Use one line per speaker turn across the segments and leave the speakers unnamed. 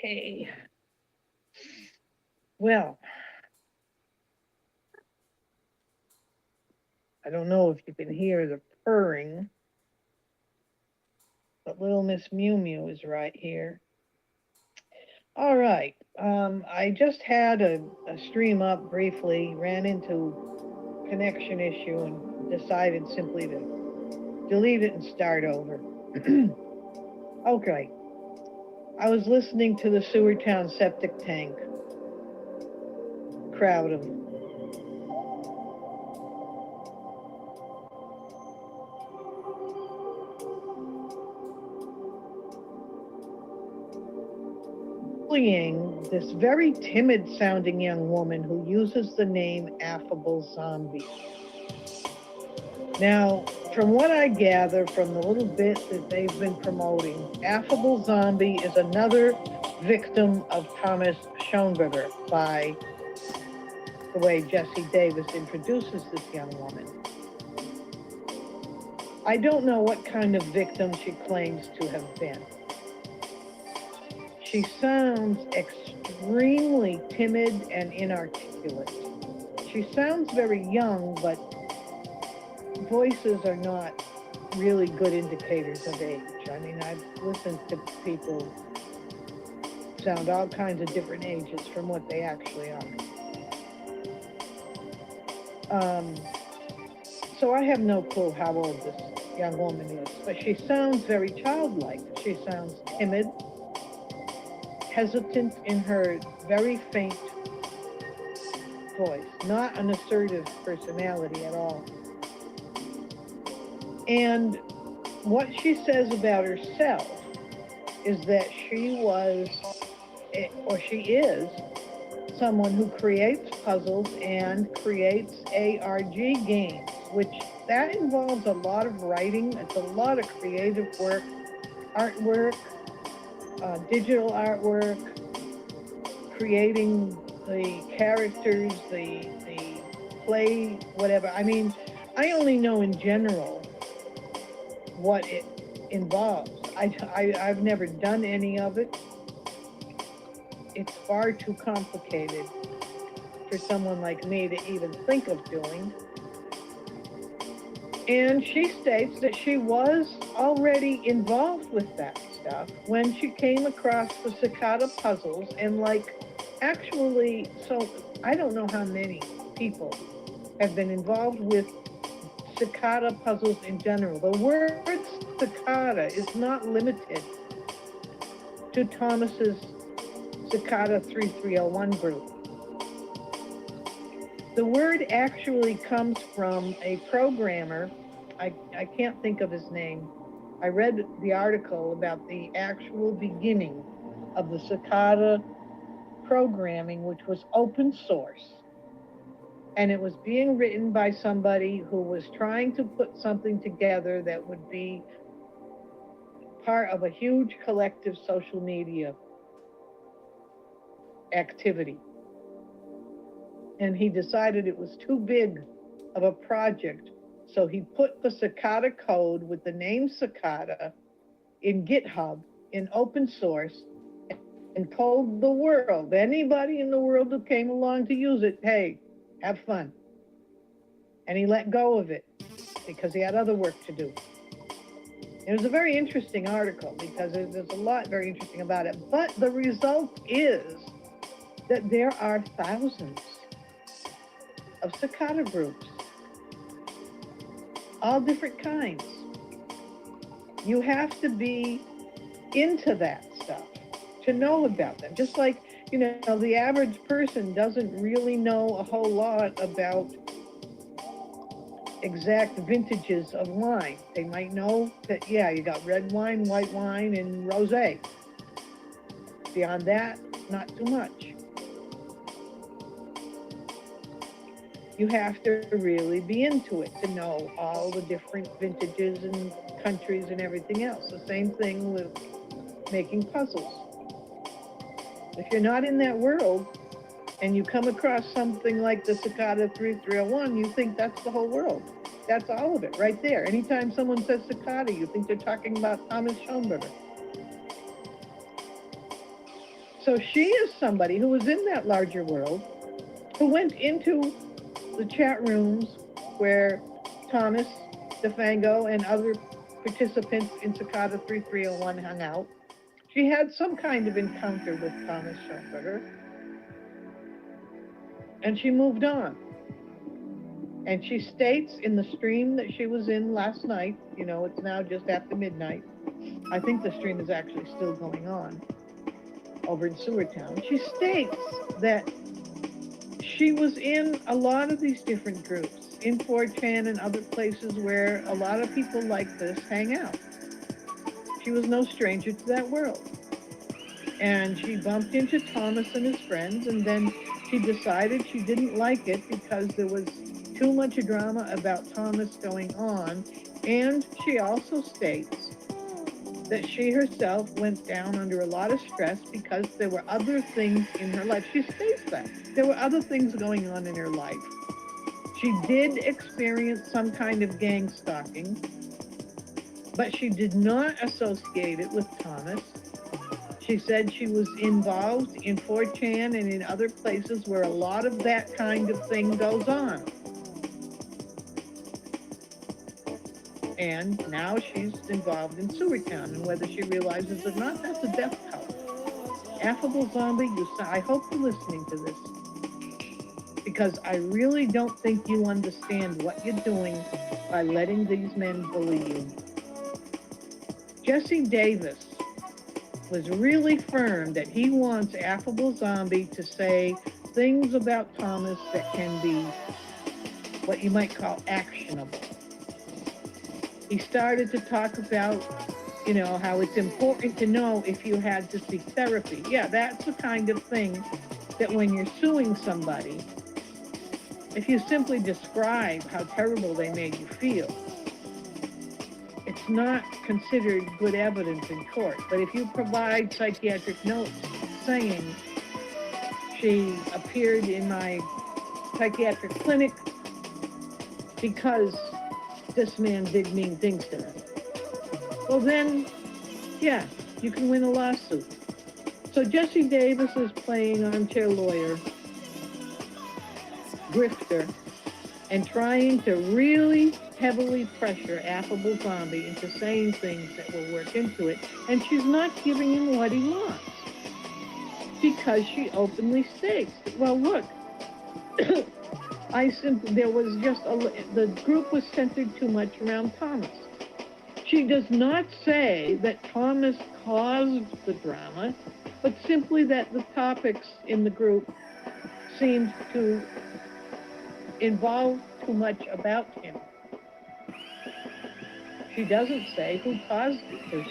Okay. Well, I don't know if you can hear the purring, but little Miss Mew Mew is right here. All right. I just had a stream up briefly, ran into connection issue and decided simply to delete it and start over. Okay. I was listening to the Sewer Town septic tank crowd of bullying this very timid sounding young woman who uses the name Affable Zombie. Now, from what I gather from the little bit that they've been promoting, Affable Zombie is another victim of Thomas Schoenberger by the way Jesse Davis introduces this young woman. I don't know what kind of victim she claims to have been. She sounds extremely timid and inarticulate. She sounds very young, but voices are not really good indicators of age. I mean, I've listened to people sound all kinds of different ages from what they actually are. So I have no clue how old this young woman is, but she sounds very childlike. She sounds timid, hesitant in her very faint voice, not an assertive personality at all. And what she says about herself is that she was, or she is, someone who creates puzzles and creates ARG games, which that involves a lot of writing. It's a lot of creative work, artwork, digital artwork, creating the characters, the play, whatever. I mean, I only know in general what it involves. I've never done any of it. It's far too complicated for someone like me to even think of doing. And she states that she was already involved with that stuff when she came across the cicada puzzles, and actually, so I don't know how many people have been involved with cicada puzzles in general. The word cicada is not limited to Thomas's Cicada 3301 group. The word actually comes from a programmer. I can't think of his name. I read the article about the actual beginning of the cicada programming, which was open source. And it was being written by somebody who was trying to put something together that would be part of a huge collective social media activity. And he decided it was too big of a project, so he put the cicada code with the name cicada in GitHub in open source and told the world, anybody in the world who came along to use it, hey, have fun. And he let go of it because he had other work to do. It was a very interesting article because there's a lot very interesting about it. But the result is that there are thousands of cicada groups, all different kinds. You have to be into that stuff to know about them. Just like, you know, the average person doesn't really know a whole lot about exact vintages of wine. They might know that, yeah, you got red wine, white wine, and rosé. Beyond that, not too much. You have to really be into it to know all the different vintages and countries and everything else. The same thing with making puzzles. If you're not in that world and you come across something like the Cicada 3301, you think that's the whole world. That's all of it right there. Anytime someone says cicada, you think they're talking about Thomas Schoenberger. So she is somebody who was in that larger world, who went into the chat rooms where Thomas DeFango and other participants in Cicada 3301 hung out. She had some kind of encounter with Thomas Schoenberger, and she moved on. And she states in the stream that she was in last night, you know, it's now just after midnight. I think the stream is actually still going on over in Sewertown. She states that she was in a lot of these different groups, in 4chan and other places where a lot of people like this hang out. She was no stranger to that world. And she bumped into Thomas and his friends, and then she decided she didn't like it because there was too much drama about Thomas going on. And she also states that she herself went down under a lot of stress because there were other things in her life. She states that there were other things going on in her life. She did experience some kind of gang stalking, but she did not associate it with Thomas. She said she was involved in 4chan and in other places where a lot of that kind of thing goes on. And now she's involved in Sewertown, and whether she realizes it or not, that's a death cult. Affable Zombie, I hope you're listening to this, because I really don't think you understand what you're doing by letting these men bully you. Jesse Davis was really firm that he wants Affable Zombie to say things about Thomas that can be what you might call actionable. He started to talk about, you know, how it's important to know if you had to seek therapy. Yeah, that's the kind of thing that when you're suing somebody, if you simply describe how terrible they made you feel, it's not considered good evidence in court. But if you provide psychiatric notes saying she appeared in my psychiatric clinic because this man did mean things to her, well then, yeah, you can win a lawsuit. So Jesse Davis is playing armchair lawyer, grifter, and trying to really heavily pressure Affable Zombie into saying things that will work into it. And she's not giving him what he wants, because she openly states, well, look, there was just the group was centered too much around Thomas. She does not say that Thomas caused the drama, but simply that the topics in the group seemed to involve too much about him. She doesn't say who caused it, because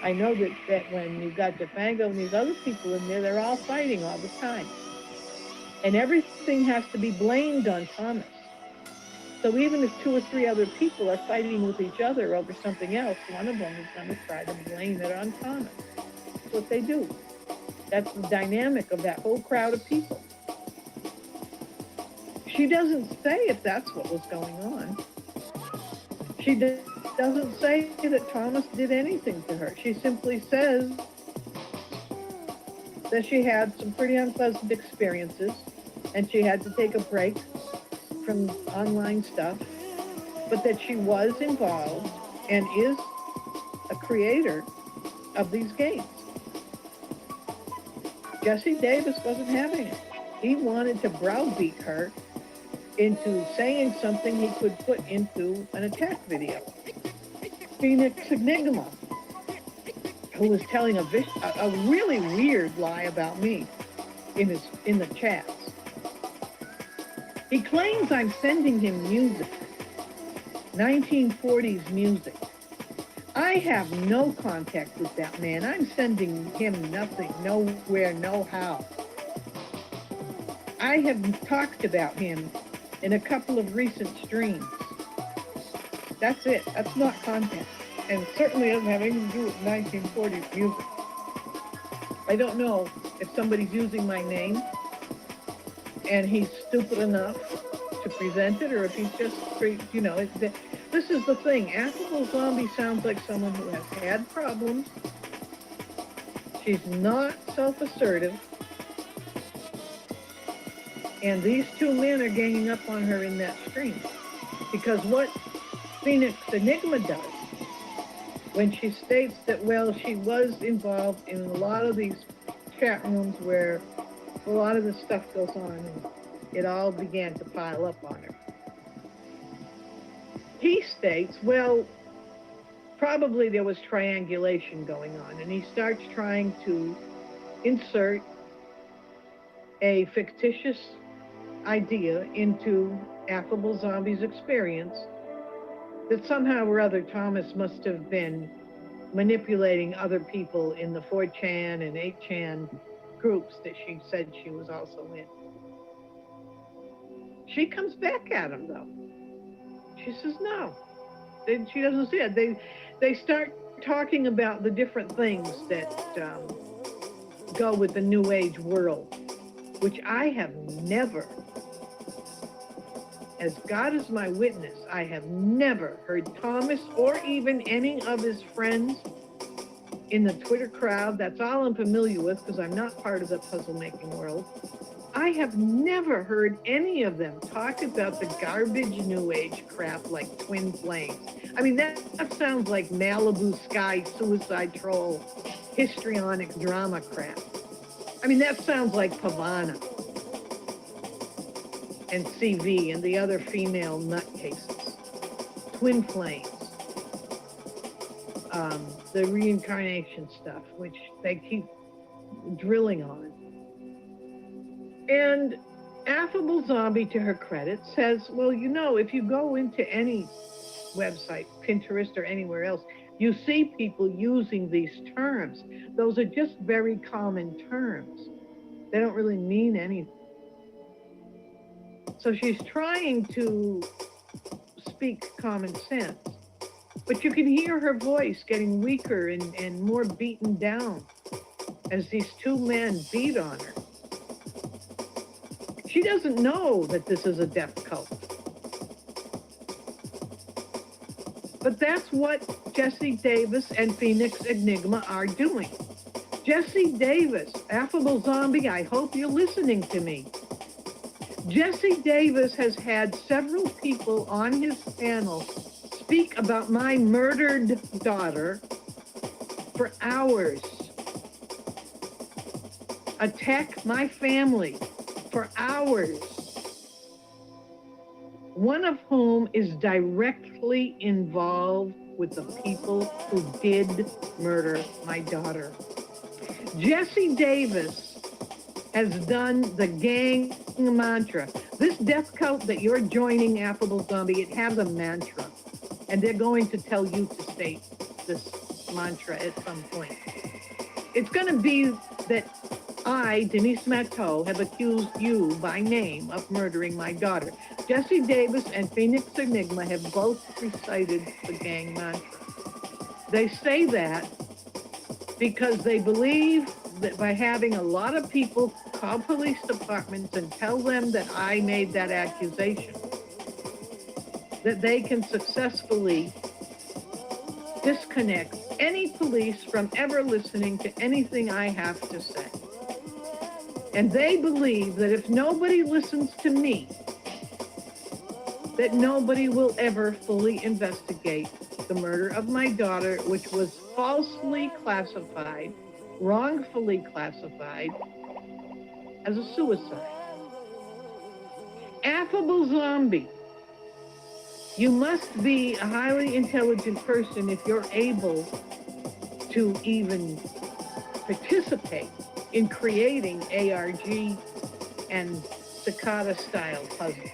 I know that when you've got DeFango and these other people in there, they're all fighting all the time. And everything has to be blamed on Thomas. So even if 2 or 3 other people are fighting with each other over something else, one of them is going to try to blame it on Thomas. That's what they do. That's the dynamic of that whole crowd of people. She doesn't say if that's what was going on. She doesn't say that Thomas did anything to her. She simply says that she had some pretty unpleasant experiences and she had to take a break from online stuff, but that she was involved and is a creator of these games. Jesse Davis wasn't having it. He wanted to browbeat her into saying something he could put into an attack video. Phoenix Enigma, who was telling a really weird lie about me in the chats. He claims I'm sending him music, 1940s music. I have no contact with that man. I'm sending him nothing, nowhere, no how. I have talked about him in a couple of recent streams. That's it. That's not content. And certainly doesn't have anything to do with 1940s music. I don't know if somebody's using my name and he's stupid enough to present it, or if he's just, you know, this is the thing. Affable Zombie sounds like someone who has had problems, She's not self-assertive. And these two men are ganging up on her in that stream. Because what Phoenix Enigma does, when she states that, well, she was involved in a lot of these chat rooms where a lot of this stuff goes on, and it all began to pile up on her. He states, well, probably there was triangulation going on, and he starts trying to insert a fictitious idea into Affable Zombie's experience that somehow or other Thomas must have been manipulating other people in the 4chan and 8chan groups that she said she was also in. She comes back at him, though. She says no. She doesn't see it. They start talking about the different things that go with the New Age world, which I have never, as God is my witness, I have never heard Thomas or even any of his friends in the Twitter crowd, that's all I'm familiar with because I'm not part of the puzzle-making world, I have never heard any of them talk about the garbage New Age crap like twin flames. I mean, that sounds like Malibu Sky suicide troll histrionic drama crap. I mean, that sounds like Pavana and CV and the other female nutcases. Twin flames. The reincarnation stuff, which they keep drilling on. And Affable Zombie, to her credit, says, well, you know, if you go into any website, Pinterest or anywhere else, you see people using these terms. Those are just very common terms. They don't really mean anything. So she's trying to speak common sense, but you can hear her voice getting weaker and more beaten down as these two men beat on her. She doesn't know that this is a death cult. But that's what Jesse Davis and Phoenix Enigma are doing. Jesse Davis, Affable Zombie, I hope you're listening to me. Jesse Davis has had several people on his panel speak about my murdered daughter for hours. Attack my family for hours. One of whom is directly involved with the people who did murder my daughter. Jesse Davis has done the gang mantra. This death cult that you're joining, Affable Zombie, it has a mantra. And they're going to tell you to state this mantra at some point. It's going to be that I, Denise Matteau, have accused you by name of murdering my daughter. Jesse Davis and Phoenix Enigma have both recited the gang mantra. They say that because they believe that by having a lot of people call police departments and tell them that I made that accusation, that they can successfully disconnect any police from ever listening to anything I have to say. And they believe that if nobody listens to me, that nobody will ever fully investigate the murder of my daughter, which was falsely classified, wrongfully classified as a suicide. Affable Zombie, you must be a highly intelligent person if you're able to even participate in creating ARG and cicada-style puzzles.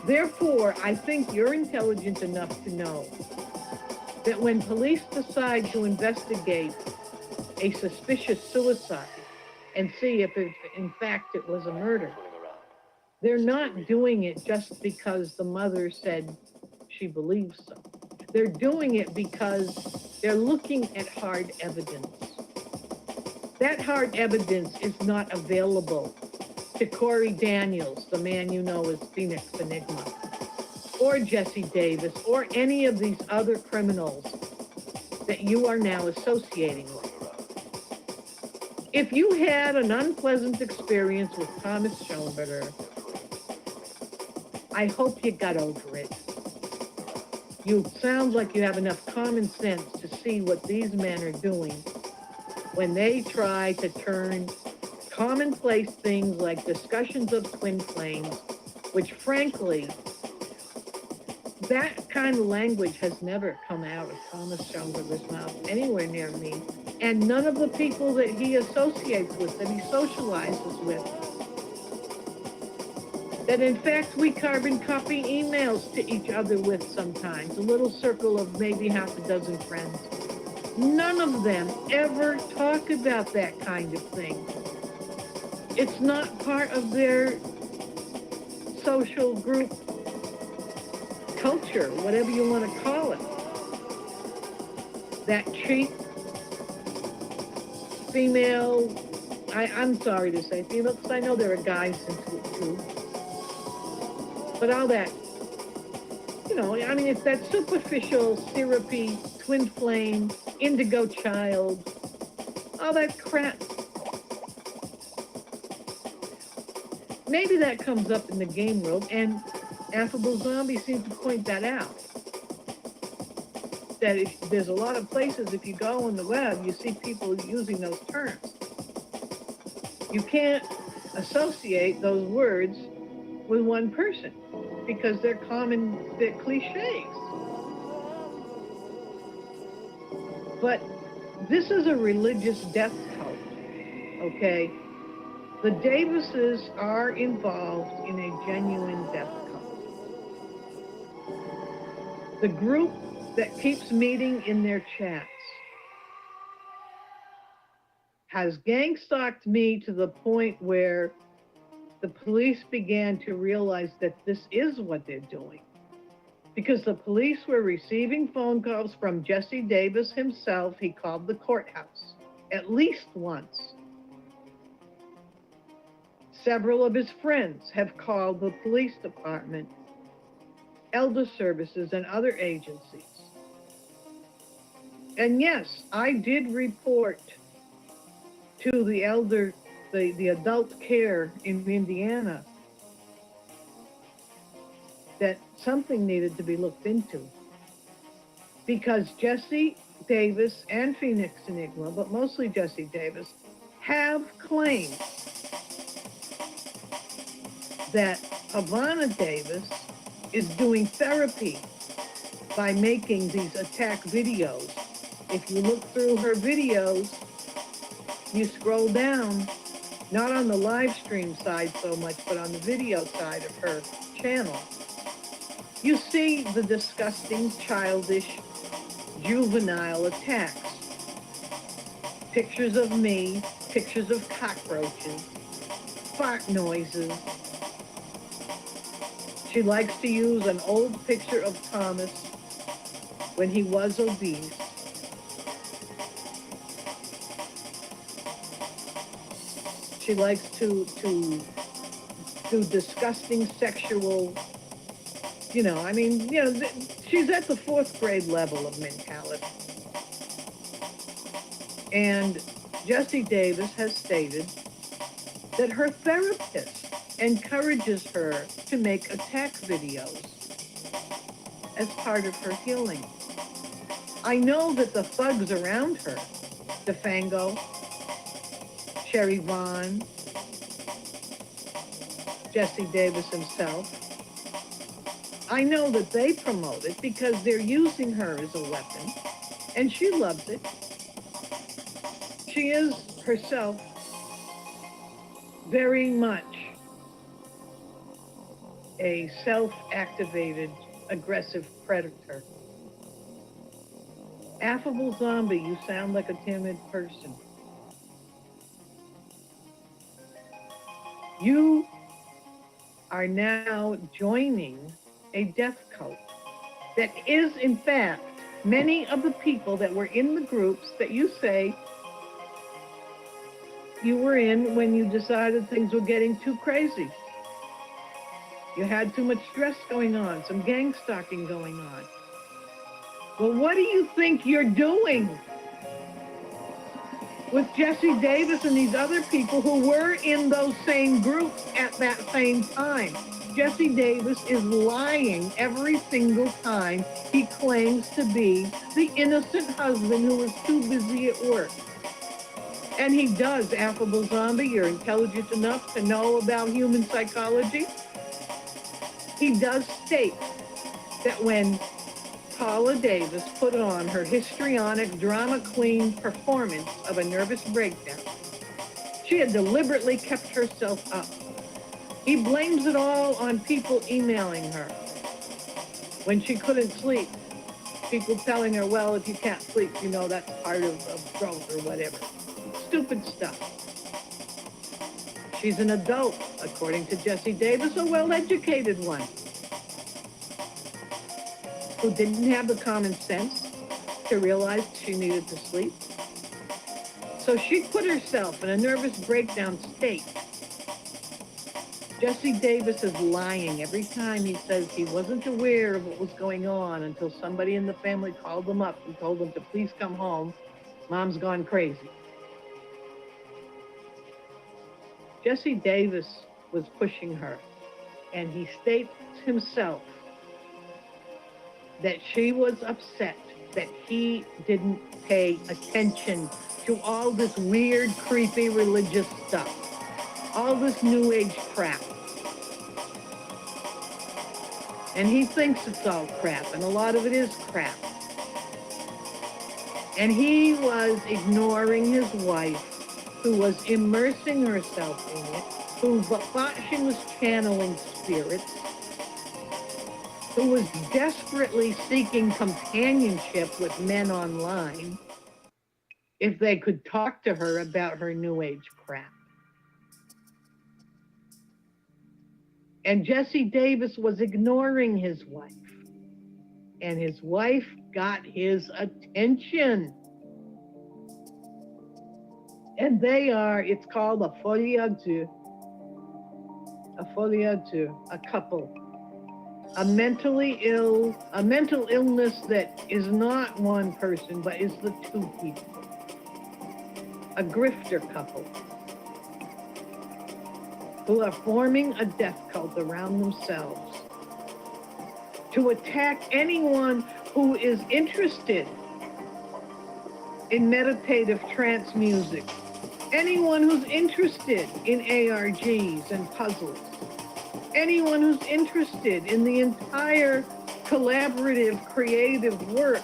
Therefore, I think you're intelligent enough to know that when police decide to investigate a suspicious suicide and see if in fact it was a murder, they're not doing it just because the mother said she believes so. They're doing it because they're looking at hard evidence. That hard evidence is not available to Corey Daniels, the man you know as Phoenix Enigma, or Jesse Davis, or any of these other criminals that you are now associating with. If you had an unpleasant experience with Thomas Schoenberger, I hope you got over it. You sound like you have enough common sense to see what these men are doing when they try to turn commonplace things like discussions of twin flames, which frankly, that kind of language has never come out of Thomas Schoenberger's mouth anywhere near me. And none of the people that he associates with, that he socializes with, that in fact we carbon copy emails to each other with sometimes, a little circle of maybe half a dozen friends. None of them ever talk about that kind of thing. It's not part of their social group culture, whatever you want to call it. That cheap female, I'm sorry to say female, because I know there are guys into it too. But all that, you know, I mean, it's that superficial, syrupy, twin flame, indigo child, all that crap. Maybe that comes up in the game world, and Affable Zombie seems to point that out. That there's a lot of places, if you go on the web, you see people using those terms. You can't associate those words with one person because they're cliches. But this is a religious death cult, okay? The Davises are involved in a genuine death cult. The group that keeps meeting in their chats has gang-stalked me to the point where the police began to realize that this is what they're doing. Because the police were receiving phone calls from Jesse Davis himself. He called the courthouse at least once. Several of his friends have called the police department, elder services, and other agencies. And yes, I did report to the adult care in Indiana that something needed to be looked into. Because Jesse Davis and Phoenix Enigma, but mostly Jesse Davis, have claimed that Havana Davis is doing therapy by making these attack videos. If you look through her videos, you scroll down, not on the live stream side so much, but on the video side of her channel, you see the disgusting, childish, juvenile attacks. Pictures of me, pictures of cockroaches, fart noises. She likes to use an old picture of Thomas when he was obese. She likes to do disgusting sexual, she's at the 4th grade level of mentality. And Jesse Davis has stated that her therapist encourages her to make attack videos as part of her healing. I know that the thugs around her, DeFango, Sherry Vaughn, Jesse Davis himself, I know that they promote it because they're using her as a weapon, and she loves it. She is herself very much a self-activated, aggressive predator. Affable Zombie, you sound like a timid person. You are now joining a death cult that is, in fact, many of the people that were in the groups that you say you were in when you decided things were getting too crazy. You had too much stress going on, some gang stalking going on. Well, what do you think you're doing? with Jesse Davis and these other people who were in those same groups at that same time. Jesse Davis is lying every single time he claims to be the innocent husband who was too busy at work. And he does, Affable Zombie. You're intelligent enough to know about human psychology. He does state that when Paula Davis put on her histrionic drama queen performance of a nervous breakdown, she had deliberately kept herself up. He blames it all on people emailing her when she couldn't sleep. People telling her, well, if you can't sleep, you know that's part of growth or whatever. Stupid stuff. She's an adult, according to Jesse Davis, a well-educated one, who didn't have the common sense to realize she needed to sleep. So she put herself in a nervous breakdown state. Jesse Davis is lying every time he says he wasn't aware of what was going on until somebody in the family called him up and told him to please come home. Mom's gone crazy. Jesse Davis was pushing her, and he states himself that she was upset that he didn't pay attention to all this weird, creepy religious stuff, all this New Age crap. And he thinks it's all crap, and a lot of it is crap. And he was ignoring his wife, who was immersing herself in it, who thought she was channeling spirits, who was desperately seeking companionship with men online if they could talk to her about her New Age crap. And Jesse Davis was ignoring his wife, and his wife got his attention. And it's called a folie à deux, a couple. A mental illness that is not one person, but is the two people. A grifter couple who are forming a death cult around themselves to attack anyone who is interested in meditative trance music, anyone who's interested in ARGs and puzzles, anyone who's interested in the entire collaborative, creative work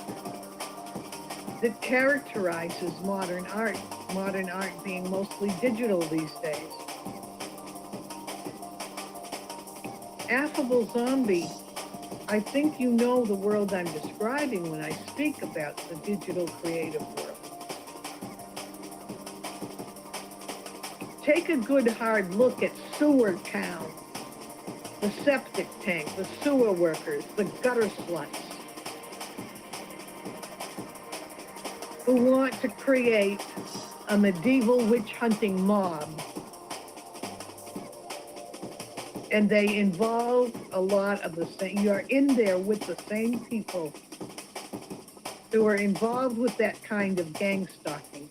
that characterizes modern art being mostly digital these days. Affable Zombie, I think you know the world I'm describing when I speak about the digital creative world. Take a good hard look at sewer town, the septic tank, the sewer workers, the gutter sluts, who want to create a medieval witch hunting mob. And they involve a lot of the same, you are in there with the same people who are involved with that kind of gang stalking.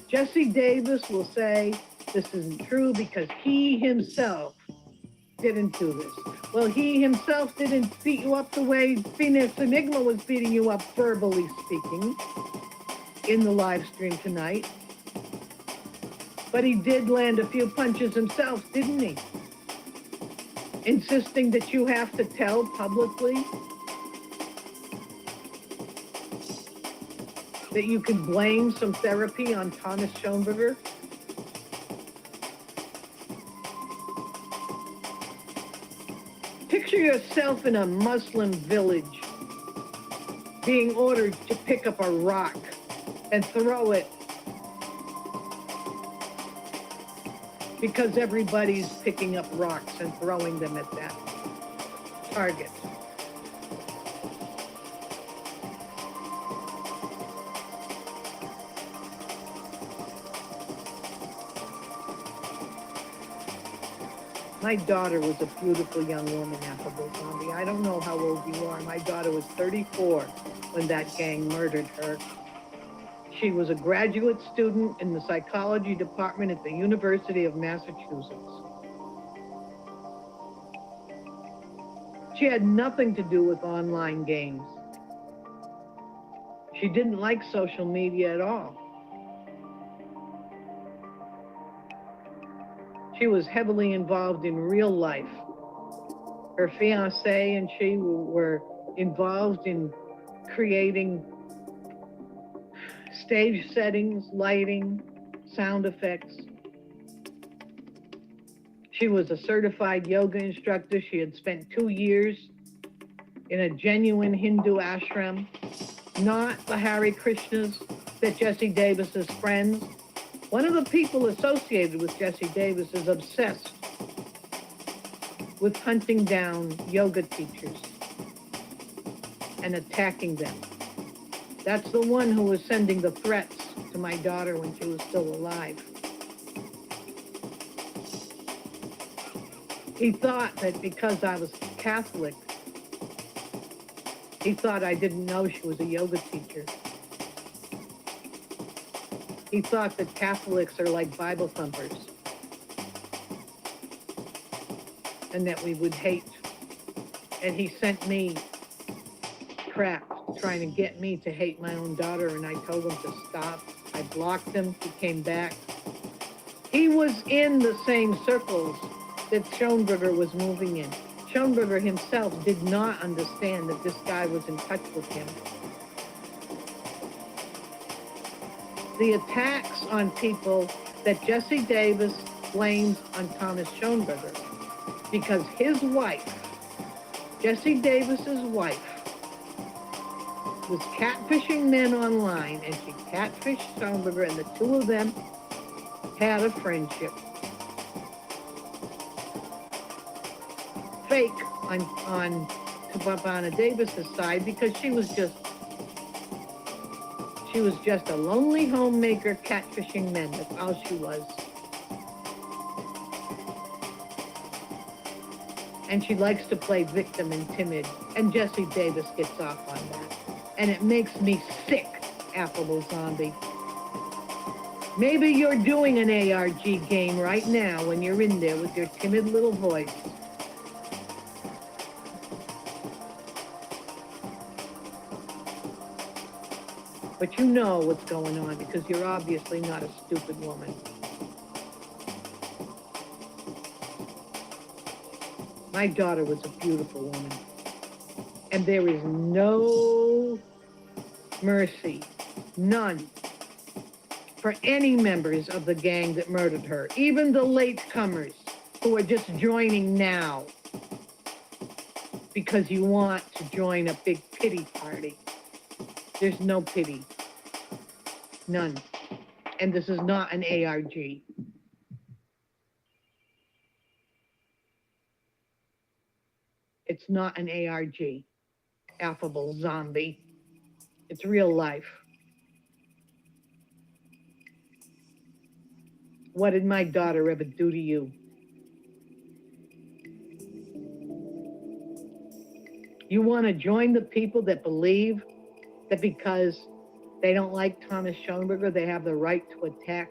Jesse Davis will say this isn't true because he himself didn't do this. Well, he himself didn't beat you up the way Phoenix Enigma was beating you up, verbally speaking, in the live stream tonight. But he did land a few punches himself, didn't he? Insisting that you have to tell publicly that you could blame some therapy on Thomas Schoenberger. Picture yourself in a Muslim village being ordered to pick up a rock and throw it because everybody's picking up rocks and throwing them at that target. My daughter was a beautiful young woman, Affable Zombie. I don't know how old you are. My daughter was 34 when that gang murdered her. She was a graduate student in the psychology department at the University of Massachusetts. She had nothing to do with online games. She didn't like social media at all. She was heavily involved in real life. Her fiancé and she were involved in creating stage settings, lighting, sound effects. She was a certified yoga instructor. She had spent 2 years in a genuine Hindu ashram, not the Hare Krishnas that Jesse Davis's friends. One of the people associated with Jesse Davis is obsessed with hunting down yoga teachers and attacking them. That's the one who was sending the threats to my daughter when she was still alive. He thought that because I was Catholic, he thought I didn't know she was a yoga teacher. He thought that Catholics are like Bible thumpers and that we would hate. And he sent me crap trying to get me to hate my own daughter, and I told him to stop. I blocked him. He came back. He was in the same circles that Schoenberger was moving in. Schoenberger himself did not understand that this guy was in touch with him. The attacks on people that Jesse Davis blames on Thomas Schoenberger, because his wife, Jesse Davis's wife, was catfishing men online, and she catfished Schoenberger, and the two of them had a friendship. Fake on Tabana Davis's side, because she was just a lonely homemaker catfishing men. That's all she was. And she likes to play victim and timid, and Jesse Davis gets off on that. And it makes me sick, Affable Zombie. Maybe you're doing an ARG game right now when you're in there with your timid little voice. But you know what's going on, because you're obviously not a stupid woman. My daughter was a beautiful woman. And there is no mercy, none, for any members of the gang that murdered her, even the latecomers who are just joining now because you want to join a big pity party. There's no pity. None. And this is not an ARG. It's not an ARG. Affable Zombie. It's real life. What did my daughter ever do to you? You want to join the people that believe that because they don't like Thomas Schoenberger, they have the right to attack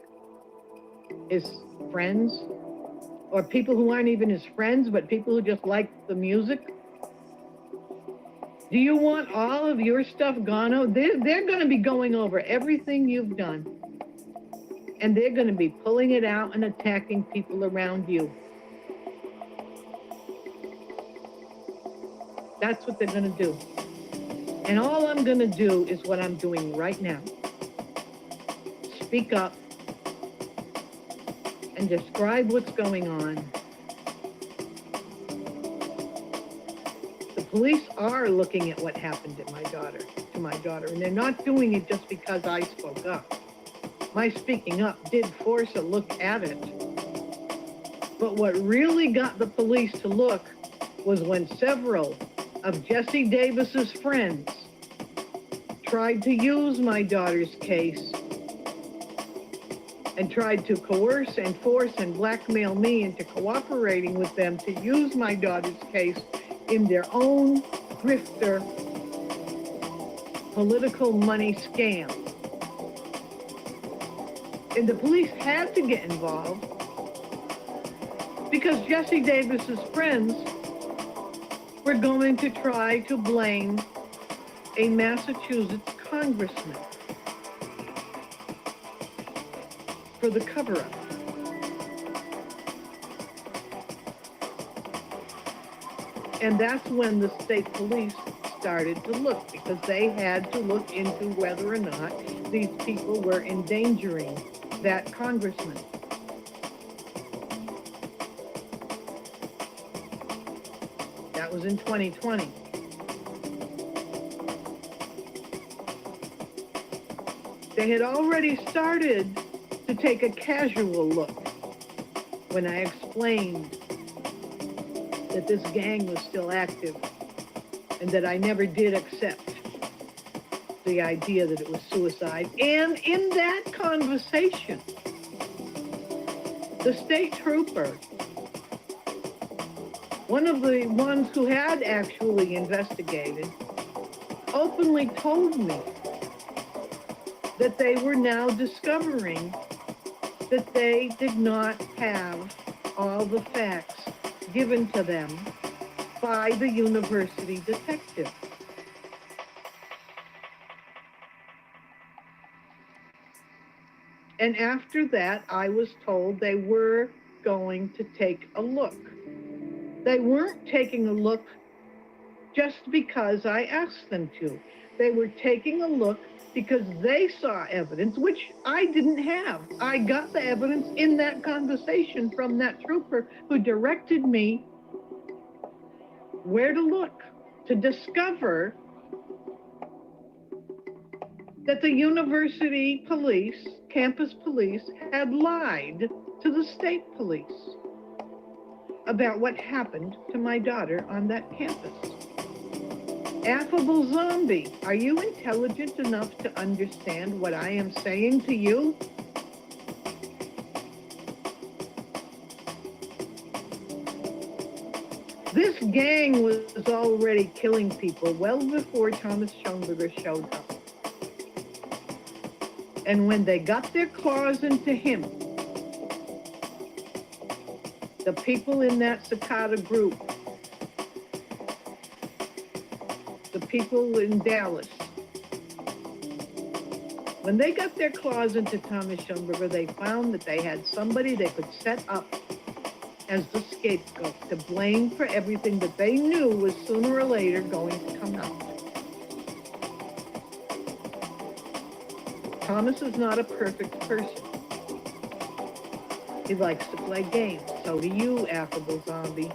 his friends? Or people who aren't even his friends, but people who just like the music? Do you want all of your stuff gone over? They're going to be going over everything you've done. And they're going to be pulling it out and attacking people around you. That's what they're going to do. And all I'm going to do is what I'm doing right now. Speak up and describe what's going on. The police are looking at what happened to my daughter, and they're not doing it just because I spoke up. My speaking up did force a look at it. But what really got the police to look was when several of Jesse Davis's friends tried to use my daughter's case and tried to coerce and force and blackmail me into cooperating with them to use my daughter's case in their own grifter political money scam. And the police had to get involved because Jesse Davis's friends were going to try to blame a Massachusetts congressman for the cover-up. And that's when the state police started to look, because they had to look into whether or not these people were endangering that congressman. That was in 2020. They had already started to take a casual look when I explained that this gang was still active and that I never did accept the idea that it was suicide. And in that conversation, the state trooper, one of the ones who had actually investigated, openly told me that they were now discovering that they did not have all the facts given to them by the university detective. And after that, I was told they were going to take a look. They weren't taking a look just because I asked them to. They were taking a look because they saw evidence, which I didn't have. I got the evidence in that conversation from that trooper who directed me where to look to discover that the university police, campus police, had lied to the state police about what happened to my daughter on that campus. Affable zombie, are you intelligent enough to understand what I am saying to you? This gang was already killing people well before Thomas Schoenberger showed up. And when they got their claws into him, the people in that Cicada group, the people in Dallas, when they got their claws into Thomas Schoenberger, they found that they had somebody they could set up as the scapegoat to blame for everything that they knew was sooner or later going to come out. Thomas is not a perfect person. He likes to play games. So do you, affable zombie.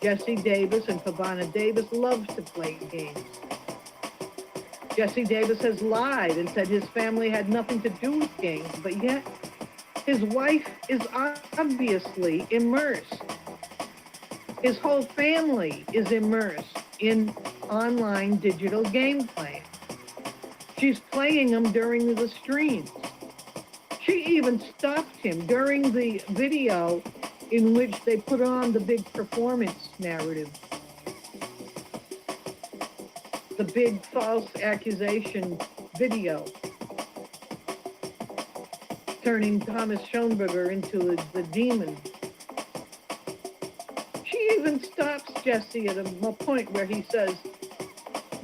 Jesse Davis and Pavana Davis love to play games. Jesse Davis has lied and said his family had nothing to do with games, but yet his wife is obviously immersed. His whole family is immersed in online digital game playing. She's playing them during the streams. She even stopped him during the video in which they put on the big performance narrative. The big false accusation video, turning Thomas Schoenberger into the demon. She even stops Jesse at a point where he says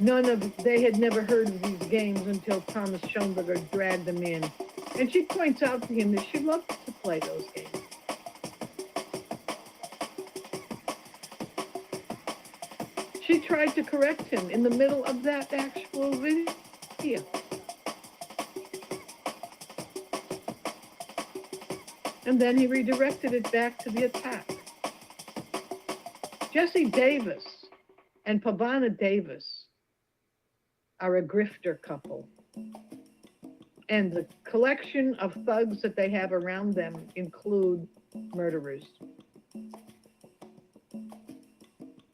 they had never heard of these games until Thomas Schoenberger dragged them in. And she points out to him that she loved to play those games. She tried to correct him in the middle of that actual video. And then he redirected it back to the attack. Jesse Davis and Pavana Davis are a grifter couple. And the collection of thugs that they have around them include murderers.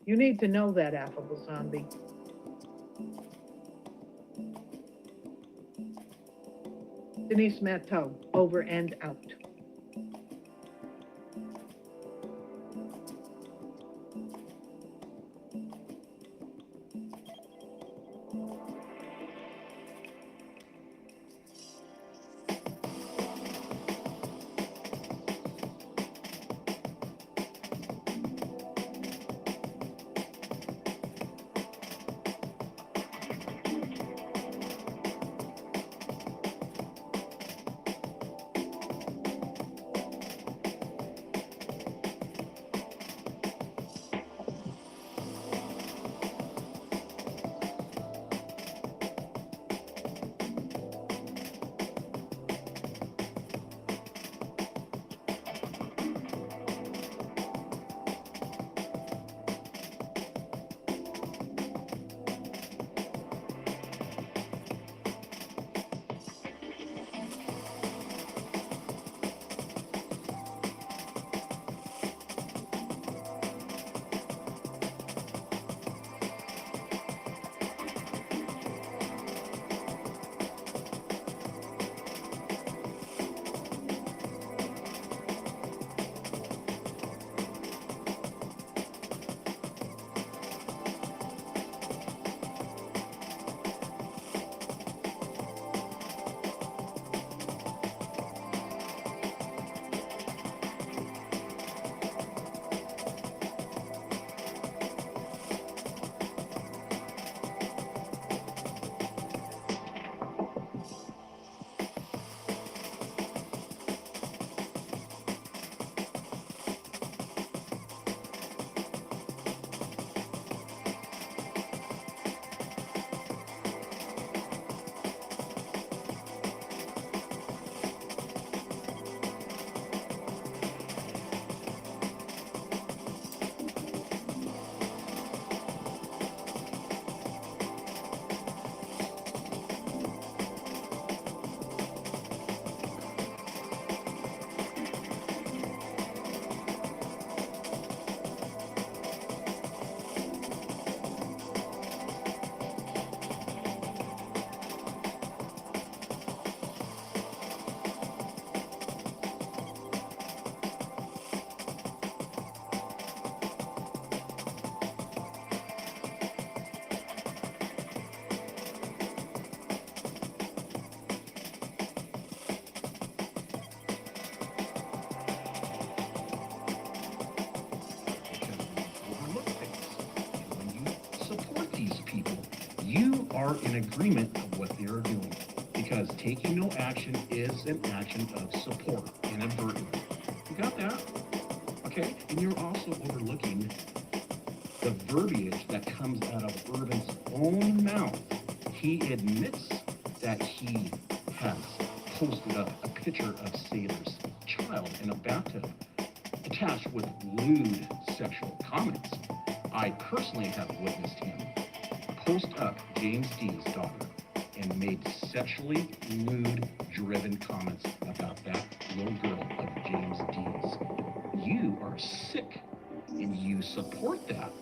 You need to know that, affable zombie. Denise Matteau, over and out.
You are in agreement of what they are doing, because taking no action is an action of support inadvertently. You got that? Okay, and you're also overlooking the verbiage that comes out of Urban's own mouth. He admits that he has posted up a picture of Sailor's child in a bathtub, attached with lewd sexual comments. I personally have witnessed him post up James D's daughter and made sexually lewd-driven comments about that little girl of James D's. You are sick, and you support that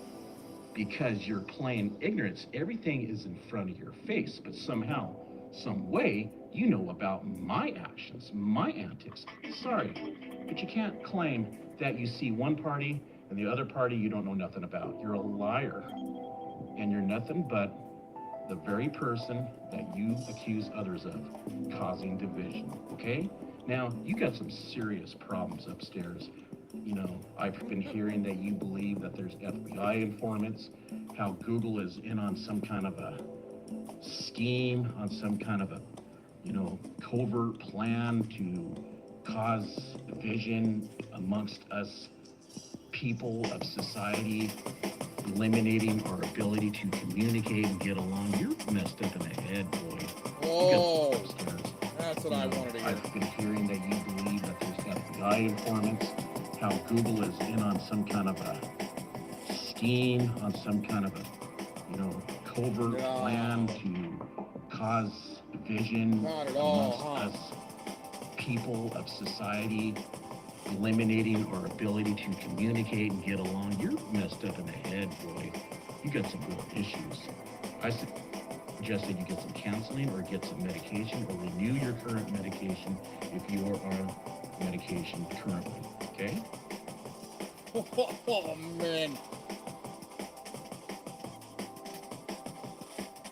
because you're playing ignorance. Everything is in front of your face, but somehow, some way, you know about my actions, my antics. Sorry, but you can't claim that you see one party and the other party you don't know nothing about. You're a liar. And you're nothing but the very person that you accuse others of causing division, okay? Now, you got some serious problems upstairs. You know, I've been hearing that you believe that there's FBI informants, how Google is in on some kind of a scheme, on some kind of a, covert plan to cause division amongst us people of society, eliminating our ability to communicate and get along. You're messed up in the head, boy.
Oh, that's what I wanted to hear.
I've been hearing that you believe that there's FBI informants, how Google is in on some kind of a scheme, on some kind of a, covert plan to cause division amongst us people of society, eliminating our ability to communicate and get along. You're messed up in the head, boy. You got some real issues. suggest that you get some counseling or get some medication or renew your current medication if you are on medication currently, okay?
Oh, man.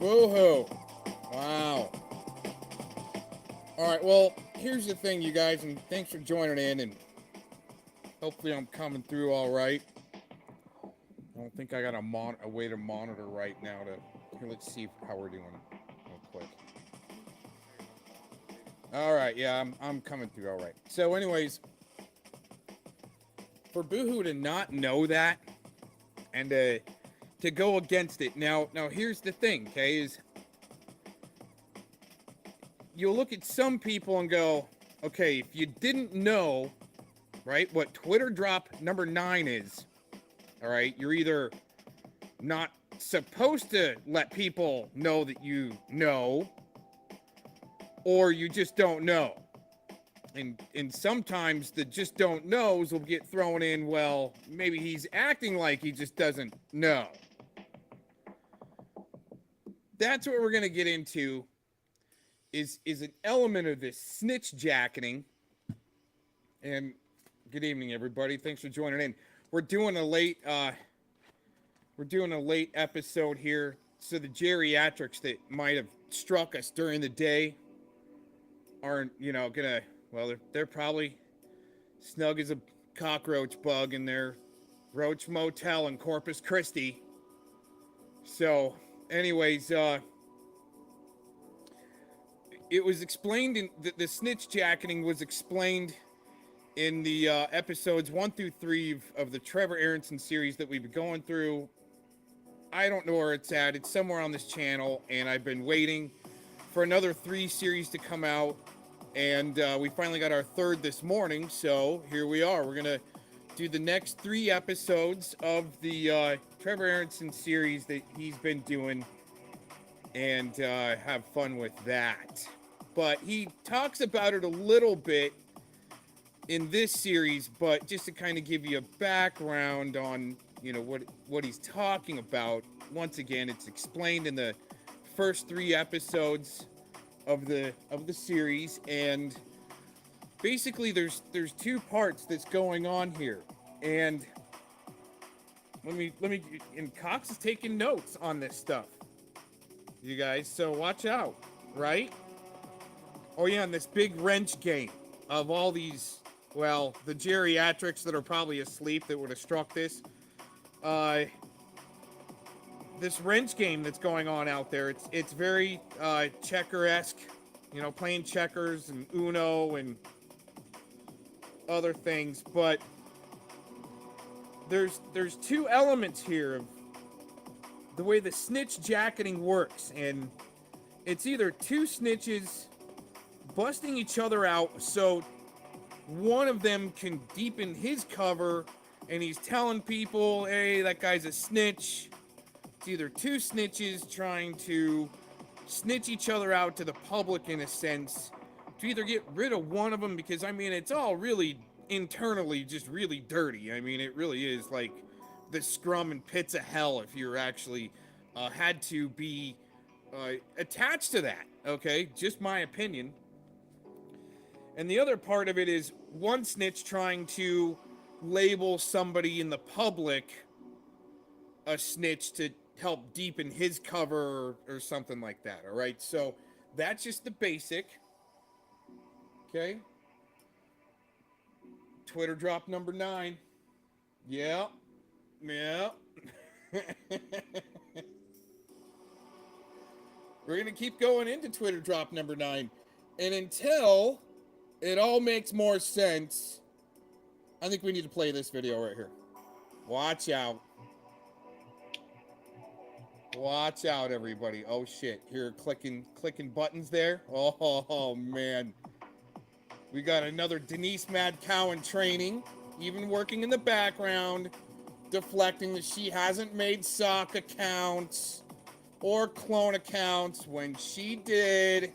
Woohoo. Wow. All right, well, here's the thing, you guys, and thanks for joining in, and hopefully I'm coming through all right. I don't think I got a way to monitor right now here, let's see how we're doing real quick. All right, yeah, I'm coming through all right. So anyways, for Boohoo to not know that and to go against it. Now here's the thing, okay, is you'll look at some people and go, okay, if you didn't know, right, what Twitter drop number 9 is, all right, you're either not supposed to let people know that you know, or you just don't know. And sometimes the just don't knows will get thrown in, well, maybe he's acting like he just doesn't know. That's what we're going to get into, is an element of this snitch jacketing. And good evening, everybody. Thanks for joining in. We're doing a late episode here, so the geriatrics that might have struck us during the day aren't, gonna, well, they're probably snug as a cockroach bug in their Roach Motel in Corpus Christi. So, anyways, it was explained in the snitch jacketing was explained in the episodes 1 through 3 of the TrevAaronson series that we've been going through. I don't know where it's at. It's somewhere on this channel, and I've been waiting for another 3 series to come out, and we finally got our 3rd this morning, so here we are. We're going to do the next 3 episodes of the TrevAaronson series that he's been doing, and have fun with that. But he talks about it a little bit in this series, but just to kind of give you a background on, what he's talking about. Once again, it's explained in the first 3 episodes of the series, and basically there's 2 parts that's going on here. And let me and Cox is taking notes on this stuff, you guys, so watch out, right? Oh yeah, and this big wrench game of all these, well, the geriatrics that are probably asleep that would have struck this. This wrench game that's going on out there, it's very checker-esque, playing checkers and Uno and other things, but there's 2 elements here of the way the snitch jacketing works, and it's either 2 snitches busting each other out so one of them can deepen his cover, and he's telling people, hey, that guy's a snitch. It's either 2 snitches trying to snitch each other out to the public, in a sense, to either get rid of one of them, because, it's all really internally just really dirty. It really is like the scrum and pits of hell if you're actually had to be attached to that, okay? Just my opinion. And the other part of it is one snitch trying to label somebody in the public a snitch to help deepen his cover or something like that, all right? So that's just the basic, okay? Twitter drop number 9. Yeah. We're going to keep going into Twitter drop number 9. And until it all makes more sense, I think we need to play this video right here. Watch out. Watch out, everybody. Oh, shit. Here, clicking buttons there. Oh, man. We got another Denise Mad Cow in training, even working in the background, deflecting that she hasn't made sock accounts or clone accounts when she did.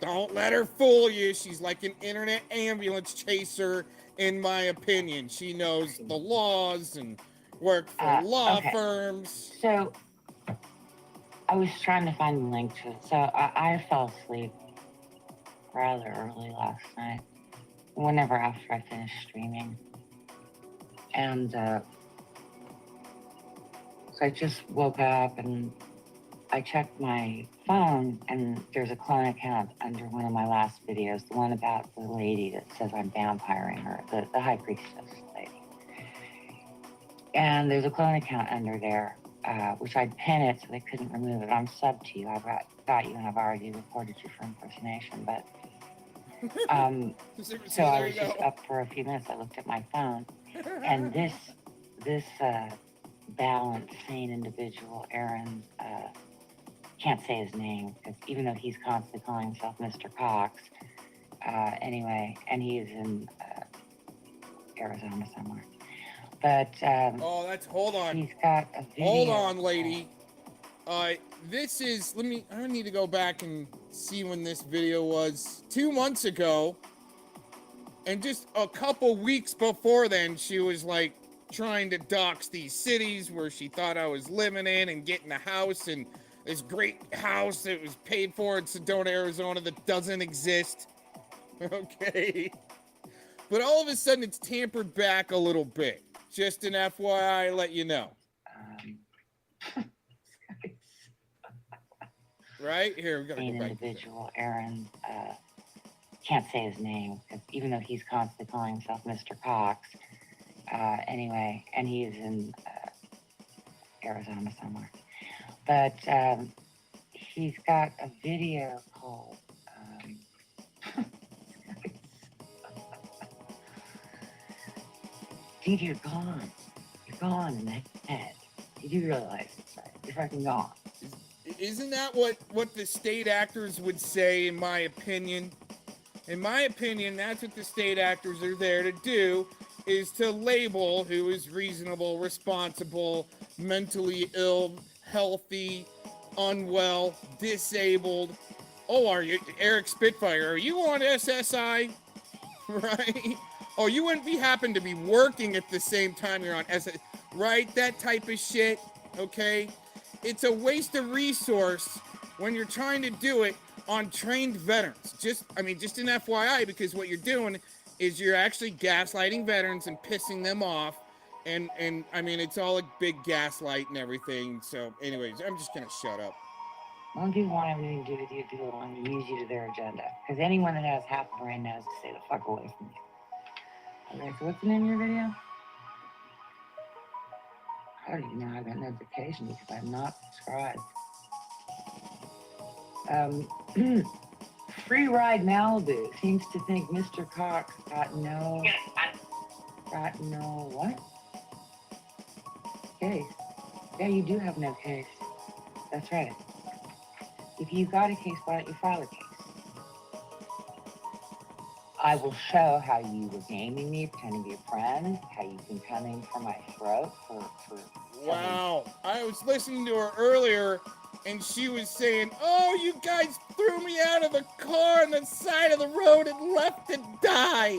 Don't let her fool you. She's like an internet ambulance chaser, in my opinion. She knows the laws and worked for law firms.
So, I was trying to find the link to it. So I fell asleep rather early last night, whenever after I finished streaming. And so I just woke up and I checked my phone, and there's a clone account under one of my last videos, the one about the lady that says I'm vampiring her, the high priestess lady. And there's a clone account under there, which I'd pin it so they couldn't remove it. I'm sub to you. I've got you, and I've already reported you for impersonation. But so I was just up for a few minutes. I looked at my phone, and this balanced, sane individual, Aaron, can't say his name because even though he's constantly calling himself Mr. Cox, anyway, and he's in Arizona somewhere. But
oh, that's hold on.
He's got a video.
Hold on, lady. This is I need to go back and see when this video was. 2 months ago, and just a couple weeks before then, she was like trying to dox these cities where she thought I was living in and getting a house, and this great house that was paid for in Sedona, Arizona that doesn't exist. Okay. But all of a sudden it's tampered back a little bit. Just an FYI, let you know. Right? Here, we gotta go back.
Individual, Aaron, can't say his name, because even though he's constantly calling himself Mr. Cox, anyway, and he's in Arizona somewhere. But he's got a video called Dude, you're gone. You're gone in the head. You do realize it's right. You're fucking gone.
Isn't that what the state actors would say, in my opinion? In my opinion, that's what the state actors are there to do, is to label who is reasonable, responsible, mentally ill, healthy, unwell, disabled. Oh, are you Eric Spitfire? Are you on SSI? Right? Oh, you wouldn't be happen to be working at the same time you're on SSI, right? That type of shit, okay? It's a waste of resource when you're trying to do it on trained veterans. Just an FYI, because what you're doing is you're actually gaslighting veterans and pissing them off. And I mean, it's all a big gaslight and everything. So anyways, I'm just going to shut up.
When people want anything to do with you, people want to use you to their agenda. Because anyone that has half a brain knows to stay the fuck away from you. Okay, so what's the name of your video? I don't even know how I got notification because I'm not subscribed. Free Ride Malibu seems to think Mr. Cox got no what? Case. Yeah, you do have no case. That's right. If you got a case, why don't you file a case? I will show how you were gaming me, pretending to be a friend, how you've been coming for my throat for
Wow. I was listening to her earlier, and she was saying, oh, you guys threw me out of the car on the side of the road and left to die.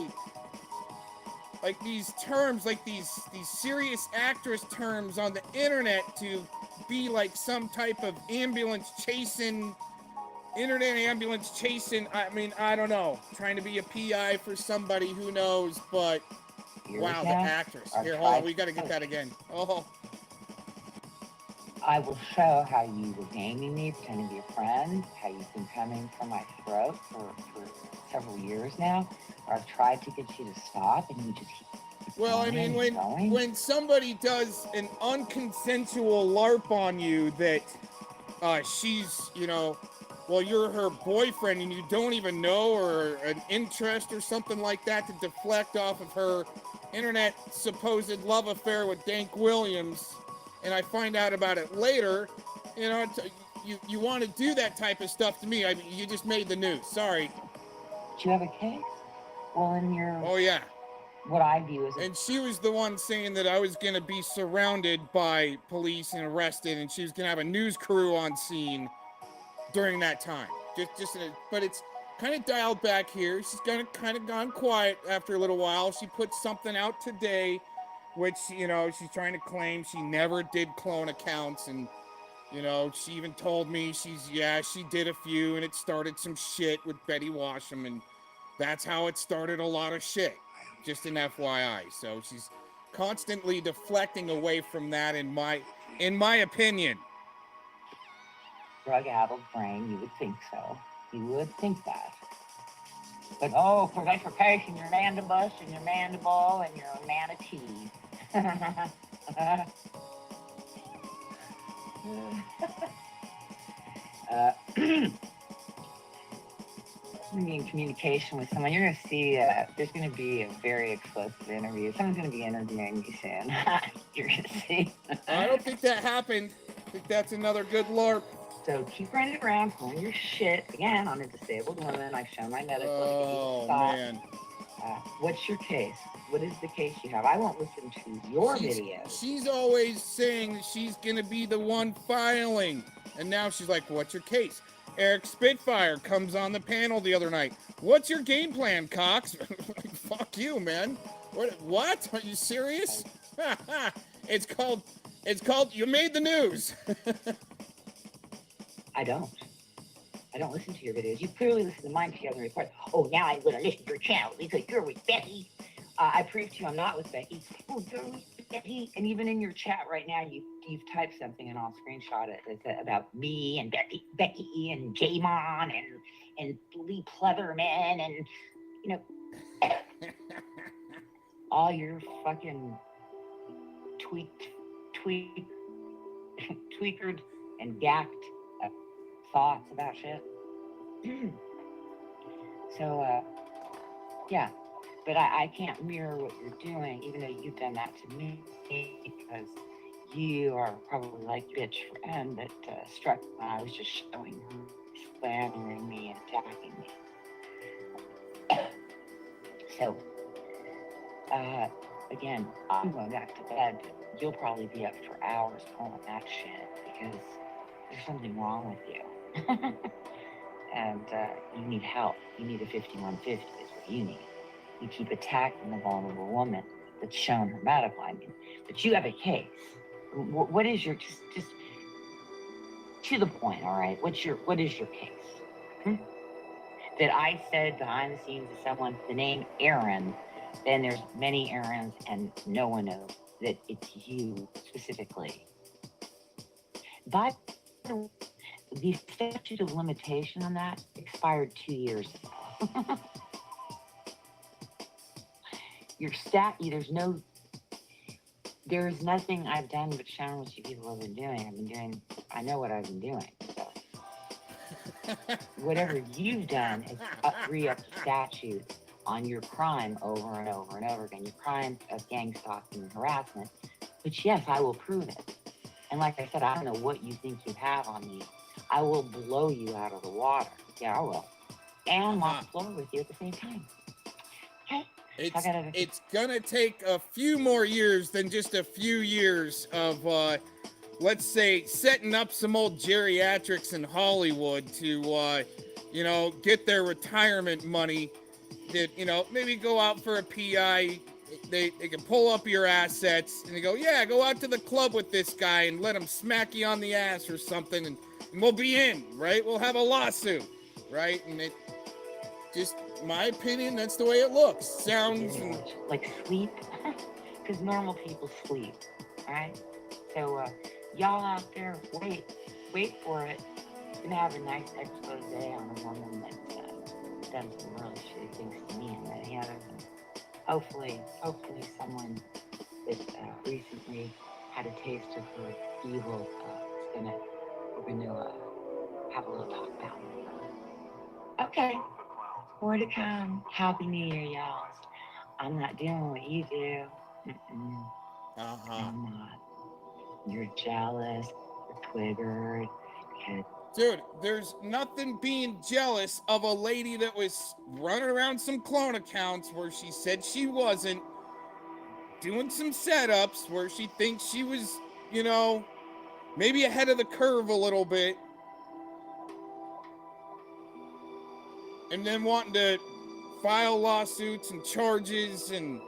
Like these terms, like these serious actress terms on the internet to be like some type of internet ambulance chasing, I mean, I don't know. Trying to be a PI for somebody, who knows, but wow, the actress. Here, hold on, we gotta get that again. Oh.
I will show how you were gaming me, pretending to be a friend, how you've been coming for my throat for several years now. Or I've tried to get you to stop, and you just keep
well, I mean, when somebody does an unconsensual LARP on you that she's, well, you're her boyfriend and you don't even know, or an interest or something like that, to deflect off of her internet supposed love affair with Dank Williams, and I find out about it later, you want to do that type of stuff to me. I mean, you just made the news. Sorry.
Do you have a case? Well, in your...
Oh, yeah.
What I view as...
And she was the one saying that I was going to be surrounded by police and arrested, and she was going to have a news crew on scene during that time. But it's kind of dialed back here. She's kind of gone quiet after a little while. She put something out today, which, she's trying to claim she never did clone accounts, and You know, she even told me she did a few and it started some shit with Betty Washam, and that's how it started a lot of shit. Just an FYI. So she's constantly deflecting away from that in my opinion.
Drug-addled brain, you would think so. You would think that. But oh, for verification, your mandibus and your mandible and your manatee. Be in communication with someone. You're going to see there's going to be a very explosive interview. Someone's going to be interviewing me soon. You're going to see.
I don't think that happened. I think that's another good LARP.
So keep running around pulling your shit. Again, I'm a disabled woman. I've shown my medical.
Oh, man.
What's your case? What is the case you have? I won't listen to your video.
She's always saying that she's going to be the one filing. And now she's like, what's your case? Eric Spitfire comes on the panel the other night. What's your game plan, Cox? Fuck you, man. What? Are you serious? It's called You Made the News.
I don't listen to your videos. You clearly listen to mine together and report. Oh, now I'm going to listen to your channel because you're with Becky. I proved to you I'm not with Becky. Oh, you're with Becky. And even in your chat right now, you've typed something and I'll screenshot it. It's about me and Becky and Jamon and Lee Pleatherman and, you know, all your fucking tweakered and gacked thoughts about shit. So, yeah, but I can't mirror what you're doing, even though you've done that to me, because you are probably like bitch friend that struck when I was just showing her, slandering me and attacking me. So, again, I'm going back to bed. You'll probably be up for hours pulling that shit because there's something wrong with you. And you need help. You need a 5150 is what you need. You keep attacking the vulnerable woman that's shown her medical. I mean, but you have a case. What is your, just to the point, all right? What is your case? That I said behind the scenes to someone, the name Aaron, then there's many Aarons and no one knows that it's you specifically. But the statute of limitation on that expired 2 years ago. There's nothing I've done but shown what you people have been doing. I know what I've been doing. So. Whatever you've done is re-up the statute on your crime over and over and over again. Your crime of gang stalking and harassment, which yes, I will prove it. And like I said, I don't know what you think you have on me. I will blow you out of the water. Yeah, I will. And mop the floor with you at the same time. Okay?
It's gonna take a few more years than just a few years of, let's say, setting up some old geriatrics in Hollywood to, get their retirement money. That, maybe go out for a PI. They can pull up your assets and they go, yeah, go out to the club with this guy and let him smack you on the ass or something, and we'll be in, right? We'll have a lawsuit, right? And it just, my opinion, that's the way it looks. Sounds
like sleep, because normal people sleep, all right? So y'all out there, wait for it. You're gonna have a nice expose on a woman that's done some really shitty things to me and many others. And hopefully someone that recently had a taste of her evil we're gonna have a little talk about it. Okay, more to come. Happy New Year, y'all. I'm not doing what you do. I'm not. You're jealous. You're triggered.
Dude, there's nothing being jealous of a lady that was running around some clone accounts where she said she wasn't, doing some setups where she thinks she was, maybe ahead of the curve a little bit, and then wanting to file lawsuits and charges and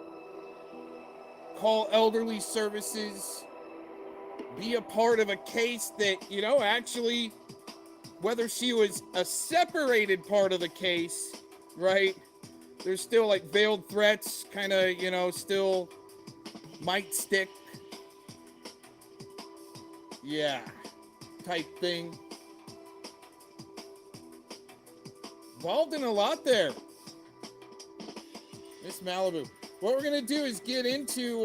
call elderly services. be a part of a case that, you know, actually, whether she was a separated part of the case, right? There's still like veiled threats, kind of, you know, still might stick. Yeah, type thing. Involved in a lot there. Miss Malibu. What we're going to do is get into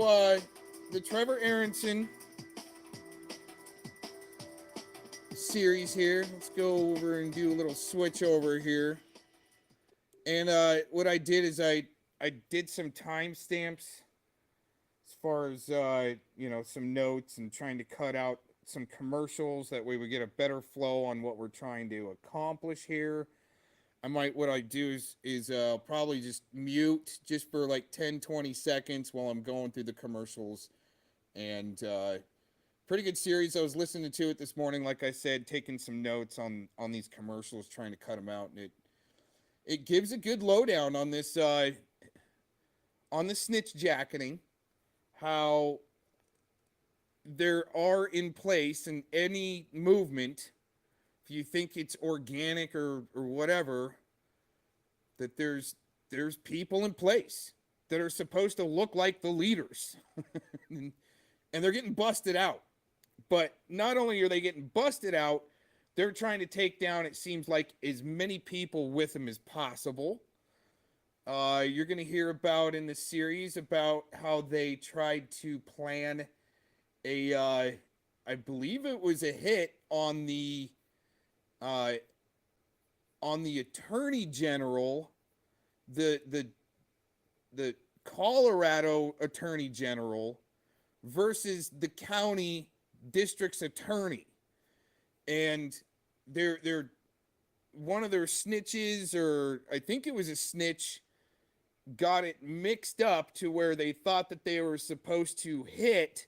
the TrevAaronson series here. Let's go over and do a little switch over here. And what I did is I did some timestamps as far as, you know, some notes and trying to cut out some commercials. That way we get a better flow on what we're trying to accomplish here. What I do is probably just mute just for like 10, 20 seconds while I'm going through the commercials. And pretty good series. I was listening to it this morning, like I said, taking some notes on these commercials, trying to cut them out. And it gives a good lowdown on this, on the snitch jacketing, how there are in place in any movement, if you think it's organic or whatever, that there's people in place that are supposed to look like the leaders. And they're getting busted out. But not only are they getting busted out, they're trying to take down, it seems like, as many people with them as possible. You're going to hear about in the series about how they tried to plan a, I believe it was a hit on the attorney general, the Colorado attorney general versus the county district's attorney. And they're one of their snitches, or I think it was a snitch, got it mixed up to where they thought that they were supposed to hit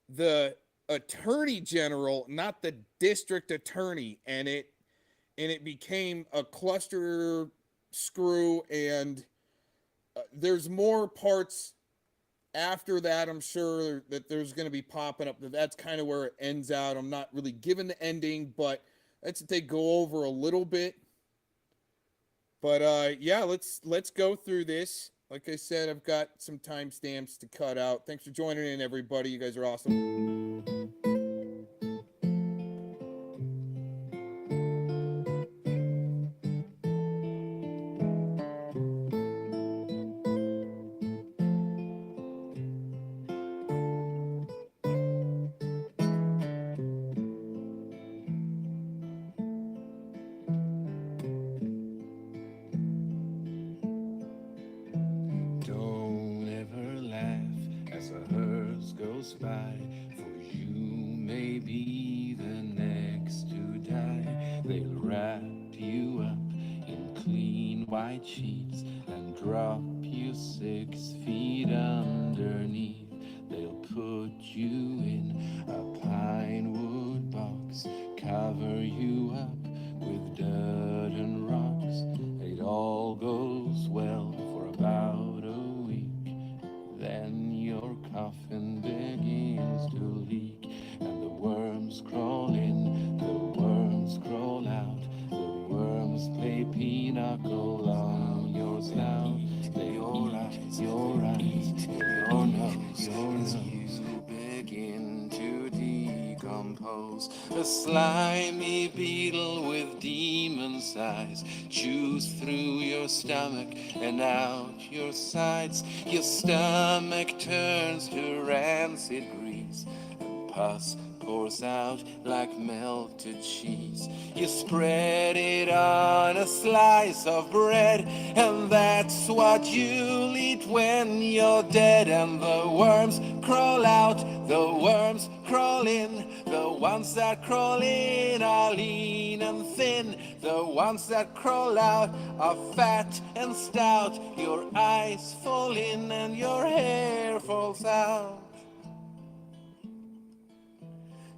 the attorney general, not the district attorney, and it became a cluster screw. And there's more parts after that, I'm sure, that there's going to be popping up. That's kind of where it ends out. I'm not really giving the ending, but that's what they go over a little bit. But yeah, let's go through this. Like I said, I've got some timestamps to cut out. Thanks for joining in, everybody. You guys are awesome.
Don't ever laugh as a hearse goes by, for you may be the next to die. They'll wrap you up in clean white sheets and drop you 6 feet underneath. They'll put you in a pine wood box, cover you up with dirt and rocks. It all goes well for about a week. Then your coffin begins to leak, and the worms crawl in, the worms crawl out, the worms play pinochle on your snout. They eat your eyes, your nose, you begin to decompose. A slimy beetle with demon's eyes chews through your stomach and out your sides. Your stomach turns to rancid grease, and pus pours out like melted cheese. You spread it on a slice of bread, and that's what you'll eat when you're dead. And the worms crawl out, the worms crawl in. The ones that crawl in are lean and thin. The ones that crawl out are fat and stout. Your eyes fall in and your hair falls out.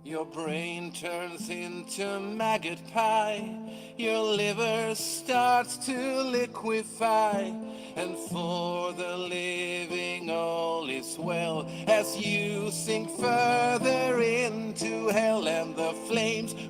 Your brain turns into maggot pie. Your liver starts to liquefy. And for the living all is well as you sink further in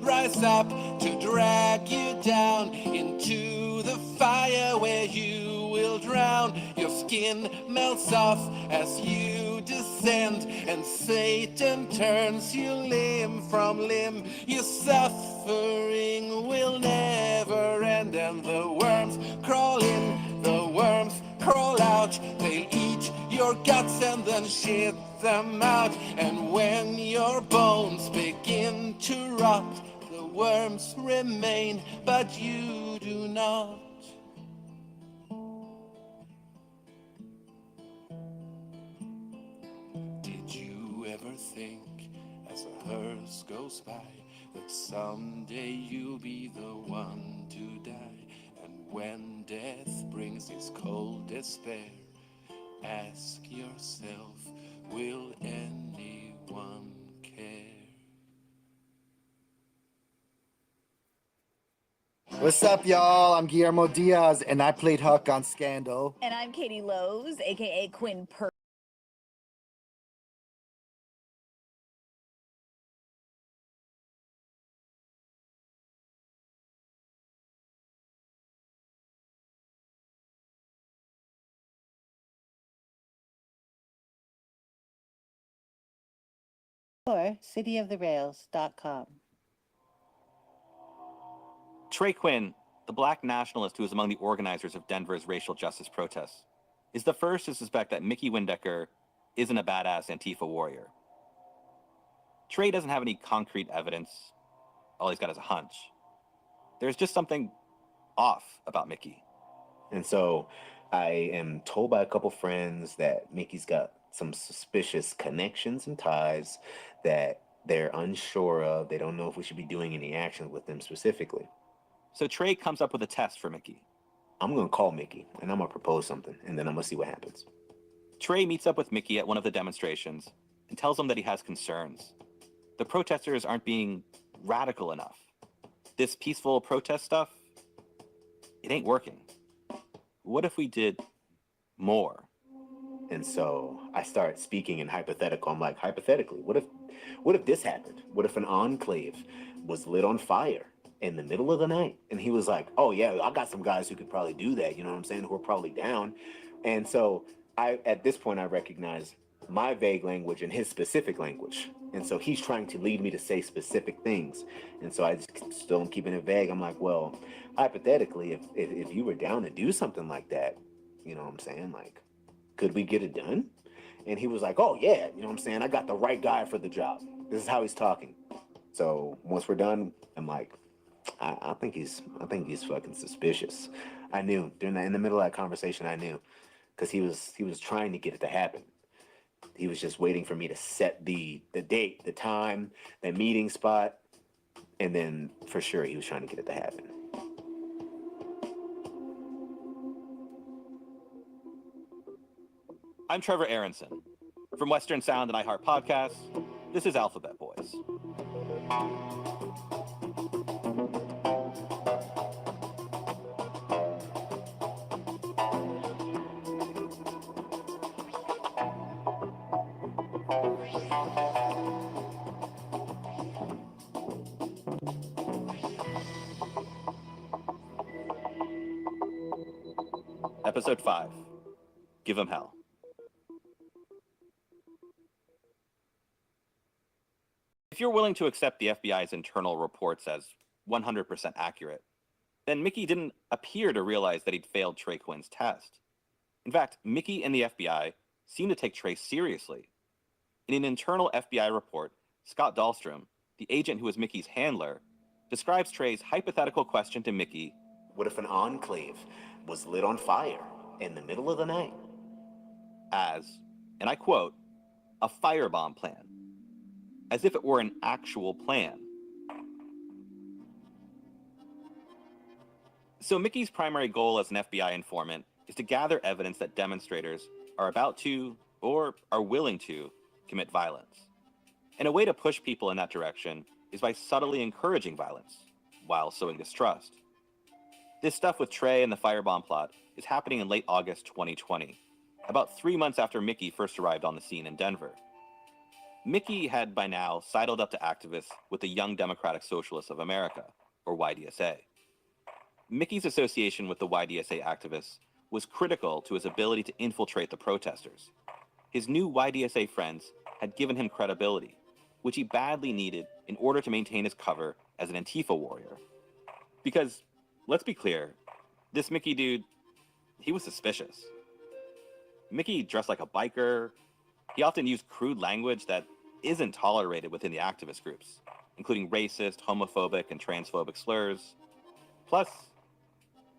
rise up to drag you down into the fire where you will drown. Your skin melts off as you descend, and Satan turns you limb from limb. Your suffering will never end, and the worms crawl in, the worms crawl out. They eat your guts and then shit them out. And when your bones begin to rot, the worms remain, but you do not. Did you ever think, as a hearse goes by, that someday you'll be the one to die? And when death brings its cold despair, ask yourself, will anyone care?
What's up, y'all? I'm Guillermo Diaz, and I played Huck on Scandal.
And I'm Katie Lowe's, aka Quinn Per.
Or cityoftherails.com.
Trey Quinn, the black nationalist who was among the organizers of Denver's racial justice protests, is the first to suspect that Mickey Windecker isn't a badass Antifa warrior. Trey doesn't have any concrete evidence. All he's got is a hunch. There's just something off about Mickey.
And so I am told by a couple friends that Mickey's got some suspicious connections and ties that they're unsure of. They don't know if we should be doing any action with them specifically.
So Trey comes up with a test for Mickey.
I'm going to call Mickey, and I'm going to propose something, and then I'm going to see what happens.
Trey meets up with Mickey at one of the demonstrations and tells him that he has concerns. The protesters aren't being radical enough. This peaceful protest stuff, it ain't working. What if we did more?
And so I start speaking in hypothetical. I'm like, hypothetically, what if this happened? What if an enclave was lit on fire in the middle of the night? And he was like, oh yeah, I got some guys who could probably do that, you know what I'm saying, who are probably down. And so at this point I recognize my vague language and his specific language. And so he's trying to lead me to say specific things. And so I just still am keeping it vague. I'm like, well, hypothetically, if you were down to do something like that, you know what I'm saying, like, could we get it done? And he was like, oh yeah, you know what I'm saying, I got the right guy for the job. This is how he's talking. So once we're done, I'm like, I think he's fucking suspicious. I knew in the middle of that conversation, I knew, because he was trying to get it to happen. He was just waiting for me to set the date, the time, the meeting spot, and then for sure he was trying to get it to happen.
I'm TrevAaronson. From Western Sound and iHeart Podcasts, this is Alphabet Boys. Episode 5, Give 'em Hell. If you're willing to accept the FBI's internal reports as 100% accurate, then Mickey didn't appear to realize that he'd failed Trey Quinn's test. In fact, Mickey and the FBI seemed to take Trey seriously. In an internal FBI report, Scott Dahlstrom, the agent who was Mickey's handler, describes Trey's hypothetical question to Mickey.
What if an enclave was lit on fire in the middle of the night?
As, and I quote, a firebomb plan. As if it were an actual plan. So Mickey's primary goal as an FBI informant is to gather evidence that demonstrators are about to, or are willing to, commit violence. And a way to push people in that direction is by subtly encouraging violence, while sowing distrust. This stuff with Trey and the firebomb plot is happening in late August 2020, about 3 months after Mickey first arrived on the scene in Denver. Mickey had by now sidled up to activists with the Young Democratic Socialists of America, or YDSA. Mickey's association with the YDSA activists was critical to his ability to infiltrate the protesters. His new YDSA friends had given him credibility, which he badly needed in order to maintain his cover as an Antifa warrior. Because, let's be clear, this Mickey dude, he was suspicious. Mickey dressed like a biker. He often used crude language that isn't tolerated within the activist groups, including racist, homophobic, and transphobic slurs. Plus,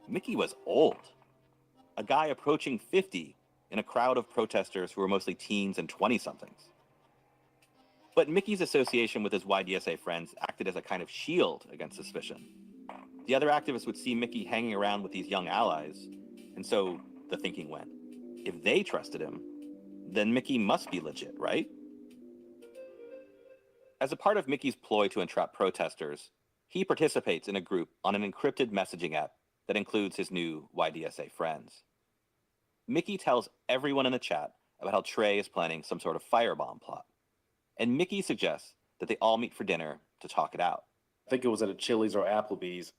Mickey was old. A guy approaching 50 in a crowd of protesters who were mostly teens and 20-somethings. But Mickey's association with his YDSA friends acted as a kind of shield against suspicion. The other activists would see Mickey hanging around with these young allies, and so the thinking went, if they trusted him, then Mickey must be legit, right? As a part of Mickey's ploy to entrap protesters, he participates in a group on an encrypted messaging app that includes his new YDSA friends. Mickey tells everyone in the chat about how Trey is planning some sort of firebomb plot, and Mickey suggests that they all meet for dinner to talk it out.
I think it was at a Chili's or Applebee's.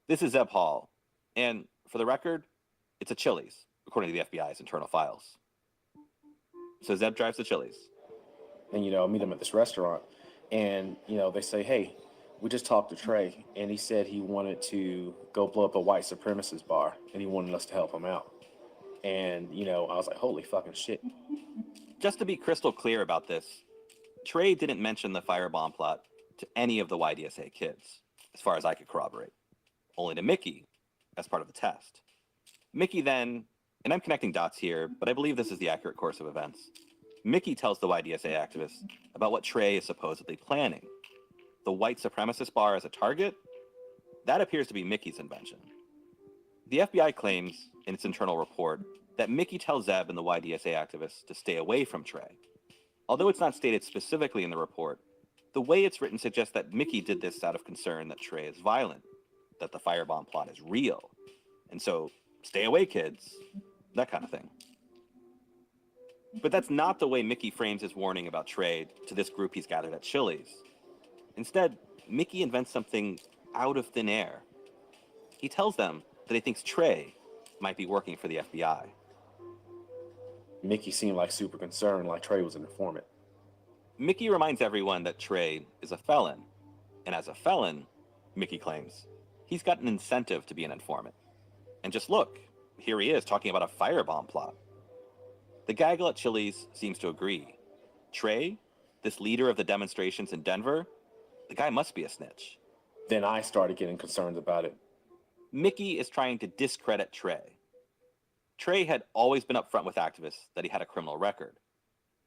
This is Zeb Hall, and for the record, it's a Chili's, according to the FBI's internal files. So Zeb drives to Chili's.
And, I meet him at this restaurant. And, they say, hey, we just talked to Trey, and he said he wanted to go blow up a white supremacist bar, and he wanted us to help him out. And, I was like, holy fucking shit.
Just to be crystal clear about this, Trey didn't mention the firebomb plot to any of the YDSA kids, as far as I could corroborate. Only to Mickey, as part of the test. Mickey then, and I'm connecting dots here, but I believe this is the accurate course of events. Mickey tells the YDSA activists about what Trey is supposedly planning. The white supremacist bar as a target? That appears to be Mickey's invention. The FBI claims, in its internal report, that Mickey tells Zeb and the YDSA activists to stay away from Trey. Although it's not stated specifically in the report, the way it's written suggests that Mickey did this out of concern that Trey is violent, that the firebomb plot is real, and so, stay away, kids, that kind of thing. But that's not the way Mickey frames his warning about Trey to this group he's gathered at Chili's. Instead, Mickey invents something out of thin air. He tells them that he thinks Trey might be working for the FBI.
Mickey seemed like super concerned, like Trey was an informant.
Mickey reminds everyone that Trey is a felon. And as a felon, Mickey claims, he's got an incentive to be an informant. And just look, here he is talking about a firebomb plot. The gaggle at Chili's seems to agree. Trey, this leader of the demonstrations in Denver, the guy must be a snitch.
Then I started getting concerned about it.
Mickey is trying to discredit Trey. Trey had always been upfront with activists that he had a criminal record.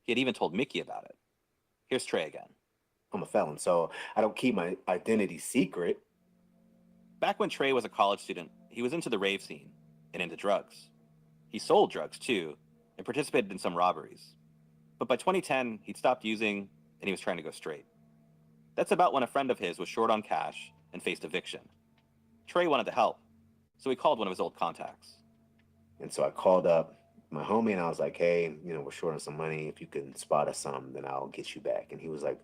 He had even told Mickey about it. Here's Trey again.
I'm a felon, so I don't keep my identity secret.
Back when Trey was a college student, he was into the rave scene and into drugs. He sold drugs too and participated in some robberies. But by 2010, he'd stopped using and he was trying to go straight. That's about when a friend of his was short on cash and faced eviction. Trey wanted to help, so he called one of his old contacts.
And so I called up my homie and I was like, hey, we're short on some money. If you can spot us some, then I'll get you back. And he was like,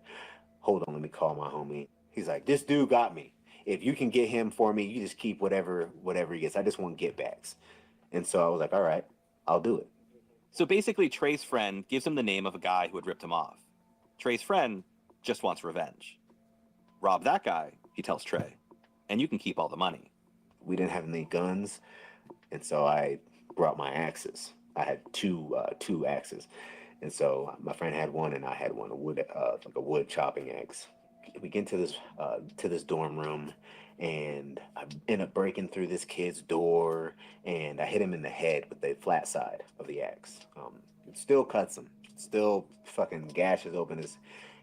hold on, let me call my homie. He's like, this dude got me. If you can get him for me, you just keep whatever he gets. I just want get backs. And so I was like, all right, I'll do it.
So basically, Trey's friend gives him the name of a guy who had ripped him off. Trey's friend just wants revenge. Rob that guy, he tells Trey, and you can keep all the money.
We didn't have any guns, and so I brought my axes. I had two axes, and so my friend had one, and I had one, like a wood chopping axe. We get to this dorm room, and I end up breaking through this kid's door, and I hit him in the head with the flat side of the axe. It still cuts him, still fucking gashes open his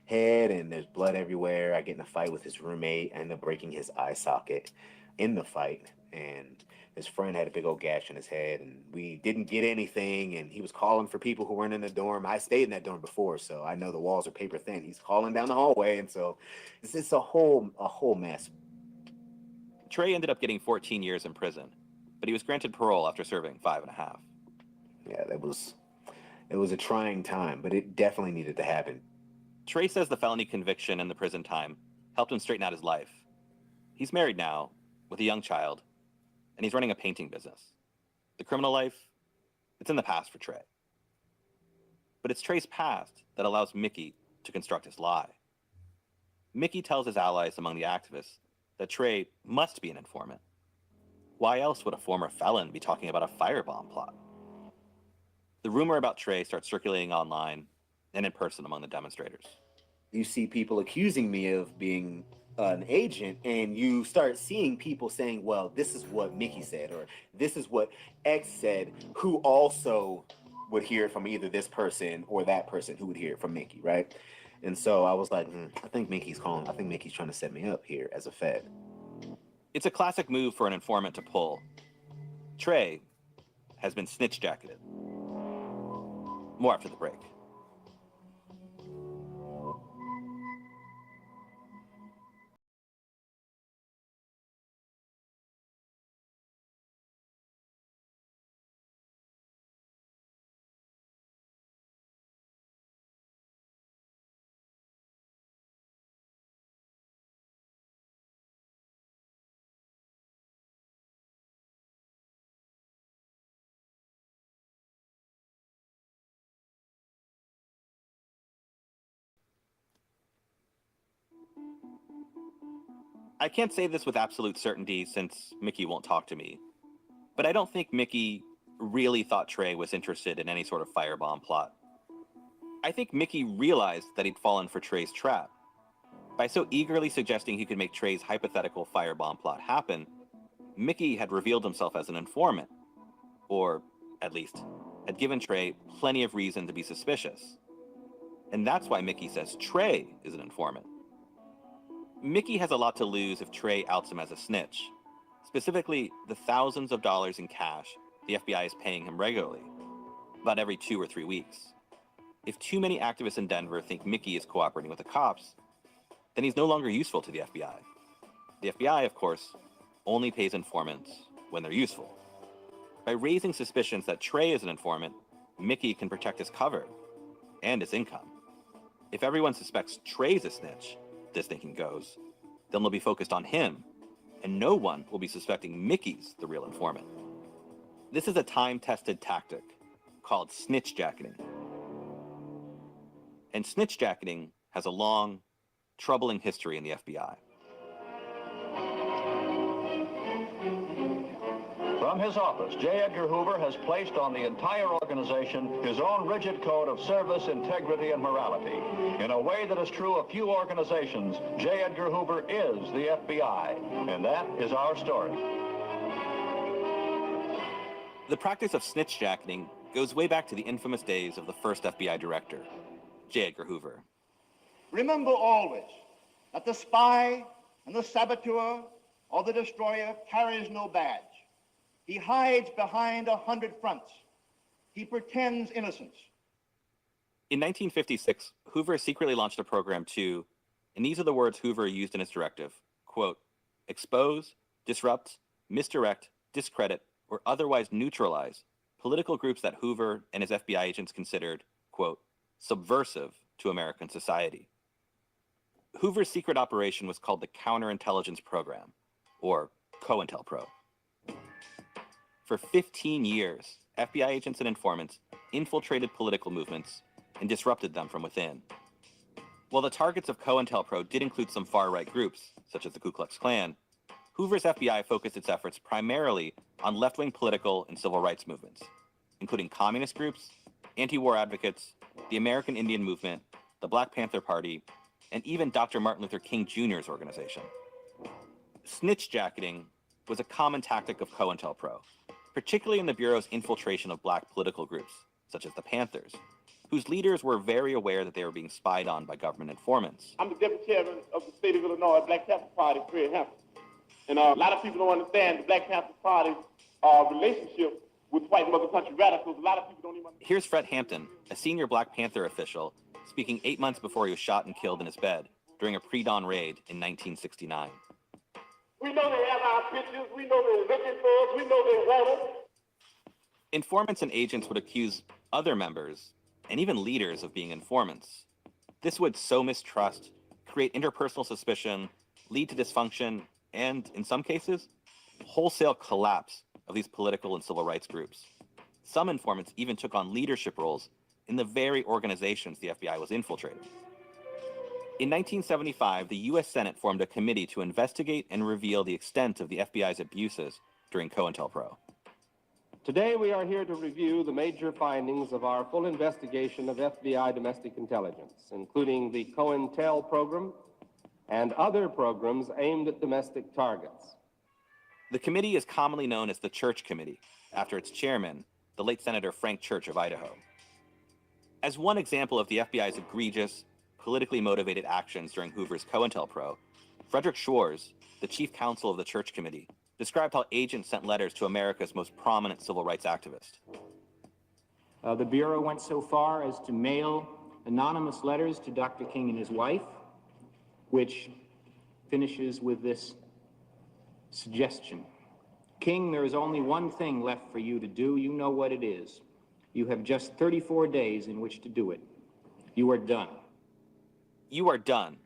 head, and there's blood everywhere. I get in a fight with his roommate. I end up breaking his eye socket in the fight, and his friend had a big old gash in his head, and we didn't get anything, and he was calling for people who weren't in the dorm. I stayed in that dorm before, so I know the walls are paper thin. He's calling down the hallway, and so it's a whole mess.
Trey ended up getting 14 years in prison, but he was granted parole after serving 5.5.
Yeah, it was a trying time, but it definitely needed to happen.
Trey says the felony conviction and the prison time helped him straighten out his life. He's married now, with a young child, and he's running a painting business. The criminal life, it's in the past for Trey. But it's Trey's past that allows Mickey to construct his lie. Mickey tells his allies among the activists that Trey must be an informant. Why else would a former felon be talking about a firebomb plot? The rumor about Trey starts circulating online and in person among the demonstrators.
You see people accusing me of being an agent, and you start seeing people saying, well, this is what Mickey said, or this is what X said, who also would hear it from either this person or that person who would hear it from Mickey, right? And so I was like, I think Mickey's trying to set me up here as a Fed.
It's a classic move for an informant to pull. Trey has been snitch jacketed. More after the break. I can't say this with absolute certainty since Mickey won't talk to me, but I don't think Mickey really thought Trey was interested in any sort of firebomb plot. I think Mickey realized that he'd fallen for Trey's trap. By so eagerly suggesting he could make Trey's hypothetical firebomb plot happen, Mickey had revealed himself as an informant, or at least had given Trey plenty of reason to be suspicious. And that's why Mickey says Trey is an informant. Mickey has a lot to lose if Trey outs him as a snitch, specifically the thousands of dollars in cash the FBI is paying him regularly, about every 2 or 3 weeks. If too many activists in Denver think Mickey is cooperating with the cops, then he's no longer useful to the FBI. The FBI, of course, only pays informants when they're useful. By raising suspicions that Trey is an informant, Mickey can protect his cover and his income. If everyone suspects Trey's a snitch, this thinking goes, then they'll be focused on him, and no one will be suspecting Mickey's the real informant. This is a time-tested tactic called snitch jacketing. And snitch jacketing has a long, troubling history in the FBI.
From his office, J. Edgar Hoover has placed on the entire organization his own rigid code of service, integrity, and morality. In a way that is true of few organizations, J. Edgar Hoover is the FBI, and that is our story.
The practice of snitch jacketing goes way back to the infamous days of the first FBI director, J. Edgar Hoover.
Remember always that the spy and the saboteur or the destroyer carries no badge. He hides behind 100 fronts. He pretends innocence.
In 1956, Hoover secretly launched a program to, and these are the words Hoover used in his directive, quote, expose, disrupt, misdirect, discredit, or otherwise neutralize political groups that Hoover and his FBI agents considered, quote, subversive to American society. Hoover's secret operation was called the Counterintelligence Program, or COINTELPRO. For 15 years, FBI agents and informants infiltrated political movements and disrupted them from within. While the targets of COINTELPRO did include some far-right groups, such as the Ku Klux Klan, Hoover's FBI focused its efforts primarily on left-wing political and civil rights movements, including communist groups, anti-war advocates, the American Indian Movement, the Black Panther Party, and even Dr. Martin Luther King Jr.'s organization. Snitch jacketing was a common tactic of COINTELPRO, particularly in the Bureau's infiltration of black political groups, such as the Panthers, whose leaders were very aware that they were being spied on by government informants.
I'm the deputy chairman of the state of Illinois Black Panther Party, Fred Hampton. And a lot of people don't understand the Black Panther Party's relationship with white mother country radicals. A lot of people don't even understand.
Here's Fred Hampton, a senior Black Panther official, speaking 8 months before he was shot and killed in his bed during a pre-dawn raid in 1969.
We know they have our pictures. We know they're looking for us. We know they want us.
Informants and agents would accuse other members and even leaders of being informants. This would sow mistrust, create interpersonal suspicion, lead to dysfunction, and, in some cases, wholesale collapse of these political and civil rights groups. Some informants even took on leadership roles in the very organizations the FBI was infiltrating. In 1975, the U.S. Senate formed a committee to investigate and reveal the extent of the FBI's abuses during COINTELPRO.
Today, we are here to review the major findings of our full investigation of FBI domestic intelligence, including the COINTEL program and other programs aimed at domestic targets.
The committee is commonly known as the Church Committee, after its chairman, the late Senator Frank Church of Idaho. As one example of the FBI's egregious, politically motivated actions during Hoover's COINTELPRO, Frederick Schwarz, the chief counsel of the Church Committee, described how agents sent letters to America's most prominent civil rights activist.
The Bureau went so far as to mail anonymous letters to Dr. King and his wife, which finishes with this suggestion. King, there is only one thing left for you to do. You know what it is. You have just 34 days in which to do it. You are done.
You are done.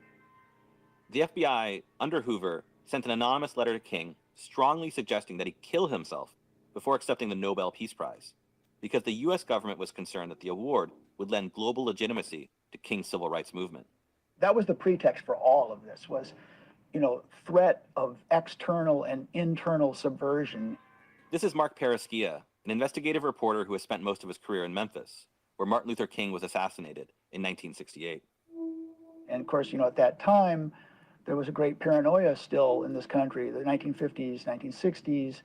The FBI, under Hoover, sent an anonymous letter to King strongly suggesting that he kill himself before accepting the Nobel Peace Prize, because the U.S. government was concerned that the award would lend global legitimacy to King's civil rights movement.
That was the pretext for all of this, was, threat of external and internal subversion.
This is Mark Paraschia, an investigative reporter who has spent most of his career in Memphis, where Martin Luther King was assassinated in 1968.
And of course, at that time, there was a great paranoia still in this country, the 1950s, 1960s,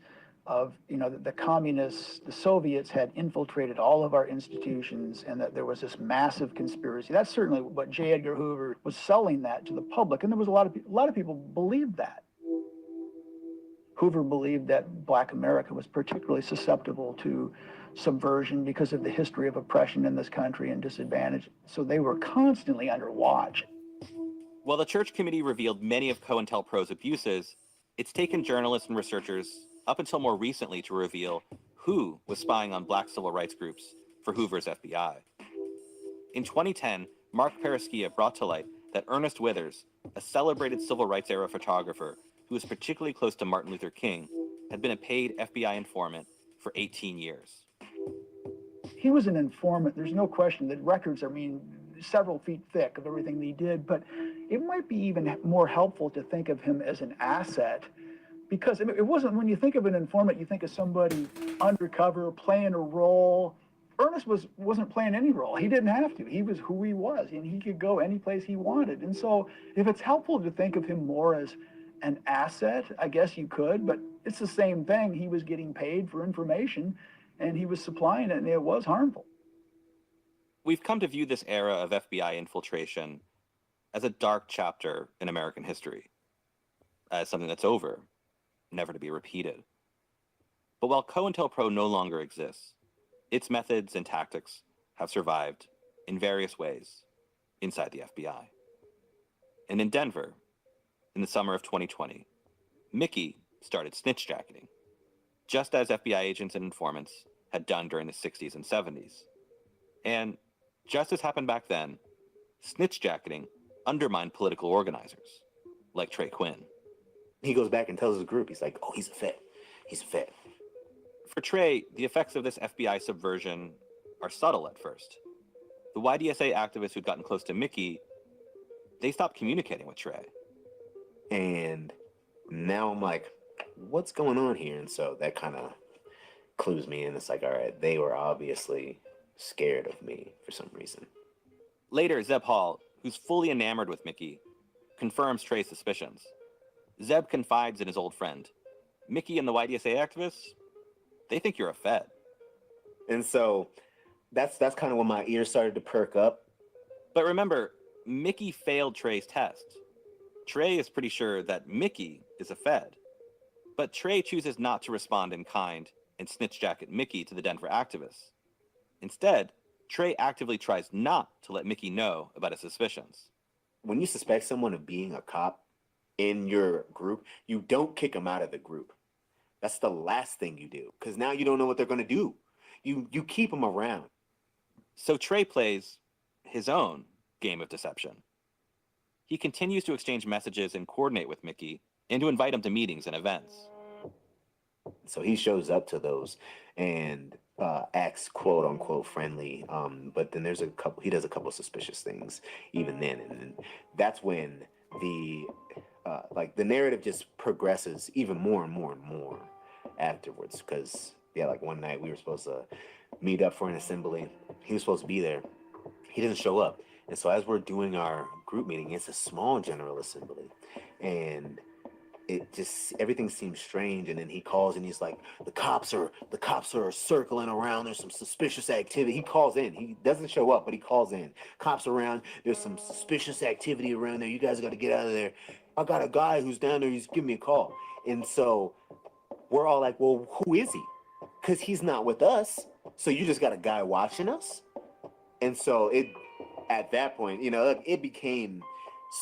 of, the communists, the Soviets had infiltrated all of our institutions, and that there was this massive conspiracy. That's certainly what J. Edgar Hoover was selling that to the public, and there was a lot of people believed that. Hoover believed that Black America was particularly susceptible to subversion because of the history of oppression in this country and disadvantage. So they were constantly under watch.
While the Church Committee revealed many of COINTELPRO's abuses, it's taken journalists and researchers up until more recently to reveal who was spying on Black civil rights groups for Hoover's FBI. In 2010, Mark Paraschia brought to light that Ernest Withers, a celebrated civil rights era photographer who was particularly close to Martin Luther King, had been a paid FBI informant for 18 years.
He was an informant. There's no question that records are, several feet thick of everything that he did, but it might be even more helpful to think of him as an asset, because it wasn't, when you think of an informant, you think of somebody undercover playing a role. Ernest wasn't playing any role. He didn't have to. He was who he was, and he could go any place he wanted. And so if it's helpful to think of him more as an asset, I guess you could, but it's the same thing. He was getting paid for information, and he was supplying it, and it was harmful.
We've come to view this era of FBI infiltration as a dark chapter in American history, as something that's over, never to be repeated. But while COINTELPRO no longer exists, its methods and tactics have survived in various ways inside the FBI. And in Denver, in the summer of 2020, Mickey started snitch jacketing, just as FBI agents and informants had done during the 60s and 70s. And just as happened back then, snitch jacketing undermined political organizers, like Trey Quinn.
He goes back and tells his group, he's like, oh, he's a Fed. He's a Fed.
For Trey, the effects of this FBI subversion are subtle at first. The YDSA activists who'd gotten close to Mickey, they stopped communicating with Trey.
And now I'm like, what's going on here? And so that kind of clues me in. It's like, all right, they were obviously scared of me for some reason.
Later, Zeb Hall, who's fully enamored with Mickey, confirms Trey's suspicions. Zeb confides in his old friend. Mickey and the YDSA activists, they think you're a Fed.
And so that's kind of when my ears started to perk up.
But remember, Mickey failed Trey's test. Trey is pretty sure that Mickey is a Fed. But Trey chooses not to respond in kind and snitch jacket Mickey to the Denver activists. Instead, Trey actively tries not to let Mickey know about his suspicions.
When you suspect someone of being a cop in your group, you don't kick them out of the group. That's the last thing you do, because now you don't know what they're going to do. You keep them around.
So Trey plays his own game of deception. He continues to exchange messages and coordinate with Mickey and to invite him to meetings and events.
So he shows up to those and acts quote unquote friendly. But then he does a couple of suspicious things even then. And then that's when the narrative just progresses even more and more and more afterwards. Because, yeah, like one night we were supposed to meet up for an assembly. He was supposed to be there. He doesn't show up. And so as we're doing our group meeting, it's a small general assembly. And everything seems strange. And then he calls and he's like, the cops are circling around. There's some suspicious activity. He calls in. He doesn't show up, but he calls in. Cops around. There's some suspicious activity around there. You guys got to get out of there. I got a guy who's down there. He's giving me a call. And so we're all like, well, who is he? Because he's not with us. So you just got a guy watching us? And so at that point, it became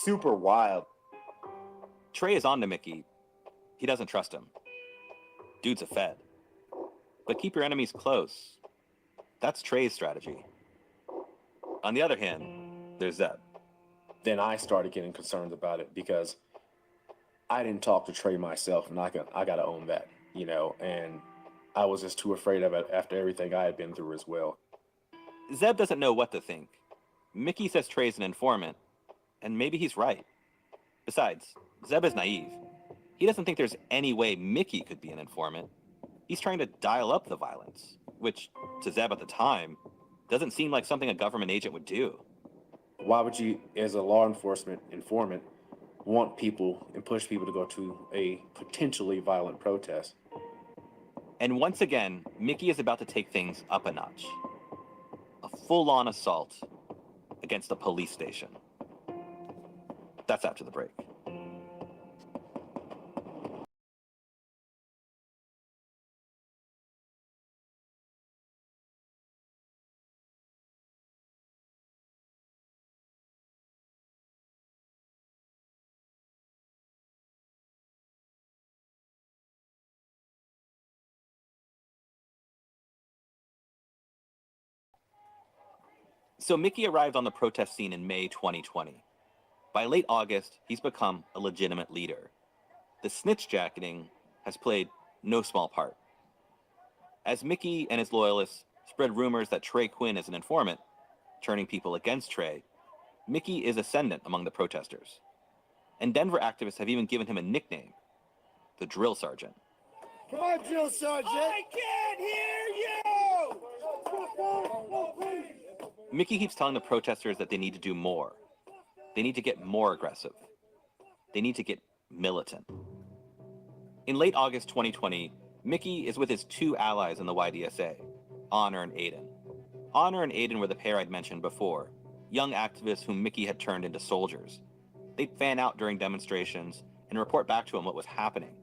super wild.
Trey is on to Mickey. He doesn't trust him. Dude's a Fed. But keep your enemies close. That's Trey's strategy. On the other hand, there's Zeb.
Then I started getting concerned about it because I didn't talk to Trey myself, and I got to own that, and I was just too afraid of it after everything I had been through as well.
Zeb doesn't know what to think. Mickey says Trey's an informant, and maybe he's right. Besides, Zeb is naive. He doesn't think there's any way Mickey could be an informant. He's trying to dial up the violence, which, to Zeb at the time, doesn't seem like something a government agent would do.
Why would you, as a law enforcement informant, want people and push people to go to a potentially violent protest?
And once again, Mickey is about to take things up a notch. A full-on assault against a police station. That's after the break. So Mickey arrived on the protest scene in May 2020. By late August, he's become a legitimate leader. The snitch jacketing has played no small part. As Mickey and his loyalists spread rumors that Trey Quinn is an informant, turning people against Trey, Mickey is ascendant among the protesters. And Denver activists have even given him a nickname, the Drill Sergeant.
Come on, Drill Sergeant! I can't hear you!
Mickey keeps telling the protesters that they need to do more. They need to get more aggressive. They need to get militant. In late August 2020, Mickey is with his two allies in the YDSA, Honor and Aiden. Honor and Aiden were the pair I'd mentioned before, young activists whom Mickey had turned into soldiers. They'd fan out during demonstrations and report back to him what was happening,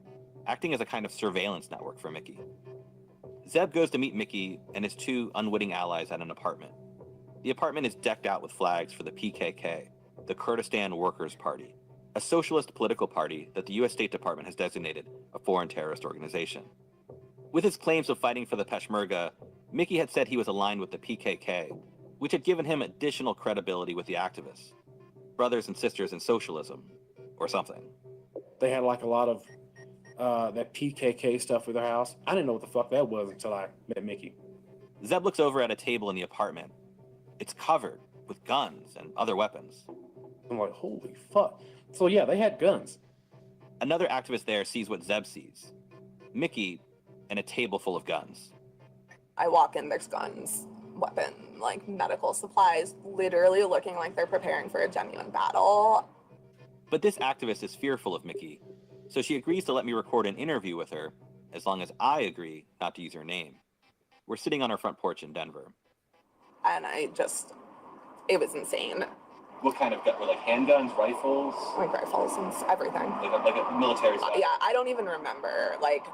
acting as a kind of surveillance network for Mickey. Zeb goes to meet Mickey and his two unwitting allies at an apartment. The apartment is decked out with flags for the PKK, the Kurdistan Workers' Party, a socialist political party that the US State Department has designated a foreign terrorist organization. With his claims of fighting for the Peshmerga, Mickey had said he was aligned with the PKK, which had given him additional credibility with the activists. Brothers and sisters in socialism, or something.
They had like a lot of that PKK stuff with their house. I didn't know what the fuck that was until I met Mickey.
Zeb looks over at a table in the apartment. It's covered with guns and other weapons.
I'm like, holy fuck. So yeah, they had guns.
Another activist there sees what Zeb sees. Mickey and a table full of guns.
I walk in, there's guns, weapon, like medical supplies, literally looking like they're preparing for a genuine battle.
But this activist is fearful of Mickey, so she agrees to let me record an interview with her, as long as I agree not to use her name. We're sitting on her front porch in Denver.
And it was insane.
What kind of gun? Were like handguns, rifles?
Like rifles and everything.
Like a military style?
Yeah, I don't even remember. Like,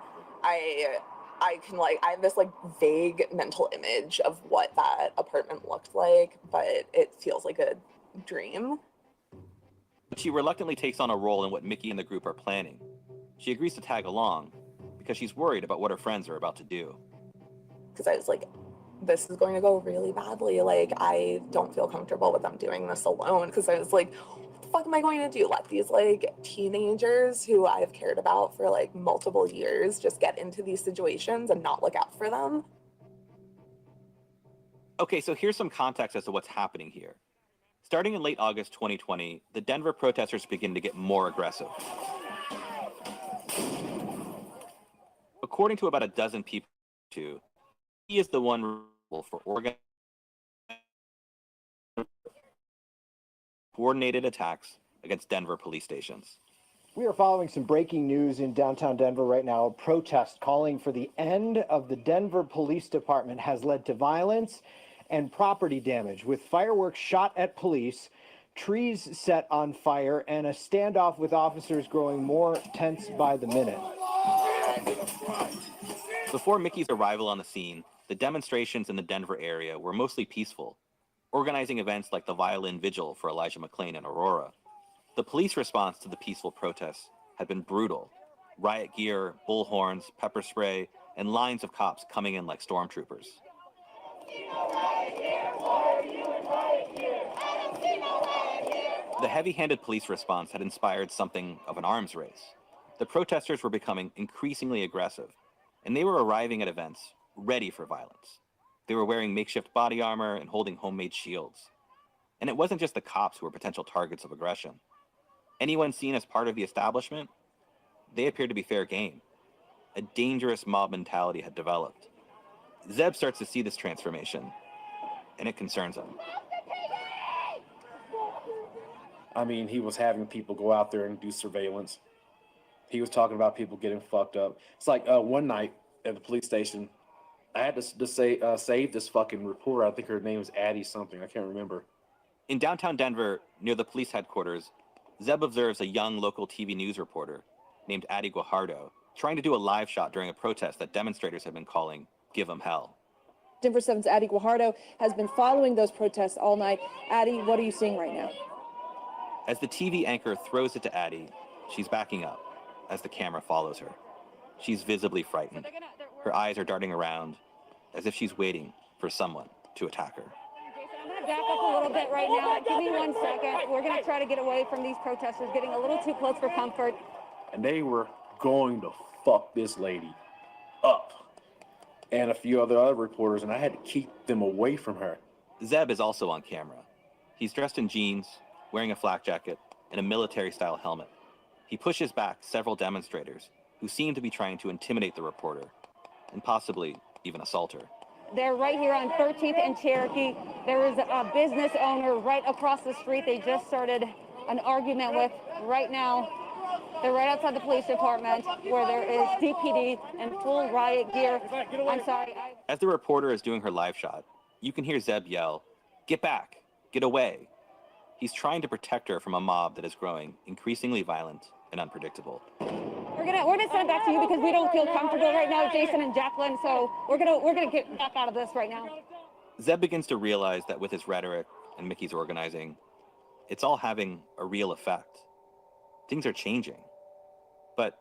I have this like vague mental image of what that apartment looked like, but it feels like a dream.
She reluctantly takes on a role in what Mickey and the group are planning. She agrees to tag along because she's worried about what her friends are about to do.
Because I was like, this is going to go really badly. Like, I don't feel comfortable with them doing this alone, because I was like, what the fuck am I going to do? Let these like teenagers who I've cared about for like multiple years just get into these situations and not look out for them?
Okay, so here's some context as to what's happening here. Starting in late August 2020, the Denver protesters begin to get more aggressive. According to about a dozen people, he is the one responsible for coordinated attacks against Denver police stations.
We are following some breaking news in downtown Denver right now. A protest calling for the end of the Denver Police Department has led to violence and property damage, with fireworks shot at police, trees set on fire, and a standoff with officers growing more tense by the minute.
Before Mickey's arrival on the scene, the demonstrations in the Denver area were mostly peaceful, organizing events like the Violin Vigil for Elijah McClain in Aurora. The police response to the peaceful protests had been brutal. Riot gear, bullhorns, pepper spray, and lines of cops coming in like stormtroopers. The heavy-handed police response had inspired something of an arms race. The protesters were becoming increasingly aggressive, and they were arriving at events ready for violence. They were wearing makeshift body armor and holding homemade shields. And it wasn't just the cops who were potential targets of aggression. Anyone seen as part of the establishment, they appeared to be fair game. A dangerous mob mentality had developed. Zeb starts to see this transformation, and it concerns him.
I mean, he was having people go out there and do surveillance. He was talking about people getting fucked up. It's like one night at the police station, I had to save this fucking reporter. I think her name is Addie something. I can't remember.
In downtown Denver, near the police headquarters, Zeb observes a young local TV news reporter named Addie Guajardo trying to do a live shot during a protest that demonstrators have been calling Give 'em Hell.
Denver 7's Addie Guajardo has been following those protests all night. Addie, what are you seeing right now?
As the TV anchor throws it to Addie, she's backing up as the camera follows her. She's visibly frightened. Her eyes are darting around as if she's waiting for someone to attack her.
I'm going to back up a little bit right now. Give me 1 second. We're going to try to get away from these protesters getting a little too close for comfort.
And they were going to fuck this lady up. And a few other reporters, and I had to keep them away from her.
Zeb is also on camera. He's dressed in jeans, wearing a flak jacket, and a military-style helmet. He pushes back several demonstrators who seem to be trying to intimidate the reporter, and possibly even assault her.
They're right here on 13th and Cherokee. There is a business owner right across the street they just started an argument with right now. They're right outside the police department where there is DPD and full riot gear. I'm sorry.
As the reporter is doing her live shot, you can hear Zeb yell, "Get back! Get away!" He's trying to protect her from a mob that is growing increasingly violent and unpredictable.
We're gonna send it back to you because we don't feel comfortable right now, Jason and Jacqueline. So we're gonna get back out of this right now.
Zeb begins to realize that with his rhetoric and Mickey's organizing, it's all having a real effect. Things are changing, but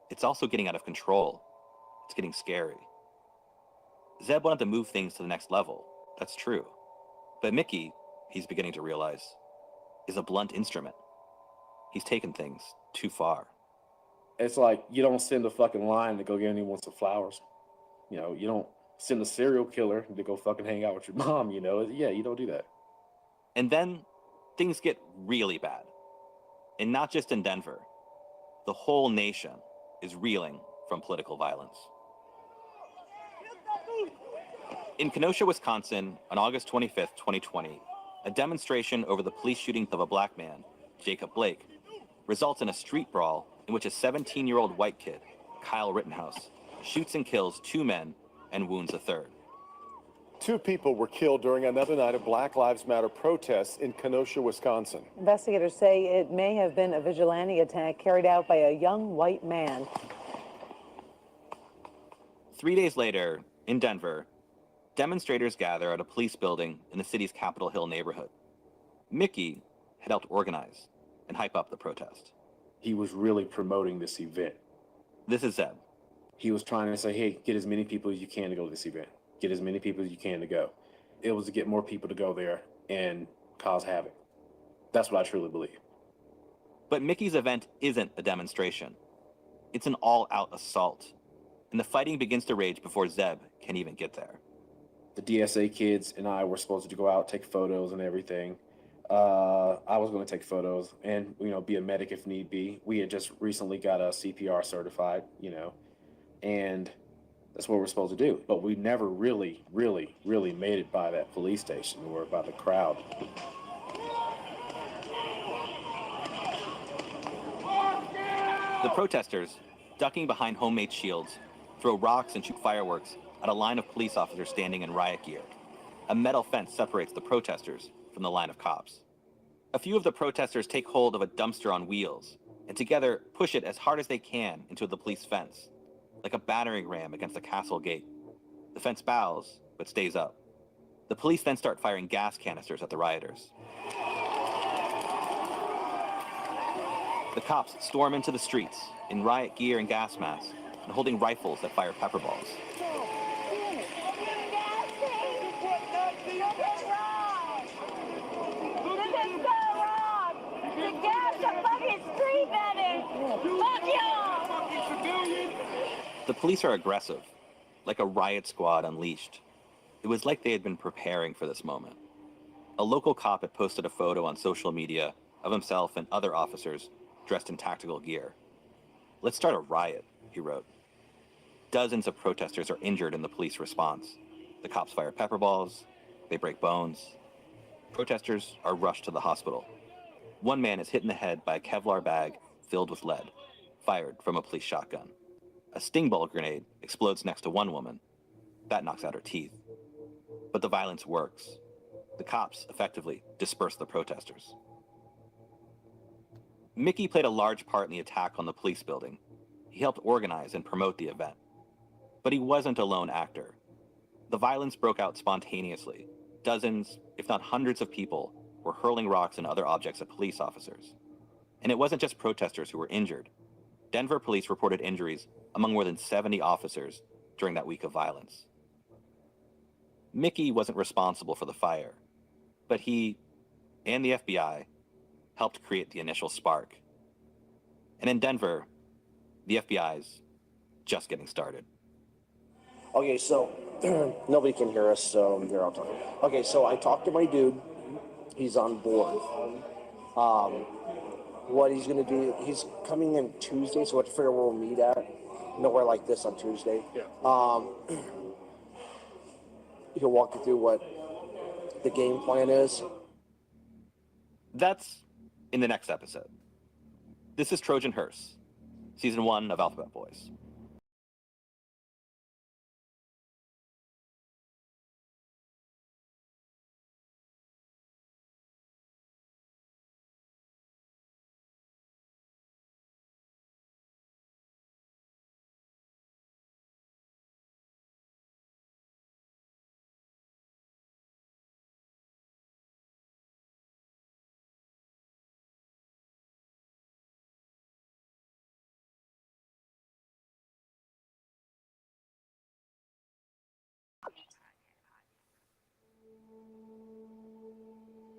it's also getting out of control. It's getting scary. Zeb wanted to move things to the next level. That's true. But Mickey, he's beginning to realize, is a blunt instrument. He's taken things too far.
It's like you don't send a fucking lion to go get anyone some flowers. You know, you don't send a serial killer to go fucking hang out with your mom, you know? Yeah, you don't do that.
And then things get really bad. And not just in Denver. The whole nation is reeling from political violence. In Kenosha, Wisconsin, on August 25th, 2020, a demonstration over the police shooting of a black man, Jacob Blake, results in a street brawl in which a 17-year-old white kid, Kyle Rittenhouse, shoots and kills 2 men and wounds a third.
2 people were killed during another night of Black Lives Matter protests in Kenosha, Wisconsin.
Investigators say it may have been a vigilante attack carried out by a young white man.
3 days later, in Denver, demonstrators gather at a police building in the city's Capitol Hill neighborhood. Mickey had helped organize and hype up the protest.
He was really promoting this event.
This is Zeb.
He was trying to say, hey, get as many people as you can to go to this event. get as many people as you can to go. It was to get more people to go there and cause havoc. That's what I truly believe.
But Mickey's event isn't a demonstration. It's an all-out assault, and the fighting begins to rage before Zeb can even get there.
The DSA kids and I were supposed to go out, take photos and everything. I was going to take photos and, be a medic if need be. We had just recently got a CPR certified, and that's what we're supposed to do. But we never really made it by that police station or by the crowd.
The protesters, ducking behind homemade shields, throw rocks and shoot fireworks at a line of police officers standing in riot gear. A metal fence separates the protesters from the line of cops. A few of the protesters take hold of a dumpster on wheels and together push it as hard as they can into the police fence, like a battering ram against a castle gate. The fence bows, but stays up. The police then start firing gas canisters at the rioters. The cops storm into the streets in riot gear and gas masks and holding rifles that fire pepper balls. The police are aggressive, like a riot squad unleashed. It was like they had been preparing for this moment. A local cop had posted a photo on social media of himself and other officers dressed in tactical gear. "Let's start a riot," he wrote. Dozens of protesters are injured in the police response. The cops fire pepper balls, they break bones. Protesters are rushed to the hospital. One man is hit in the head by a Kevlar bag filled with lead, fired from a police shotgun. A sting ball grenade explodes next to one woman. That knocks out her teeth. But the violence works. The cops effectively disperse the protesters. Mickey played a large part in the attack on the police building. He helped organize and promote the event. But he wasn't a lone actor. The violence broke out spontaneously. Dozens, if not hundreds of people were hurling rocks and other objects at police officers. And it wasn't just protesters who were injured. Denver police reported injuries among more than 70 officers during that week of violence. Mickey wasn't responsible for the fire, but he and the FBI helped create the initial spark. And in Denver, the FBI's just getting started.
Okay, so nobody can hear us, so here I'll talk. Okay, so I talked to my dude. He's on board. What he's gonna do, he's coming in Tuesday, so let's figure where we'll meet at. Nowhere like this on Tuesday. Yeah. He'll walk you through what the game plan is.
That's in the next episode. This is Trojan Hearse, Season 1 of Alphabet Boys.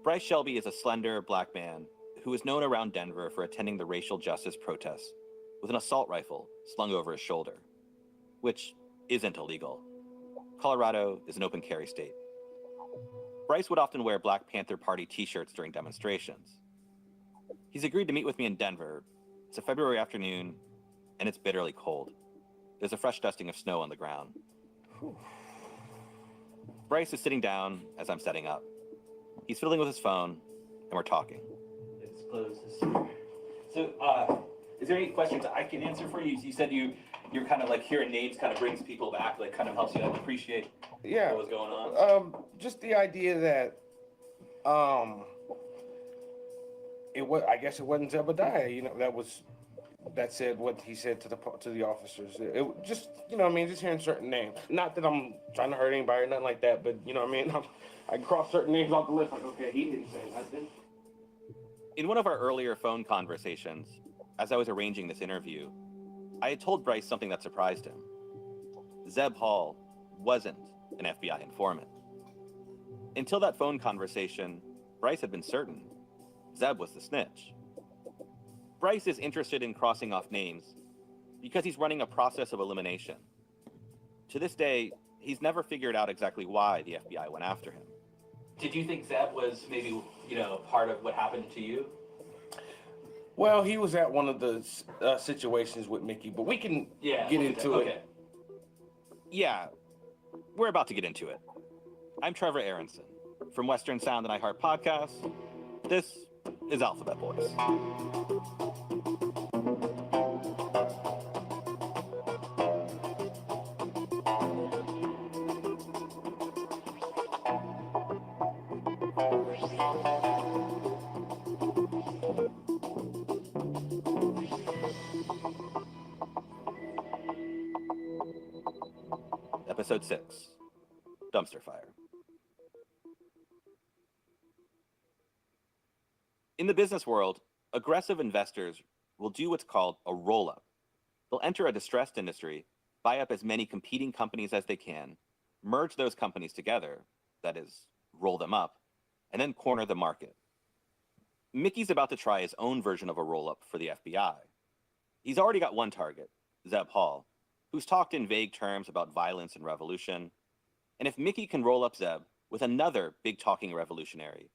Bryce Shelby is a slender black man who is known around Denver for attending the racial justice protests with an assault rifle slung over his shoulder, which isn't illegal. Colorado is an open carry state. Bryce would often wear Black Panther Party t-shirts during demonstrations. He's agreed to meet with me in Denver. It's a February afternoon, and it's bitterly cold. There's a fresh dusting of snow on the ground. Bryce is sitting down as I'm setting up. He's fiddling with his phone, and we're talking.
It's closed. So, is there any questions I can answer for you? You said you're kind of like hearing names kind of brings people back, like kind of helps you appreciate what was going on.
Just the idea that it was, I guess it wasn't Zebediah, that said what he said to the officers. It just, just hearing certain names. Not that I'm trying to hurt anybody or nothing like that, but I can cross certain names off the list. Like, okay, he didn't say nothing.
In one of our earlier phone conversations, as I was arranging this interview, I had told Bryce something that surprised him. Zeb Hall wasn't an FBI informant. Until that phone conversation, Bryce had been certain Zeb was the snitch. Bryce is interested in crossing off names because he's running a process of elimination. To this day, he's never figured out exactly why the FBI went after him.
Did you think Zeb was maybe, part of what happened to you?
Well, he was at one of the situations with Mickey, but we can get into it.
Yeah, we're about to get into it. I'm TrevAaronson. From Western Sound and iHeart Podcasts, this is Alphabet Boys. Episode 6, Dumpster Fire. In the business world, aggressive investors will do what's called a roll-up. They'll enter a distressed industry, buy up as many competing companies as they can, merge those companies together, that is, roll them up, and then corner the market. Mickey's about to try his own version of a roll-up for the FBI. He's already got one target, Zeb Hall, who's talked in vague terms about violence and revolution. And if Mickey can roll up Zeb with another big talking revolutionary,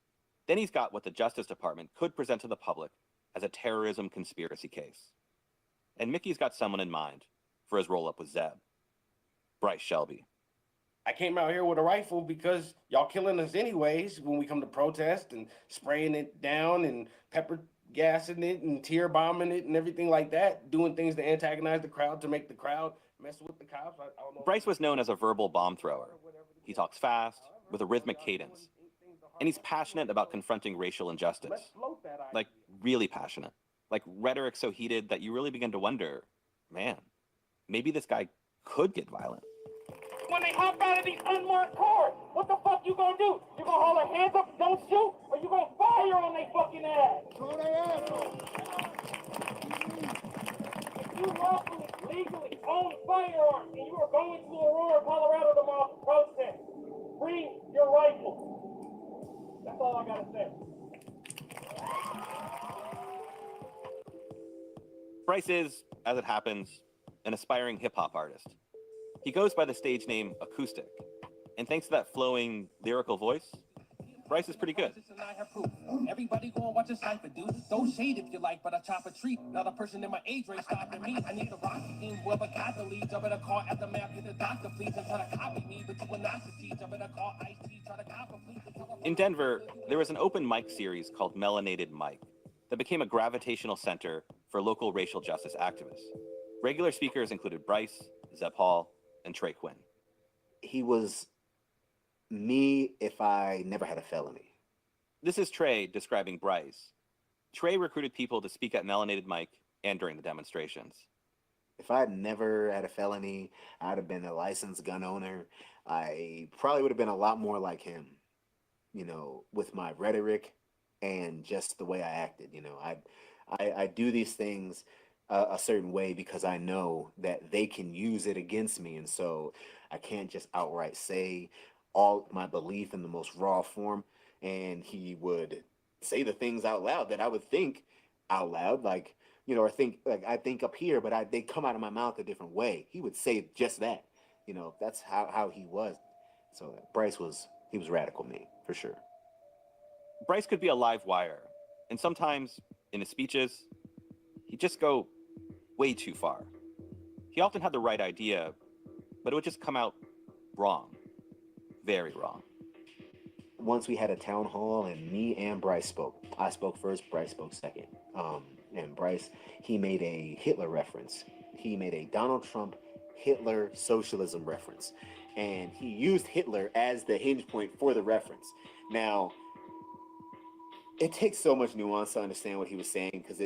then he's got what the Justice Department could present to the public as a terrorism conspiracy case. And Mickey's got someone in mind for his roll up with Zeb, Bryce Shelby.
I came out here with a rifle because y'all killing us anyways when we come to protest and spraying it down and pepper gassing it and tear bombing it and everything like that, doing things to antagonize the crowd, to make the crowd mess with the cops. I don't know.
Bryce was known as a verbal bomb thrower. He talks fast, with a rhythmic cadence, and he's passionate about confronting racial injustice. Like, really passionate. Like, rhetoric so heated that you really begin to wonder, man, maybe this guy could get violent.
When they hop out of these unmarked cars, what the fuck you gonna do? You gonna hold their hands up, don't shoot, or you gonna fire on their fucking ass? Throw their ass off. If you lawfully, legally own firearms and you are going to Aurora, Colorado tomorrow to protest, bring your rifle. That's all I gotta say.
Bryce is, as it happens, an aspiring hip-hop artist. He goes by the stage name Acoustic, and thanks to that flowing, lyrical voice, Bryce is pretty good.
Everybody go and watch a cipher, dude. Don't shade if you like, but I chop a tree. Not a person in my age range stopping me. I need the rock team, whoever got the lead. Jump in a car at the map, get the doctor, please. And try to copy me, but you will not succeed. Jump in a car, Ice-T, try to copy, please.
In Denver, there was an open mic series called Melanated Mike that became a gravitational center for local racial justice activists. Regular speakers included Bryce, Zeb Hall, and Trey Quinn.
He was me if I never had a felony.
This is Trey describing Bryce. Trey recruited people to speak at Melanated Mike and during the demonstrations.
If I had never had a felony, I'd have been a licensed gun owner. I probably would have been a lot more like him, with my rhetoric and just the way I acted. I do these things a certain way because I know that they can use it against me. And so I can't just outright say all my belief in the most raw form. And he would say the things out loud that I would think out loud, like, or think like I think up here, but they come out of my mouth a different way. He would say just that, that's how he was. So Bryce was radical me, for sure.
Bryce could be a live wire. And sometimes in his speeches, he'd just go way too far. He often had the right idea, but it would just come out wrong. Very wrong.
Once we had a town hall and me and Bryce spoke. I spoke first, Bryce spoke second. And Bryce, he made a Hitler reference. He made a Donald Trump Hitler socialism reference. And he used Hitler as the hinge point for the reference. Now, it takes so much nuance to understand what he was saying, because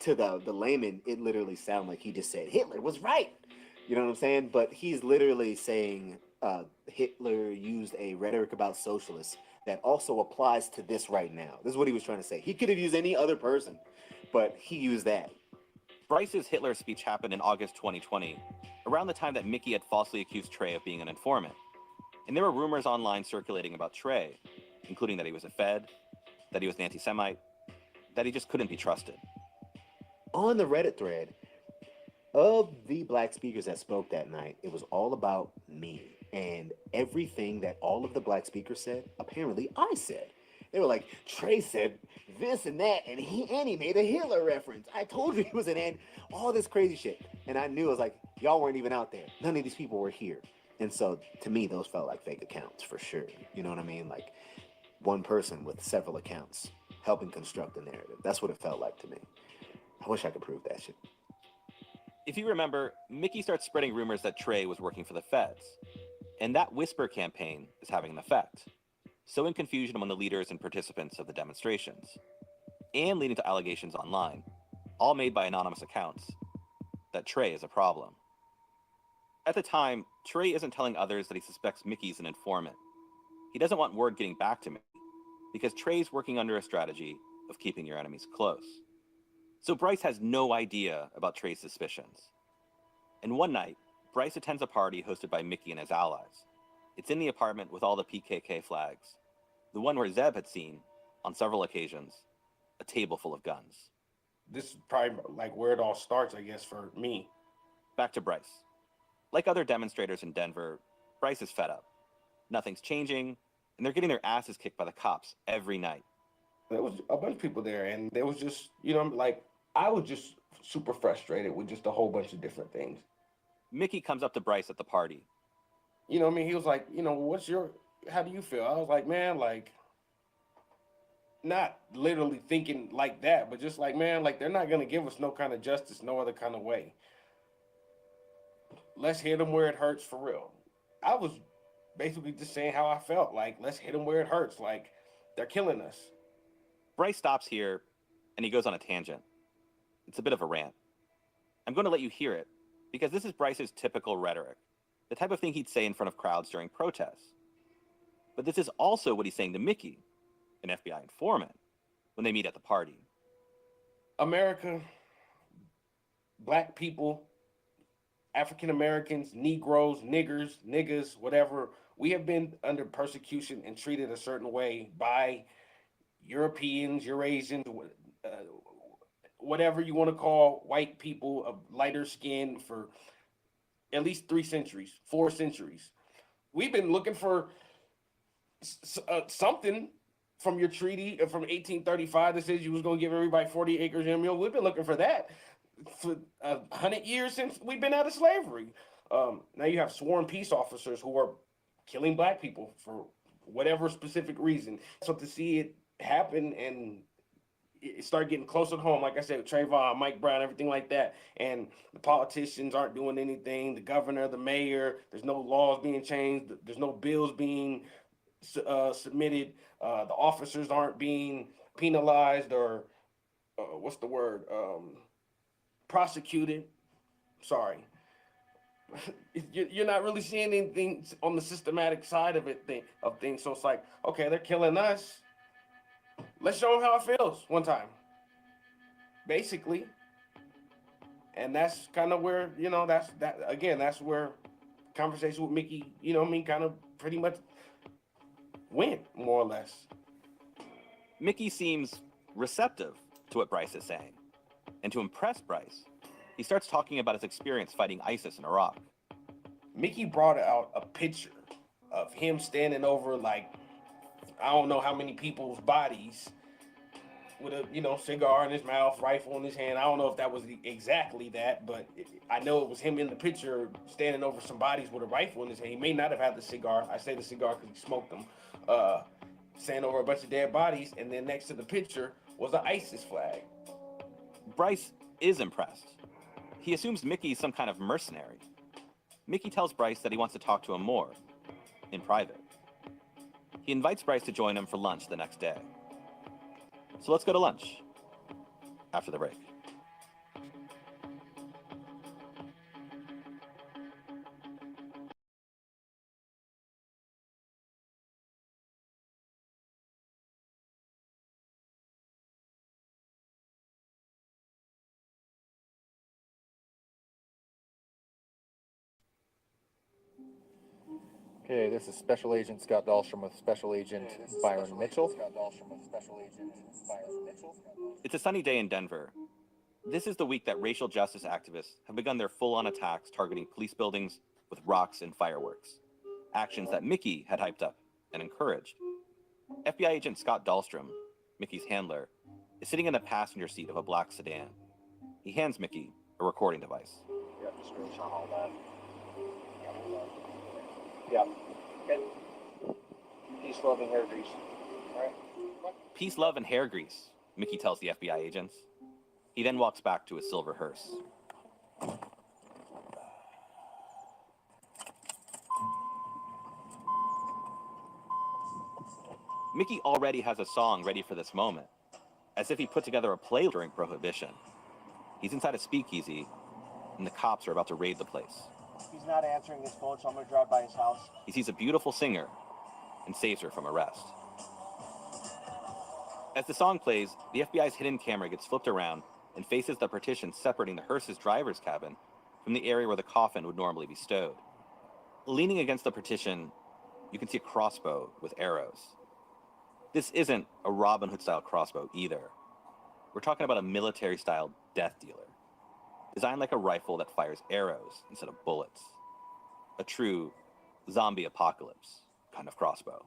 to the layman, it literally sounded like he just said Hitler was right. You know what I'm saying? But he's literally saying Hitler used a rhetoric about socialists that also applies to this right now. This is what he was trying to say. He could have used any other person, but he used that.
Bryce's Hitler speech happened in August 2020, around the time that Mickey had falsely accused Trey of being an informant. And there were rumors online circulating about Trey, including that he was a Fed, that he was an anti-Semite, that he just couldn't be trusted.
On the Reddit thread, of the black speakers that spoke that night, it was all about me. And everything that all of the black speakers said, apparently I said. They were like, Trey said this and that, and he made a Hitler reference. I told you he was an ant, all this crazy shit. And I knew, I was like, y'all weren't even out there. None of these people were here. And so to me, those felt like fake accounts for sure. You know what I mean? Like one person with several accounts helping construct the narrative. That's what it felt like to me. I wish I could prove that shit.
If you remember, Mickey starts spreading rumors that Trey was working for the feds. And that whisper campaign is having an effect, sowing confusion among the leaders and participants of the demonstrations, and leading to allegations online, all made by anonymous accounts, that Trey is a problem. At the time, Trey isn't telling others that he suspects Mickey's an informant. He doesn't want word getting back to Mickey, because Trey's working under a strategy of keeping your enemies close. So Bryce has no idea about Trey's suspicions. And one night, Bryce attends a party hosted by Mickey and his allies. It's in the apartment with all the PKK flags, the one where Zeb had seen, on several occasions, a table full of guns.
This is probably like where it all starts, I guess, for me.
Back to Bryce. Like other demonstrators in Denver, Bryce is fed up. Nothing's changing, and they're getting their asses kicked by the cops every night.
There was a bunch of people there, and there was just, like, I was just super frustrated with just a whole bunch of different things.
Mickey comes up to Bryce at the party.
He was like, how do you feel? I was like, man, like, not literally thinking like that, but just like, man, like, they're not going to give us no kind of justice, no other kind of way. Let's hit them where it hurts for real. I was basically just saying how I felt, like, let's hit them where it hurts, like, they're killing us.
Bryce stops here, and he goes on a tangent. It's a bit of a rant. I'm going to let you hear it, because this is Bryce's typical rhetoric, the type of thing he'd say in front of crowds during protests. But this is also what he's saying to Mickey, an FBI informant, when they meet at the party.
America, black people, African Americans, Negroes, niggers, niggas, whatever, we have been under persecution and treated a certain way by Europeans, Eurasians, whatever you want to call white people of lighter skin for at least 3 centuries, 4 centuries. We've been looking for something from your treaty from 1835 that says you was going to give everybody 40 acres. We've been looking for that for 100 years since we've been out of slavery. Now you have sworn peace officers who are killing black people for whatever specific reason. So to see it happen and it started getting closer to home, like I said, Trayvon, Mike Brown, everything like that, and the politicians aren't doing anything, the governor, the mayor, there's no laws being changed, there's no bills being submitted, the officers aren't being penalized or prosecuted. Sorry. You're not really seeing anything on the systematic side of things. So it's like, okay, they're killing us. Let's show them how it feels one time. Basically. And that's kind of where, that's where conversation with Mickey, kind of pretty much went, more or less.
Mickey seems receptive to what Bryce is saying. And to impress Bryce, he starts talking about his experience fighting ISIS in Iraq.
Mickey brought out a picture of him standing over, like, I don't know how many people's bodies with a, cigar in his mouth, rifle in his hand. I don't know if that was exactly that, but I know it was him in the picture standing over some bodies with a rifle in his hand. He may not have had the cigar. I say the cigar because he smoked them. Standing over a bunch of dead bodies, and then next to the picture was an ISIS flag.
Bryce is impressed. He assumes Mickey's some kind of mercenary. Mickey tells Bryce that he wants to talk to him more, in private. He invites Bryce to join him for lunch the next day. So let's go to lunch, after the break.
Okay, this is Special Agent Scott Dahlstrom with Special Agent Byron Mitchell.
It's a sunny day in Denver. This is the week that racial justice activists have begun their full-on attacks targeting police buildings with rocks and fireworks, actions that Mickey had hyped up and encouraged. FBI agent Scott Dahlstrom, Mickey's handler, is sitting in the passenger seat of a black sedan. He hands Mickey a recording device.
Yeah, screenshot all that. Yeah. Okay. Peace, love, and hair grease. All right.
Peace, love, and hair grease, Mickey tells the FBI agents. He then walks back to his silver hearse. Mickey already has a song ready for this moment, as if he put together a play during Prohibition. He's inside a speakeasy, and the cops are about to raid the place.
He's not answering his phone, so I'm gonna drive by his house.
He sees a beautiful singer and saves her from arrest. As the song plays, the FBI's hidden camera gets flipped around and faces the partition separating the hearse's driver's cabin from the area where the coffin would normally be stowed. Leaning against the partition, you can see a crossbow with arrows. This isn't a Robin Hood-style crossbow either. We're talking about a military-style death dealer, designed like a rifle that fires arrows instead of bullets. A true zombie apocalypse kind of crossbow.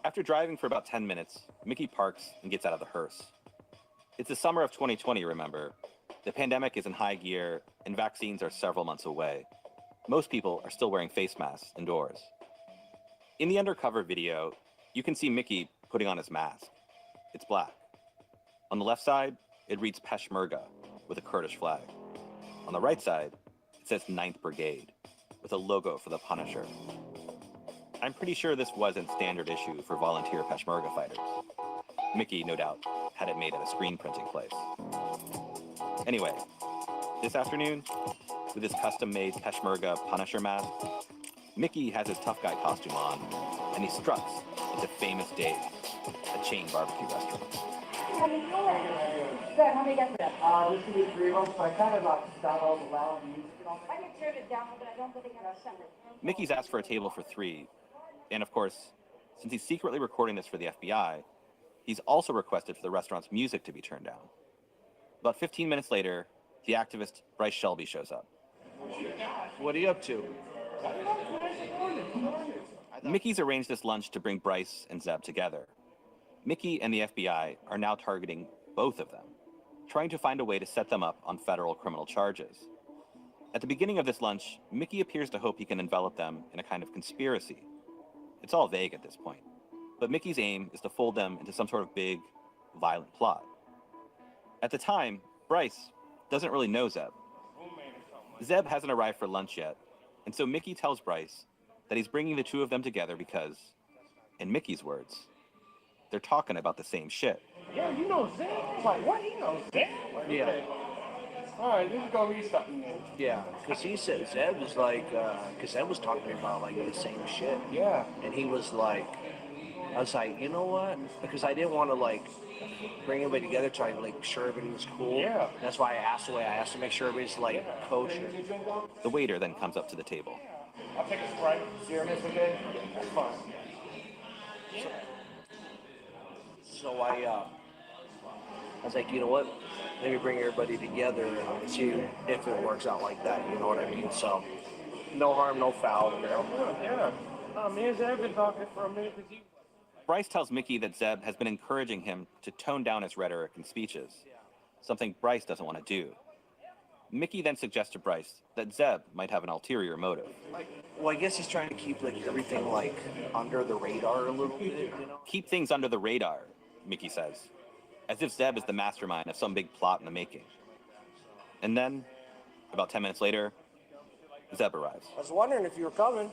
After driving for about 10 minutes, Mickey parks and gets out of the hearse. It's the summer of 2020, remember. The pandemic is in high gear, and vaccines are several months away. Most people are still wearing face masks indoors. In the undercover video, you can see Mickey putting on his mask. It's black. On the left side, it reads Peshmerga with a Kurdish flag. On the right side, it says 9th Brigade with a logo for the Punisher. I'm pretty sure this wasn't standard issue for volunteer Peshmerga fighters. Mickey, no doubt, had it made at a screen printing place. Anyway, this afternoon, with his custom-made Peshmerga Punisher mask, Mickey has his tough guy costume on, and he struts into Famous Dave's, a chain barbecue restaurant.
How many get for that? This could be 3 of them, so I kind of got all the loud music and all that. I can turn it down, but I don't think I have separate.
Mickey's asked for a table for 3, and of course, since he's secretly recording this for the FBI, he's also requested for the restaurant's music to be turned down. About 15 minutes later, the activist Bryce Shelby shows up.
What are you up to?
Mickey's arranged this lunch to bring Bryce and Zeb together. Mickey and the FBI are now targeting both of them, trying to find a way to set them up on federal criminal charges. At the beginning of this lunch, Mickey appears to hope he can envelop them in a kind of conspiracy. It's all vague at this point, but Mickey's aim is to fold them into some sort of big, violent plot. At the time, Bryce doesn't really know Zeb. Zeb hasn't arrived for lunch yet, and so Mickey tells Bryce that he's bringing the two of them together because, in Mickey's words, they're talking about the same shit.
Yeah, you know Zeb. It's like, what? He knows Zeb? Like,
Yeah.
okay. All right, this is gonna be something then.
Yeah, because he said Zeb was like, because Zeb was talking about like the same shit.
Yeah.
And he was like, I was like, you know what? Because I didn't want to like bring everybody together, try to like sure everybody was cool.
Yeah.
That's why I asked the way I asked to make sure everybody's like kosher.
The waiter then comes up to the table.
I'll take a Sprite. Serious again? That's fine.
So I was like, you know what? Let me bring everybody together and see if it works out like that. You know what I mean? So, no harm, no foul. You know?
Yeah. Me and Zeb have been talking for a minute.
Bryce tells Mickey that Zeb has been encouraging him to tone down his rhetoric and speeches, something Bryce doesn't want to do. Mickey then suggests to Bryce that Zeb might have an ulterior motive.
Well, I guess he's trying to keep like everything like under the radar a little bit, you know?
Keep things under the radar, Mickey says, as if Zeb is the mastermind of some big plot in the making. And then, about 10 minutes later, Zeb arrives.
I was wondering if you were coming.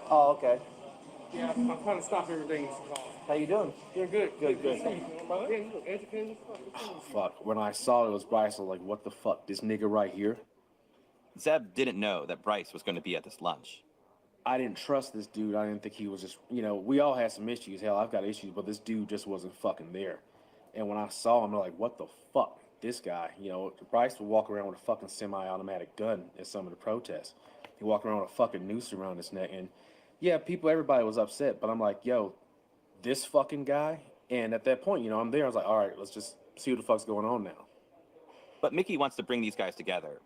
Oh, okay.
Yeah, I'm trying to stop everything.
How you doing?
You're good.
Good, good.
Yeah, you look educated.
Oh, fuck. When I saw it was Bryce, I was like, what the fuck? This nigga right here?
Zeb didn't know that Bryce was going to be at this lunch.
I didn't trust this dude. I didn't think he was just, you know, we all had some issues. Hell, I've got issues, but this dude just wasn't fucking there. And when I saw him, I'm like, what the fuck? this guy, Bryce would walk around with a fucking semi-automatic gun at some of the protests. He walked around with a fucking noose around his neck. And yeah, everybody was upset. But I'm like, yo, this fucking guy. And at that point, I'm there. I was like, all right, let's just see what the fuck's going on now.
But Mickey wants to bring these guys together,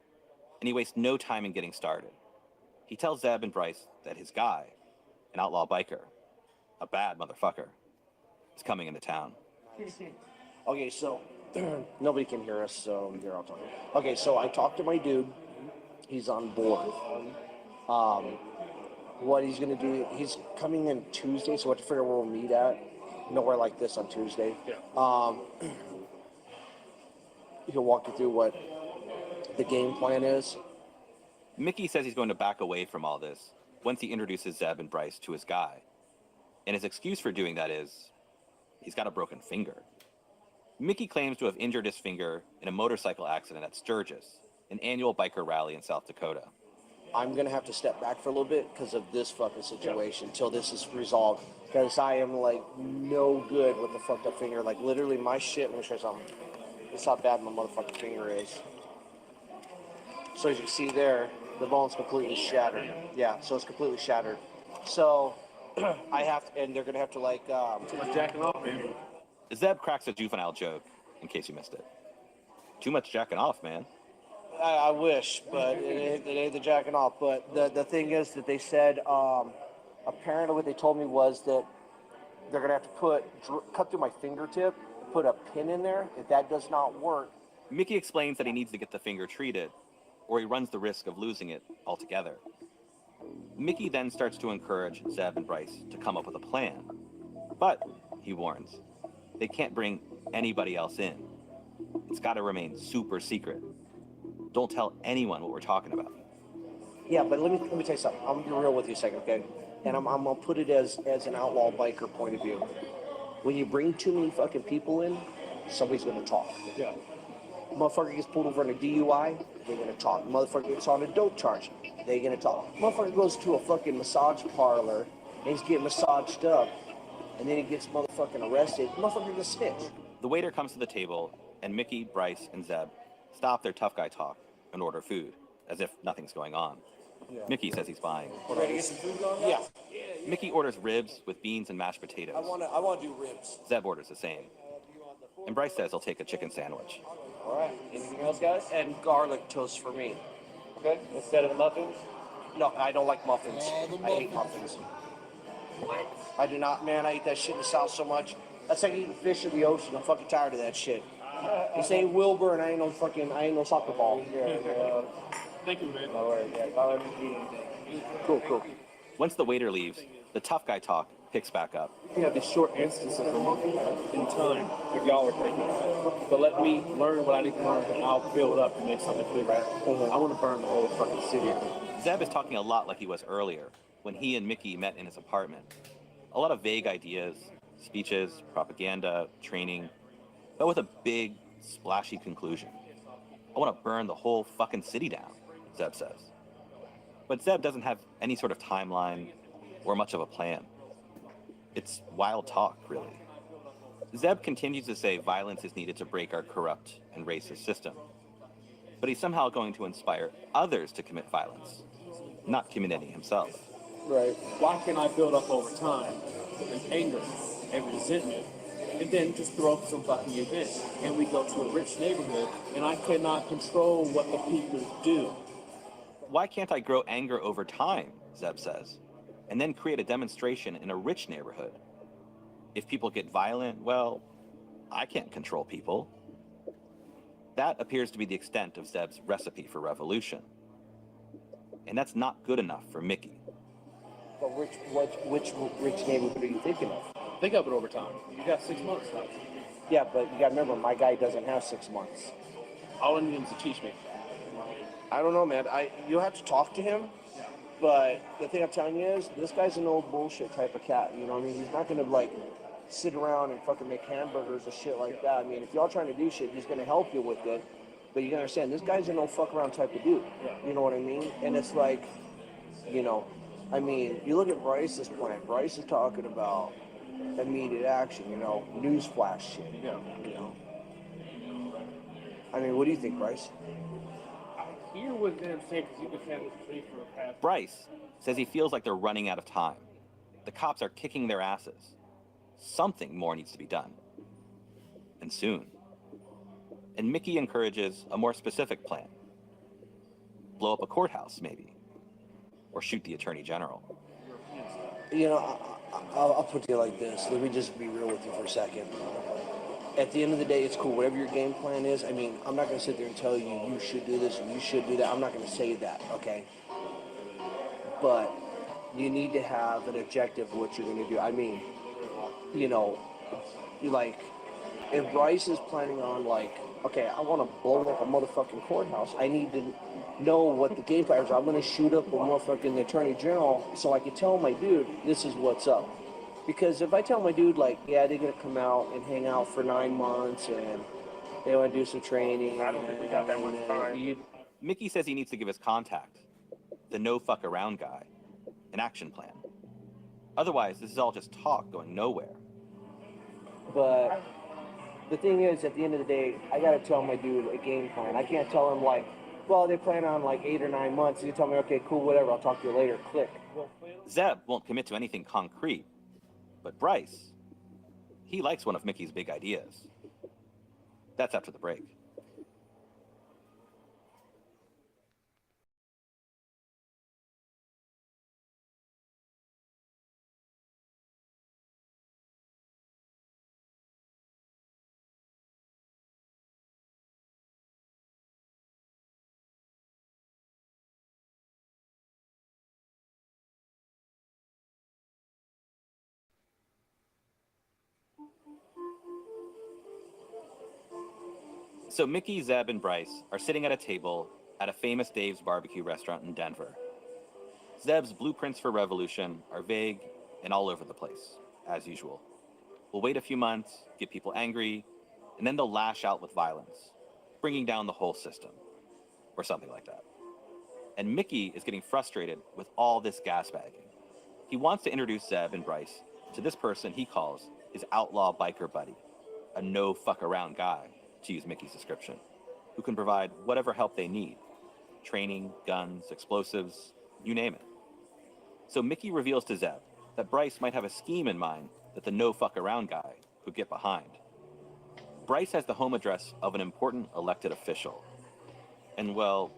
and he wastes no time in getting started. He tells Zeb and Bryce that his guy, an outlaw biker, a bad motherfucker, is coming into town.
Okay, so nobody can hear us, so here I'll talk. Okay, so I talked to my dude. He's on board. What he's gonna do? He's coming in Tuesday, so we have to figure out where we'll meet at. Nowhere like this on Tuesday. Yeah. He'll walk you through what the game plan is.
Mickey says he's going to back away from all this once he introduces Zeb and Bryce to his guy. And his excuse for doing that is he's got a broken finger. Mickey claims to have injured his finger in a motorcycle accident at Sturgis, an annual biker rally in South Dakota.
I'm going to have to step back for a little bit because of this fucking situation until this is resolved. Because I am, like, no good with the fucked up finger. Like, literally, my shit, let me show you something. This is how bad my motherfucking finger is. So as you can see there, the bone's completely shattered. Yeah, so it's completely shattered. So I have to, and they're going to have to, like,
jacking off, man.
Zeb cracks a juvenile joke, in case you missed it. Too much jacking off, man.
I wish, but it ain't the jacking off. But the thing is that they said, apparently what they told me was that they're going to have to cut through my fingertip, put a pin in there. If that does not work.
Mickey explains that he needs to get the finger treated, or he runs the risk of losing it altogether. Mickey then starts to encourage Zeb and Bryce to come up with a plan. But, he warns, they can't bring anybody else in. It's got to remain super secret. Don't tell anyone what we're talking about.
Yeah, but let me tell you something. I'm gonna be real with you a second, okay? And I'm gonna put it as an outlaw biker point of view. When you bring too many fucking people in, somebody's gonna talk. Yeah. Motherfucker gets pulled over on a DUI, they're gonna talk. Motherfucker gets on a dope charge, they're gonna talk. Motherfucker goes to a fucking massage parlor and he's getting massaged up, and then he gets motherfucking arrested. Motherfucker gets snitch.
The waiter comes to the table, and Mickey, Bryce, and Zeb stop their tough guy talk and order food, as if nothing's going on. Yeah. Mickey says he's buying.
Ready to get some food on? Yeah.
Mickey orders ribs with beans and mashed potatoes.
I wanna do ribs.
Zeb orders the same. And Bryce says he'll take a chicken sandwich.
All right. Anything else, guys? And garlic toast for me.
Okay. Instead of muffins?
No, I don't like muffins. I hate muffins. What? I do not, man. I eat that shit in the South so much. That's like eating fish in the ocean. I'm fucking tired of that shit. This ain't Wilbur, and I ain't no soccer ball.
Thank you, man.
All right, yeah. Cool.
Once the waiter leaves, the tough guy talk picks back up.
We have these short instances in time if y'all are taking it. But let me learn what I need to learn, and I'll build up and make something bigger. I want to burn the whole fucking city.
Zeb is talking a lot like he was earlier, when he and Mickey met in his apartment. A lot of vague ideas, speeches, propaganda, training, but with a big, splashy conclusion. I want to burn the whole fucking city down, Zeb says. But Zeb doesn't have any sort of timeline or much of a plan. It's wild talk, really. Zeb continues to say violence is needed to break our corrupt and racist system. But he's somehow going to inspire others to commit violence, not commit any himself.
Right. Why can't I build up over time and anger and resentment and then just throw some fucking event? And we go to a rich neighborhood and I cannot control what the people do.
Why can't I grow anger over time, Zeb says, and then create a demonstration in a rich neighborhood? If people get violent, well, I can't control people. That appears to be the extent of Zeb's recipe for revolution. And that's not good enough for Mickey.
But which rich neighborhood are you thinking of?
Think of it over time. You got 6 months left.
Yeah, but you gotta remember, my guy doesn't have 6 months.
All I need him to teach me.
I don't know, man. You'll have to talk to him. But the thing I'm telling you is, this guy's an old bullshit type of cat. You know what I mean? He's not gonna like sit around and fucking make hamburgers or shit like that. I mean, if y'all trying to do shit, he's gonna help you with it. But you gotta understand, this guy's a no fuck around type of dude. You know what I mean? And it's like, you know, I mean, you look at Bryce's plan. Bryce is talking about immediate action, you know, newsflash shit. Yeah. You know. I mean, what do you think, Bryce?
I hear what they're saying because you've been saying this tree for the past.
Bryce says he feels like they're running out of time. The cops are kicking their asses. Something more needs to be done. And soon. And Mickey encourages a more specific plan. Blow up a courthouse, maybe. Or shoot the attorney general.
You know, I'll put it like this. Let me just be real with you for a second. At the end of the day, it's cool. Whatever your game plan is, I mean, I'm not going to sit there and tell you, you should do this and you should do that. I'm not going to say that, okay? But you need to have an objective of what you're going to do. I mean, you know, like, if Bryce is planning on, like, okay, I want to blow up a motherfucking courthouse, I need to know what the game plan is. I'm going to shoot up a motherfucking attorney general so I can tell my dude, this is what's up. Because if I tell my dude, like, yeah, they're going to come out and hang out for 9 months and they want to do some training. I don't think we got that much time.
Mickey says he needs to give his contact, the no fuck around guy, an action plan. Otherwise, this is all just talk going nowhere.
But the thing is, at the end of the day, I got to tell my dude a game plan. I can't tell him, like, well, they plan on like 8 or 9 months. You tell me, okay, cool, whatever, I'll talk to you later, click.
Zeb won't commit to anything concrete. But Bryce, he likes one of Mickey's big ideas. That's after the break. So Mickey, Zeb, and Bryce are sitting at a table at a famous Dave's barbecue restaurant in Denver. Zeb's blueprints for revolution are vague and all over the place, as usual. We'll wait a few months, get people angry, and then they'll lash out with violence, bringing down the whole system, or something like that. And Mickey is getting frustrated with all this gasbagging. He wants to introduce Zeb and Bryce to this person he calls his outlaw biker buddy, a no fuck around guy, to use Mickey's description, who can provide whatever help they need. Training, guns, explosives, you name it. So Mickey reveals to Zeb that Bryce might have a scheme in mind that the no fuck around guy could get behind. Bryce has the home address of an important elected official. And well,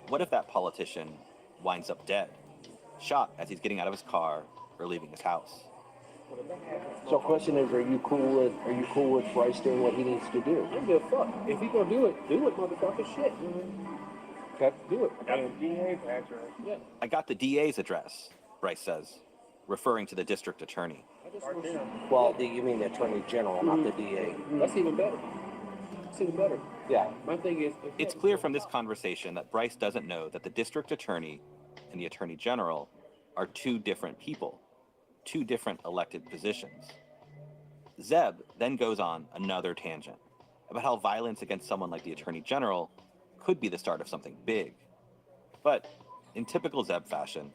what if that politician winds up dead, shot as he's getting out of his car or leaving his house?
So the question is, are you cool with Bryce doing what he needs to do?
I don't give a fuck. If he gonna do it, motherfucker. Shit.
Okay.
Do it. I got the DA's address. Yeah.
I got the DA's address, Bryce says, referring to the district attorney.
Well, you mean the attorney general, not the DA.
That's even better. That's even better.
Yeah.
My thing is,
It's clear from this conversation that Bryce doesn't know that the district attorney and the attorney general are two different people, two different elected positions. Zeb then goes on another tangent about how violence against someone like the attorney general could be the start of something big. But in typical Zeb fashion,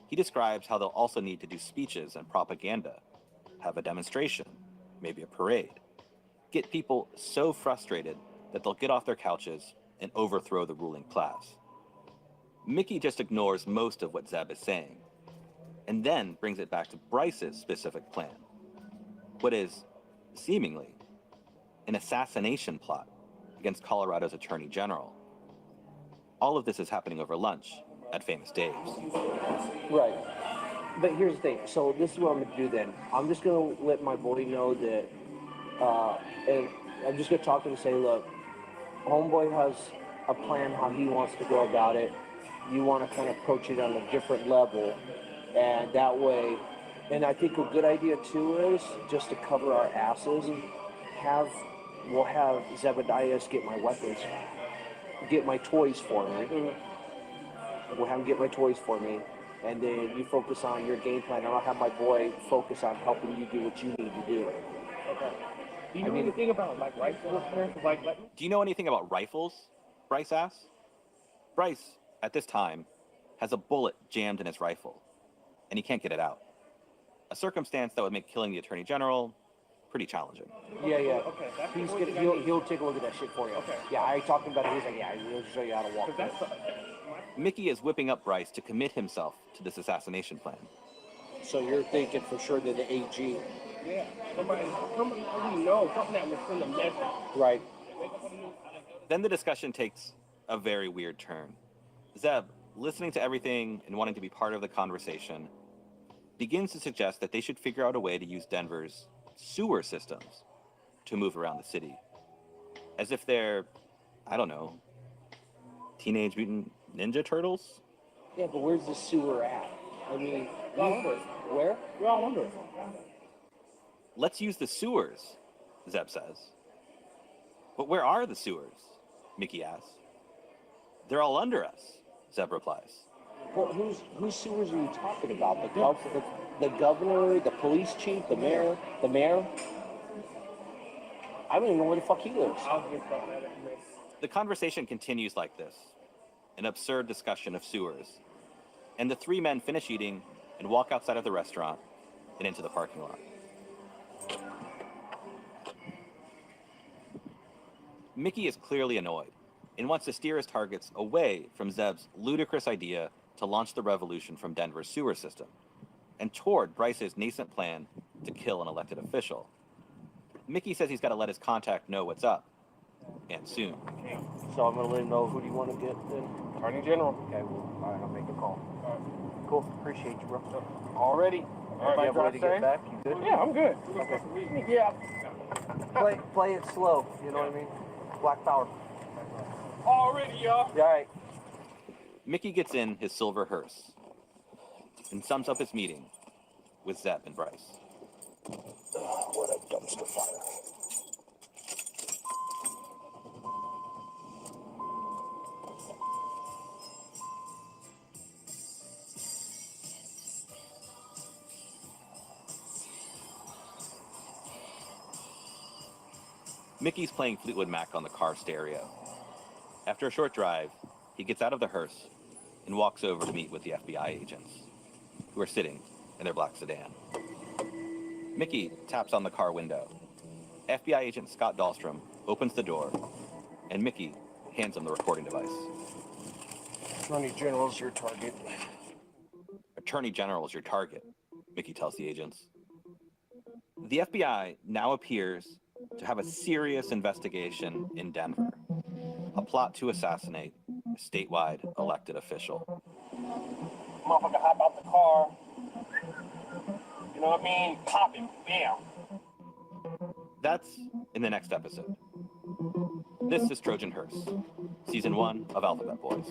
he describes how they'll also need to do speeches and propaganda, have a demonstration, maybe a parade, get people so frustrated that they'll get off their couches and overthrow the ruling class. Mickey just ignores most of what Zeb is saying, and then brings it back to Bryce's specific plan. What is, seemingly, an assassination plot against Colorado's attorney general. All of this is happening over lunch at Famous Dave's.
Right. But here's the thing. So this is what I'm going to do then. I'm just going to let my boy know that, and I'm just going to talk to him and say, look, homeboy has a plan how he wants to go about it. You want to kind of approach it on a different level. And that way, and I think a good idea too is just to cover our asses and we'll have Zebediah's get my weapons, get my toys for me. We'll have him get my toys for me, and then you focus on your game plan, and I'll have my boy focus on helping you do what you need to do.
Okay. Do you know anything about like rifles?
Do you know anything about rifles? Bryce asks. Bryce, at this time, has a bullet jammed in his rifle, and he can't get it out. A circumstance that would make killing the attorney general pretty challenging.
Yeah, yeah.
Okay, that's
He's
the
gonna,
thing I need.
he'll take a look at that shit for you.
Okay.
Yeah, I talked to him about it. He's like, yeah, he'll show you how to walk.
That's
Mickey is whipping up Bryce to commit himself to this assassination plan.
So you're thinking for sure they're the AG.
yeah. Somebody we know, something that will send a message.
Right.
Then the discussion takes a very weird turn. Zeb, listening to everything and wanting to be part of the conversation, begins to suggest that they should figure out a way to use Denver's sewer systems to move around the city. As if they're, I don't know, Teenage Mutant Ninja Turtles?
Yeah, but where's the sewer at? I mean, where?
We're all under it.
Let's use the sewers, Zeb says. But where are the sewers? Mickey asks. They're all under us, Zeb replies.
Well, whose sewers are you talking about? The governor, the police chief, the mayor? I don't even know where the fuck he lives.
The conversation continues like this, an absurd discussion of sewers. And the three men finish eating and walk outside of the restaurant and into the parking lot. Mickey is clearly annoyed and wants to steer his targets away from Zeb's ludicrous idea to launch the revolution from Denver's sewer system and toward Bryce's nascent plan to kill an elected official. Mickey says he's got to let his contact know what's up, and soon.
So I'm gonna let him know. Who do you want to get then?
Attorney General.
Okay, well, all right, I'll make a call.
All right.
Cool, appreciate you, bro.
Already.
Everybody have a way to get back? You good?
Yeah, I'm good.
Okay.
Yeah.
Play it slow, you know what I mean? Black power.
Already, y'all.
Yeah, all right.
Mickey gets in his silver hearse and sums up his meeting with Zeb and Bryce.
What a dumpster fire.
Mickey's playing Fleetwood Mac on the car stereo. After a short drive, he gets out of the hearse and walks over to meet with the FBI agents, who are sitting in their black sedan. Mickey taps on the car window. FBI agent Scott Dahlstrom opens the door, and Mickey hands him the recording device.
Attorney General's your target.
Attorney General is your target, Mickey tells the agents. The FBI now appears to have a serious investigation in Denver, a plot to assassinate a statewide elected official.
Motherfucker hop out the car. You know what I mean? Pop him. Bam.
That's in the next episode. This is Trojan Hearse, Season 1 of Alphabet Boys.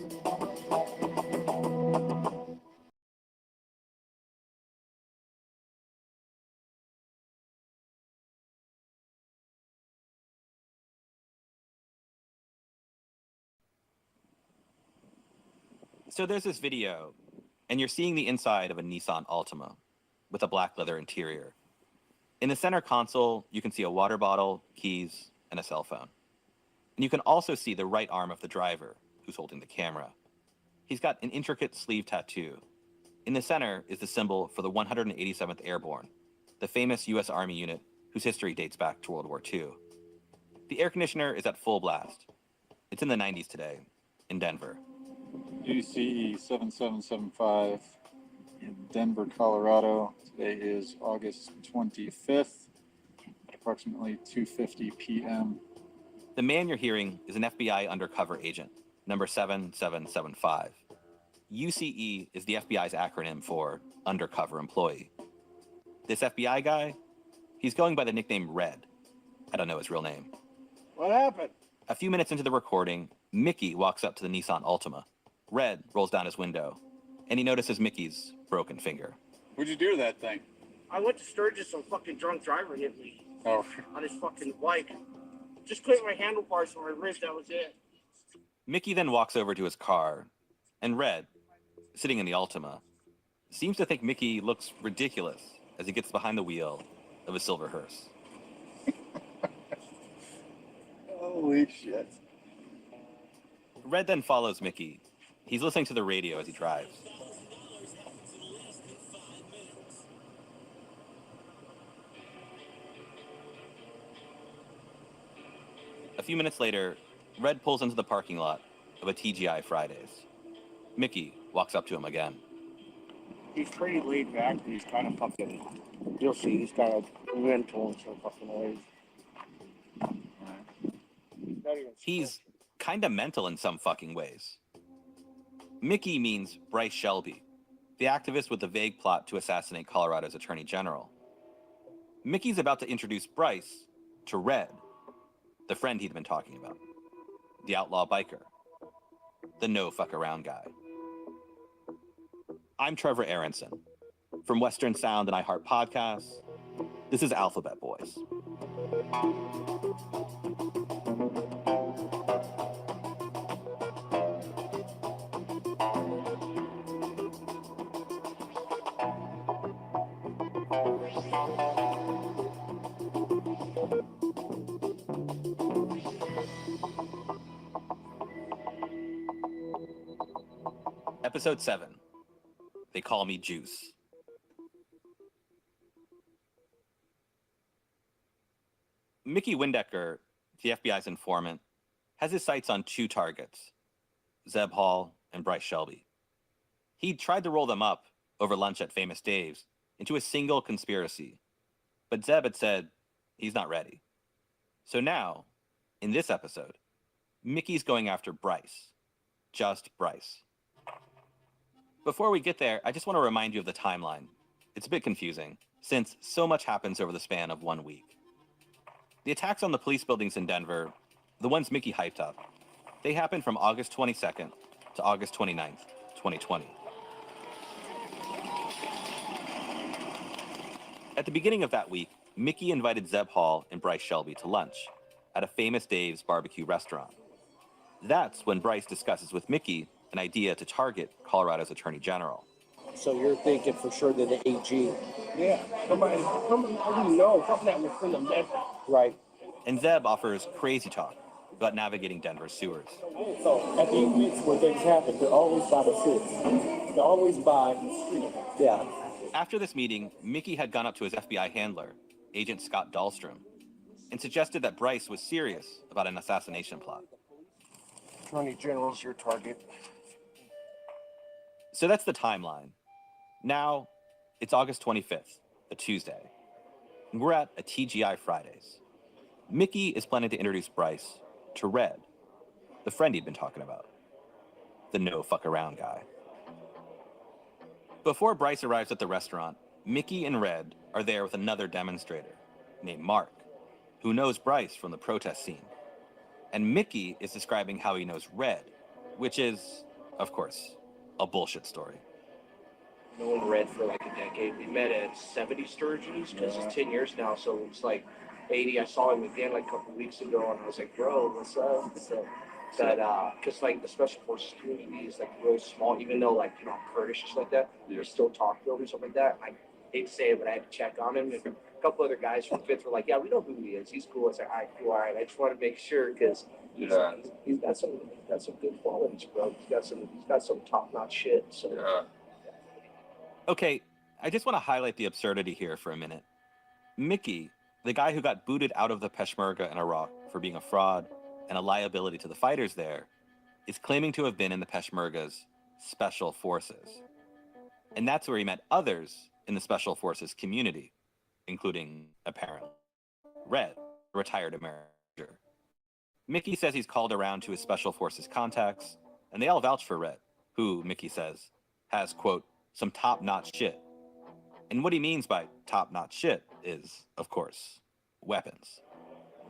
So there's this video, and you're seeing the inside of a Nissan Altima with a black leather interior. In the center console, you can see a water bottle, keys, and a cell phone. And you can also see the right arm of the driver, who's holding the camera. He's got an intricate sleeve tattoo. In the center is the symbol for the 187th Airborne, the famous U.S. Army unit whose history dates back to World War II. The air conditioner is at full blast. It's in the 90s today, in Denver.
UCE 7775 in Denver, Colorado. Today is August 25th, approximately 2:50 p.m.
The man you're hearing is an FBI undercover agent, number 7775. UCE is the FBI's acronym for Undercover Employee. This FBI guy, he's going by the nickname Red. I don't know his real name.
What happened?
A few minutes into the recording, Mickey walks up to the Nissan Altima. Red rolls down his window, and he notices Mickey's broken finger.
What'd you do to that thing?
I went to Sturgis, some fucking drunk driver hit me
Oh,
on his fucking bike. Just clipped my handlebars from my wrist, that was it.
Mickey then walks over to his car, and Red, sitting in the Altima, seems to think Mickey looks ridiculous as he gets behind the wheel of a silver hearse.
holy shit.
Red then follows Mickey. He's listening to the radio as he drives. few minutes later, Red pulls into the parking lot of a TGI Fridays. Mickey walks up to him again.
He's pretty laid back, but he's kind of fucking, you'll see, he's kind of mental in some fucking ways.
He's kind of mental in some fucking ways. Mickey means Bryce Shelby, the activist with the vague plot to assassinate Colorado's Attorney General. Mickey's about to introduce Bryce to Red, the friend he'd been talking about, the outlaw biker, the no fuck around guy. I'm TrevAaronson. From Western Sound and iHeart Podcasts, this is Alphabet Boys. Episode 7. They call me Juice. Mickey Windecker, the FBI's informant, has his sights on two targets, Zeb Hall and Bryce Shelby. He tried to roll them up over lunch at Famous Dave's into a single conspiracy, but Zeb had said he's not ready. So now, in this episode, Mickey's going after Bryce. Just Bryce. Before we get there, I just want to remind you of the timeline. It's a bit confusing, since so much happens over the span of 1 week. The attacks on the police buildings in Denver, the ones Mickey hyped up, they happened from August 22nd to August 29th, 2020. At the beginning of that week, Mickey invited Zeb Hall and Bryce Shelby to lunch at a Famous Dave's barbecue restaurant. That's when Bryce discusses with Mickey an idea to target Colorado's Attorney General.
So you're thinking for sure that the AG.
Yeah, somebody we know, something that will send a message.
Right.
And Zeb offers crazy talk about navigating Denver's sewers.
So at the events where things happen, they're always by the city. They're always by the street.
Yeah.
After this meeting, Mickey had gone up to his FBI handler, Agent Scott Dahlstrom, and suggested that Bryce was serious about an assassination plot.
Attorney General's your target.
So that's the timeline. Now, it's August 25th, a Tuesday, and we're at a TGI Fridays. Mickey is planning to introduce Bryce to Red, the friend he'd been talking about, the no fuck around guy. Before Bryce arrives at the restaurant, Mickey and Red are there with another demonstrator named Mark, who knows Bryce from the protest scene. And Mickey is describing how he knows Red, which is, of course, a bullshit story.
Known Red for like a decade. We met at 70 Sturgeons because it's 10 years now, so it's like 80. I saw him again like a couple weeks ago, and I was like, bro, what's up? So that, because like the Special Forces community is like real small, even though like, you know, I'm Kurdish and stuff like that, we still talk to him and stuff like that. I hate to say it, but I had to check on him. And a couple other guys from Fifth were like, yeah, we know who he is. He's cool. I was like, all right, cool, all right. I just want to make sure because he's got some good qualities, bro. He's got some top-notch shit. So. Yeah.
Okay, I just want to highlight the absurdity here for a minute. Mickey, the guy who got booted out of the Peshmerga in Iraq for being a fraud and a liability to the fighters there, is claiming to have been in the Peshmerga's Special Forces. And that's where he met others in the Special Forces community, including, apparently, Red, a retired American. Mickey says he's called around to his Special Forces contacts, and they all vouch for Red, who, Mickey says, has, quote, some top-notch shit. And what he means by top-notch shit is, of course, weapons.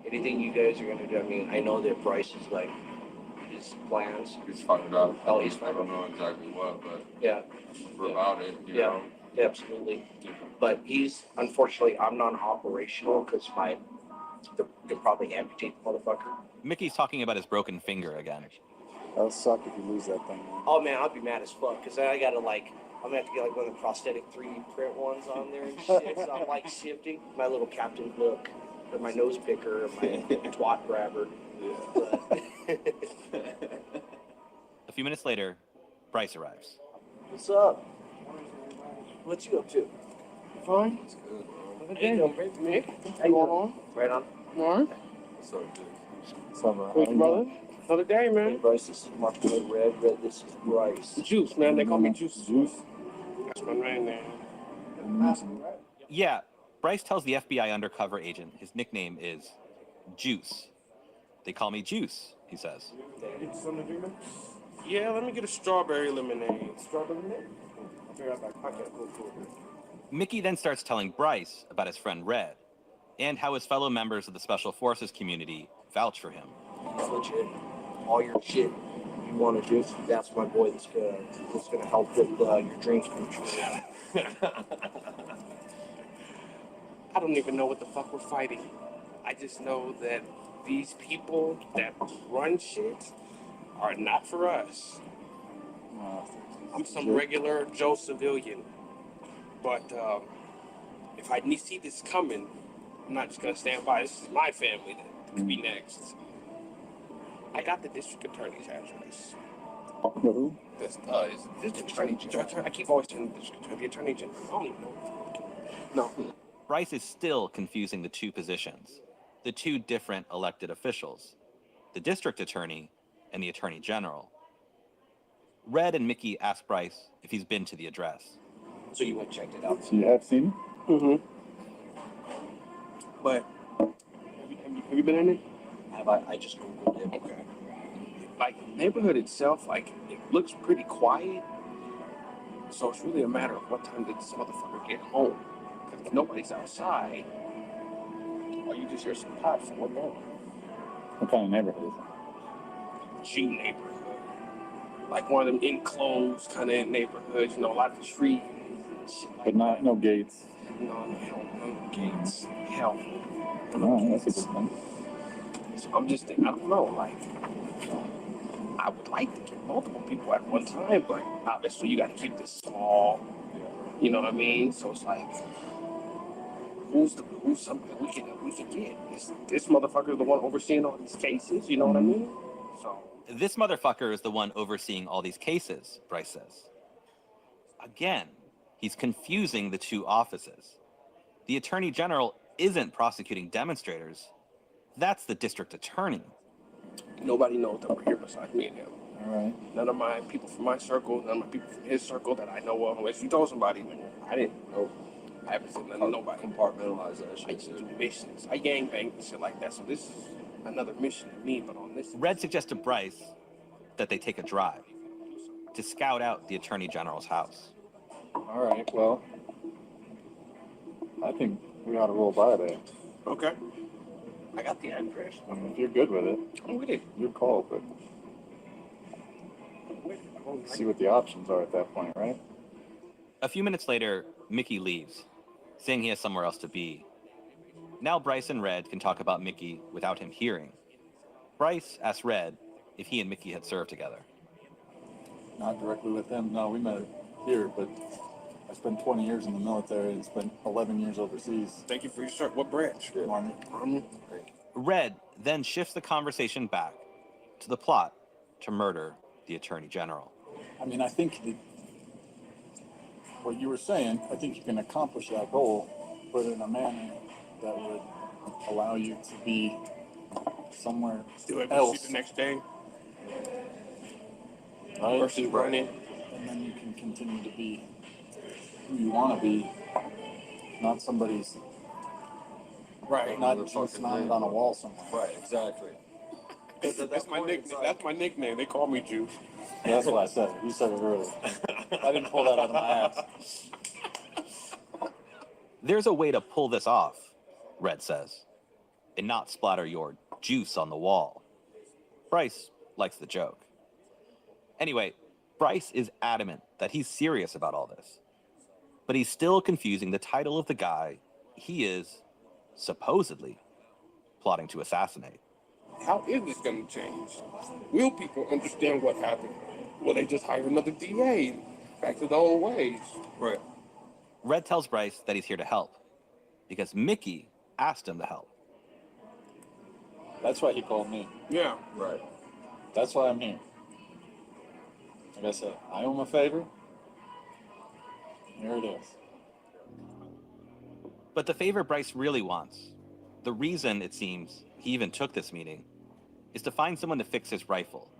Anything you guys are going to do, I mean, I know that Bryce is like, his plans.
He's fucked up.
Oh, he's fucked up.
I don't know exactly what, but
yeah,
we're about it, you know?
Yeah, absolutely. But he's, unfortunately, I'm non-operational because they'll probably amputate the motherfucker.
Mickey's talking about his broken finger again.
That'll suck if you lose that thing. Man.
Oh man, I'll be mad as fuck because I gotta like, I'm gonna have to get like one of the prosthetic 3D print ones on there and shit. So I'm like shifting my little Captain Hook, or my nose picker, or my twat grabber.
A few minutes later, Bryce arrives.
What's up? What you up to?
Fine.
Hey, Nick. How you going on? Right on.
Mark?
What's up, dude?
Summer.
Thank you, brother. Another day, man.
Hey, Bryce, this is my boy Red. Red, this is Bryce.
Juice, man. They call me Juice. Juice. That's my name, man.
Yeah, Bryce tells the FBI undercover agent his nickname is Juice. They call me Juice, he says.
Get something to drink, man? Yeah, let me get a strawberry lemonade. Strawberry lemonade? I'll be right back. Okay, cool.
Mickey then starts telling Bryce about his friend Red and how his fellow members of the Special Forces community vouch for him.
He's legit. All your shit you want to do, that's my boy that's gonna help with your dreams come true.
I don't even know what the fuck we're fighting. I just know that these people that run shit are not for us. I'm some regular Joe civilian. But if I see this coming, I'm not just gonna stand by. This is my family that could be next. I got the district attorney's address.
Who?
This district attorney. I keep always telling the attorney general. I don't even know. No.
Bryce is still confusing the two positions, the two different elected officials, the district attorney and the attorney general. Red and Mickey ask Bryce if he's been to the address.
So you went and checked it out.
So you have seen it?
Mm-hmm. But have you been in it?
I just Googled it.
Okay. Like, the neighborhood itself, like, it looks pretty quiet. So it's really a matter of what time did this motherfucker get home. Because if nobody's outside, or you just hear some pops and whatnot.
What kind of neighborhood is it?
G neighborhood. Like one of them enclosed kind of neighborhoods, you know, a lot of trees and shit like
But not no gates.
No gates. Hell.
No, that's a good thing.
So I'm just thinking, I don't know, like, I would like to get multiple people at one time, but obviously you got to keep this small. You know what I mean? So it's like, who's somebody we can get? This motherfucker is the one overseeing all these cases. You know what I mean? So
This motherfucker is the one overseeing all these cases, Bryce says. Again, he's confusing the two offices. The attorney general isn't prosecuting demonstrators. That's the district attorney.
nobody knows that we're here besides me and him.
All right.
None of my people from my circle, none of my people from his circle that I know of. Unless you told somebody, I didn't know. I haven't said nothing to nobody.
Compartmentalize that shit.
I used to do missions. I gangbang and shit like that. So this is another mission to me, but on this.
Red suggests to Bryce that they take a drive to scout out the attorney general's house.
All right. Well, I think we ought to roll by there.
Okay. I got the address.
I mean, if you're good with it,
I'm with it.
your call, but see what the options are at that point, right?
A few minutes later, Mickey leaves, saying he has somewhere else to be. Now Bryce and Red can talk about Mickey without him hearing. Bryce asks Red if he and Mickey had served together.
Not directly with them. No, we met here, but I spent 20 years in the military and spent 11 years overseas.
Thank you for your service. What branch?
Army.
Red then shifts the conversation back to the plot to murder the attorney general.
I mean, I think what you were saying, I think you can accomplish that goal, but in a manner that would allow you to be somewhere else.
The next day.
Right?
Versus running.
And then you can continue to be who you want to be, not somebody's.
Right.
Not just mounted on a wall somewhere.
Right, exactly.
That's my nickname. That's my nickname. They call me Juice.
That's what I said. You said it earlier. I didn't pull that out of my ass.
There's a way to pull this off, Red says, and not splatter your juice on the wall. Bryce likes the joke. Anyway, Bryce is adamant that he's serious about all this, but he's still confusing the title of the guy he is, supposedly, plotting to assassinate.
How is this going to change? Will people understand what happened? Will they just hire another DA? Back to the old ways.
Right.
Red tells Bryce that he's here to help because Mickey asked him to help.
That's why he called me.
Yeah.
Right.
That's why I'm here. Like I said, I owe him a favor. Here it is.
But the favor Bryce really wants, the reason, it seems, he even took this meeting, is to find someone to fix his rifle,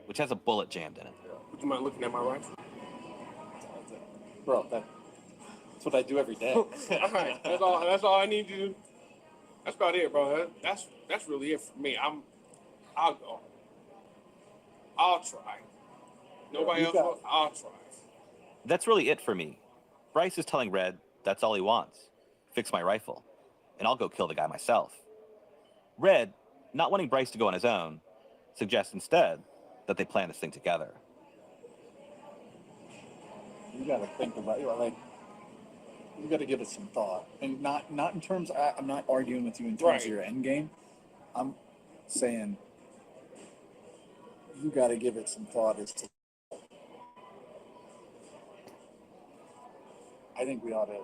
which has a bullet jammed in it.
Would you mind looking at my rifle?
Bro, that's what I do every day.
All right, that's all I need you to do. That's about it, bro. That's really it for me. I'll go. I'll try. Nobody else will. I'll try.
That's really it for me. Bryce is telling Red that's all he wants. Fix my rifle, and I'll go kill the guy myself. Red, not wanting Bryce to go on his own, suggests instead that they plan this thing together.
You got to think about it. Like, you got to give it some thought, and not in terms. I'm not arguing with you in terms of your end game. I'm saying you got to give it some thought as to. I think we ought to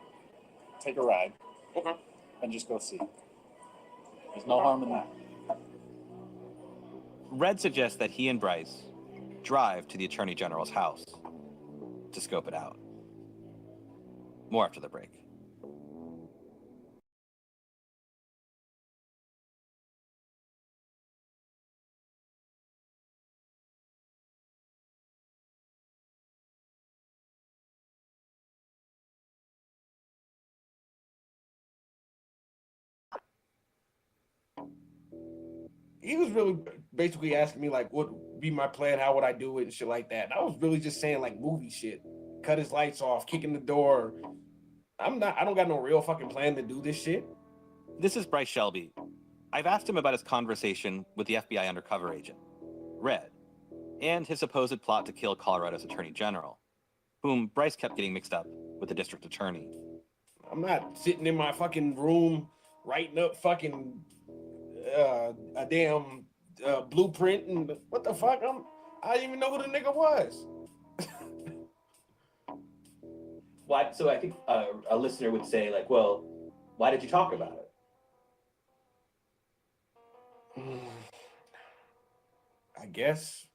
take a ride.
Okay.
And just go see. There's no harm in that.
Red suggests that he and Bryce drive to the Attorney General's house to scope it out. More after the break.
He was really basically asking me like, what would be my plan? How would I do it and shit like that? And I was really just saying like movie shit. Cut his lights off, kick in the door. I don't got no real fucking plan to do this shit.
This is Bryce Shelby. I've asked him about his conversation with the FBI undercover agent, Red, and his supposed plot to kill Colorado's Attorney General, whom Bryce kept getting mixed up with the district attorney.
I'm not sitting in my fucking room writing up fucking a damn blueprint and what the fuck? I didn't even know who the nigga was.
Why? So I think a listener would say like, well, why did you talk about it?
I guess.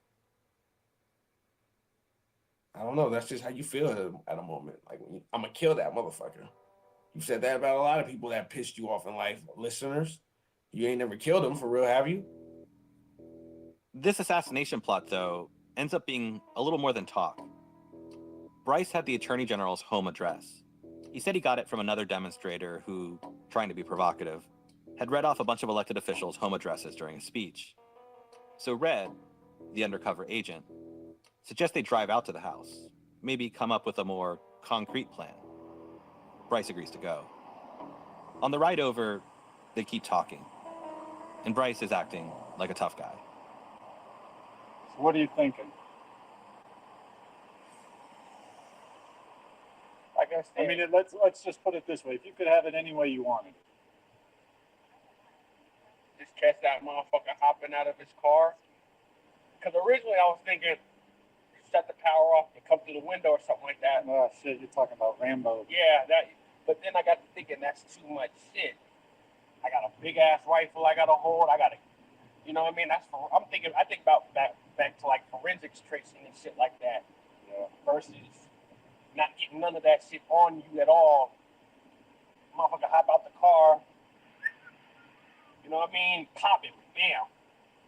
I don't know. That's just how you feel at a moment. Like, I'm gonna kill that motherfucker. You said that about a lot of people that pissed you off in life. Listeners, you ain't never killed them for real, have you?
This assassination plot, though, ends up being a little more than talk. Bryce had the Attorney General's home address. He said he got it from another demonstrator who, trying to be provocative, had read off a bunch of elected officials' home addresses during a speech. So Red, the undercover agent, suggests they drive out to the house, maybe come up with a more concrete plan. Bryce agrees to go. On the ride over, they keep talking, and Bryce is acting like a tough guy.
So what are you thinking? I mean, let's just put it this way. If you could have it any way you wanted.
Just catch that motherfucker hopping out of his car. Because originally I was thinking, shut the power off and come through the window or something like that.
Oh, shit, you're talking about Rambo.
Yeah, but then I got to thinking that's too much shit. I got a big ass rifle I got to hold. I got to, you know what I mean? I think about back to like forensics tracing and shit like that.
Yeah.
Versus not getting none of that shit on you at all. Motherfucker hop out the car. You know what I mean? Pop it. Bam.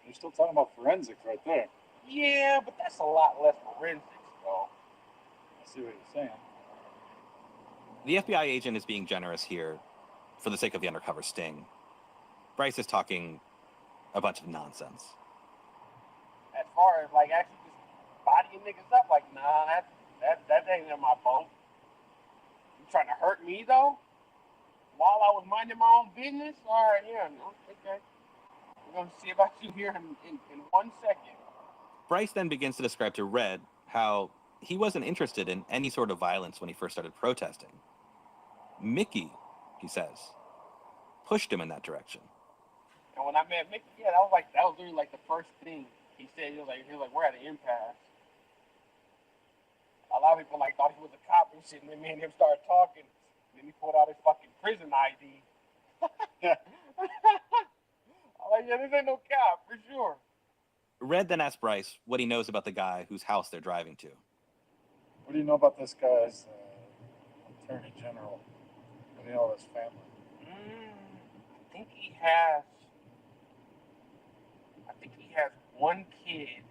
You're still talking about forensics right there.
Yeah, but that's a lot less forensics, though.
I see what you're saying.
The FBI agent is being generous here for the sake of the undercover sting. Bryce is talking a bunch of nonsense.
As far as like actually just bodying niggas up, like nah, that ain't in my boat. You trying to hurt me though? While I was minding my own business? All right, yeah, no, okay. We're gonna see about you here in 1 second.
Bryce then begins to describe to Red how he wasn't interested in any sort of violence when he first started protesting. Mickey, he says, pushed him in that direction.
And when I met Mickey, yeah, that was really like the first thing he said. He was like, we're at an impasse. A lot of people like thought he was a cop and shit, and then me and him started talking. And then he pulled out his fucking prison ID. I'm like, yeah, this ain't no cop for sure.
Red then asks Bryce what he knows about the guy whose house they're driving to.
What do you know about this guy's Attorney General? What do you know about his family?
I think he has one kid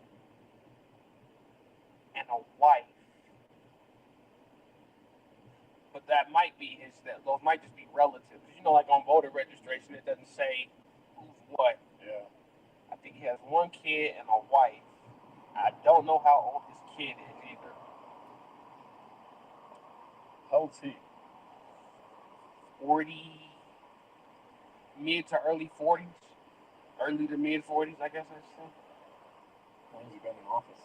and a wife. But that might be those might just be relatives. You know, like on voter registration, it doesn't say who's what.
Yeah.
I think he has one kid and a wife. I don't know how old his kid is either.
How old's he?
40, mid to early 40s. Early to mid 40s, I guess I should say.
How long has he been in office?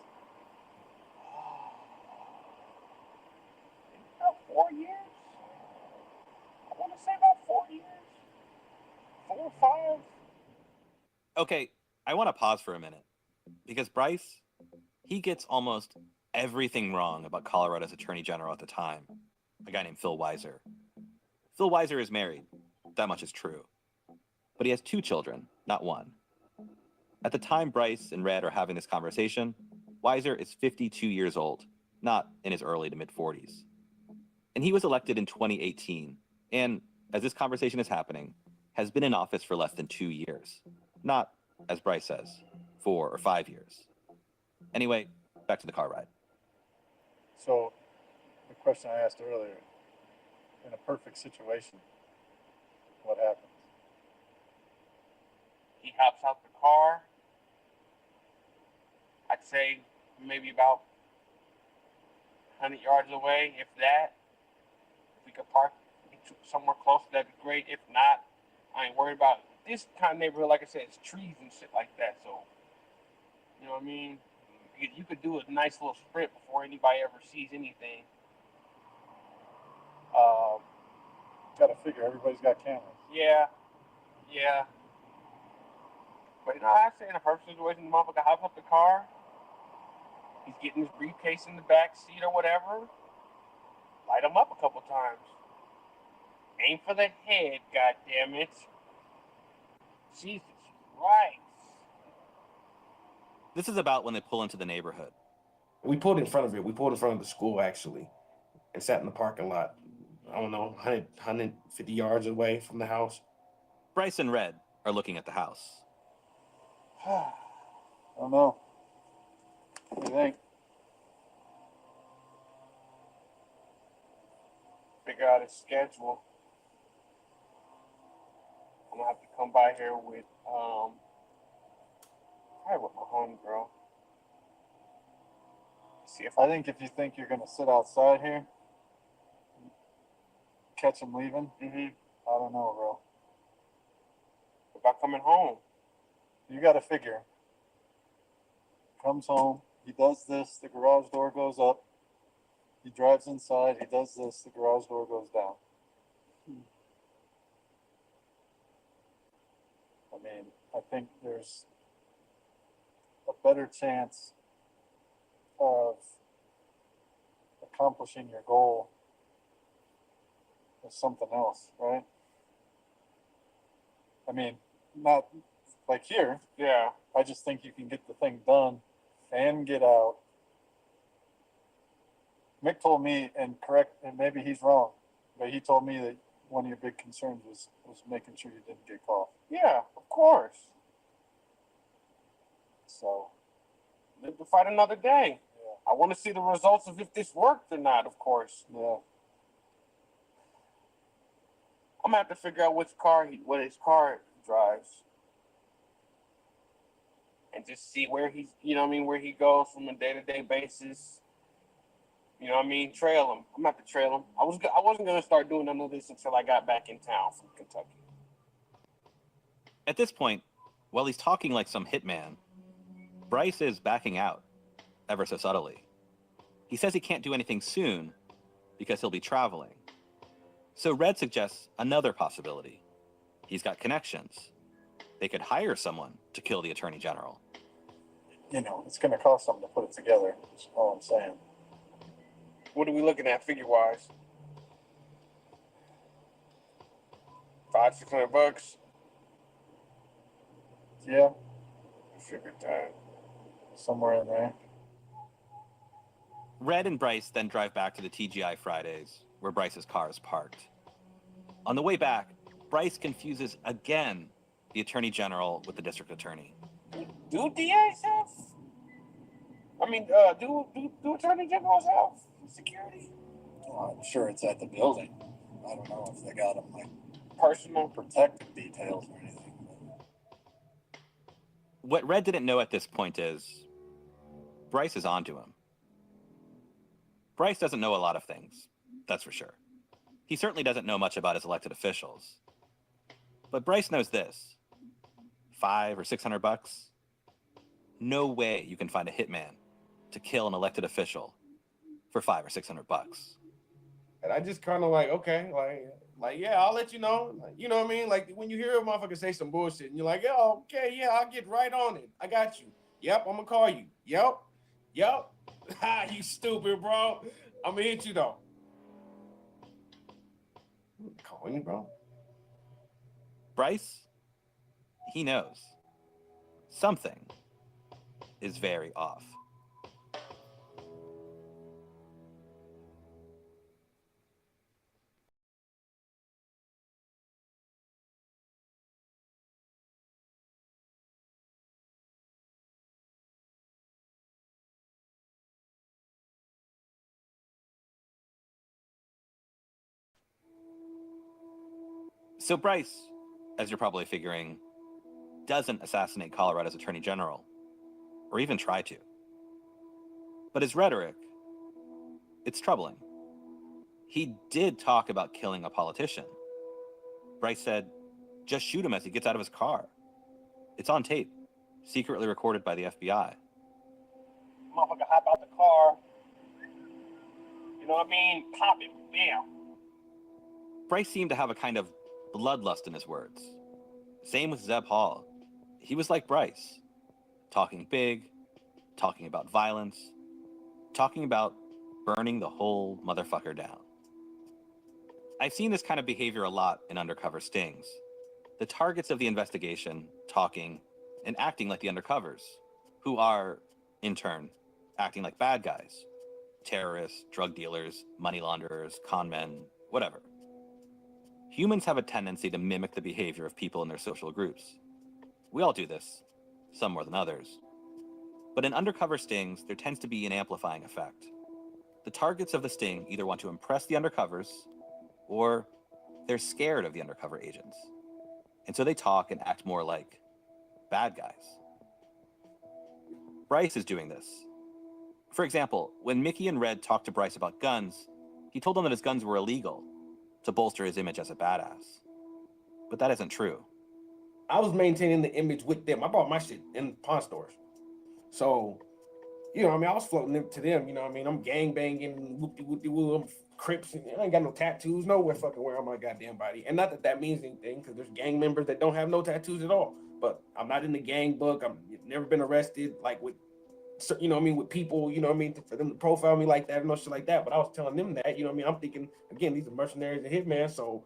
About 4 years. I want to say about 4 years. 4 or 5.
Okay, I want to pause for a minute because Bryce, he gets almost everything wrong about Colorado's attorney general at the time, a guy named Phil Weiser. Phil Weiser is married. That much is true. But he has 2 children, not 1. At the time Bryce and Red are having this conversation, Weiser is 52 years old, not in his early to mid 40s. And he was elected in 2018, and as this conversation is happening, has been in office for less than 2 years. Not, as Bryce says, 4 or 5 years. Anyway, back to the car ride.
So, the question I asked earlier, in a perfect situation, what happens?
He hops out the car. I'd say maybe about 100 yards away, if that. If we could park somewhere close, that'd be great. If not, I ain't worried about it. This kind of neighborhood, like I said, it's trees and shit like that. So, you know what I mean? You could do a nice little sprint before anybody ever sees anything.
Gotta figure everybody's got cameras.
Yeah. But you know, I say in a perfect situation, the motherfucker hops up the car. He's getting his briefcase in the back seat or whatever. Light him up a couple times. Aim for the head, goddammit. Jesus Christ.
This is about when they pull into the neighborhood.
We pulled in front of it. We pulled in front of the school, actually, and sat in the parking lot. I don't know, 150 yards away from the house.
Bryce and Red are looking at the house.
I don't know. What do you think?
Figure out his schedule. I'm gonna have to come by here with probably with my homegirl. See if
I think if you think you're gonna sit outside here, catch him leaving. I don't know, bro.
What about coming home?
You got to figure. Comes home, he does this, the garage door goes up. He drives inside, he does this, the garage door goes down. I mean, I think there's a better chance of accomplishing your goal with something else, right? I mean, not like here.
Yeah.
I just think you can get the thing done and get out. Mick told me, and maybe he's wrong, but he told me that one of your big concerns was making sure you didn't get caught.
Yeah, of course.
So,
live to fight another day.
Yeah.
I want to see the results of if this worked or not, of course.
Yeah.
I'm gonna have to figure out what his car drives. And just see where he's, where he goes from a day-to-day basis. You know what I mean? Trail him. I'm gonna have to trail him. I wasn't gonna start doing none of this until I got back in town from Kentucky.
At this point, while he's talking like some hitman, Bryce is backing out, ever so subtly. He says he can't do anything soon because he'll be traveling. So Red suggests another possibility. He's got connections. They could hire someone to kill the attorney general.
It's going to cost something to put it together. That's all I'm saying.
What are we looking at figure-wise? $500-$600?
Yeah.
I figured that.
Somewhere in there.
Red and Bryce then drive back to the TGI Fridays, where Bryce's car is parked. On the way back, Bryce confuses again the attorney general with the district attorney.
Do DAs have? I mean, do attorney generals have security?
Well, I'm sure it's at the building. I don't know if they got them like
Personal
protective details or anything.
What Red didn't know at this point is Bryce is onto him. Bryce doesn't know a lot of things, that's for sure. He certainly doesn't know much about his elected officials. But Bryce knows this. $500 or $600? No way you can find a hitman to kill an elected official for $500 or $600.
And I just kind of like, okay, like, yeah, I'll let you know. Like, you know what I mean? Like when you hear a motherfucker say some bullshit and you're like, yo, okay, yeah, I'll get right on it. I got you. Yep, I'm gonna call you. Yep. Ha, you stupid, bro. I'm gonna hit you though. Calling you, bro.
Bryce, he knows. Something is very off. So Bryce, as you're probably figuring, doesn't assassinate Colorado's attorney general, or even try to. But his rhetoric, it's troubling. He did talk about killing a politician. Bryce said, just shoot him as he gets out of his car. It's on tape, secretly recorded by the FBI.
Motherfucker hop out the car. You know what I mean? Pop it. Bam.
Bryce seemed to have a kind of bloodlust in his words. Same with Zeb Hall. He was like Bryce, talking big, talking about violence, talking about burning the whole motherfucker down. I've seen this kind of behavior a lot in undercover stings. The targets of the investigation talking and acting like the undercovers, who are, in turn, acting like bad guys. Terrorists, drug dealers, money launderers, con men, whatever. Humans have a tendency to mimic the behavior of people in their social groups. We all do this, some more than others. But in undercover stings, there tends to be an amplifying effect. The targets of the sting either want to impress the undercovers, or they're scared of the undercover agents. And so they talk and act more like bad guys. Bryce is doing this. For example, when Mickey and Red talked to Bryce about guns, he told them that his guns were illegal to bolster his image as a badass. But that isn't true.
I was maintaining the image with them. I bought my shit in pawn stores. So, you know what I mean? I was floating it to them, you know what I mean? I'm gang banging, whoop-de-whoop-de-woo, I'm Crips, and I ain't got no tattoos, nowhere fucking where on my goddamn body. And not that that means anything, because there's gang members that don't have no tattoos at all. But I'm not in the gang book. I've never been arrested, like with, you know what I mean, with people, you know what I mean, for them to profile me like that and no shit like that. But I was telling them that, you know what I mean? I'm thinking, again, these are mercenaries and hitmen, so,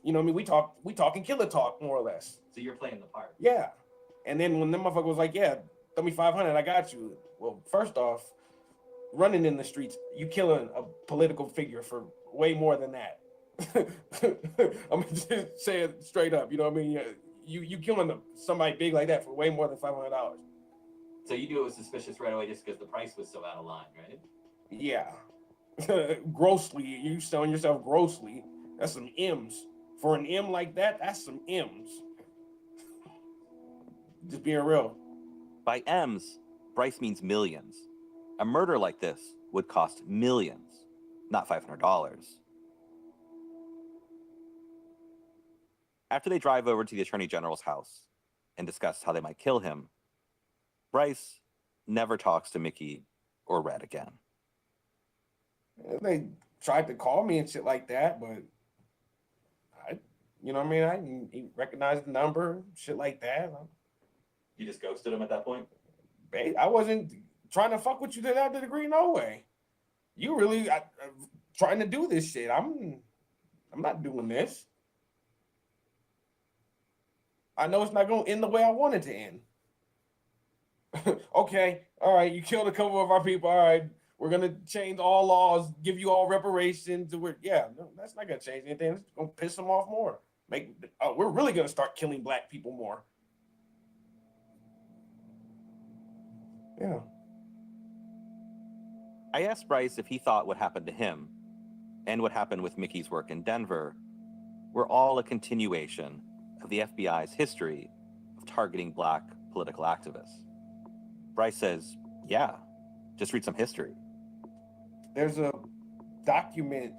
you know what I mean? We talk and killer talk, more or less.
So you're playing the part.
Yeah. And then when them motherfucker was like, yeah, throw me 500, I got you. Well, first off, running in the streets, you killing a political figure for way more than that. I'm just saying it straight up, you know what I mean? You killing somebody big like that for way more than $500.
So you knew it was suspicious right away just because the price was so out of line, right?
Yeah. Grossly, you selling yourself grossly. That's some M's. For an M like that, that's some M's. Just being real.
By M's, Bryce means millions. A murder like this would cost millions, not $500. After they drive over to the Attorney General's house and discuss how they might kill him, Bryce never talks to Mickey or Red again.
They tried to call me and shit like that, but you know what I mean? I didn't recognize the number, shit like that.
You just ghosted him at that point?
I wasn't trying to fuck with you to that degree, no way. You really trying to do this shit. I'm not doing this. I know it's not going to end the way I want it to end. Okay, all right, you killed a couple of our people. All right, we're going to change all laws, give you all reparations. Yeah, no, that's not going to change anything. It's going to piss them off more. We're really going to start killing black people more. Yeah.
I asked Bryce if he thought what happened to him and what happened with Mickey's work in Denver were all a continuation of the FBI's history of targeting black political activists. Bryce says, yeah, just read some history.
There's a document,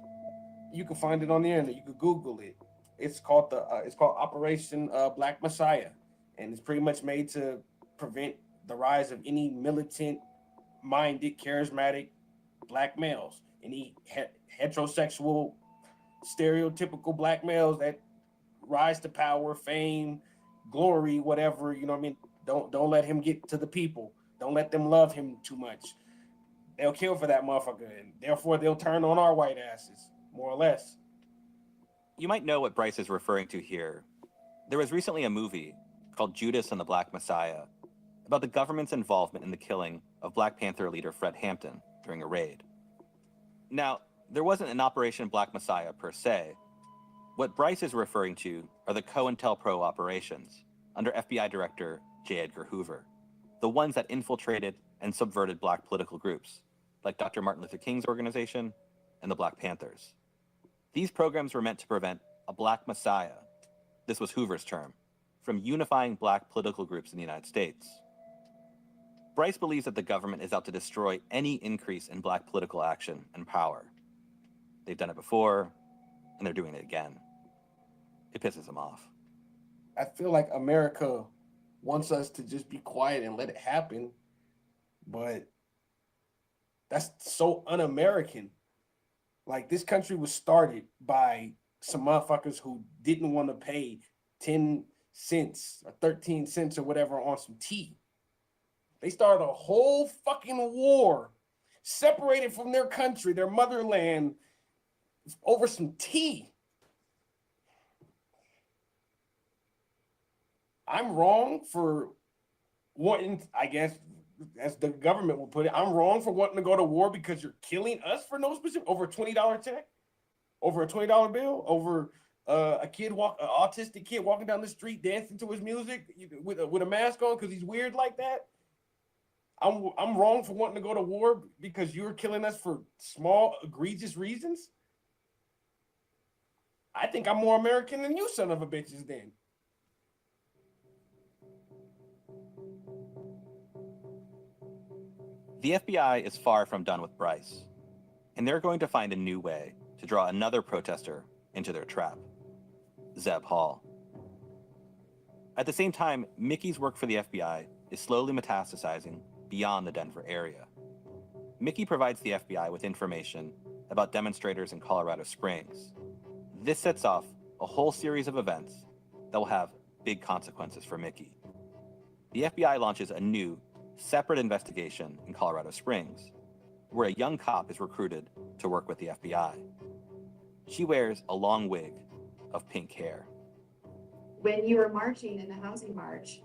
you can find it on the internet, you could Google it. It's called Operation Black Messiah, and it's pretty much made to prevent the rise of any militant-minded, charismatic black males, any heterosexual, stereotypical black males that rise to power, fame, glory, whatever, you know what I mean? Don't let him get to the people. Don't let them love him too much. They'll kill for that motherfucker, and therefore they'll turn on our white asses, more or less.
You might know what Bryce is referring to here. There was recently a movie called Judas and the Black Messiah about the government's involvement in the killing of Black Panther leader Fred Hampton during a raid. Now, there wasn't an Operation Black Messiah per se. What Bryce is referring to are the COINTELPRO operations under FBI Director J. Edgar Hoover, the ones that infiltrated and subverted black political groups, like Dr. Martin Luther King's organization and the Black Panthers. These programs were meant to prevent a Black Messiah, this was Hoover's term, from unifying black political groups in the United States. Bryce believes that the government is out to destroy any increase in black political action and power. They've done it before, and they're doing it again. It pisses him off.
I feel like America wants us to just be quiet and let it happen, but that's so un-American. Like, this country was started by some motherfuckers who didn't want to pay 10 cents or 13 cents or whatever on some tea. They started a whole fucking war, separated from their country, their motherland, over some tea. I'm wrong for wanting, I guess, as the government will put it, I'm wrong for wanting to go to war because you're killing us for no specific, over a $20 check, over a $20 bill, over an autistic kid walking down the street dancing to his music with a mask on because he's weird like that. I'm wrong for wanting to go to war because you're killing us for small, egregious reasons. I think I'm more American than you son of a bitches then.
The FBI is far from done with Bryce, and they're going to find a new way to draw another protester into their trap, Zeb Hall. At the same time, Mickey's work for the FBI is slowly metastasizing beyond the Denver area. Mickey provides the FBI with information about demonstrators in Colorado Springs. This sets off a whole series of events that will have big consequences for Mickey. The FBI launches a new, separate investigation in Colorado Springs, where a young cop is recruited to work with the FBI. She wears a long wig of pink hair.
When you were marching in the housing march,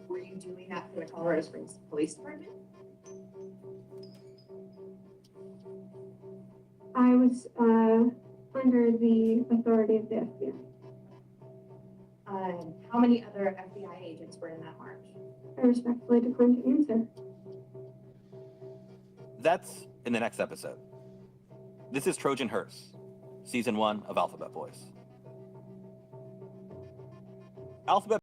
were you doing that for the Colorado Springs Police Department?
I was under the authority of the FBI.
How many other FBI agents were in that march?
I respectfully decline to answer.
That's in the next episode. This is Trojan Hearse, Season 1 of Alphabet Boys. Alphabet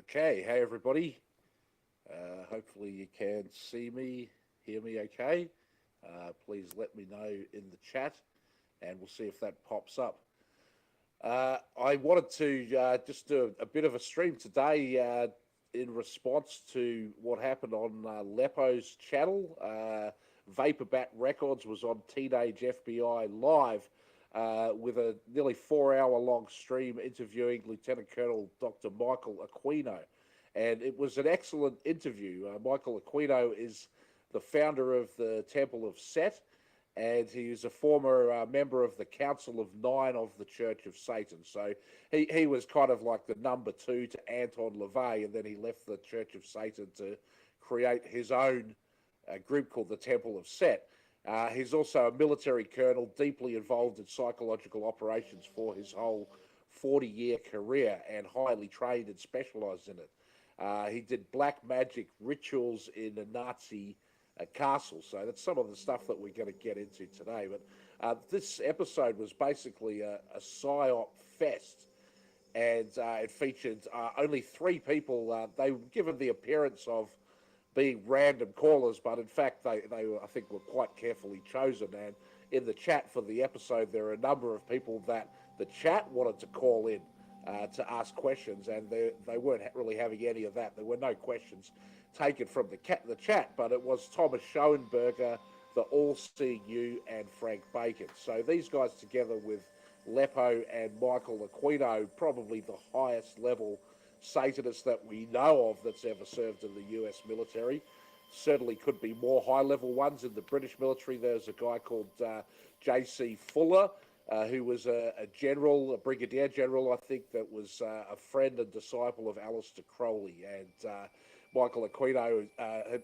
Okay, hey everybody. Hopefully you can see me, hear me okay. Please let me know in the chat and we'll see if that pops up. I wanted to just do a bit of a stream today in response to what happened on Lepo's channel. Vaporbat Records was on Teenage FBI Live with a nearly 4 hour long stream interviewing Lieutenant Colonel Dr. Michael Aquino. And it was an excellent interview. Michael Aquino is the founder of the Temple of Set, and he is a former member of the Council of Nine of the Church of Satan. So he was kind of like the number two to Anton LaVey, and then he left the Church of Satan to create his own group called the Temple of Set. He's also a military colonel, deeply involved in psychological operations for his whole 40-year career, and highly trained and specialized in it. He did black magic rituals in a Nazi castle. So that's some of the stuff that we're going to get into today. But this episode was basically a PSYOP fest, and it featured only 3 people. They were given the appearance of being random callers, but in fact they were, I think, were quite carefully chosen. And in the chat for the episode, there are a number of people that the chat wanted to call in to ask questions, and they weren't really having any of that. There were no questions taken from the chat, but it was Thomas Schoenberger, the All-Seeing You, and Frank Bacon. So these guys, together with Lepo and Michael Aquino, probably the highest level Satanists that we know of that's ever served in the US military. Certainly could be more high-level ones in the British military. There's a guy called J.C. Fuller, who was a general, a brigadier general, I think, that was a friend and disciple of Aleister Crowley. And Michael Aquino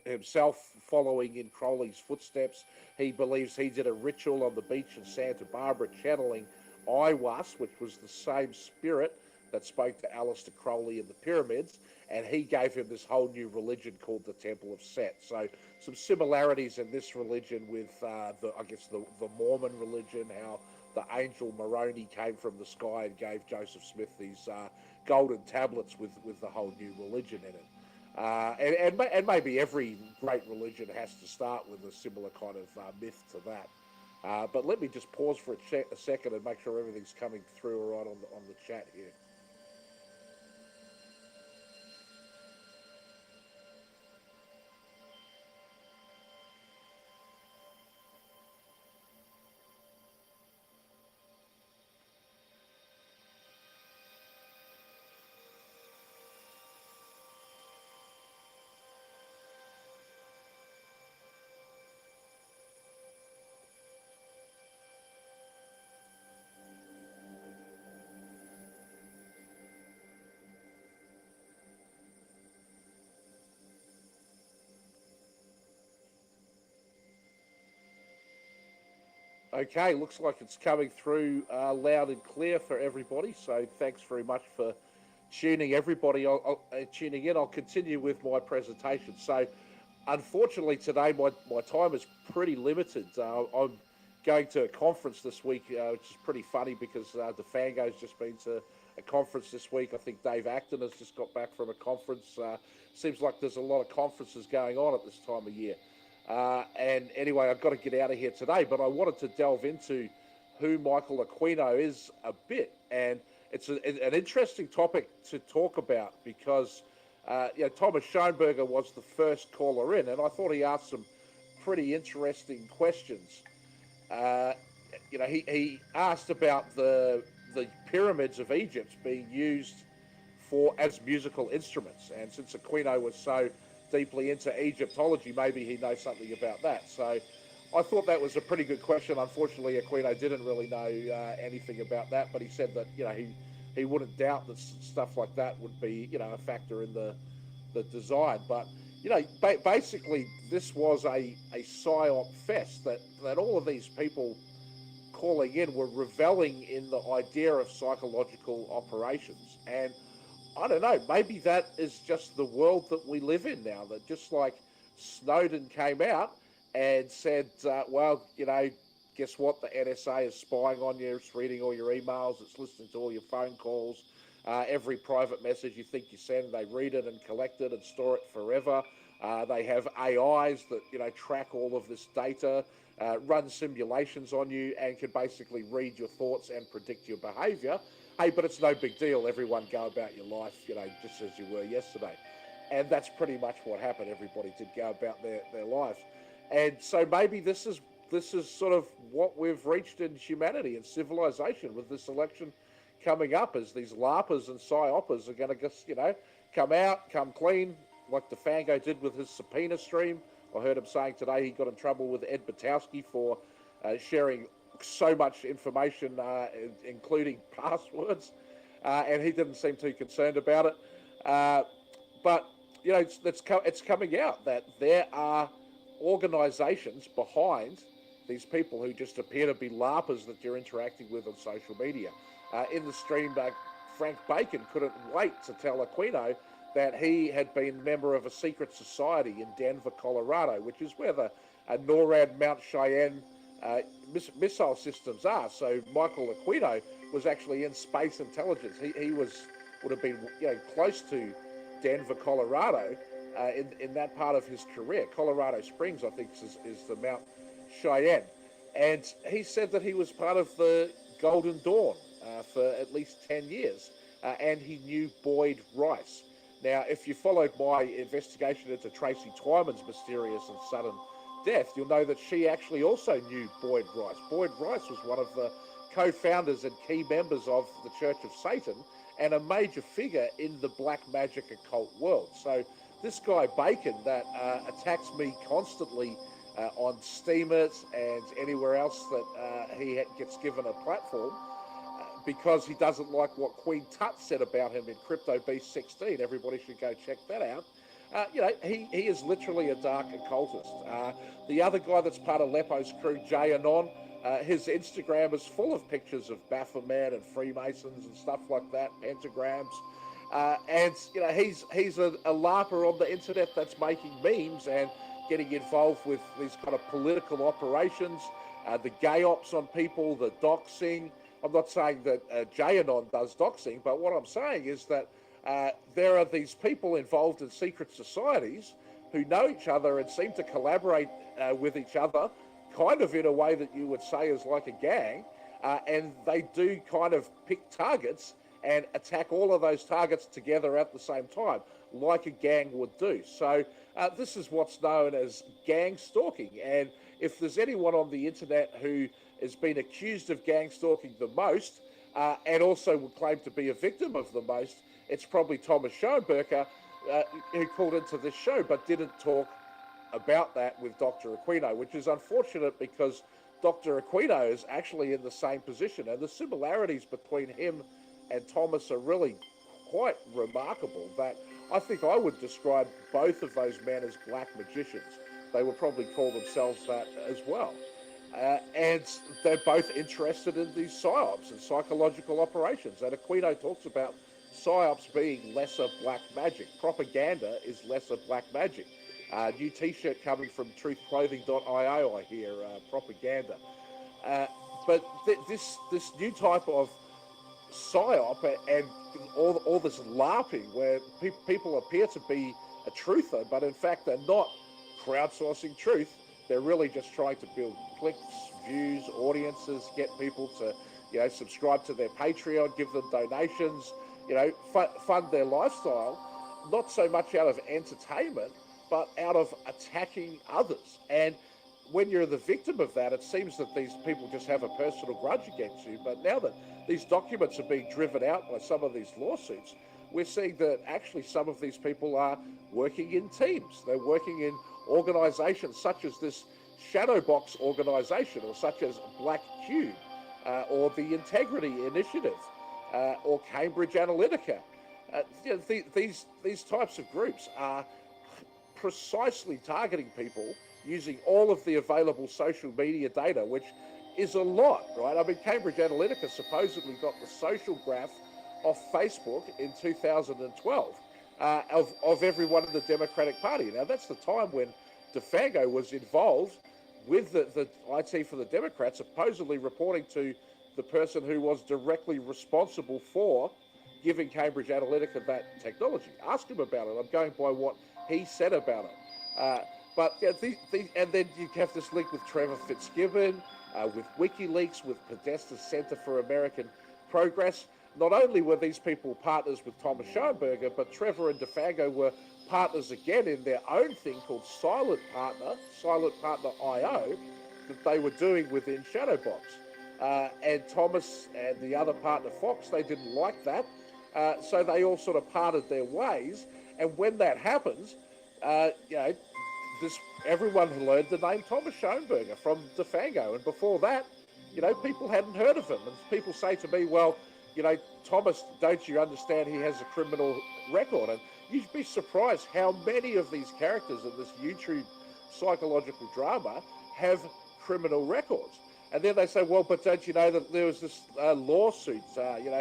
himself, following in Crowley's footsteps, he believes he did a ritual on the beach in Santa Barbara channeling Iwas, which was the same spirit that spoke to Aleister Crowley in the pyramids, and he gave him this whole new religion called the Temple of Set. So some similarities in this religion with the Mormon religion, how the angel Moroni came from the sky and gave Joseph Smith these golden tablets with the whole new religion in it. And maybe every great religion has to start with a similar kind of myth to that. But let me just pause for a second and make sure everything's coming through all right on the chat here. Okay, looks like it's coming through loud and clear for everybody. So thanks very much for tuning tuning in. I'll continue with my presentation. So unfortunately today my time is pretty limited. I'm going to a conference this week, which is pretty funny because DeFango's just been to a conference this week. I think Dave Acton has just got back from a conference. Seems like there's a lot of conferences going on at this time of year. And anyway, I've got to get out of here today, but I wanted to delve into who Michael Aquino is a bit. And it's an interesting topic to talk about because Thomas Schoenberger was the first caller in, and I thought he asked some pretty interesting questions. He asked about the pyramids of Egypt being used as musical instruments, and since Aquino was so deeply into Egyptology, maybe he knows something about that. So I thought that was a pretty good question. Unfortunately, Aquino didn't really know anything about that, but he said that he wouldn't doubt that stuff like that would be a factor in the design. But basically this was a PSYOP fest that all of these people calling in were reveling in the idea of psychological operations. And I don't know, maybe that is just the world that we live in now, that just like Snowden came out and said, guess what? The NSA is spying on you. It's reading all your emails. It's listening to all your phone calls. Every private message you think you send, they read it and collect it and store it forever. They have AIs that, track all of this data. run simulations on you, and can basically read your thoughts and predict your behavior. Hey, but it's no big deal. Everyone go about your life, just as you were yesterday. And that's pretty much what happened. Everybody did go about their lives. And so maybe this is sort of what we've reached in humanity and civilization with this election coming up, as these LARPers and PSYOPers are going to just, come out, come clean, like DeFango did with his subpoena stream. I heard him saying today he got in trouble with Ed Batowski for sharing so much information, including passwords, and he didn't seem too concerned about it. But it's coming out that there are organisations behind these people who just appear to be LARPers that you're interacting with on social media. In the stream, Frank Bacon couldn't wait to tell Aquino that he had been a member of a secret society in Denver, Colorado, which is where the NORAD Mount Cheyenne missile systems are. So Michael Aquino was actually in space intelligence. He would have been close to Denver, Colorado, in that part of his career. Colorado Springs, I think, is the Mount Cheyenne. And he said that he was part of the Golden Dawn for at least 10 years, and he knew Boyd Rice. Now, if you followed my investigation into Tracy Twyman's mysterious and sudden death, you'll know that she actually also knew Boyd Rice. Boyd Rice was one of the co-founders and key members of the Church of Satan and a major figure in the black magic occult world. So this guy Bacon that attacks me constantly on Steamers and anywhere else that he gets given a platform, because he doesn't like what Queen Tut said about him in Crypto Beast 16. Everybody should go check that out. He is literally a dark occultist. The other guy that's part of Lepo's crew, Jay Anon, his Instagram is full of pictures of Baphomet and Freemasons and stuff like that, pentagrams. And he's a LARPer on the internet that's making memes and getting involved with these kind of political operations, the gay ops on people, the doxing. I'm not saying that Jayanon does doxing, but what I'm saying is that there are these people involved in secret societies who know each other and seem to collaborate with each other, kind of in a way that you would say is like a gang, and they do kind of pick targets and attack all of those targets together at the same time, like a gang would do. So this is what's known as gang stalking. And if there's anyone on the internet who has been accused of gang stalking the most, and also would claim to be a victim of the most, it's probably Thomas Schoenberger, who called into this show but didn't talk about that with Dr. Aquino, which is unfortunate because Dr. Aquino is actually in the same position, and the similarities between him and Thomas are really quite remarkable. That I think I would describe both of those men as black magicians. They would probably call themselves that as well. And they're both interested in these psyops and psychological operations. And Aquino talks about psyops being lesser black magic. Propaganda is lesser black magic. New t-shirt coming from truthclothing.io, I hear, propaganda. But this new type of psyop and all this LARPing where people appear to be a truther, but in fact they're not crowdsourcing truth. They're really just trying to build clicks, views, audiences, get people to, subscribe to their Patreon, give them donations, fund their lifestyle, not so much out of entertainment, but out of attacking others. And when you're the victim of that, it seems that these people just have a personal grudge against you. But now that these documents are being driven out by some of these lawsuits, we're seeing that actually some of these people are working in teams. They're working in organizations such as this Shadowbox organization, or such as Black Cube, or the Integrity Initiative, or Cambridge Analytica. These types of groups are precisely targeting people using all of the available social media data, which is a lot, right? I mean, Cambridge Analytica supposedly got the social graph off Facebook in 2012 of everyone in the Democratic Party. Now, that's the time when DeFango was involved with the IT for the Democrats, supposedly reporting to the person who was directly responsible for giving Cambridge Analytica that technology. Ask him about it. I'm going by what he said about it. But yeah, and then you have this link with Trevor Fitzgibbon, with WikiLeaks, with Podesta's Center for American Progress. Not only were these people partners with Thomas Schoenberger, but Trevor and DeFago were partners again in their own thing called Silent Partner IO, that they were doing within Shadowbox. And Thomas and the other partner, Fox, they didn't like that. So they all sort of parted their ways. And when that happens, everyone learned the name Thomas Schoenberger from DeFago. And before that, people hadn't heard of him. And people say to me, well, Thomas, don't you understand he has a criminal record? And you'd be surprised how many of these characters in this YouTube psychological drama have criminal records. And then they say, well, but don't you know that there was this lawsuit?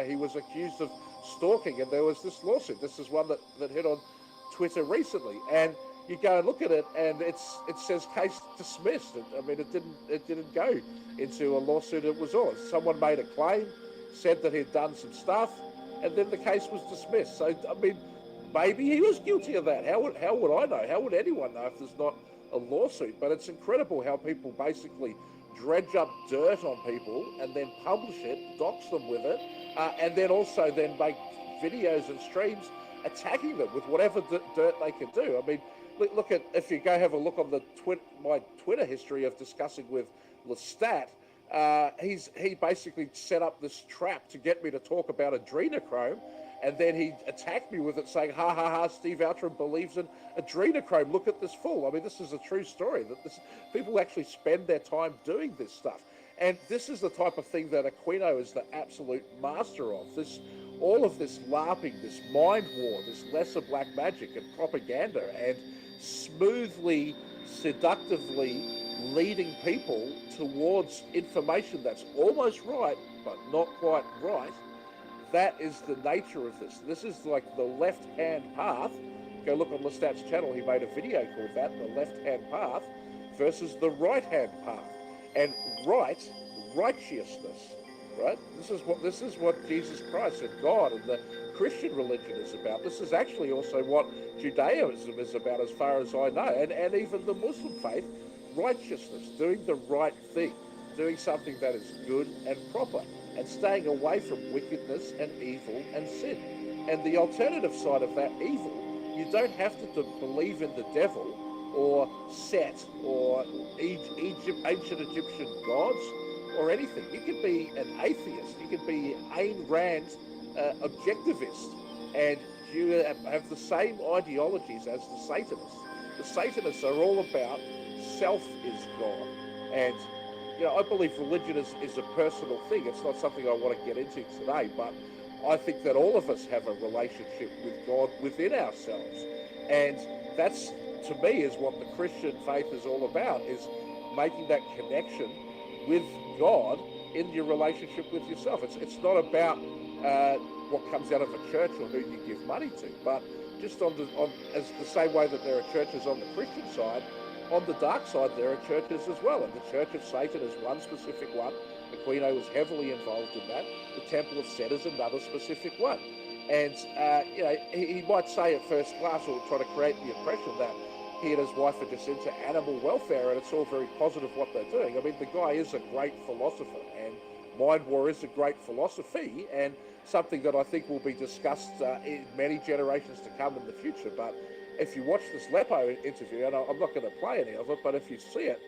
He was accused of stalking, and there was this lawsuit. This is one that hit on Twitter recently. And you go and look at it, and it says case dismissed. I mean, it didn't go into a lawsuit. It was all. Someone made a claim, said that he'd done some stuff, and then the case was dismissed. So, I mean, maybe he was guilty of that. How would I know? How would anyone know if there's not a lawsuit? But it's incredible how people basically dredge up dirt on people and then publish it, dox them with it, and then also then make videos and streams attacking them with whatever dirt they can do. I mean, look at, if you go have a look on my Twitter history of discussing with Lestat, he basically set up this trap to get me to talk about adrenochrome, and then he attacked me with it, saying, ha ha ha, Steve Outram believes in adrenochrome, look at this fool. I mean, this is a true story, that people actually spend their time doing this stuff. And this is the type of thing that Aquino is the absolute master of. All of this LARPing, this mind war, this lesser black magic and propaganda, and smoothly, seductively leading people towards information that's almost right, but not quite right. That is the nature of this. This is like the left-hand path. Go look on Lestat's channel. He made a video called that, the left-hand path versus the right-hand path. And righteousness, right? This is what Jesus Christ and God and the Christian religion is about. This is actually also what Judaism is about, as far as I know, and even the Muslim faith. Righteousness, doing the right thing, doing something that is good and proper, and staying away from wickedness and evil and sin. And the alternative side of that evil, you don't have to believe in the devil or Set or ancient Egyptian gods or anything. You could be an atheist, you could be Ayn Rand objectivist, and you have the same ideologies as the Satanists. The Satanists are all about self is God. And I believe religion is a personal thing. It's not something I want to get into today, but I think that all of us have a relationship with God within ourselves. And that's, to me, is what the Christian faith is all about, is making that connection with God in your relationship with yourself. It's not about what comes out of a church or who you give money to, but just as the same way that there are churches on the Christian side, on the dark side there are churches as well, and the Church of Satan is one specific one. Aquino was heavily involved in that. The Temple of Set is another specific one. And he might say at first class, or try to create the impression that he and his wife are just into animal welfare and it's all very positive what they're doing. I mean, the guy is a great philosopher, and mind war is a great philosophy, and something that I think will be discussed in many generations to come in the future. But if you watch this Lepo interview, and I'm not going to play any of it, but if you see it,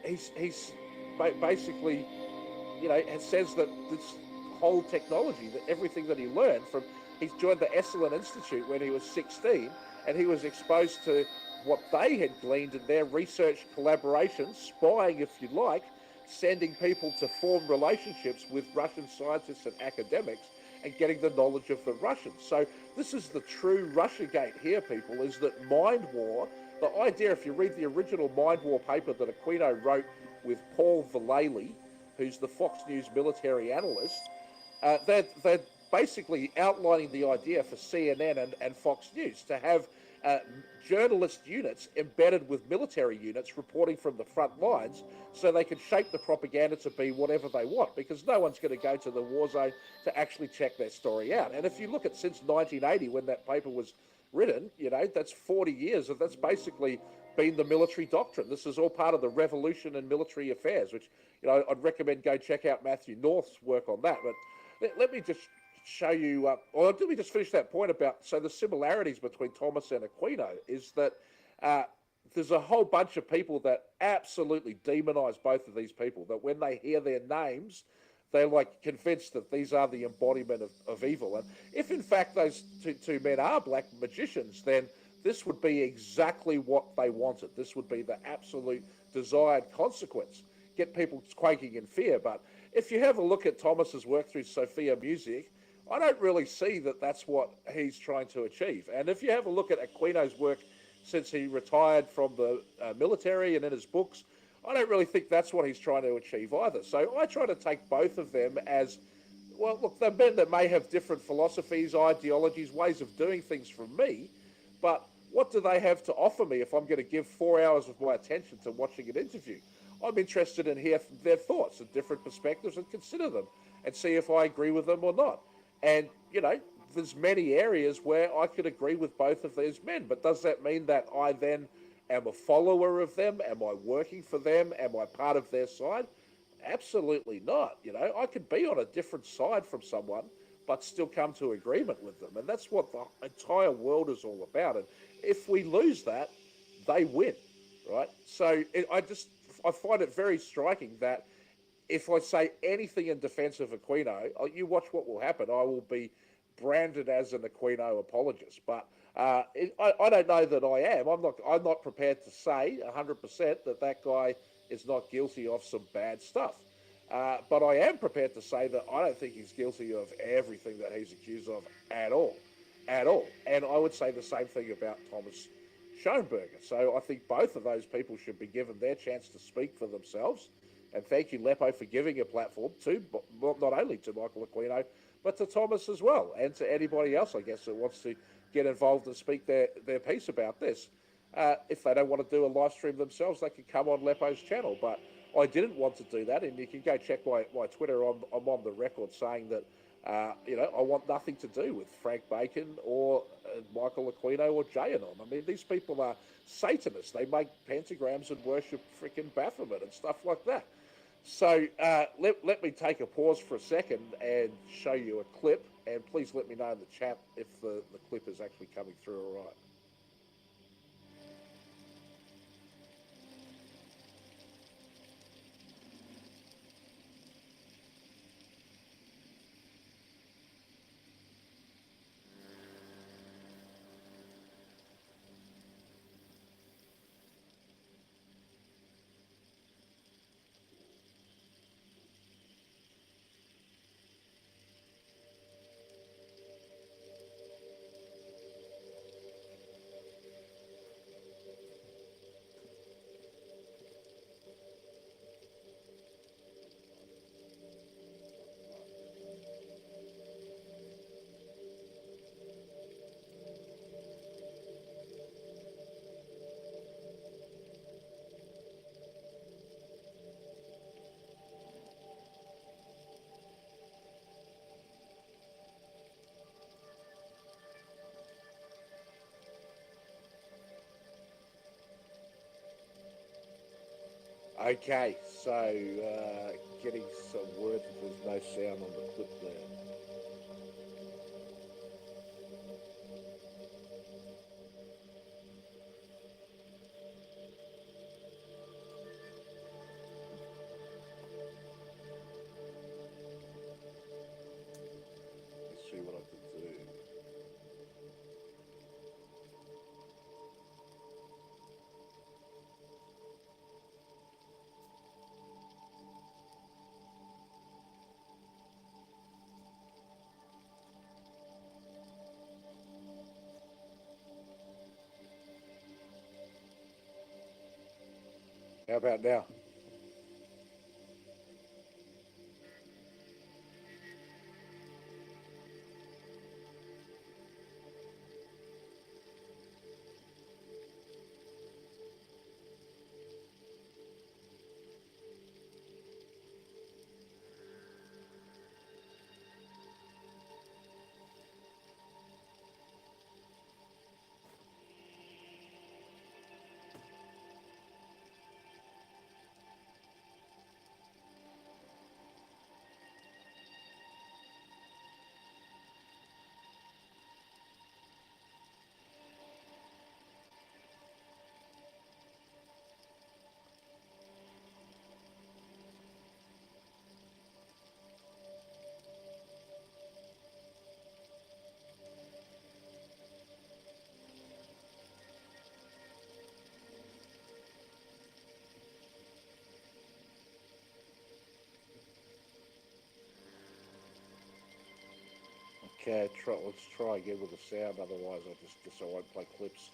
he's basically, it says that this whole technology, that everything that he learned from, he's joined the Esalen Institute when he was 16, and he was exposed to what they had gleaned in their research collaborations, spying, if you like, sending people to form relationships with Russian scientists and academics, and getting the knowledge of the Russians. So this is the true Russiagate here, people, is that mind war, the idea, if you read the original mind war paper that Aquino wrote with Paul Vallely, who's the Fox News military analyst, they're basically outlining the idea for CNN and Fox News to have journalist units embedded with military units reporting from the front lines, so they can shape the propaganda to be whatever they want, because no one's going to go to the war zone to actually check their story out. And if you look at since 1980, when that paper was written, that's 40 years, and that's basically been the military doctrine. This is all part of the revolution in military affairs, which, I'd recommend go check out Matthew North's work on that. But let me just show you, or let me just finish that point about, so the similarities between Thomas and Aquino is that there's a whole bunch of people that absolutely demonize both of these people, that when they hear their names, they're like convinced that these are the embodiment of evil. And if in fact those two men are black magicians, then this would be exactly what they wanted. This would be the absolute desired consequence. Get people quaking in fear. But if you have a look at Thomas's work through Sophia Music, I don't really see that that's what he's trying to achieve. And if you have a look at Aquino's work since he retired from the military and in his books, I don't really think that's what he's trying to achieve either. So I try to take both of them as, well, look, they're men that may have different philosophies, ideologies, ways of doing things from me, but what do they have to offer me if I'm going to give 4 hours of my attention to watching an interview? I'm interested in hear their thoughts and different perspectives and consider them and see if I agree with them or not. And, there's many areas where I could agree with both of these men, but does that mean that I then am a follower of them? Am I working for them? Am I part of their side? Absolutely not. I could be on a different side from someone, but still come to agreement with them. And that's what the entire world is all about. And if we lose that, they win, right? So I find it very striking that if I say anything in defense of Aquino, you watch what will happen. I will be branded as an Aquino apologist, but I don't know that I am. I'm not prepared to say 100% that guy is not guilty of some bad stuff. But I am prepared to say that I don't think he's guilty of everything that he's accused of at all. And I would say the same thing about Thomas Schoenberger. So I think both of those people should be given their chance to speak for themselves. And thank you, Lepo, for giving a platform to, not only to Michael Aquino, but to Thomas as well, and to anybody else, I guess, that wants to get involved and speak their piece about this. If they don't want to do a live stream themselves, they can come on Lepo's channel. But I didn't want to do that, and you can go check my Twitter. I'm on the record saying that, I want nothing to do with Frank Bacon or Michael Aquino or J-Anon. I mean, these people are Satanists. They make pentagrams and worship freaking Baphomet and stuff like that. So let me take a pause for a second and show you a clip, and please let me know in the chat if the clip is actually coming through all right. Okay, so getting some word that there's no sound on the clip there. Let's see what I can do. How about now? let's try again with the sound. Otherwise, I won't play clips.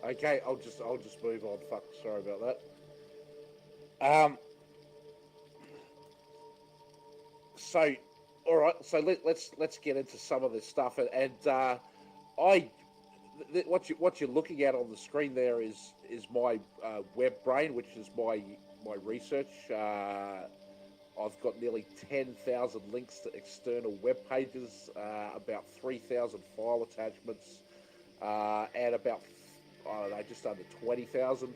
Okay, I'll just move on. Fuck, sorry about that. So, all right. So let's get into some of this stuff, what you're looking at on the screen there is my web brain, which is my research. I've got nearly 10,000 links to external web pages, about 3,000 file attachments, and about, I don't know, just under 20,000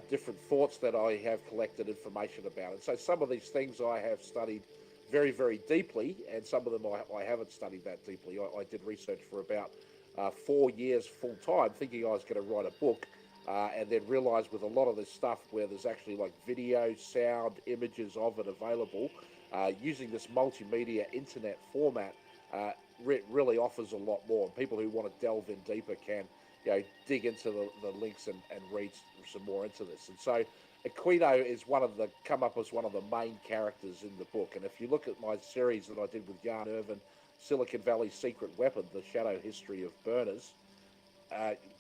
different thoughts that I have collected information about. And so some of these things I have studied very, very deeply, and some of them I haven't studied that deeply. I did research for about 4 years full time, thinking I was going to write a book, and then realized with a lot of this stuff where there's actually like video, sound, images of it available, using this multimedia internet format really offers a lot more. People who want to delve in deeper can, dig into the links and read some more into this. And so Aquino is come up as one of the main characters in the book. And if you look at my series that I did with Jan Irvin, Silicon Valley's Secret Weapon, The Shadow History of Burners,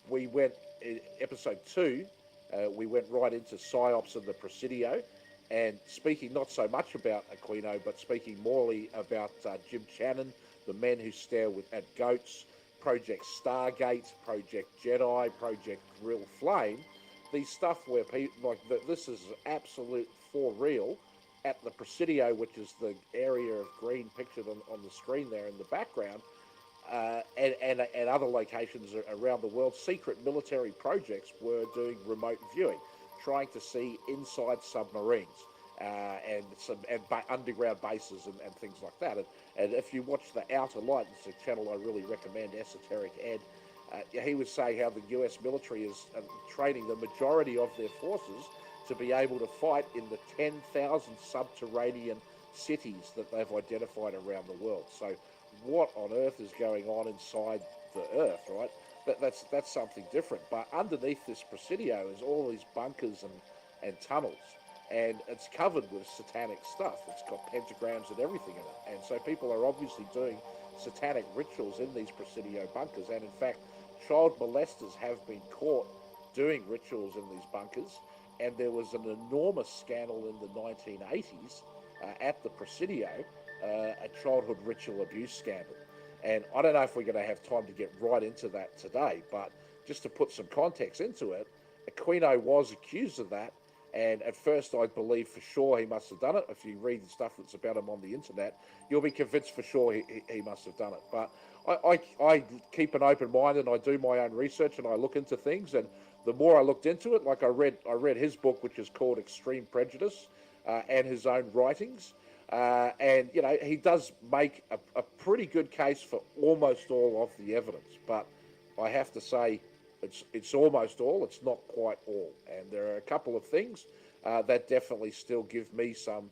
we went, in episode 2, we went right into PSYOPs and the Presidio, and speaking not so much about Aquino, but speaking morely about Jim Channon, the men who stare at goats, Project Stargate, Project Jedi, Project Real Flame, these stuff where people like this is absolute for real. At the Presidio, which is the area of green pictured on the screen there in the background, and other locations around the world, secret military projects were doing remote viewing, trying to see inside submarines and underground bases and things like that. And if you watch The Outer Light, it's a channel I really recommend, Esoteric Ed, he was saying how the US military is training the majority of their forces to be able to fight in the 10,000 subterranean cities that they've identified around the world. So what on earth is going on inside the earth, right? That's something different. But underneath this Presidio is all these bunkers and tunnels. And it's covered with satanic stuff. It's got pentagrams and everything in it. And so people are obviously doing satanic rituals in these Presidio bunkers. And in fact, child molesters have been caught doing rituals in these bunkers. And there was an enormous scandal in the 1980s at the Presidio, a childhood ritual abuse scandal. And I don't know if we're going to have time to get right into that today, but just to put some context into it, Aquino was accused of that. And at first, I believed for sure he must have done it. If you read the stuff that's about him on the internet, you'll be convinced for sure he must have done it. But I keep an open mind and I do my own research and I look into things. And the more I looked into it, like I read his book, which is called Extreme Prejudice, and his own writings. And, he does make a pretty good case for almost all of the evidence. But I have to say, it's almost all, it's not quite all. And there are a couple of things that definitely still give me some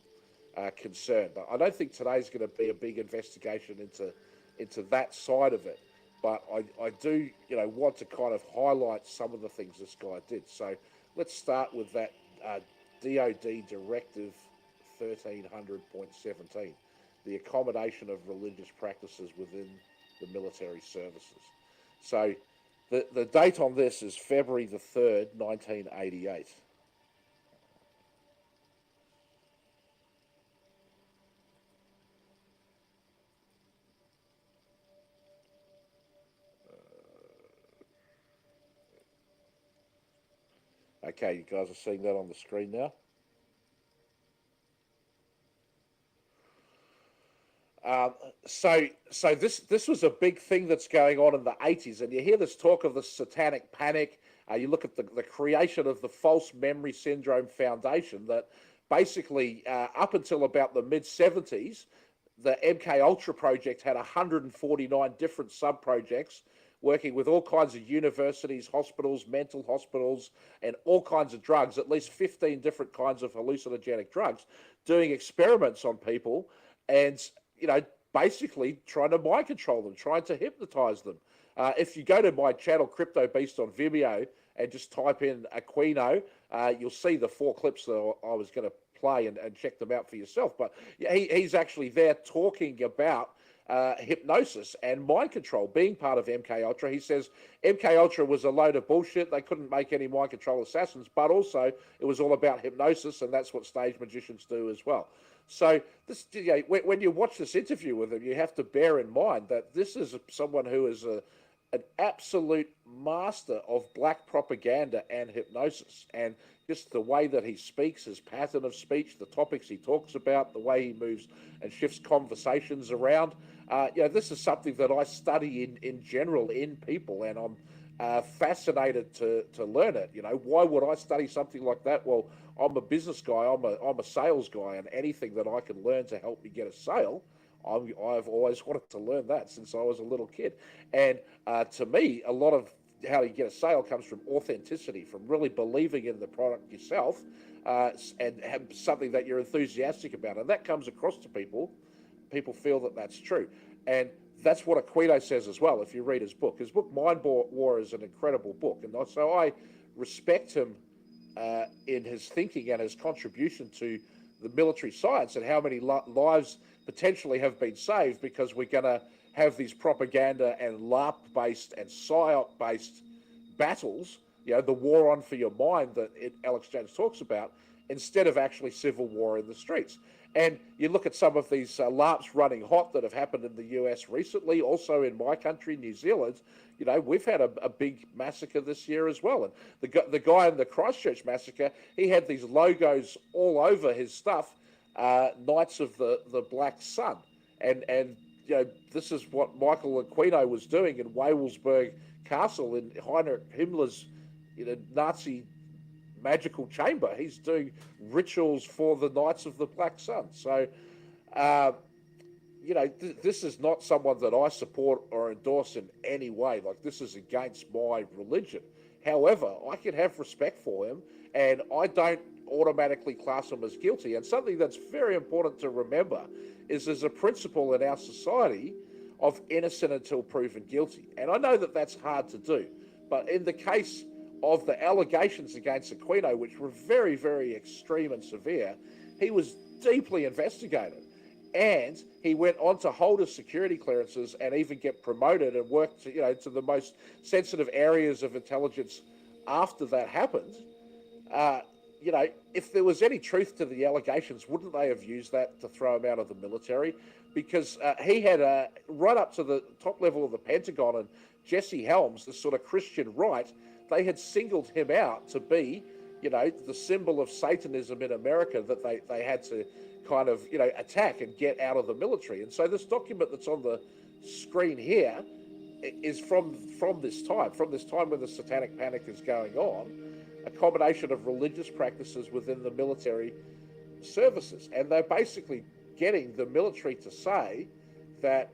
concern. But I don't think today's going to be a big investigation into that side of it. But I do, want to kind of highlight some of the things this guy did. So let's start with that DOD Directive 1300.17, the accommodation of religious practices within the military services. So the date on this is February the 3rd, 1988. Okay, you guys are seeing that on the screen now. So this was a big thing that's going on in the 80s, and you hear this talk of the satanic panic. You look at the creation of the False Memory Syndrome Foundation that basically, up until about the mid-70s, the MK Ultra project had 149 different sub-projects working with all kinds of universities, hospitals, mental hospitals, and all kinds of drugs, at least 15 different kinds of hallucinogenic drugs, doing experiments on people and, basically trying to mind control them, trying to hypnotize them. If you go to my channel, Crypto Beast on Vimeo, and just type in Aquino, you'll see the 4 clips that I was going to play and check them out for yourself. But he's actually there talking about hypnosis and mind control being part of MK Ultra. He says MK Ultra was a load of bullshit. They couldn't make any mind control assassins, but also it was all about hypnosis, and that's what stage magicians do as well. So this, when you watch this interview with him, you have to bear in mind that this is someone who is an absolute master of black propaganda and hypnosis, and just the way that he speaks, his pattern of speech, the topics he talks about, the way he moves and shifts conversations around. This is something that I study in general in people, and I'm fascinated to learn it. Why would I study something like that? Well, I'm a business guy, I'm a sales guy, and anything that I can learn to help me get a sale, I've always wanted to learn that since I was a little kid. And to me, a lot of how you get a sale comes from authenticity, from really believing in the product yourself, and have something that you're enthusiastic about. And that comes across to people. People feel that that's true. And that's what Aquino says as well, if you read his book. His book, Mind War, is an incredible book. And so I respect him in his thinking and his contribution to the military science, and how many lives potentially have been saved because we're going to have these propaganda and LARP-based and PSYOP-based battles, the war on for your mind that Alex Jones talks about, instead of actually civil war in the streets. And you look at some of these LARPs running hot that have happened in the US recently, also in my country, New Zealand. We've had a big massacre this year as well. And the guy in the Christchurch massacre, he had these logos all over his stuff, Knights of the Black Sun. And this is what Michael Aquino was doing in Wewelsburg Castle in Heinrich Himmler's Nazi magical chamber. He's doing rituals for the Knights of the Black Sun. So, this is not someone that I support or endorse in any way. Like, this is against my religion. However, I can have respect for him, and I don't automatically class him as guilty. And something that's very important to remember is there's a principle in our society of innocent until proven guilty. And I know that that's hard to do, but in the case of the allegations against Aquino, which were very, very extreme and severe, he was deeply investigated. And he went on to hold his security clearances and even get promoted and work to the most sensitive areas of intelligence after that happened. If there was any truth to the allegations, wouldn't they have used that to throw him out of the military? Because he had right up to the top level of the Pentagon, and Jesse Helms, the sort of Christian right, they had singled him out to be, the symbol of Satanism in America that they had to kind of, attack and get out of the military. And so this document that's on the screen here is from this time when the Satanic Panic is going on, a combination of religious practices within the military services. And they're basically getting the military to say that,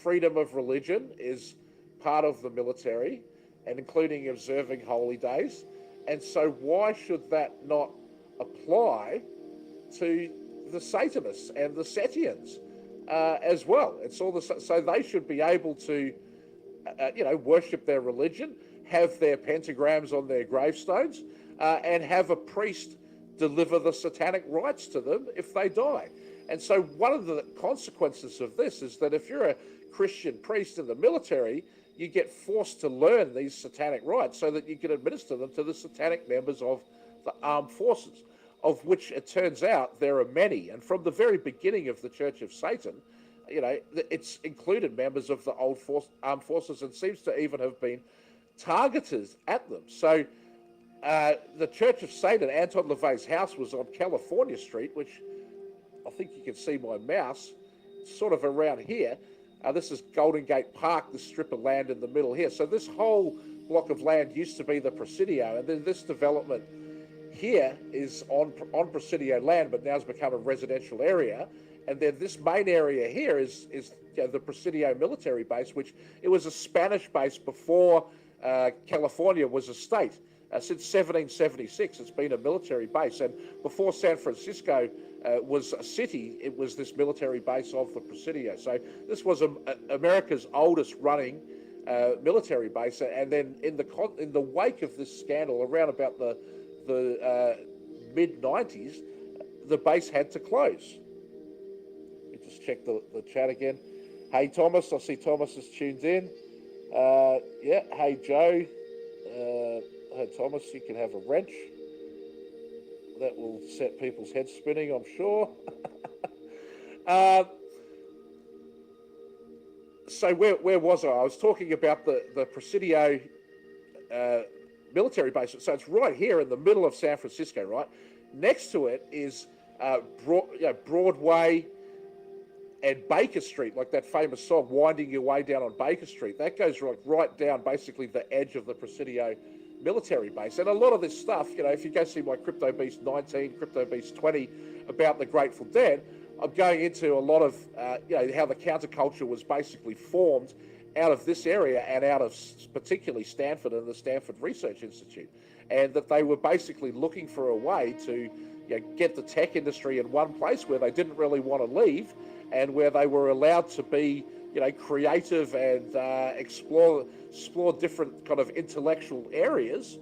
freedom of religion is part of the military, and including observing holy days. And so why should that not apply to the Satanists and the Setians as well? It's all so they should be able to, worship their religion, have their pentagrams on their gravestones, and have a priest deliver the satanic rites to them if they die. And so one of the consequences of this is that if you're a Christian priest in the military, you get forced to learn these satanic rites so that you can administer them to the satanic members of the armed forces, of which it turns out there are many. And from the very beginning of the Church of Satan, it's included members of the old armed forces, and seems to even have been targeted at them. So the Church of Satan, Anton LaVey's house, was on California Street, which I think you can see my mouse, sort of around here. This is Golden Gate Park, this strip of land in the middle here. So this whole block of land used to be the Presidio, and then this development here is on Presidio land, but now has become a residential area. And then this main area here is the Presidio military base, which it was a Spanish base before California was a state. Since 1776, it's been a military base. And before San Francisco was a city, it was this military base of the Presidio. So this was America's oldest running military base. And then in the wake of this scandal, around about the mid-90s, the base had to close. Let me just check the chat again. Hey, Thomas, I see Thomas is tuned in. Yeah, hey, Joe. Hey, Thomas, you can have a wrench. That will set people's heads spinning, I'm sure. So where was I? I was talking about the Presidio military base. So it's right here in the middle of San Francisco, right? Next to it is Broadway and Baker Street, like that famous song, Winding Your Way Down on Baker Street. That goes right down basically the edge of the Presidio military base. And a lot of this stuff, if you go see my Crypto Beast 19, Crypto Beast 20 about the Grateful Dead, I'm going into a lot of, how the counterculture was basically formed out of this area and out of particularly Stanford and the Stanford Research Institute. And that they were basically looking for a way to get the tech industry in one place where they didn't really want to leave and where they were allowed to be, creative and explore different kind of intellectual areas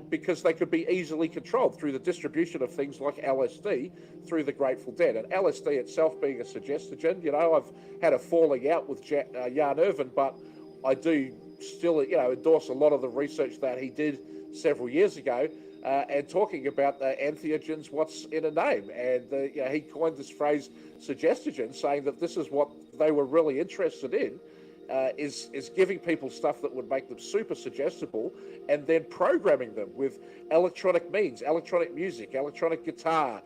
because they could be easily controlled through the distribution of things like LSD through the Grateful Dead. And LSD itself being a suggestogen, I've had a falling out with Jan Irvin, but I do still, endorse a lot of the research that he did several years ago and talking about the entheogens, what's in a name. And he coined this phrase suggestogen, saying that this is what they were really interested in, is giving people stuff that would make them super suggestible and then programming them with electronic means, electronic music, electronic guitar,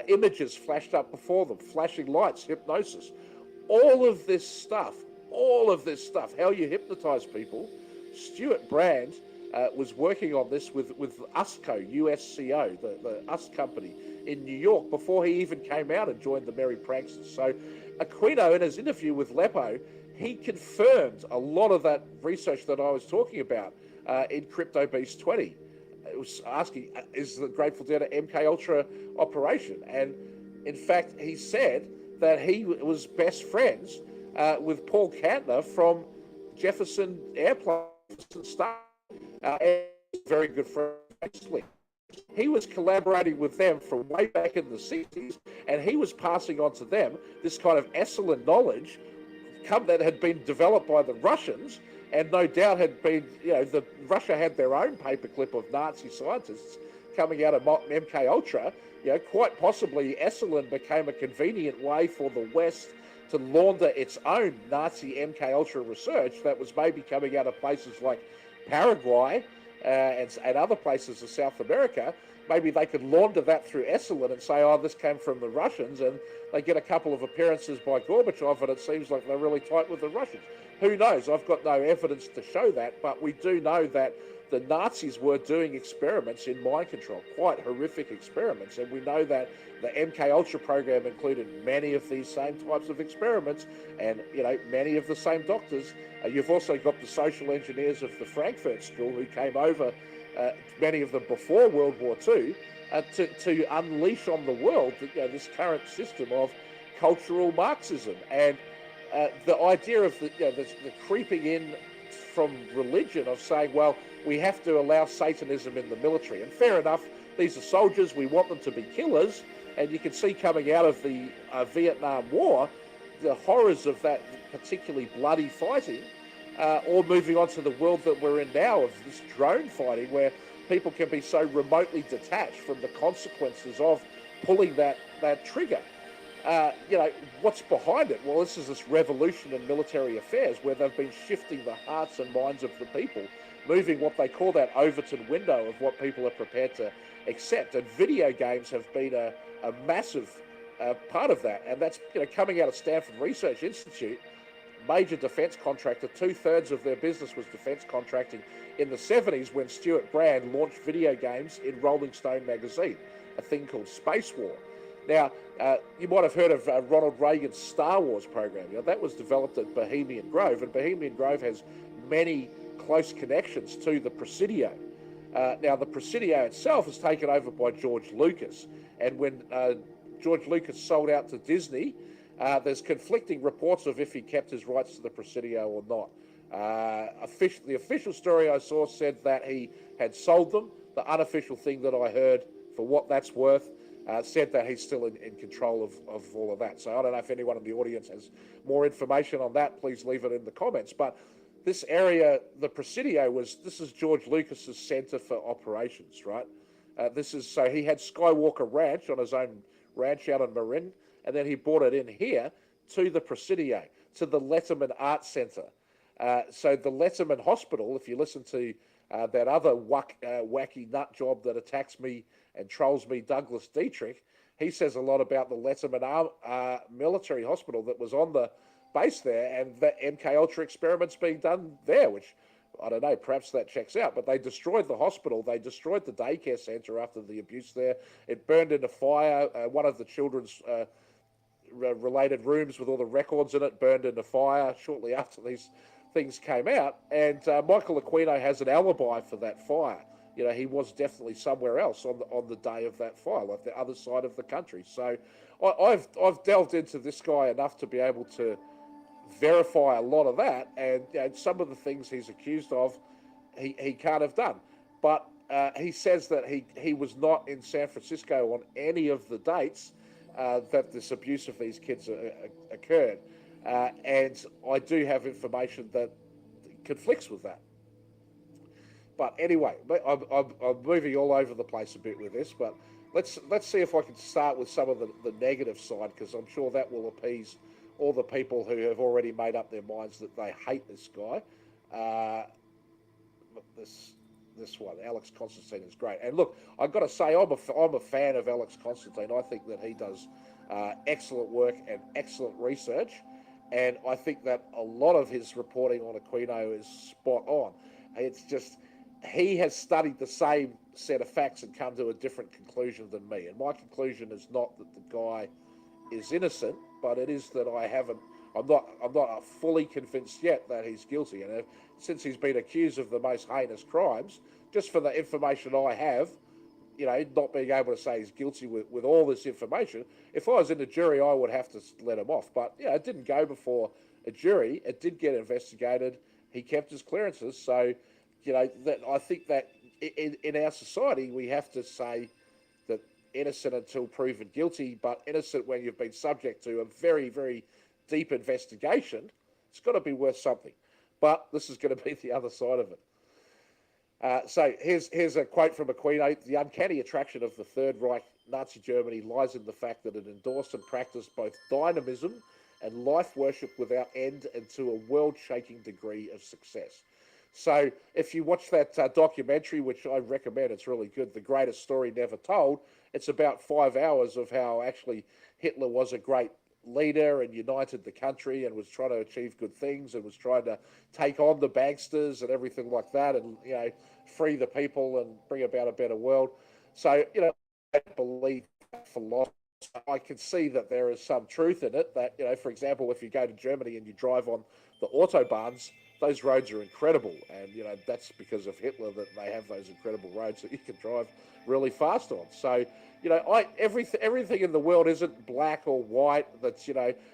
images flashed up before them, flashing lights, hypnosis. All of this stuff, how you hypnotize people. Stuart Brand was working on this with USCO, USCO, the US company in New York before he even came out and joined the Merry Pranksters. So Aquino, in his interview with Lepo, he confirmed a lot of that research that I was talking about in Crypto Beast 20. It was asking, is the Grateful Dead an MK Ultra operation? And in fact, he said that he was best friends with Paul Kantner from Jefferson Airplane Star, and very good friend, actually. He was collaborating with them from way back in the 60s, and he was passing on to them this kind of excellent knowledge that had been developed by the Russians, and no doubt had been, Russia had their own paperclip of Nazi scientists coming out of MK Ultra. Quite possibly Esalen became a convenient way for the West to launder its own Nazi MK Ultra research that was maybe coming out of places like Paraguay and other places of South America. Maybe they could launder that through Esalen and say, oh, this came from the Russians, and they get a couple of appearances by Gorbachev, and it seems like they're really tight with the Russians. Who knows? I've got no evidence to show that, but we do know that the Nazis were doing experiments in mind control, quite horrific experiments, and we know that the MK Ultra program included many of these same types of experiments, and many of the same doctors. You've also got the social engineers of the Frankfurt School who came over, many of them before World War II, to unleash on the world this current system of cultural Marxism. And the idea of the creeping in from religion of saying, well, we have to allow Satanism in the military. And fair enough, these are soldiers, we want them to be killers. And you can see coming out of the Vietnam War, the horrors of that particularly bloody fighting, or moving on to the world that we're in now of this drone fighting where people can be so remotely detached from the consequences of pulling that trigger. What's behind it? Well, this is this revolution in military affairs where they've been shifting the hearts and minds of the people, moving what they call that Overton window of what people are prepared to accept. And video games have been a massive part of that. And that's, coming out of Stanford Research Institute, major defense contractor. 2/3 of their business was defense contracting in the 70s when Stuart Brand launched video games in Rolling Stone magazine, a thing called Space War. Now, you might have heard of Ronald Reagan's Star Wars program. That was developed at Bohemian Grove, and Bohemian Grove has many close connections to the Presidio. Now, the Presidio itself was taken over by George Lucas, and when George Lucas sold out to Disney, there's conflicting reports of if he kept his rights to the Presidio or not. The official story I saw said that he had sold them. The unofficial thing that I heard, for what that's worth, said that he's still in control of all of that. So I don't know if anyone in the audience has more information on that. Please leave it in the comments. But this area, the Presidio, this is George Lucas's center for operations, right? So he had Skywalker Ranch on his own ranch out in Marin, and then he brought it in here to the Presidio, to the Letterman Arts Center. So the Letterman Hospital, if you listen to that other wacky nut job that attacks me and trolls me, Douglas Dietrich, he says a lot about the Letterman military hospital that was on the base there, and the MK Ultra experiments being done there, which, I don't know, perhaps that checks out. But they destroyed the hospital. They destroyed the daycare center after the abuse there. It burned into fire. One of the children's related rooms with all the records in it burned into fire shortly after these things came out. And Michael Aquino has an alibi for that fire. He was definitely somewhere else on the day of that fire, like the other side of the country. So I've delved into this guy enough to be able to verify a lot of that, and some of the things he's accused of, he can't have done. But he says that he was not in San Francisco on any of the dates that this abuse of these kids occurred. And I do have information that conflicts with that. But anyway, I'm moving all over the place a bit with this, but let's see if I can start with some of the negative side, because I'm sure that will appease all the people who have already made up their minds that they hate this guy. This one, Alex Constantine, is great. And look, I've got to say, I'm a fan of Alex Constantine. I think that he does excellent work and excellent research, and I think that a lot of his reporting on Aquino is spot on. It's just, he has studied the same set of facts and come to a different conclusion than me. And my conclusion is not that the guy is innocent, but it is that I'm not fully convinced yet that he's guilty. And since he's been accused of the most heinous crimes, just for the information I have, not being able to say he's guilty with all this information, if I was in the jury, I would have to let him off. But, it didn't go before a jury. It did get investigated. He kept his clearances. So, that I think that in our society, we have to say that innocent until proven guilty, but innocent when you've been subject to a very, very deep investigation. It's got to be worth something. But this is going to be the other side of it. So here's a quote from Aquino. The uncanny attraction of the Third Reich Nazi Germany lies in the fact that it endorsed and practiced both dynamism and life worship without end and to a world-shaking degree of success. So if you watch that documentary, which I recommend, it's really good, The Greatest Story Never Told, it's about 5 hours of how actually Hitler was a great leader and united the country and was trying to achieve good things and was trying to take on the banksters and everything like that, and free the people and bring about a better world. So I believe that philosophy. I can see that there is some truth in it. That for example, if you go to Germany and you drive on the autobahns, those roads are incredible, and that's because of Hitler that they have those incredible roads that you can drive really fast on. So everything in the world isn't black or white. That's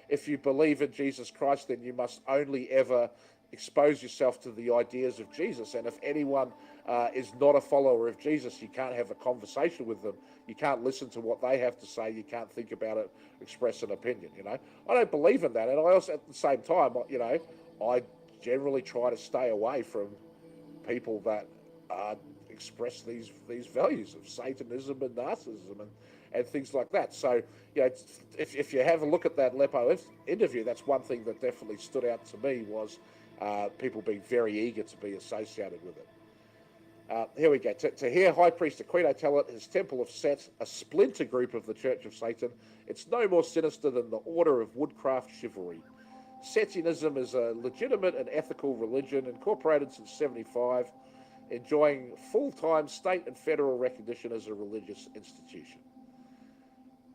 if you believe in Jesus Christ, then you must only ever expose yourself to the ideas of Jesus. And if anyone is not a follower of Jesus, you can't have a conversation with them. You can't listen to what they have to say. You can't think about it, express an opinion. I don't believe in that, and I also, at the same time, I generally try to stay away from people that express these values of Satanism and narcissism and things like that. So, if you have a look at that Lepo interview, that's one thing that definitely stood out to me was people being very eager to be associated with it. Here we go. To hear High Priest Aquino tell it, his temple of Set, a splinter group of the Church of Satan, it's no more sinister than the Order of Woodcraft Chivalry. Setianism is a legitimate and ethical religion incorporated since 75, enjoying full-time state and federal recognition as a religious institution.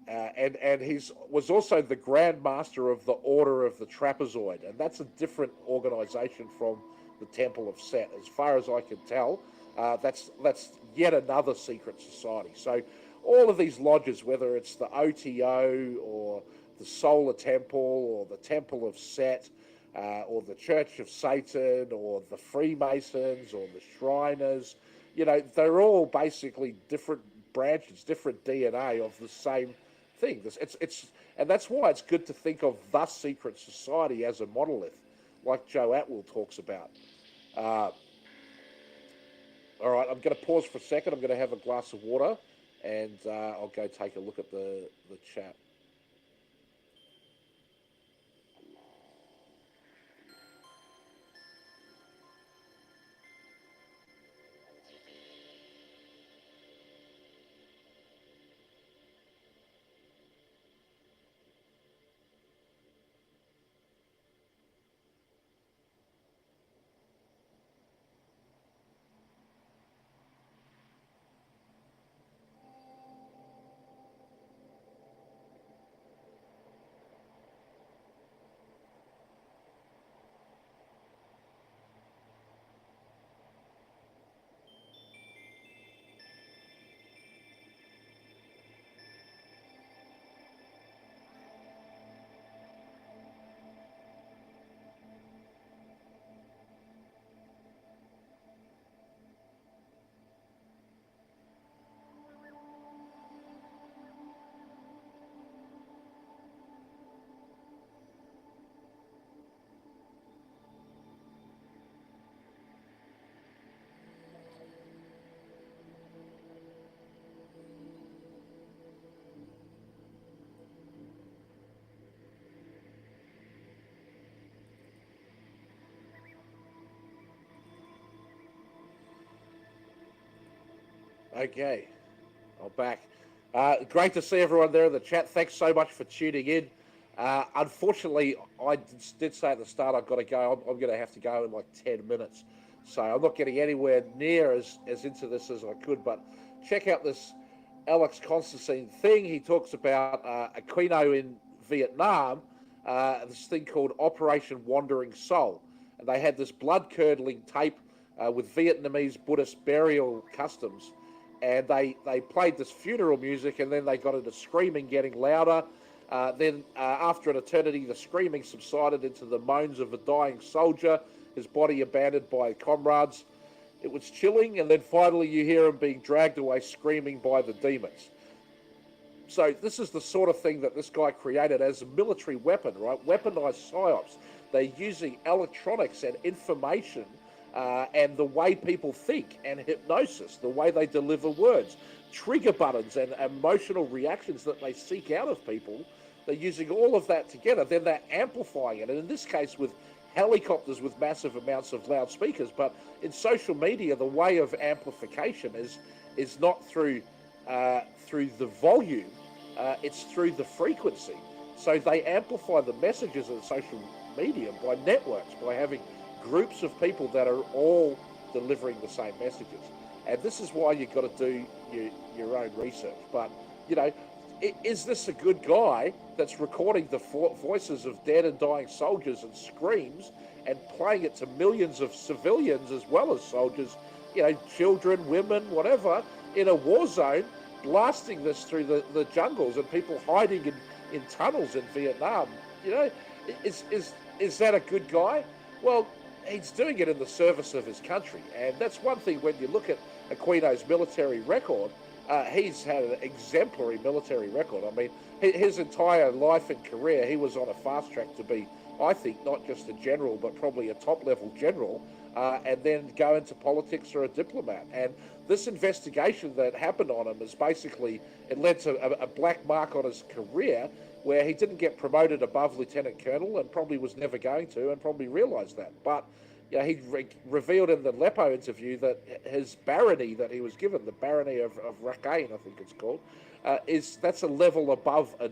And he was also the Grand Master of the Order of the Trapezoid, and that's a different organization from the Temple of Set. As far as I can tell, that's yet another secret society. So all of these lodges, whether it's the OTO or the Solar Temple or the Temple of Set or the Church of Satan or the Freemasons or the Shriners, they're all basically different branches, different DNA of the same thing. And that's why it's good to think of the secret society as a monolith, like Joe Atwill talks about. All right, I'm going to pause for a second. I'm going to have a glass of water, and I'll go take a look at the chat. Okay, I'm back. Great to see everyone there in the chat. Thanks so much for tuning in. Unfortunately, I did say at the start I've got to go. I'm going to have to go in like 10 minutes. So I'm not getting anywhere near as into this as I could. But check out this Alex Constantine thing. He talks about Aquino in Vietnam, this thing called Operation Wandering Soul. And they had this blood-curdling tape with Vietnamese Buddhist burial customs. And they played this funeral music, and then they got into screaming getting louder. Then after an eternity, the screaming subsided into the moans of a dying soldier, his body abandoned by comrades. It was chilling, and then finally you hear him being dragged away screaming by the demons. So this is the sort of thing that this guy created as a military weapon, right? Weaponized psyops. They're using electronics and information and the way people think, and hypnosis, the way they deliver words, trigger buttons and emotional reactions that they seek out of people. They're using all of that together. Then they're amplifying it. And in this case with helicopters with massive amounts of loudspeakers. But in social media, the way of amplification is not through the volume, it's through the frequency. So they amplify the messages of social media by networks, by having groups of people that are all delivering the same messages. And this is why you've got to do your own research. But, is this a good guy that's recording the voices of dead and dying soldiers and screams and playing it to millions of civilians as well as soldiers, children, women, whatever, in a war zone, blasting this through the jungles and people hiding in tunnels in Vietnam? Is that a good guy? Well, he's doing it in the service of his country. And that's one thing when you look at Aquino's military record. He's had an exemplary military record. I mean, his entire life and career, he was on a fast track to be, I think, not just a general, but probably a top-level general, and then go into politics or a diplomat. And this investigation that happened on him is basically, it led to a black mark on his career where he didn't get promoted above lieutenant colonel and probably was never going to, and probably realised that. But he revealed in the Lepo interview that his barony that he was given, the barony of Rakain, I think it's called, that's a level above a.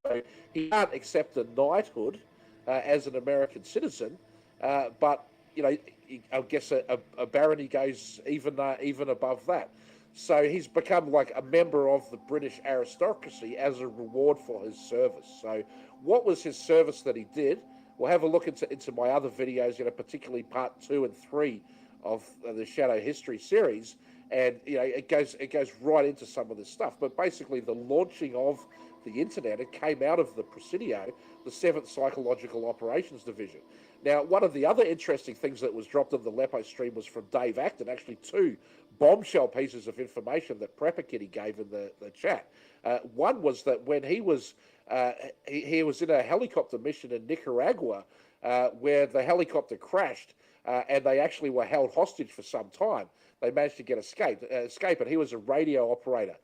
So he can't accept a knighthood as an American citizen, but I guess a barony goes even above that. So he's become like a member of the British aristocracy as a reward for his service. So what was his service that he did? We'll have a look into my other videos, particularly part 2 and 3 of the Shadow History series, and it goes right into some of this stuff. But basically, the launching of the internet, it came out of the Presidio, the 7th Psychological Operations Division. Now, one of the other interesting things that was dropped on the Lepo stream was from Dave Acton, actually 2 bombshell pieces of information that Prepper Kitty gave in the chat. One was that when he was in a helicopter mission in Nicaragua, where the helicopter crashed, and they actually were held hostage for some time. They managed to escape, and he was a radio operator.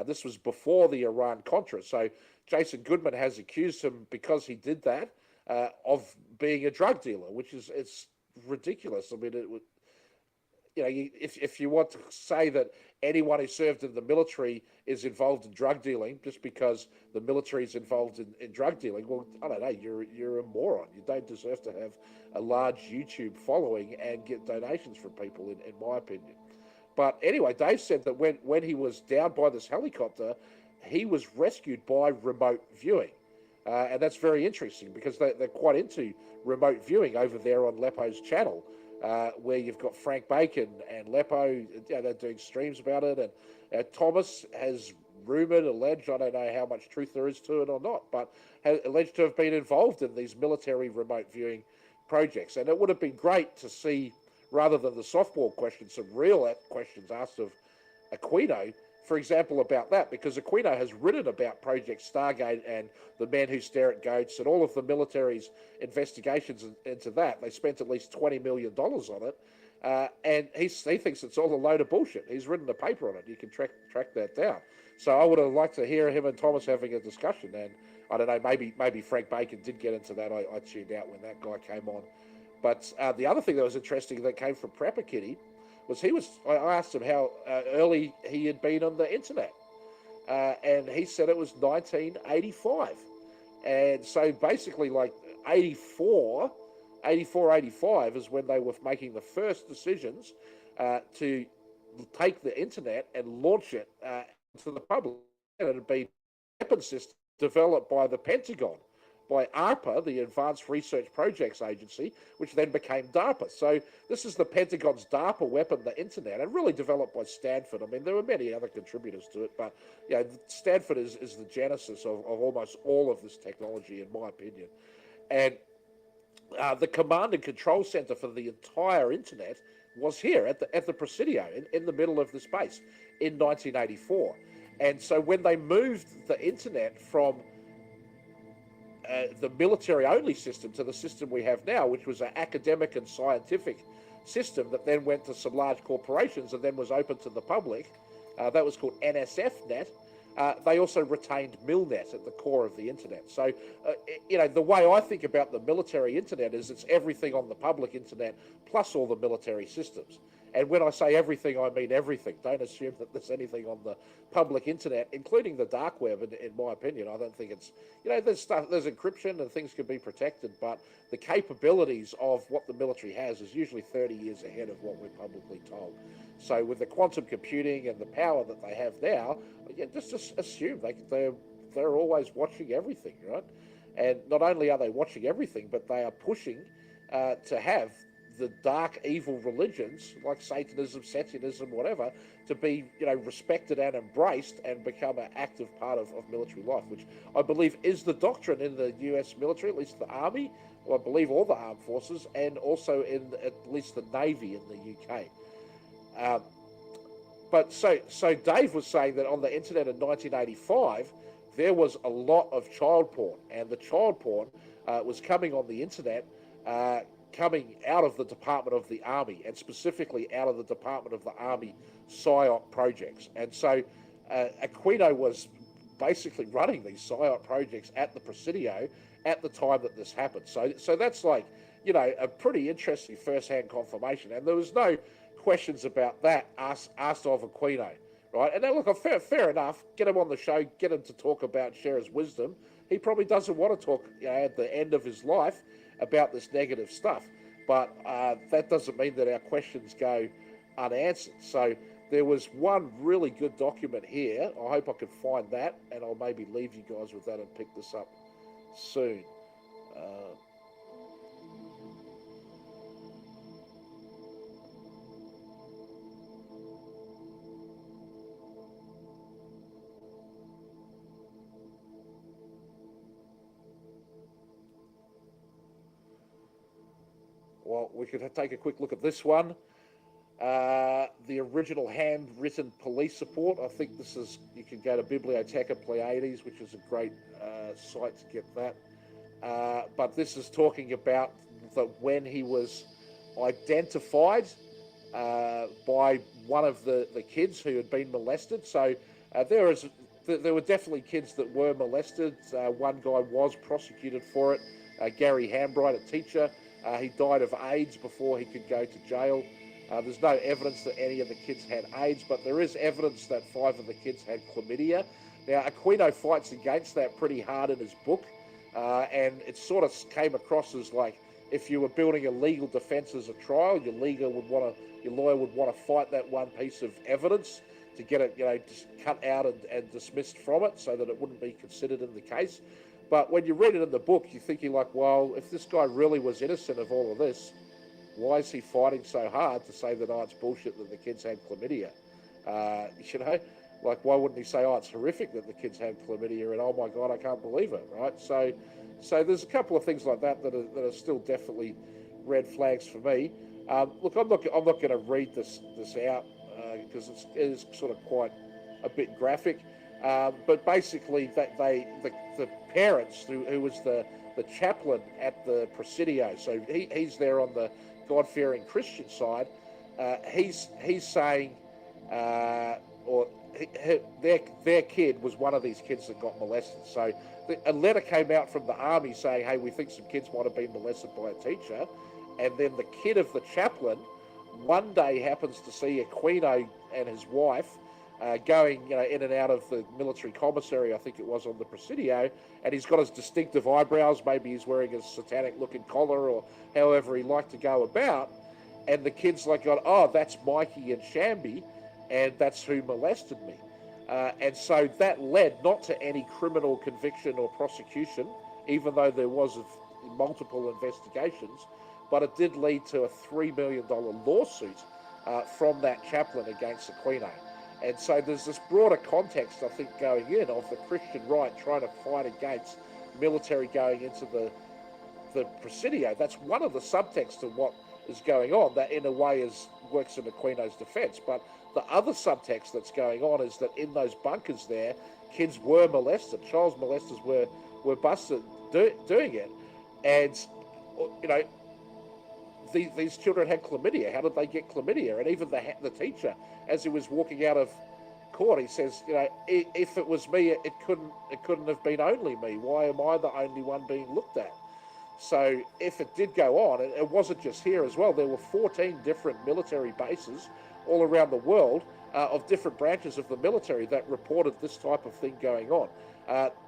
This was before the Iran-Contra. So Jason Goodman has accused him, because he did that, of being a drug dealer, which is ridiculous. I mean, it would. If you want to say that anyone who served in the military is involved in drug dealing just because the military is involved in drug dealing, well, I don't know, you're a moron. You don't deserve to have a large YouTube following and get donations from people, in my opinion. But anyway, Dave said that when he was down by this helicopter, he was rescued by remote viewing. And that's very interesting because they're quite into remote viewing over there on Lepo's channel. Where you've got Frank Bacon and Lepo, they're doing streams about it, and Thomas has alleged, I don't know how much truth there is to it or not, but has alleged to have been involved in these military remote viewing projects. And it would have been great to see, rather than the softball questions, some real questions asked of Aquino, for example, about that, because Aquino has written about Project Stargate and the Men Who Stare at Goats and all of the military's investigations into that. They spent at least $20 million on it, and he thinks it's all a load of bullshit. He's written a paper on it. You can track that down. So I would have liked to hear him and Thomas having a discussion, and I don't know, maybe Frank Bacon did get into that. I tuned out when that guy came on. But the other thing that was interesting that came from Prepper Kitty was I asked him how early he had been on the internet, and he said it was 1985. And so basically like 84, 85 is when they were making the first decisions to take the internet and launch it to the public. And it had been a weapon system developed by the Pentagon, by ARPA, the Advanced Research Projects Agency, which then became DARPA. So this is the Pentagon's DARPA weapon, the internet, and really developed by Stanford. I mean, there were many other contributors to it, but Stanford is the genesis of almost all of this technology, in my opinion. And the command and control center for the entire internet was here at the Presidio, in the middle of the space, in 1984. And so when they moved the internet from the military-only system to the system we have now, which was an academic and scientific system that then went to some large corporations and then was open to the public, that was called NSFNet. They also retained MILNet at the core of the internet. So, the way I think about the military internet is it's everything on the public internet plus all the military systems. And when I say everything, I mean everything. Don't assume that there's anything on the public internet, including the dark web, in my opinion. I don't think it's, there's encryption and things can be protected, but the capabilities of what the military has is usually 30 years ahead of what we're publicly told. So with the quantum computing and the power that they have now, just assume they're always watching everything, right? And not only are they watching everything, but they are pushing to have the dark, evil religions like Satanism, Satanism, whatever, to be, respected and embraced and become an active part of military life, which I believe is the doctrine in the US military, at least the Army, well, I believe all the armed forces, and also in at least the Navy in the UK. But so Dave was saying that on the internet in 1985, there was a lot of child porn, and the child porn was coming on the internet, coming out of the Department of the Army, and specifically out of the Department of the Army PSYOP projects. And so Aquino was basically running these PSYOP projects at the Presidio at the time that this happened. So that's like, a pretty interesting first-hand confirmation. And there was no questions about that asked of Aquino, right? And now, look, fair enough. Get him on the show, get him to talk about, share his wisdom. He probably doesn't want to talk, at the end of his life about this negative stuff. But that doesn't mean that our questions go unanswered. So there was one really good document here. I hope I can find that, and I'll maybe leave you guys with that and pick this up soon. Well, we could take a quick look at this one. The original handwritten police report. I think this is, you can go to Biblioteca Pleiades, which is a great site to get that. But this is talking about when he was identified by one of the kids who had been molested. So there were definitely kids that were molested. One guy was prosecuted for it, Gary Hambright, a teacher. He died of AIDS before he could go to jail. There's no evidence that any of the kids had AIDS, but there is evidence that 5 of the kids had chlamydia. Now, Aquino fights against that pretty hard in his book, and it sort of came across as like, if you were building a legal defense as a trial, your lawyer would want to fight that one piece of evidence to get it, just cut out and dismissed from it, so that it wouldn't be considered in the case. But when you read it in the book, you're thinking like, well, if this guy really was innocent of all of this, why is he fighting so hard to say that, it's bullshit that the kids had chlamydia? Like, why wouldn't he say, it's horrific that the kids had chlamydia, and oh my God, I can't believe it, right? So there's a couple of things like that are still definitely red flags for me. Look, I'm not going to read this out because it is sort of quite a bit graphic. But basically, the parents, who was the chaplain at the Presidio, so he's there on the God-fearing Christian side. He's saying, their kid was one of these kids that got molested. So a letter came out from the army saying, hey, we think some kids might have been molested by a teacher. And then the kid of the chaplain one day happens to see Aquino and his wife going, in and out of the military commissary, I think it was, on the Presidio, and he's got his distinctive eyebrows. Maybe he's wearing a satanic-looking collar, or however he liked to go about. And the kid's like, oh, that's Mikey and Shamby, and that's who molested me. And so that led not to any criminal conviction or prosecution, even though there was multiple investigations, but it did lead to a $3 million lawsuit from that chaplain against Aquino. And so there's this broader context, I think, going in of the Christian right trying to fight against military going into the Presidio. That's one of the subtexts of what is going on, that in a way works in Aquino's defense. But the other subtext that's going on is that in those bunkers there, kids were molested. Child molesters were busted doing it. And, these children had chlamydia. How did they get chlamydia? And even the teacher, as he was walking out of court, he says, if it was me, it couldn't have been only me. Why am I the only one being looked at? So if it did go on, and it wasn't just here as well, there were 14 different military bases all around the world of different branches of the military that reported this type of thing going on.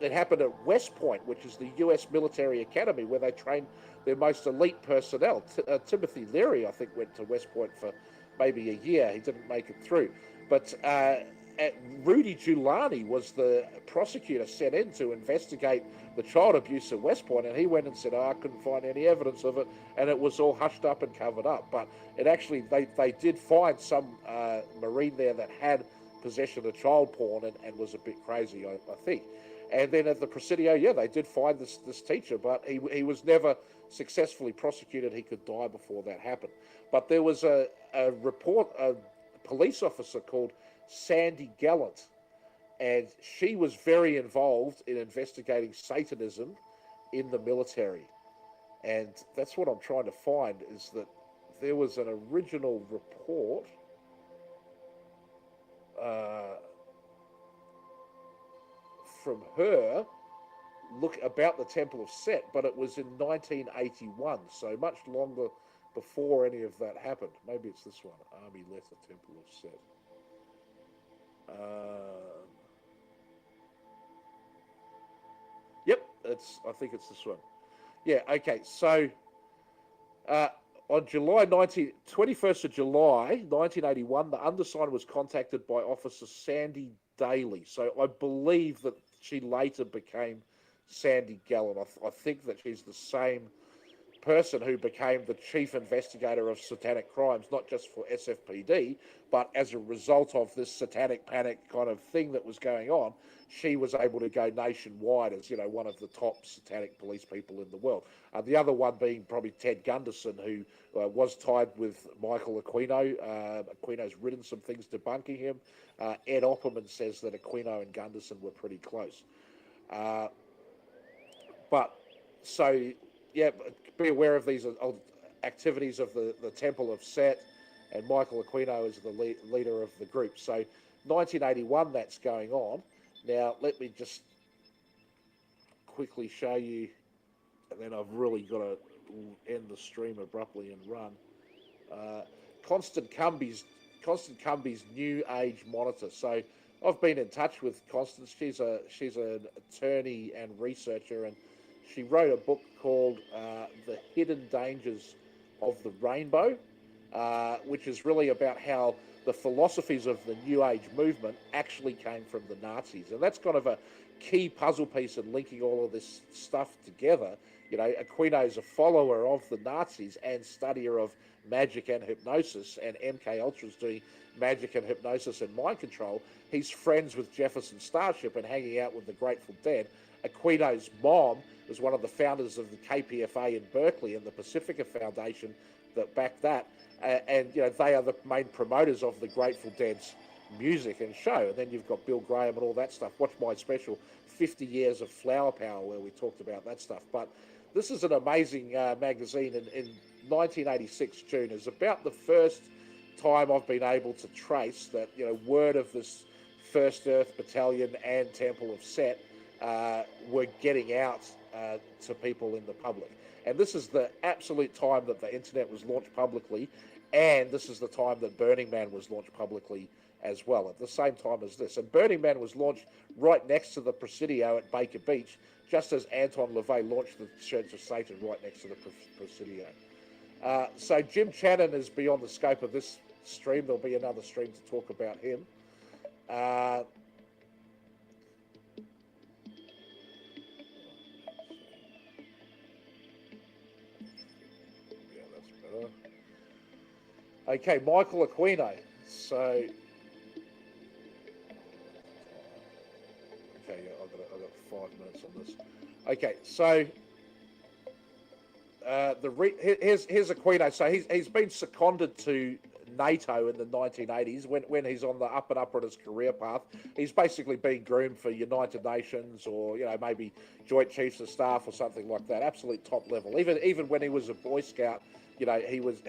It happened at West Point, which is the US military academy, where they train their most elite personnel. Timothy Leary, I think, went to West Point for maybe a year. He didn't make it through. But Rudy Giuliani was the prosecutor sent in to investigate the child abuse at West Point, and he went and said, I couldn't find any evidence of it, and it was all hushed up and covered up. But it actually, they did find some Marine there that had possession of child porn and was a bit crazy, I think. And then at the Presidio, they did find this teacher, but he was never successfully prosecuted. He could die before that happened. But there was a police officer called Sandy Gallant, and she was very involved in investigating Satanism in the military. And that's what I'm trying to find, is that there was an original report from her look about the Temple of Set, but it was in 1981, so much longer before any of that happened. Maybe it's this one, Army Letter, Temple of Set. Yep, I think it's this one. Yeah, okay, so on 21st of July 1981, the undersigned was contacted by Officer Sandy Daly. So I believe that she later became Sandy Gallen. I think that she's the same person who became the chief investigator of satanic crimes, not just for SFPD, but as a result of this satanic panic kind of thing that was going on, she was able to go nationwide as, one of the top satanic police people in the world. The other one being probably Ted Gunderson, who was tied with Michael Aquino. Aquino's written some things debunking him. Ed Opperman says that Aquino and Gunderson were pretty close. Be aware of these activities of the Temple of Set, and Michael Aquino is the leader of the group. So 1981, that's going on. Now, let me just quickly show you, and then I've really got to end the stream abruptly and run. Constant Cumby's New Age Monitor. So I've been in touch with Constance. She's an attorney and researcher, and she wrote a book called The Hidden Dangers of the Rainbow, which is really about how the philosophies of the New Age movement actually came from the Nazis. And that's kind of a key puzzle piece in linking all of this stuff together. Aquino is a follower of the Nazis and studier of magic and hypnosis, and MK Ultra's doing magic and hypnosis and mind control. He's friends with Jefferson Starship and hanging out with the Grateful Dead. Aquino's mom was one of the founders of the KPFA in Berkeley and the Pacifica Foundation that backed that. And they are the main promoters of the Grateful Dead's music and show. And then you've got Bill Graham and all that stuff. Watch my special, 50 Years of Flower Power, where we talked about that stuff. But this is an amazing magazine. In 1986, June, is about the first time I've been able to trace that, word of this First Earth Battalion and Temple of Set were getting out to people in the public. And this is the absolute time that the internet was launched publicly, and this is the time that Burning Man was launched publicly as well, at the same time as this. And Burning Man was launched right next to the Presidio at Baker Beach, just as Anton LaVey launched the Church of Satan right next to the Presidio. So Jim Channon is beyond the scope of this stream. There'll be another stream to talk about him. Okay, Michael Aquino. So, okay, yeah, I've got 5 minutes on this. Okay, so here's Aquino. So he's been seconded to NATO in the 1980s when he's on the up and up on his career path. He's basically been groomed for United Nations or maybe Joint Chiefs of Staff or something like that. Absolute top level. Even when he was a Boy Scout, he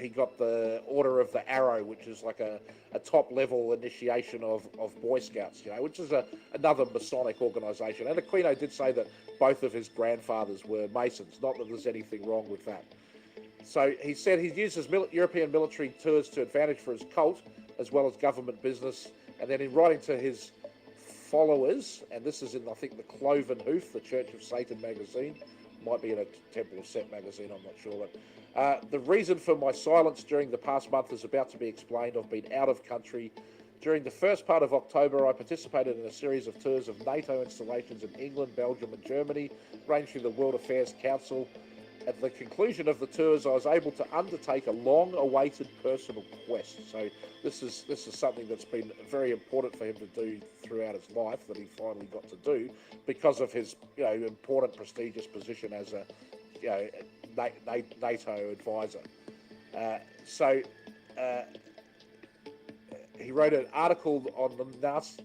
got the Order of the Arrow, which is like a top level initiation of Boy Scouts, which is another Masonic organisation. And Aquino did say that both of his grandfathers were Masons. Not that there's anything wrong with that. So he said he uses European military tours to advantage for his cult, as well as government business. And then in writing to his followers, and this is in, I think, the Cloven Hoof, the Church of Satan magazine, might be in a Temple of Set magazine, I'm not sure. But the reason for my silence during the past month is about to be explained. I've been out of country. During the first part of October, I participated in a series of tours of NATO installations in England, Belgium and Germany, ranged through the World Affairs Council. At the conclusion of the tours, I was able to undertake a long-awaited personal quest. So this is something that's been very important for him to do throughout his life, that he finally got to do because of his important, prestigious position as a NATO advisor. He wrote an article on the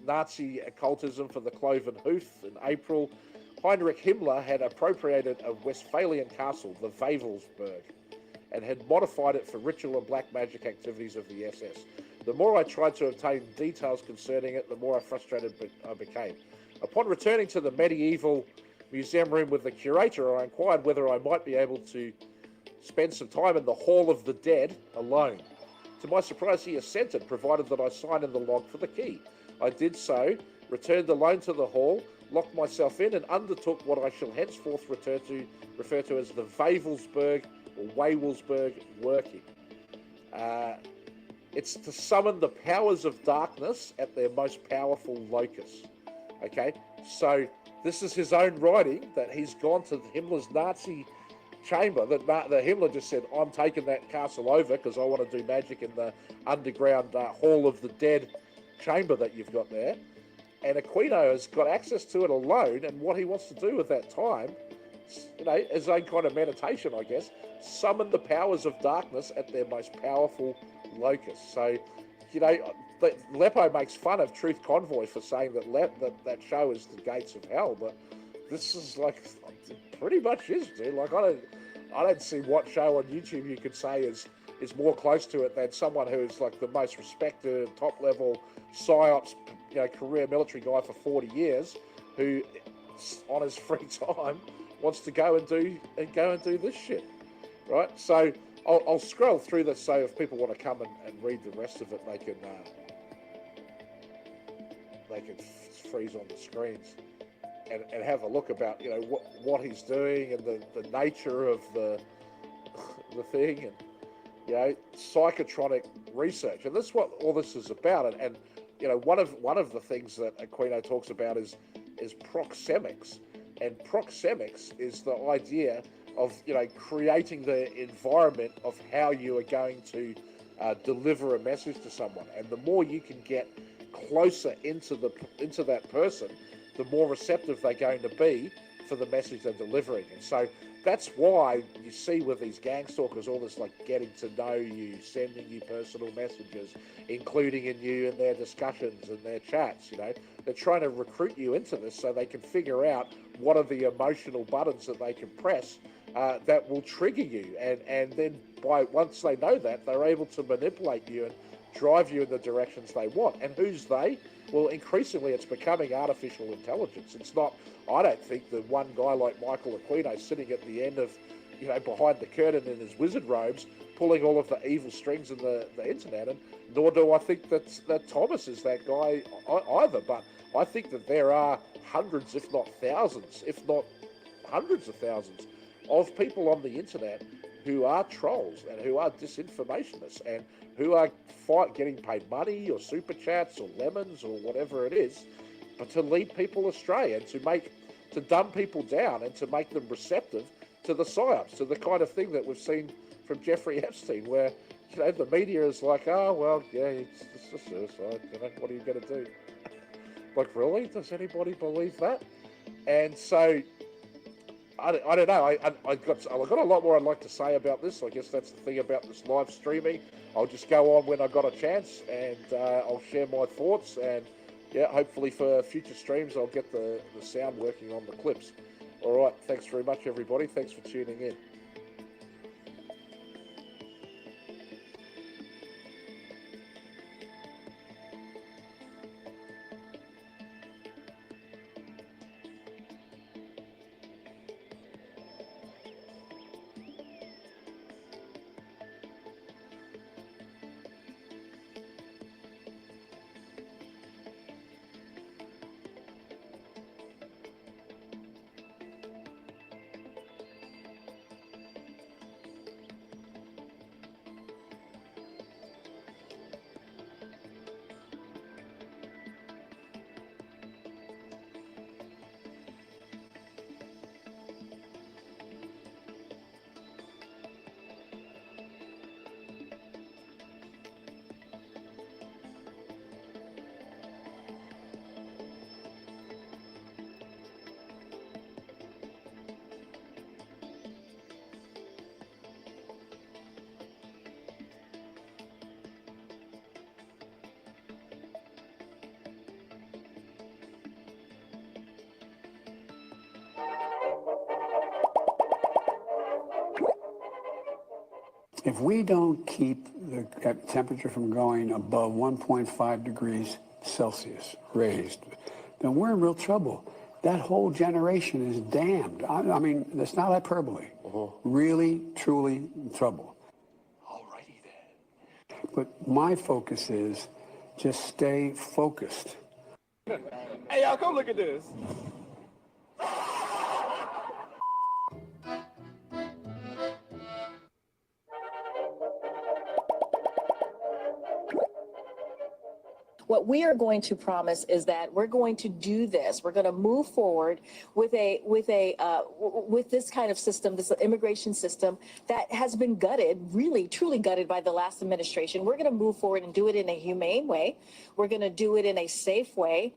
Nazi occultism for the Cloven Hoof in April. Heinrich Himmler had appropriated a Westphalian castle, the Wavelsburg, and had modified it for ritual and black magic activities of the SS. The more I tried to obtain details concerning it, the more frustrated I became. Upon returning to the medieval museum room with the curator, I inquired whether I might be able to spend some time in the Hall of the Dead alone. To my surprise, he assented, provided that I sign in the log for the key. I did so, returned alone to the hall, locked myself in, and undertook what I shall henceforth refer to as the Wavelsberg or Wavelsberg working. It's to summon the powers of darkness at their most powerful locus. Okay, so this is his own writing that he's gone to Himmler's Nazi chamber. That Himmler just said, "I'm taking that castle over because I want to do magic in the underground Hall of the Dead chamber that you've got there." And Aquino has got access to it alone, and what he wants to do with that time, his own kind of meditation, I guess, summon the powers of darkness at their most powerful locus. So, Lepo makes fun of Truth Convoy for saying that show is the gates of hell, but this is like pretty much is, dude. Like I don't see what show on YouTube you could say is more close to it than someone who is like the most respected, top level psyops, career military guy for 40 years, who on his free time wants to go and do this shit, right? So I'll scroll through this so if people want to come and read the rest of it, they can freeze on the screens and have a look about what he's doing and the nature of the thing, and psychotronic research, and this is what all this is about. And one of the things that Aquino talks about is proxemics, and proxemics is the idea of creating the environment of how you are going to deliver a message to someone, and the more you can get closer into that person, the more receptive they're going to be for the message they're delivering. And so that's why you see with these gang stalkers all this like getting to know you, sending you personal messages, including you in their discussions and their chats. They're trying to recruit you into this so they can figure out what are the emotional buttons that they can press that will trigger you, and then once they know that, they're able to manipulate you and drive you in the directions they want. And who's they? Well, increasingly it's becoming artificial intelligence. It's not, I don't think, the one guy like Michael Aquino sitting at the end of, behind the curtain in his wizard robes, pulling all of the evil strings in the internet, and nor do I think that Thomas is that guy either. But I think that there are hundreds, if not thousands, if not hundreds of thousands of people on the internet who are trolls and who are disinformationists and who are getting paid money or super chats or lemons or whatever it is, but to lead people astray and to dumb people down and to make them receptive to the psyops, to the kind of thing that we've seen from Jeffrey Epstein, where the media is like, oh well, yeah, it's a suicide. What are you going to do? Like, really? Does anybody believe that? And so I don't know. I've got a lot more I'd like to say about this. I guess that's the thing about this live streaming. I'll just go on when I got a chance, and I'll share my thoughts. And yeah, hopefully for future streams, I'll get the sound working on the clips. All right. Thanks very much, everybody. Thanks for tuning in.
If we don't keep the temperature from going above 1.5 degrees Celsius raised, then we're in real trouble. that whole generation is damned. I mean, that's not hyperbole. Really, truly in trouble.
Alrighty then.
But my focus is just stay focused.
Hey, y'all, come look at this.
What we are going to promise is that we're going to do this. We're going to move forward with this kind of system, this immigration system that has been gutted, really, truly gutted by the last administration. We're going to move forward and do it in a humane way. We're going to do it in a safe way.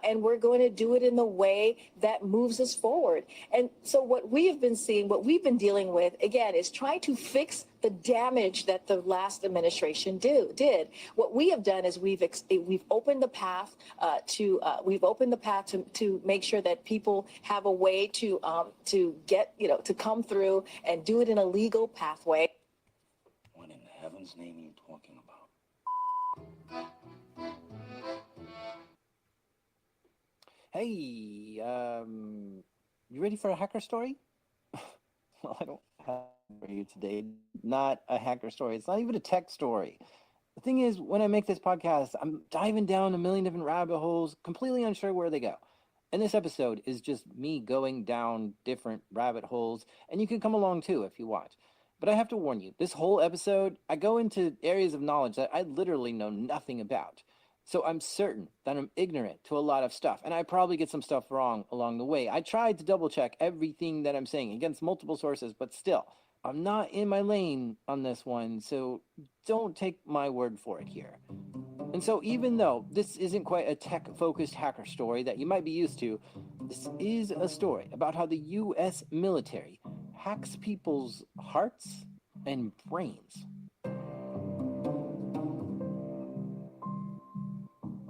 And we're going to do it in the way that moves us forward. And so what we have been seeing, what we've been dealing with, again, is trying to fix the damage that the last administration did. What we have done is we've opened the path to make sure that people have a way to get, to come through and do it in a legal pathway.
What in heaven's name are you talking about?
Hey, you ready for a hacker story? Well, I don't have for you today. Not a hacker story. It's not even a tech story. The thing is, when I make this podcast, I'm diving down a million different rabbit holes, completely unsure where they go. And this episode is just me going down different rabbit holes, and you can come along too if you want. But I have to warn you, this whole episode, I go into areas of knowledge that I literally know nothing about. So I'm certain that I'm ignorant to a lot of stuff, and I probably get some stuff wrong along the way. I tried to double check everything that I'm saying against multiple sources, but still, I'm not in my lane on this one, so don't take my word for it here. And so even though this isn't quite a tech-focused hacker story that you might be used to, this is a story about how the US military hacks people's hearts and brains.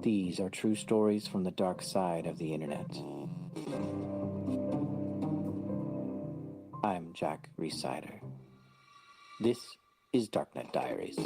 These are true stories from the dark side of the internet. I'm Jack Resider. This is Darknet Diaries.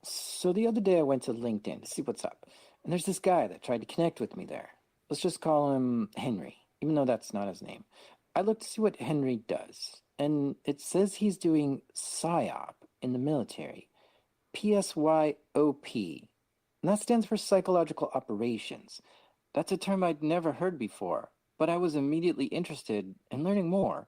So the other day I went to LinkedIn to see what's up. And there's this guy that tried to connect with me there. Let's just call him Henry, even though that's not his name. I looked to see what Henry does, and it says he's doing PSYOP in the military. PSYOP. And that stands for Psychological Operations. That's a term I'd never heard before, but I was immediately interested in learning more.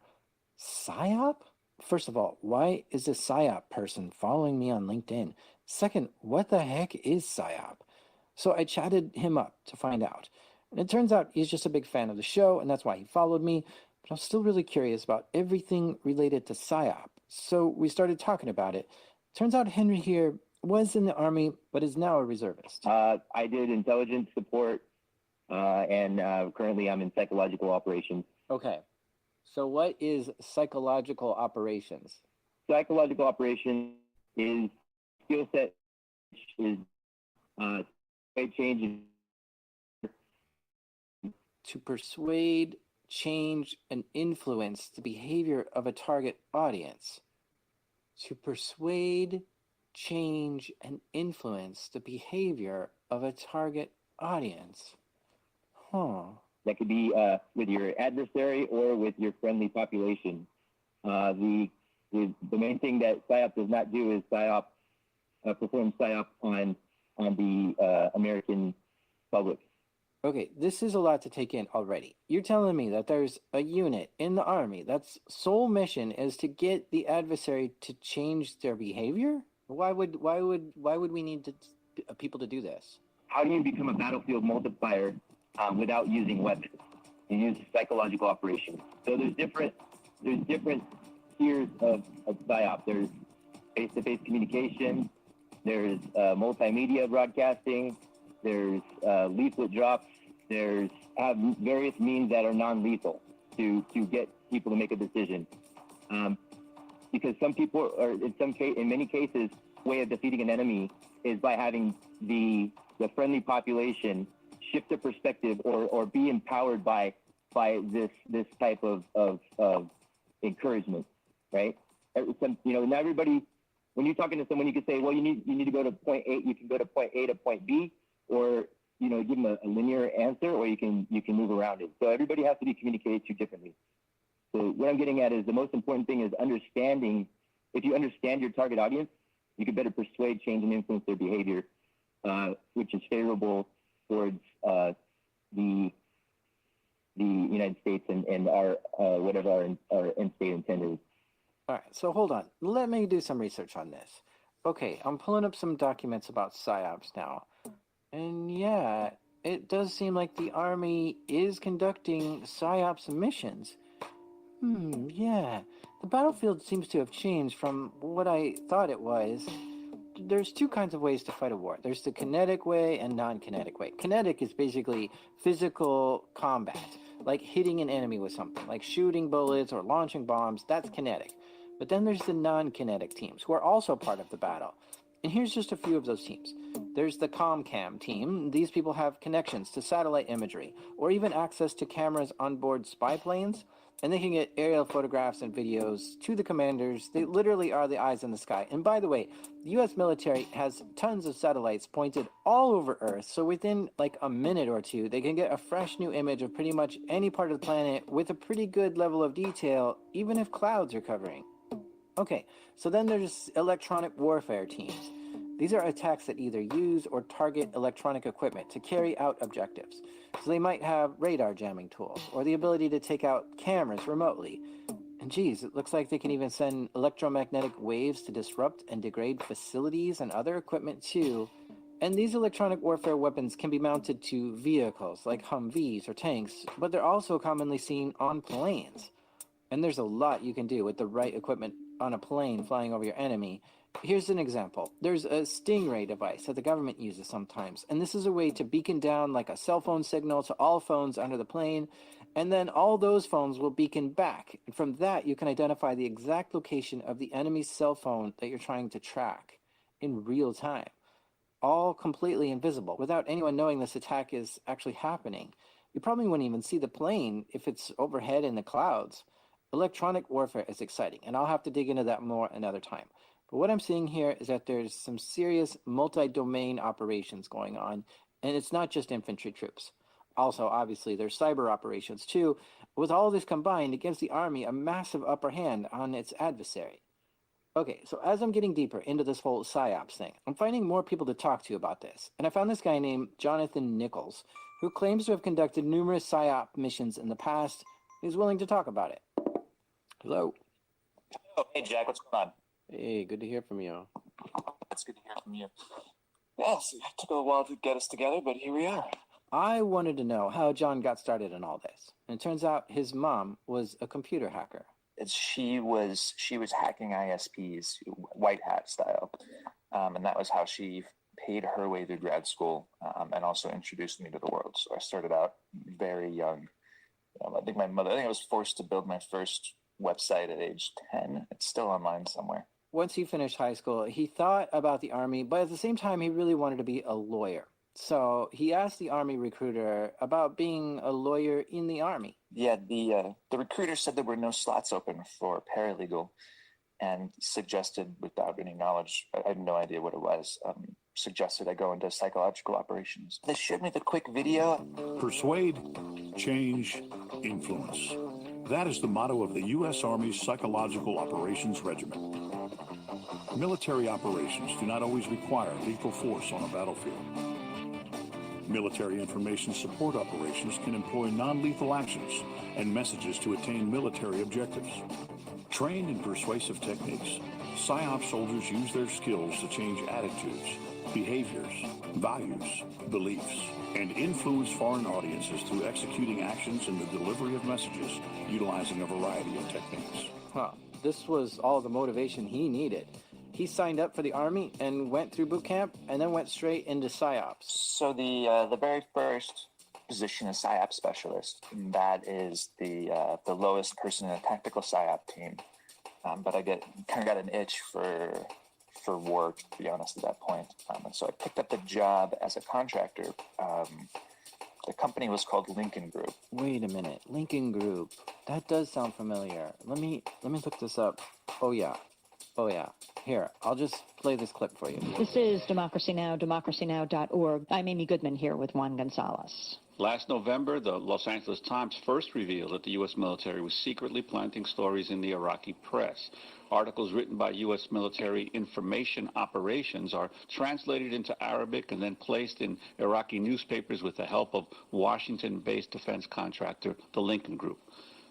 PSYOP? First of all, why is a PSYOP person following me on LinkedIn? Second, what the heck is PSYOP? So I chatted him up to find out. And it turns out he's just a big fan of the show, and that's why he followed me. But I'm still really curious about everything related to PSYOP. So we started talking about it. Turns out Henry here was in the Army, but is now a reservist.
I did intelligence support, and currently I'm in psychological operations.
Okay. So what is psychological operations?
Psychological operations is skill set is change.
To persuade, change, and influence the behavior of a target audience. To persuade, change, and influence the behavior of a target audience. Huh.
That could be with your adversary or with your friendly population. The main thing that PSYOP does not do is perform PSYOP on the American public.
Okay, this is a lot to take in already. You're telling me that there's a unit in the Army that's sole mission is to get the adversary to change their behavior? Why would we need people to do this?
How do you become a battlefield multiplier without using weapons? You use psychological operations. So there's different tiers of PSYOP. There's face-to-face communication. There's multimedia broadcasting. There's leaflet drops. There's various means that are non-lethal to get people to make a decision. Because some people are, in many cases, way of defeating an enemy is by having the friendly population shift their perspective or be empowered by this type of encouragement, right? Not everybody. When you're talking to someone, you can say, well, you need to go to point A. You can go to point A to point B, or give them a linear answer, or you can move around it. So everybody has to be communicated to differently. So what I'm getting at is the most important thing is understanding. If you understand your target audience, you can better persuade, change, and influence their behavior, which is favorable towards the United States and our whatever our end state intent is.
All right, so hold on. Let me do some research on this. Okay, I'm pulling up some documents about PSYOPs now. And yeah, it does seem like the Army is conducting PSYOPs missions. Yeah. The battlefield seems to have changed from what I thought it was. There's two kinds of ways to fight a war. There's the kinetic way and non-kinetic way. Kinetic is basically physical combat, like hitting an enemy with something, like shooting bullets or launching bombs. That's kinetic. But then there's the non-kinetic teams, who are also part of the battle. And here's just a few of those teams. There's the ComCam team. These people have connections to satellite imagery, or even access to cameras on board spy planes, and they can get aerial photographs and videos to the commanders. They literally are the eyes in the sky. And by the way, the U.S. military has tons of satellites pointed all over Earth, so within like a minute or two, they can get a fresh new image of pretty much any part of the planet with a pretty good level of detail, even if clouds are covering. Okay, so then there's electronic warfare teams. These are attacks that either use or target electronic equipment to carry out objectives. So they might have radar jamming tools or the ability to take out cameras remotely. And geez, it looks like they can even send electromagnetic waves to disrupt and degrade facilities and other equipment too. And these electronic warfare weapons can be mounted to vehicles like Humvees or tanks, but they're also commonly seen on planes. And there's a lot you can do with the right equipment on a plane flying over your enemy. Here's an example. There's a Stingray device that the government uses sometimes, and this is a way to beacon down like a cell phone signal to all phones under the plane, and then all those phones will beacon back. And from that, you can identify the exact location of the enemy's cell phone that you're trying to track in real time, all completely invisible, without anyone knowing this attack is actually happening. You probably wouldn't even see the plane if it's overhead in the clouds. Electronic warfare is exciting, and I'll have to dig into that more another time. But what I'm seeing here is that there's some serious multi-domain operations going on, and it's not just infantry troops. Also, obviously, there's cyber operations too. With all this combined, it gives the Army a massive upper hand on its adversary. Okay, so as I'm getting deeper into this whole PSYOPs thing, I'm finding more people to talk to about this. And I found this guy named Jonathan Nichols, who claims to have conducted numerous PSYOP missions in the past. He's willing to talk about it. Hello.
Oh, hey, Jack, what's going on?
Hey, good to hear from you.
It's good to hear from you. Yes, it took a while to get us together, but here we are.
I wanted to know how John got started in all this. And it turns out his mom was a computer hacker.
She was hacking ISPs, white hat style, and that was how she paid her way through grad school, and also introduced me to the world. So I started out very young. I think I was forced to build my first website at age 10. It's still online somewhere.
Once he finished high school, he thought about the Army, but at the same time, he really wanted to be a lawyer. So he asked the Army recruiter about being a lawyer in the Army.
Yeah, the recruiter said there were no slots open for paralegal, and suggested, without any knowledge, I had no idea what it was, suggested I go into psychological operations. They showed me the quick video.
Persuade, change, influence. That is the motto of the U.S. Army's Psychological Operations Regiment. Military operations do not always require lethal force on a battlefield. Military information support operations can employ non-lethal actions and messages to attain military objectives. Trained in persuasive techniques, PSYOP soldiers use their skills to change attitudes, behaviors, values, beliefs, and influence foreign audiences through executing actions in the delivery of messages utilizing a variety of techniques.
This was all the motivation he needed. He signed up for the Army and went through boot camp and then went straight into PSYOPs.
So the very first position is PSYOP specialist. And that is the lowest person in a tactical PSYOP team. But I kind of got an itch for war, to be honest, at that point. And so I picked up the job as a contractor The company was called Lincoln Group.
Wait a minute, Lincoln Group. That does sound familiar. Let me look this up. Oh yeah. Here, I'll just play this clip for you.
This is Democracy Now!, democracynow.org. I'm Amy Goodman here with Juan Gonzalez.
Last November, the Los Angeles Times first revealed that the U.S. military was secretly planting stories in the Iraqi press. Articles written by U.S. military information operations are translated into Arabic and then placed in Iraqi newspapers with the help of Washington-based defense contractor, the Lincoln Group.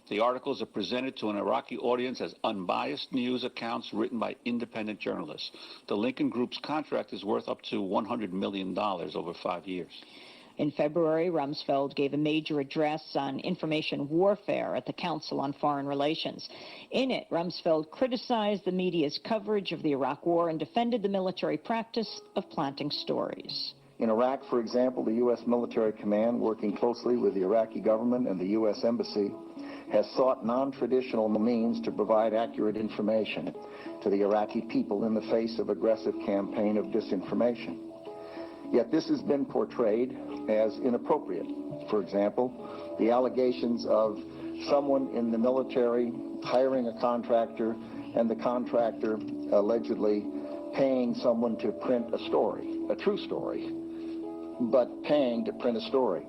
The articles are presented to an Iraqi audience as unbiased news accounts written by independent journalists. The Lincoln Group's contract is worth up to $100 million over 5 years.
In February, Rumsfeld gave a major address on information warfare at the Council on Foreign Relations. In it, Rumsfeld criticized the media's coverage of the Iraq War and defended the military practice of planting stories.
In Iraq, for example, the U.S. military command, working closely with the Iraqi government and the U.S. Embassy, has sought non-traditional means to provide accurate information to the Iraqi people in the face of aggressive campaign of disinformation. Yet this has been portrayed as inappropriate. For example, the allegations of someone in the military hiring a contractor and the contractor allegedly paying someone to print a story, a true story, but paying to print a story.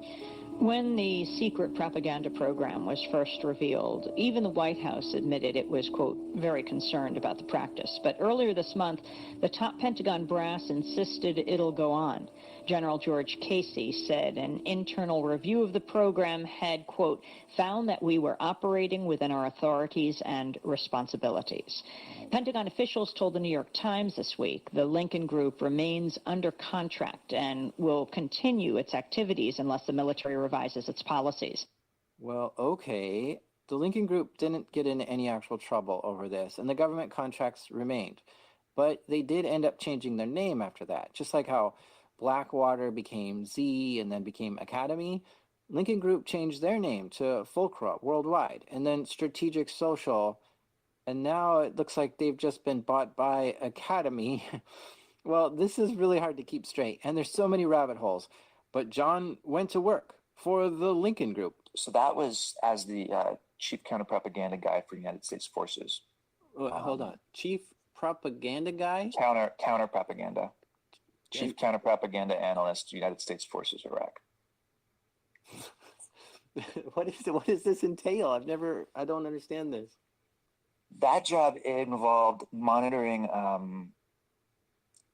When the secret propaganda program was first revealed, even the White House admitted it was, quote, very concerned about the practice. But earlier this month, the top Pentagon brass insisted it'll go on. General George Casey said an internal review of the program had, quote, found that we were operating within our authorities and responsibilities. Pentagon officials told the New York Times this week the Lincoln Group remains under contract and will continue its activities unless the military revises its policies.
Well, okay. The Lincoln Group didn't get into any actual trouble over this, and the government contracts remained. But they did end up changing their name after that, just like how Blackwater became Z and then became Academy. Lincoln Group changed their name to Fulcra Worldwide, and then Strategic Social, and now it looks like they've just been bought by Academy. Well, this is really hard to keep straight, and there's so many rabbit holes. But John went to work for the Lincoln Group.
So that was as the chief counter-propaganda guy for United States forces.
Hold on. Chief propaganda guy?
Counter-propaganda. Chief counter-propaganda analyst, United States forces, Iraq.
What does this entail? I don't understand this.
That job involved monitoring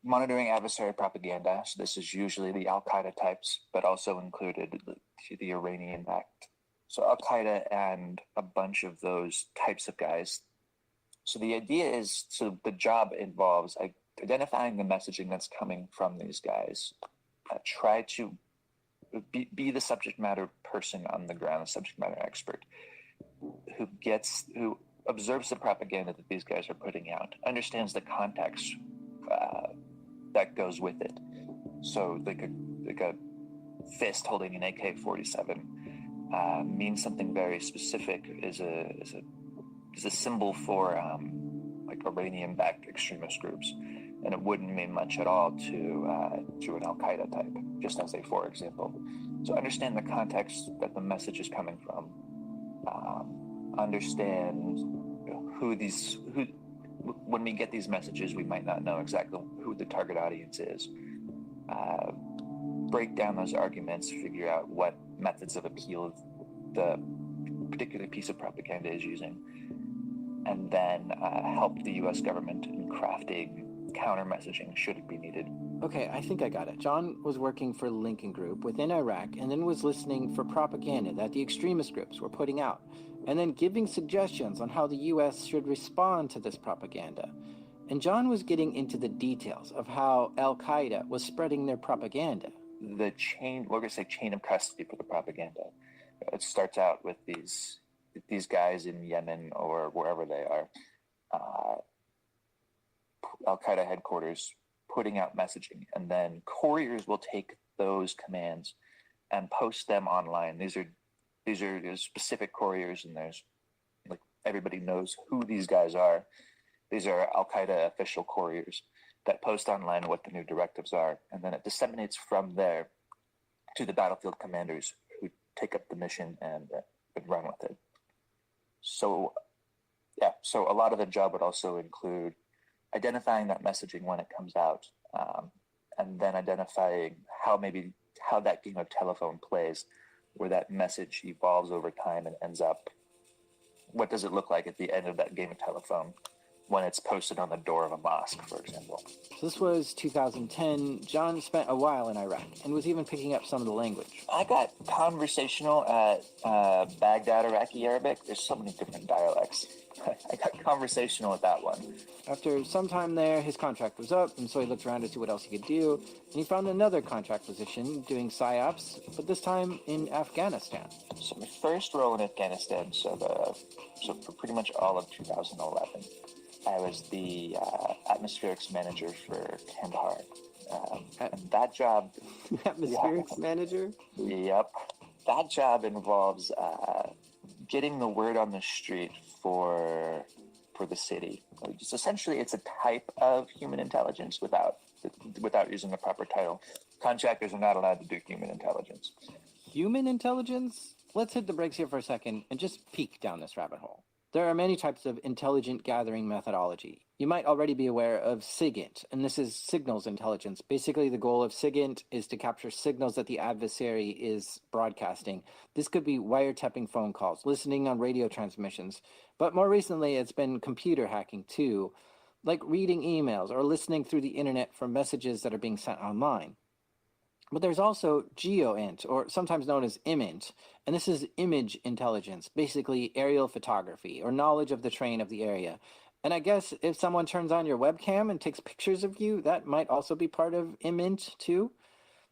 adversary propaganda. So this is usually the Al-Qaeda types, but also included the Iranian-backed. So Al-Qaeda and a bunch of those types of guys. So the idea is, so the job involves identifying the messaging that's coming from these guys, try to be the subject matter person on the ground, the subject matter expert, who observes the propaganda that these guys are putting out, understands the context that goes with it. So like a fist holding an AK-47 means something very specific, is a symbol for like Iranian-backed extremist groups, and it wouldn't mean much at all to an Al-Qaeda type, just as a for example. So understand the context that the message is coming from. Understand when we get these messages, we might not know exactly who the target audience is. Break down those arguments, figure out what methods of appeal the particular piece of propaganda is using, and then help the U.S. government in crafting counter messaging should it be needed.
Okay, I think I got it. John was working for Lincoln Group within Iraq and then was listening for propaganda that the extremist groups were putting out, and then giving suggestions on how the U.S. should respond to this propaganda. And John was getting into the details of how Al-Qaeda was spreading their propaganda.
The chain, we're going to say chain of custody for the propaganda. It starts out with these guys in Yemen or wherever they are, Al-Qaeda headquarters, putting out messaging, and then couriers will take those commands and post them online. These are specific couriers, and there's like everybody knows who these guys are. These are Al-Qaeda official couriers that post online what the new directives are, and then it disseminates from there to the battlefield commanders who take up the mission and run with it. So, yeah, so a lot of the job would also include identifying that messaging when it comes out, and then identifying how that game of telephone plays, where that message evolves over time and ends up, what does it look like at the end of that game of telephone when it's posted on the door of a mosque, for example.
This was 2010. John spent a while in Iraq and was even picking up some of the language.
I got conversational at Baghdad Iraqi Arabic. There's so many different dialects. I got conversational at that one.
After some time there, his contract was up, and so he looked around to see what else he could do, and he found another contract position doing PSYOPs, but this time in Afghanistan.
So my first role in Afghanistan, so for pretty much all of 2011, I was the atmospherics manager for Kandahar. And that job...
Atmospherics manager?
Yep. That job involves getting the word on the street for the city. Just essentially, it's a type of human intelligence without using the proper title. Contractors are not allowed to do human intelligence.
Human intelligence? Let's hit the brakes here for a second and just peek down this rabbit hole. There are many types of intelligent gathering methodology. You might already be aware of SIGINT, and this is signals intelligence. Basically, the goal of SIGINT is to capture signals that the adversary is broadcasting. This could be wiretapping phone calls, listening on radio transmissions, but more recently, it's been computer hacking too, like reading emails or listening through the internet for messages that are being sent online. But there's also GeoInt, or sometimes known as IMINT, and this is image intelligence, basically aerial photography or knowledge of the terrain of the area. And I guess if someone turns on your webcam and takes pictures of you, that might also be part of IMINT too.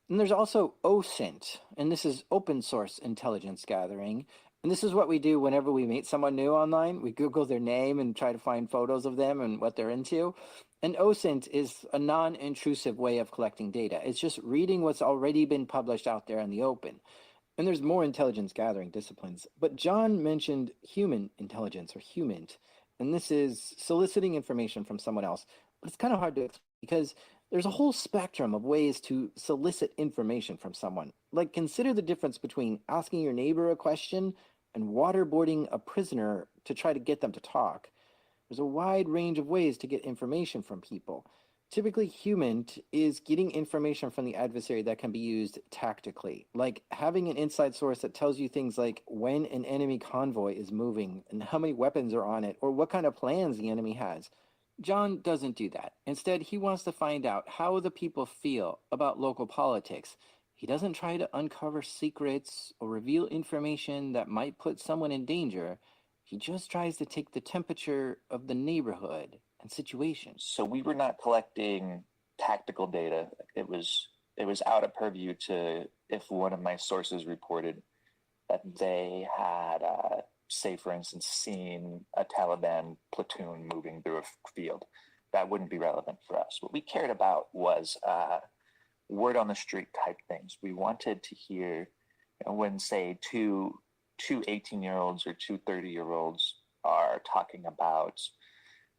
And there's also OSINT, and this is open source intelligence gathering. And this is what we do whenever we meet someone new online. We Google their name and try to find photos of them and what they're into. And OSINT is a non-intrusive way of collecting data. It's just reading what's already been published out there in the open. And there's more intelligence gathering disciplines. But John mentioned human intelligence, or HUMINT. And this is soliciting information from someone else. But it's kind of hard to explain because there's a whole spectrum of ways to solicit information from someone. Like, consider the difference between asking your neighbor a question and waterboarding a prisoner to try to get them to talk. There's a wide range of ways to get information from people. Typically, HUMINT is getting information from the adversary that can be used tactically, like having an inside source that tells you things like when an enemy convoy is moving and how many weapons are on it or what kind of plans the enemy has. John doesn't do that. Instead, he wants to find out how the people feel about local politics. He doesn't try to uncover secrets or reveal information that might put someone in danger. He just tries to take the temperature of the neighborhood and situation.
So we were not collecting tactical data. It was out of purview to, if one of my sources reported that they had, say for instance, seen a Taliban platoon moving through a field. That wouldn't be relevant for us. What we cared about was word on the street type things. We wanted to hear when, say, two 18-year-olds or two 30-year-olds are talking about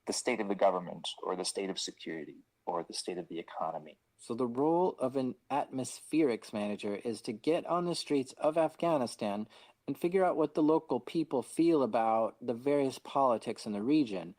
the state of the government or the state of security or the state of the economy.
So the role of an atmospherics manager is to get on the streets of Afghanistan and figure out what the local people feel about the various politics in the region.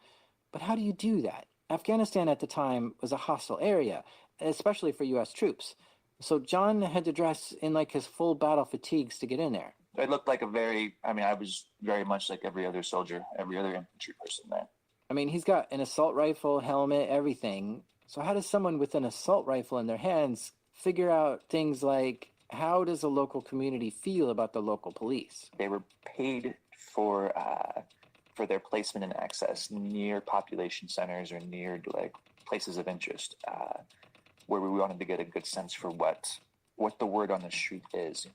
But how do you do that? Afghanistan at the time was a hostile area, especially for U.S. troops. So John had to dress in like his full battle fatigues to get in there.
I looked like I was very much like every other soldier, every other infantry person there.
I mean, he's got an assault rifle, helmet, everything. So how does someone with an assault rifle in their hands figure out things like, how does the local community feel about the local police?
They were paid for their placement and access near population centers or near like places of interest, where we wanted to get a good sense for what the word on the street is.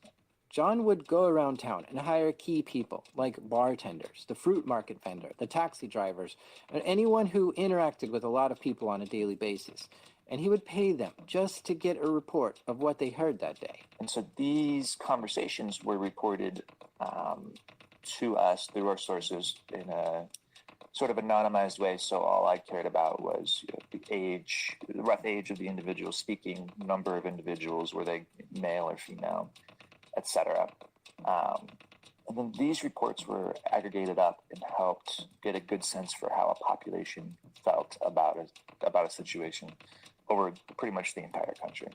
John would go around town and hire key people like bartenders, the fruit market vendor, the taxi drivers, and anyone who interacted with a lot of people on a daily basis. And he would pay them just to get a report of what they heard that day.
And so these conversations were reported to us through our sources in sort of anonymized way. So all I cared about was the age, the rough age of the individual speaking, number of individuals, were they male or female, etc. And then these reports were aggregated up and helped get a good sense for how a population felt about a situation over pretty much the entire country.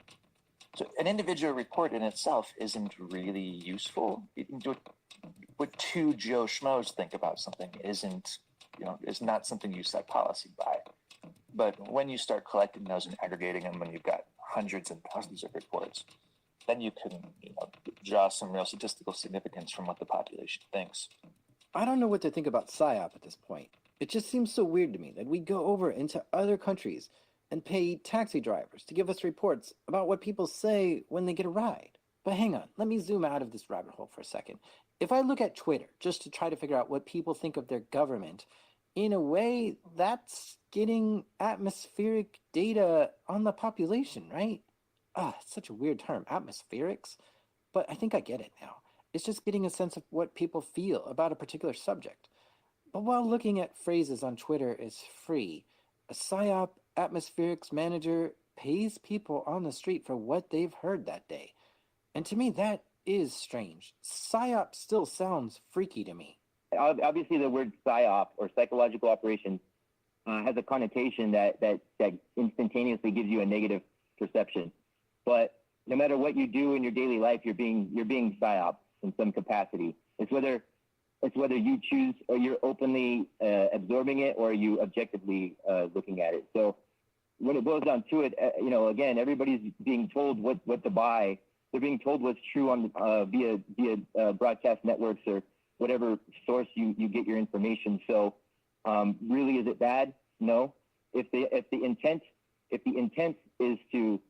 So an individual report in itself isn't really useful. What two Joe Schmoes think about something isn't, is not something you set policy by. But when you start collecting those and aggregating them, when you've got hundreds and thousands of reports, then you can draw some real statistical significance from what the population thinks.
I don't know what to think about PSYOP at this point. It just seems so weird to me that we go over into other countries and pay taxi drivers to give us reports about what people say when they get a ride. But hang on, let me zoom out of this rabbit hole for a second. If I look at Twitter just to try to figure out what people think of their government, in a way, that's getting atmospheric data on the population, right? It's such a weird term, atmospherics. But I think I get it now. It's just getting a sense of what people feel about a particular subject. But while looking at phrases on Twitter is free, a PSYOP atmospherics manager pays people on the street for what they've heard that day. And to me, that is strange. PSYOP still sounds freaky to me.
Obviously, the word PSYOP or psychological operation has a connotation that instantaneously gives you a negative perception. But no matter what you do in your daily life, you're being PSYOP in some capacity. It's whether you choose or you're openly absorbing it or you objectively looking at it. So when it boils down to it, again, everybody's being told what to buy. They're being told what's true on via broadcast networks or whatever source you get your information. So really, is it bad? No. If the intent is to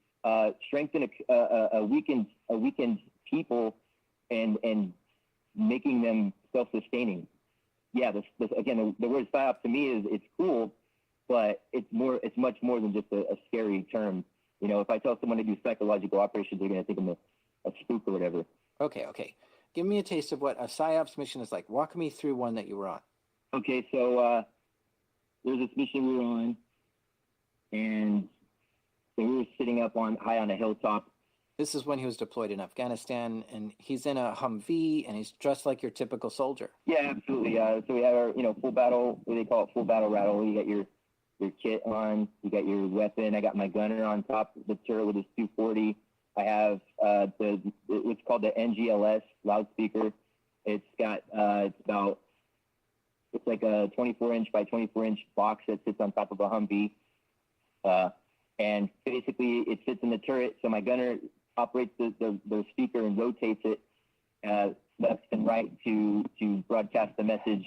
strengthen a weakened people and making them self-sustaining, yeah. Again, the word PSYOP to me is it's cool, but it's much more than just a scary term. If I tell someone to do psychological operations, they're going to think I'm a spook or whatever.
Okay. Give me a taste of what a PSYOP's mission is like. Walk me through one that you were on.
Okay, so there's this mission we were on, and we were sitting up high on a hilltop.
This is when he was deployed in Afghanistan, and he's in a Humvee, and he's dressed like your typical soldier.
Yeah, absolutely. So we have our, full battle, what they call it, full battle rattle. You got your kit on, you got your weapon. I got my gunner on top of the turret with his 240. I have what's called the NGLS loudspeaker. It's got it's like a 24-inch by 24-inch box that sits on top of a Humvee, and basically it sits in the turret. So my gunner operates the speaker and rotates it left and right to broadcast the message.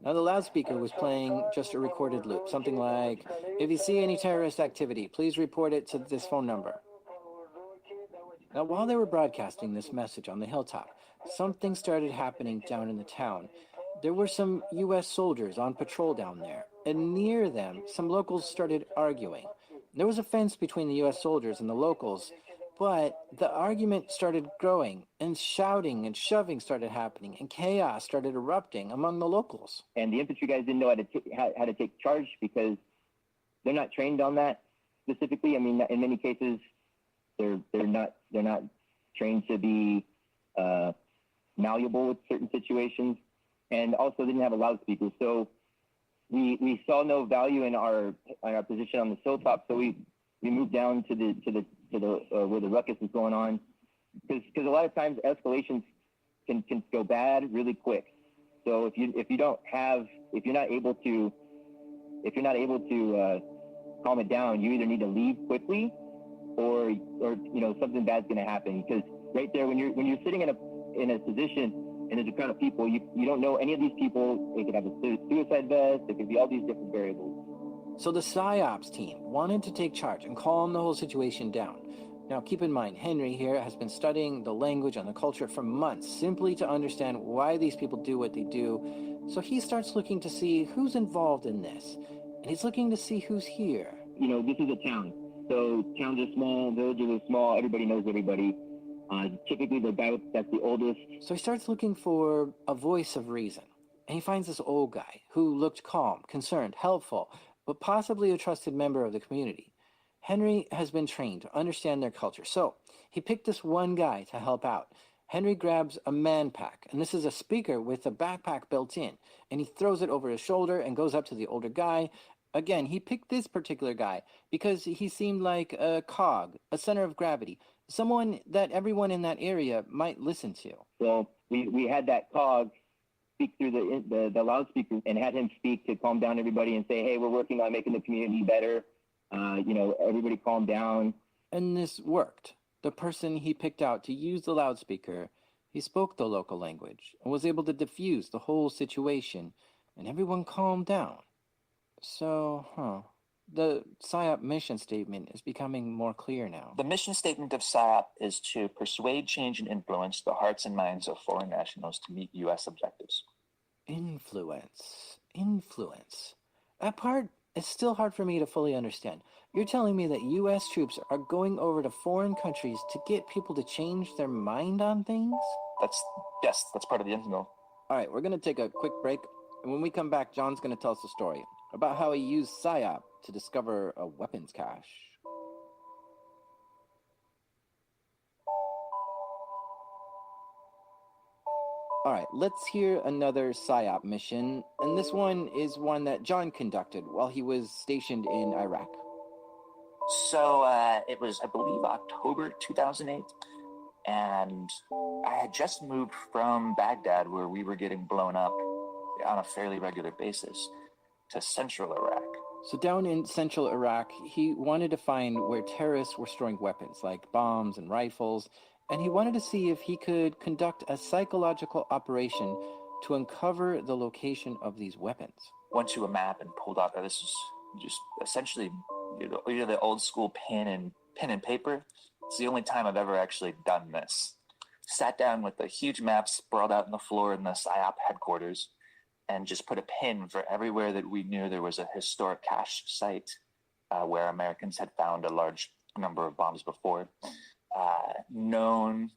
Now the loudspeaker was playing just a recorded loop, something like, if you see any terrorist activity, please report it to this phone number. Now while they were broadcasting this message on the hilltop, something started happening down in the town. There were some U.S. soldiers on patrol down there, and near them, some locals started arguing. There was a fence between the U.S. soldiers and the locals, but the argument started growing, and shouting and shoving started happening, and chaos started erupting among the locals.
And the infantry guys didn't know how to take charge because they're not trained on that specifically. I mean, in many cases, they're not trained to be malleable with certain situations, and also didn't have a loudspeaker. So we saw no value in our position on the hilltop. So we moved down to the where the ruckus is going on, because a lot of times escalations can go bad really quick. So if you're not able to calm it down, you either need to leave quickly, or something bad's going to happen. Because right there, when you're sitting in a position and there's a crowd of people, you don't know any of these people. They could have a suicide vest. There could be all these different variables.
So the PSYOPs team wanted to take charge and calm the whole situation down. Now keep in mind, Henry here has been studying the language and the culture for months, simply to understand why these people do what they do. So he starts looking to see who's involved in this. And he's looking to see who's here.
This is a town. So towns are small, villages are small, everybody knows everybody. Typically, the guy that's the oldest.
So he starts looking for a voice of reason. And he finds this old guy who looked calm, concerned, helpful, but possibly a trusted member of the community. Henry has been trained to understand their culture, so he picked this one guy to help out. Henry grabs a man pack, and this is a speaker with a backpack built in, and he throws it over his shoulder and goes up to the older guy. Again, he picked this particular guy because he seemed like a cog, a center of gravity, someone that everyone in that area might listen to.
So we had that cog speak through the loudspeaker and had him speak to calm down everybody and say, hey, we're working on making the community better. Everybody calm down.
And this worked. The person he picked out to use the loudspeaker, he spoke the local language and was able to diffuse the whole situation, and everyone calmed down. So, the PSYOP mission statement is becoming more clear now.
The mission statement of PSYOP is to persuade, change, and influence the hearts and minds of foreign nationals to meet U.S. objectives.
Influence. That part is still hard for me to fully understand. You're telling me that U.S. troops are going over to foreign countries to get people to change their mind on things?
Yes, that's part of the end goal.
All right, we're going to take a quick break. And when we come back, John's going to tell us a story about how he used PSYOP to discover a weapons cache. All right, let's hear another PSYOP mission, and this one is one that John conducted while he was stationed in Iraq.
So it was, I believe, October 2008, and I had just moved from Baghdad, where we were getting blown up on a fairly regular basis, to central Iraq.
So down in central Iraq, he wanted to find where terrorists were storing weapons like bombs and rifles, and he wanted to see if he could conduct a psychological operation to uncover the location of these weapons.
Went to a map and pulled out, this is just essentially the old school pen and paper. It's the only time I've ever actually done this. Sat down with a huge map sprawled out on the floor in the PSYOP headquarters, and just put a pin for everywhere that we knew there was a historic cache site where Americans had found a large number of bombs before. Known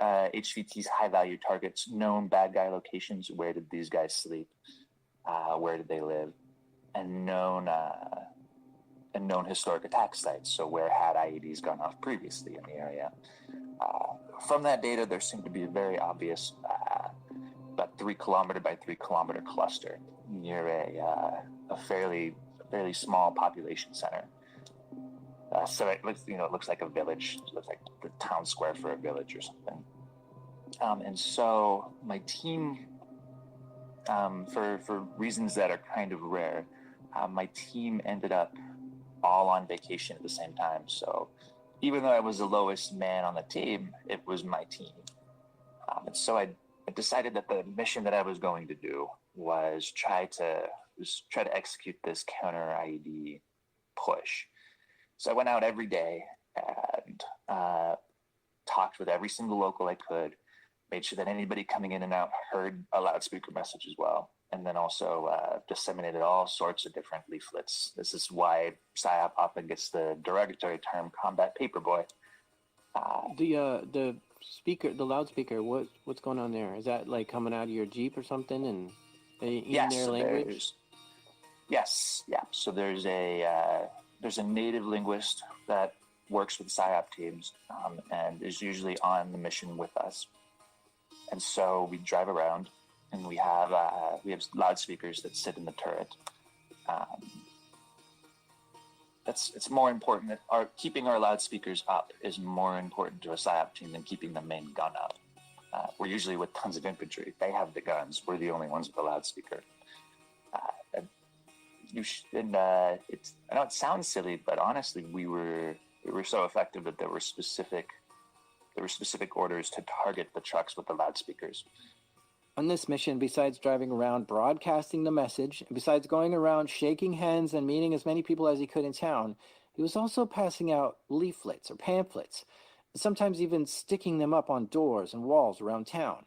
HVT's high-value targets, known bad guy locations, where did these guys sleep, where did they live, and known historic attack sites, so where had IEDs gone off previously in the area. From that data, there seemed to be a very obvious about 3 kilometer by 3 kilometer cluster near a fairly small population center. So it looks like a village. It looks like the town square for a village or something. And so my team, for reasons that are kind of rare, my team ended up all on vacation at the same time. So even though I was the lowest man on the team, it was my team. And so I decided that the mission that I was going to do was try to execute this counter IED push. So I went out every day and talked with every single local I could, made sure that anybody coming in and out heard a loudspeaker message as well, and then also disseminated all sorts of different leaflets. This is why PSYOP often gets the derogatory term combat paperboy.
The speaker, the loudspeaker, what's going on there? Is that like coming out of your Jeep or something and in their language?
Yes, yeah. So there's a native linguist that works with PSYOP teams and is usually on the mission with us. And so we drive around and we have loudspeakers that sit in the turret. It's more important that keeping our loudspeakers up is more important to a PSYOP team than keeping the main gun up. We're usually with tons of infantry. They have the guns. We're the only ones with the loudspeaker. I know it sounds silly, but honestly, we were so effective that there were specific orders to target the trucks with the loudspeakers.
On this mission, besides driving around broadcasting the message, and besides going around shaking hands and meeting as many people as he could in town, he was also passing out leaflets or pamphlets, sometimes even sticking them up on doors and walls around town.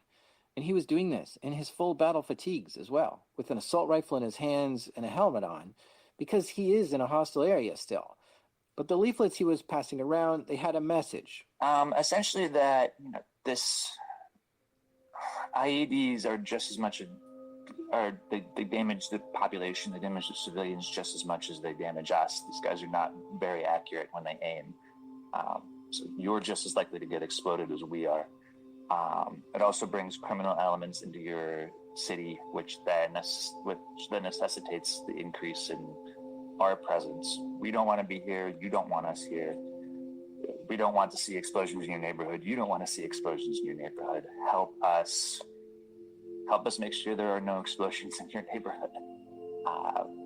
And he was doing this in his full battle fatigues as well, with an assault rifle in his hands and a helmet on, because he is in a hostile area still. But the leaflets he was passing around, they had a message,
Essentially that this IEDs are just as much, they damage the population, they damage the civilians just as much as they damage us. These guys are not very accurate when they aim. So you're just as likely to get exploded as we are. It also brings criminal elements into your city, which then necessitates the increase in our presence. We don't want to be here. You don't want us here. We don't want to see explosions in your neighborhood. You don't want to see explosions in your neighborhood. Help us make sure there are no explosions in your neighborhood.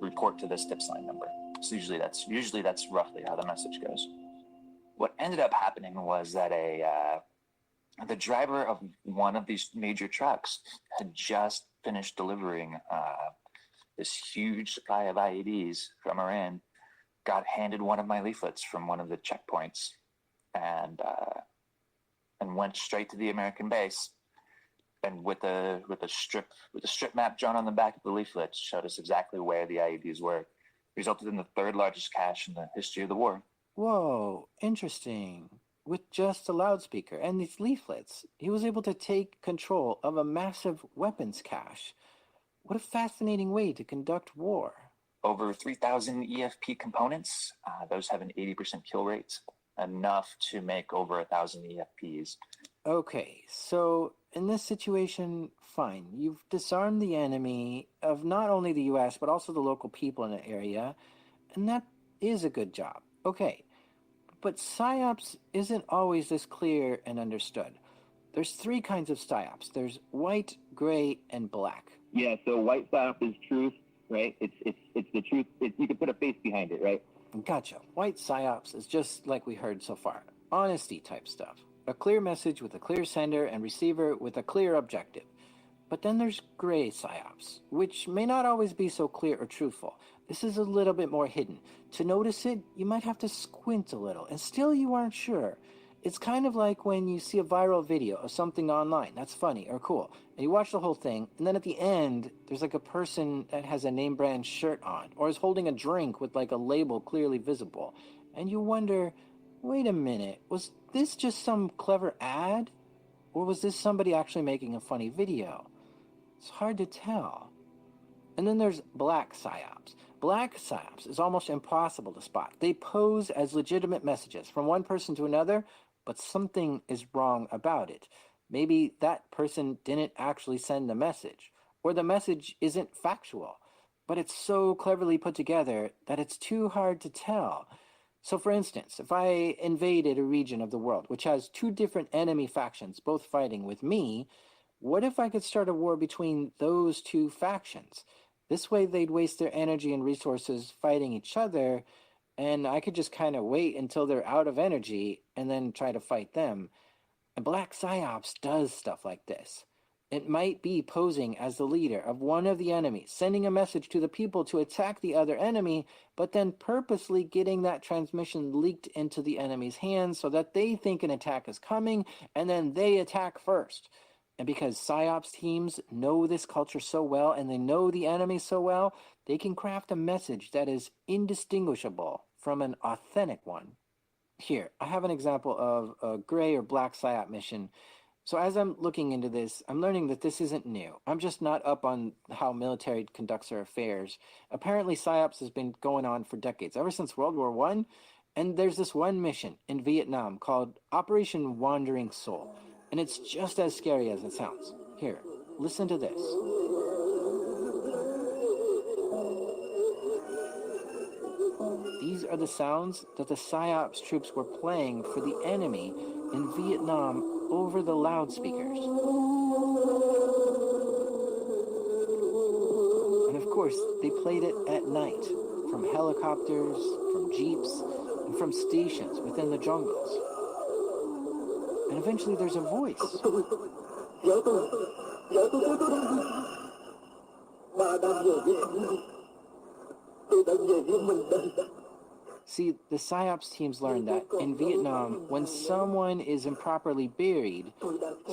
Report to this tips line number. So usually that's roughly how the message goes. What ended up happening was that the driver of one of these major trucks had just finished delivering this huge supply of IEDs from Iran, got handed one of my leaflets from one of the checkpoints, and went straight to the American base. And with a strip map drawn on the back of the leaflet, showed us exactly where the IEDs were. Resulted in the third largest cache in the history of the war.
Whoa, interesting. With just a loudspeaker and these leaflets, he was able to take control of a massive weapons cache. What a fascinating way to conduct war.
Over 3,000 EFP components. Those have an 80% kill rate, enough to make over 1,000 EFPs.
Okay, so in this situation, fine. You've disarmed the enemy of not only the US, but also the local people in the area, and that is a good job. Okay, but PSYOPs isn't always this clear and understood. There's three kinds of PSYOPs. There's white, gray, and black.
Yeah, so white PSYOP is truth, right? It's the truth. You can put a face behind it, right?
Gotcha. White PSYOPs is just like we heard so far. Honesty type stuff. A clear message with a clear sender and receiver with a clear objective. But then there's gray PSYOPs, which may not always be so clear or truthful. This is a little bit more hidden. To notice it, you might have to squint a little, and still you aren't sure. It's kind of like when you see a viral video of something online that's funny or cool, and you watch the whole thing, and then at the end, there's like a person that has a name brand shirt on, or is holding a drink with like a label clearly visible, and you wonder, wait a minute, was this just some clever ad? Or was this somebody actually making a funny video? It's hard to tell. And then there's black PSYOPs. Black PSYOPs is almost impossible to spot. They pose as legitimate messages from one person to another, but something is wrong about it. Maybe that person didn't actually send the message, or the message isn't factual, but it's so cleverly put together that it's too hard to tell. So for instance, if I invaded a region of the world which has two different enemy factions both fighting with me, what if I could start a war between those two factions? This way they'd waste their energy and resources fighting each other, and I could just kind of wait until they're out of energy and then try to fight them. And Black PSYOPs does stuff like this. It might be posing as the leader of one of the enemies, sending a message to the people to attack the other enemy, but then purposely getting that transmission leaked into the enemy's hands so that they think an attack is coming, and then they attack first. And because PSYOPs teams know this culture so well, and they know the enemy so well, they can craft a message that is indistinguishable from an authentic one. Here, I have an example of a gray or black PSYOP mission. So as I'm looking into this, I'm learning that this isn't new. I'm just not up on how military conducts their affairs. Apparently PSYOPs has been going on for decades, ever since World War I. And there's this one mission in Vietnam called Operation Wandering Soul. And it's just as scary as it sounds. Here, listen to this. These are the sounds that the PSYOPs troops were playing for the enemy in Vietnam over the loudspeakers. And of course, they played it at night, from helicopters, from jeeps, and from stations within the jungles. And eventually there's a voice. See, the PSYOPs teams learned that in Vietnam, when someone is improperly buried,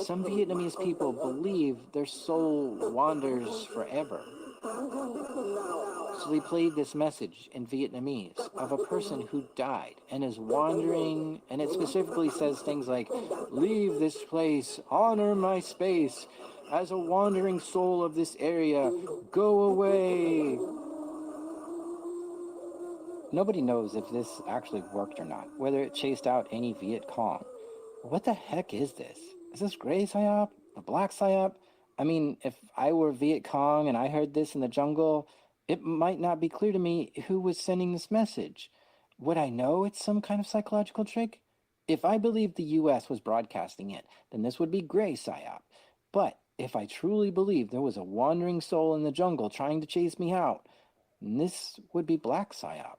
some Vietnamese people believe their soul wanders forever. So they played this message in Vietnamese of a person who died and is wandering, and it specifically says things like, "Leave this place, honor my space. As a wandering soul of this area, go away." Nobody knows if this actually worked or not, whether it chased out any Viet Cong. What the heck is this? Is this gray psyop? A black psyop? I mean, if I were Viet Cong and I heard this in the jungle, it might not be clear to me who was sending this message. Would I know it's some kind of psychological trick? If I believed the US was broadcasting it, then this would be gray psyop. But if I truly believed there was a wandering soul in the jungle trying to chase me out, this would be black psyop.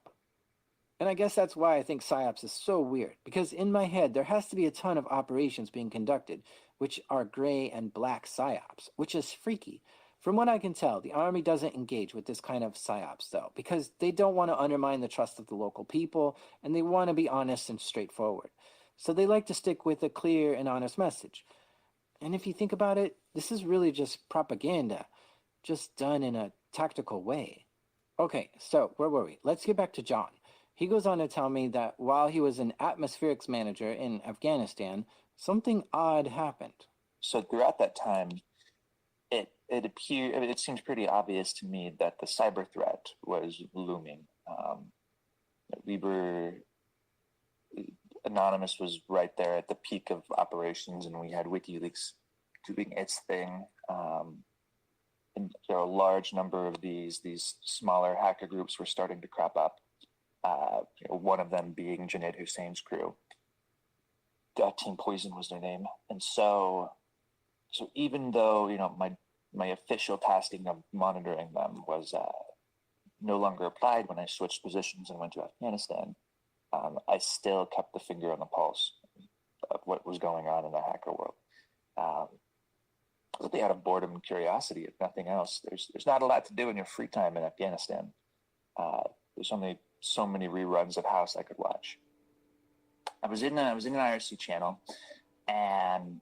And I guess that's why I think PSYOPs is so weird, because in my head, there has to be a ton of operations being conducted, which are gray and black PSYOPs, which is freaky. From what I can tell, the Army doesn't engage with this kind of PSYOPs, though, because they don't want to undermine the trust of the local people, and they want to be honest and straightforward. So they like to stick with a clear and honest message. And if you think about it, this is really just propaganda, just done in a tactical way. Okay, so where were we? Let's get back to John. He goes on to tell me that while he was an atmospherics manager in Afghanistan, something odd happened.
So throughout that time, it seemed pretty obvious to me that the cyber threat was looming. Anonymous was right there at the peak of operations, and we had WikiLeaks doing its thing. And there are a large number of these smaller hacker groups were starting to crop up. One of them being Junaid Hussein's crew. Team Poison was their name. And so even though, my official tasking of monitoring them was no longer applied when I switched positions and went to Afghanistan, I still kept the finger on the pulse of what was going on in the hacker world. Out of boredom and curiosity, if nothing else. There's not a lot to do in your free time in Afghanistan. There's only so many reruns of House I could watch. I was in an IRC channel, and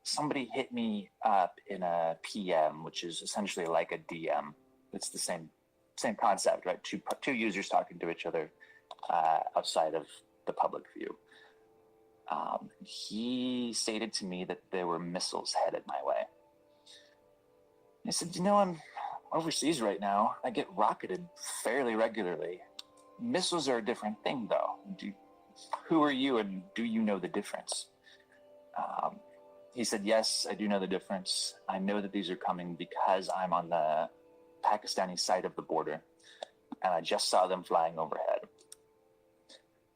somebody hit me up in a PM, which is essentially like a DM. It's the same concept, right? Two users talking to each other outside of the public view. He stated to me that there were missiles headed my way. I said, I'm overseas right now. I get rocketed fairly regularly. Missiles are a different thing, though. Who are you, and do you know the difference? He said, yes, I do know the difference. I know that these are coming because I'm on the Pakistani side of the border, and I just saw them flying overhead.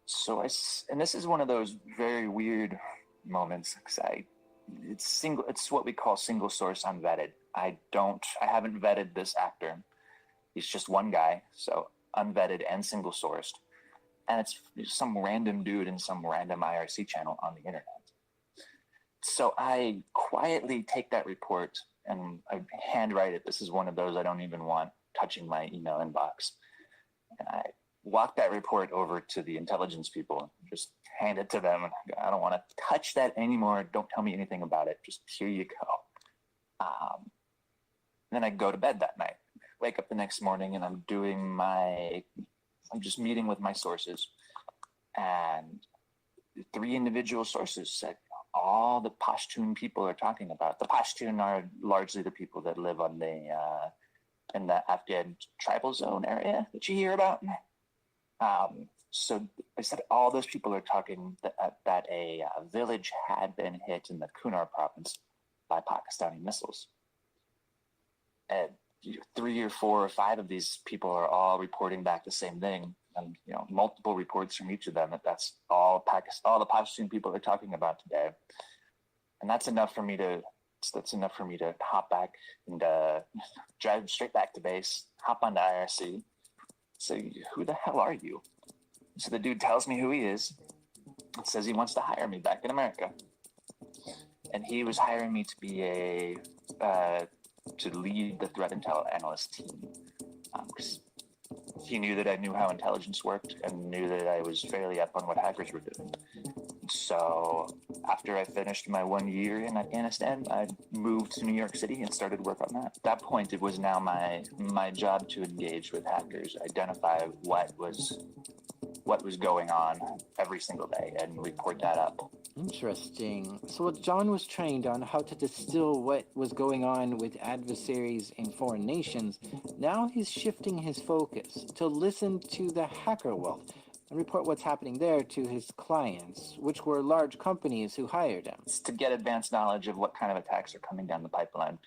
So and this is one of those very weird moments, because it's what we call single source unvetted. I haven't vetted this actor. He's just one guy, so unvetted and single sourced. And it's some random dude in some random IRC channel on the internet. So I quietly take that report and I handwrite it. This is one of those I don't even want touching my email inbox. And I walk that report over to the intelligence people, just hand it to them. I don't want to touch that anymore. Don't tell me anything about it. Just here you go. Then I go to bed that night, wake up the next morning, and I'm just meeting with my sources. And 3 individual sources said, all the Pashtun people are talking about. The Pashtun are largely the people that live on in the Afghan tribal zone area that you hear about. So I said all those people are talking that a village had been hit in the Kunar province by Pakistani missiles. And 3 or 4 or 5 of these people are all reporting back the same thing, and multiple reports from each of them that's all the Pakistan people are talking about today. And that's enough for me to hop back and drive straight back to base, hop onto IRC. Say, who the hell are you? So the dude tells me who he is and says he wants to hire me back in America. And he was hiring me to be to lead the threat intel analyst team. Because he knew that I knew how intelligence worked and knew that I was fairly up on what hackers were doing. So after I finished my 1 year in Afghanistan, I moved to New York City and started work on that. At that point, it was now my job to engage with hackers, identify what was going on every single day, and report that up.
Interesting. So John was trained on how to distill what was going on with adversaries in foreign nations. Now he's shifting his focus to listen to the hacker world and report what's happening there to his clients, which were large companies who hired him.
It's to get advanced knowledge of what kind of attacks are coming down the pipeline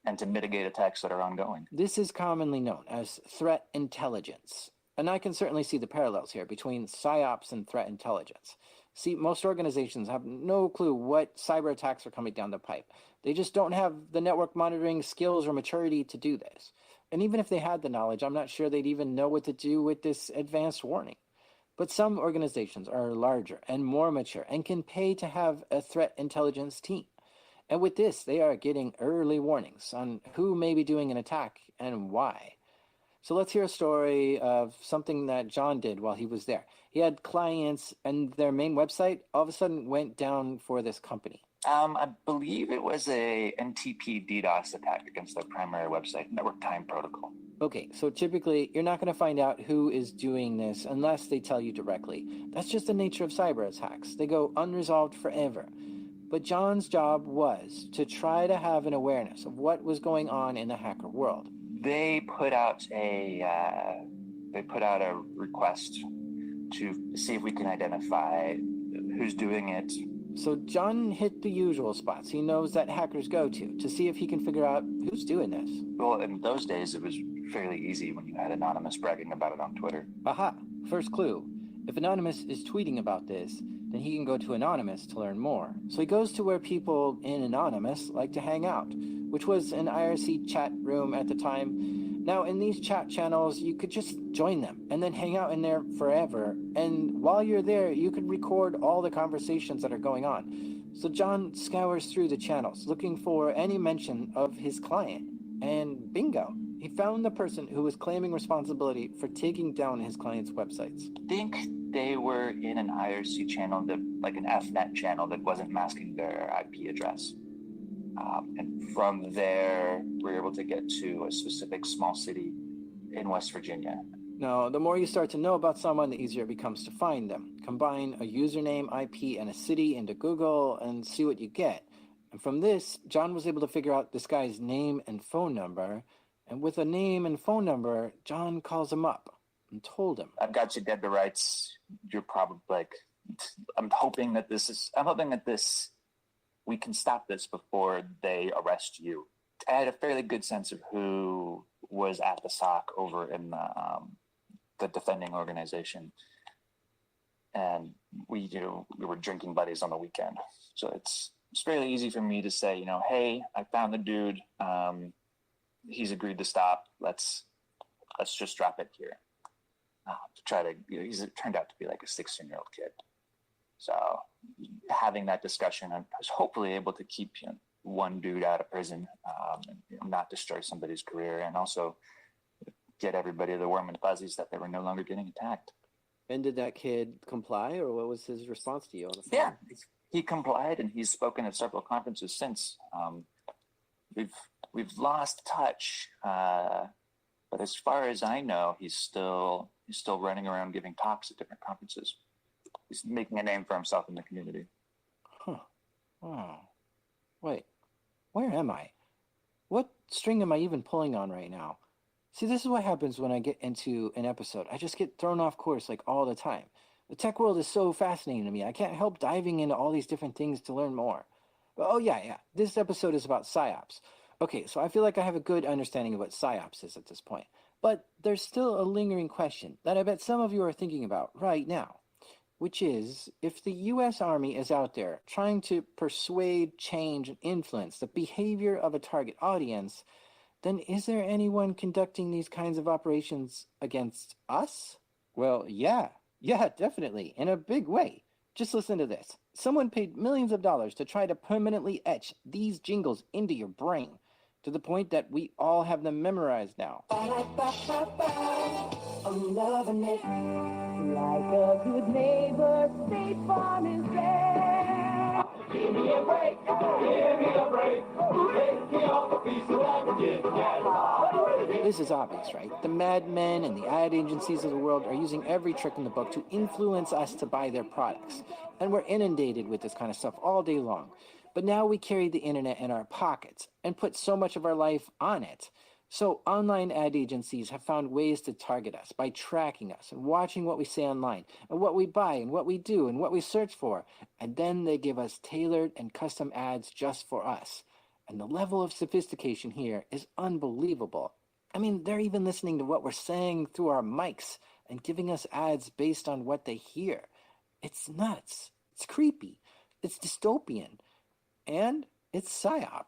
and to mitigate attacks that are ongoing.
This is commonly known as threat intelligence. And I can certainly see the parallels here between PSYOPs and threat intelligence. See, most organizations have no clue what cyber attacks are coming down the pipe. They just don't have the network monitoring skills or maturity to do this. And even if they had the knowledge, I'm not sure they'd even know what to do with this advanced warning. But some organizations are larger and more mature and can pay to have a threat intelligence team. And with this, they are getting early warnings on who may be doing an attack and why. So let's hear a story of something that John did while he was there. He had clients and their main website all of a sudden went down for this company.
I believe it was a NTP DDoS attack against their primary website, Network Time Protocol.
Okay, so typically you're not going to find out who is doing this unless they tell you directly. That's just the nature of cyber attacks. They go unresolved forever. But John's job was to try to have an awareness of what was going on in the hacker world.
They put out a request to see if we can identify who's doing it.
So John hit the usual spots he knows that hackers go to see if he can figure out who's doing this.
Well, in those days, it was fairly easy when you had Anonymous bragging about it on Twitter.
Aha, first clue. If Anonymous is tweeting about this, then he can go to Anonymous to learn more. So he goes to where people in Anonymous like to hang out, which was an IRC chat room at the time. Now, in these chat channels, you could just join them and then hang out in there forever. And while you're there, you could record all the conversations that are going on. So John scours through the channels looking for any mention of his client. And bingo, he found the person who was claiming responsibility for taking down his client's websites.
I think they were in an IRC channel, like an FNet channel that wasn't masking their IP address. And from there, we were able to get to a specific small city in West Virginia.
Now, the more you start to know about someone, the easier it becomes to find them. Combine a username, IP, and a city into Google and see what you get. And from this, John was able to figure out this guy's name and phone number. And with a name and phone number, John calls him up and told him,
I've got you dead to rights. You're probably like, I'm hoping that we can stop this before they arrest you. I had a fairly good sense of who was at the SOC over in the defending organization. And we were drinking buddies on the weekend. So it's fairly easy for me to say, hey, I found the dude. He's agreed to stop. Let's just drop it here. To try to, he's turned out to be like a 16-year-old kid. So having that discussion, I was hopefully able to keep one dude out of prison, and not destroy somebody's career, and also get everybody the warm and fuzzies that they were no longer getting attacked.
And did that kid comply, or what was his response to you on the phone?
Yeah, he complied, and he's spoken at several conferences since. We've lost touch, but as far as I know, he's still running around giving talks at different conferences. He's making a name for himself in the community.
Huh. Oh. Wait, where am I? What string am I even pulling on right now? See, this is what happens when I get into an episode. I just get thrown off course like all the time. The tech world is so fascinating to me. I can't help diving into all these different things to learn more. But oh yeah, this episode is about PSYOPs. Okay, so I feel like I have a good understanding of what PSYOPs is at this point. But there's still a lingering question that I bet some of you are thinking about right now, which is, if the U.S. Army is out there trying to persuade, change, and influence the behavior of a target audience, then is there anyone conducting these kinds of operations against us? Well, yeah, definitely, in a big way. Just listen to this. Someone paid millions of dollars to try to permanently etch these jingles into your brain, to the point that we all have them memorized now.
I'm loving it. Like a good neighbor, State Farm is there. Give me a break, give me a break. Take me off a piece of land and get gas.
This is obvious, right? The madmen and the ad agencies of the world are using every trick in the book to influence us to buy their products. And we're inundated with this kind of stuff all day long. But now we carry the internet in our pockets and put so much of our life on it. So online ad agencies have found ways to target us by tracking us and watching what we say online and what we buy and what we do and what we search for. And then they give us tailored and custom ads just for us. And the level of sophistication here is unbelievable. I mean, they're even listening to what we're saying through our mics and giving us ads based on what they hear. It's nuts. It's creepy. It's dystopian. And it's psyop.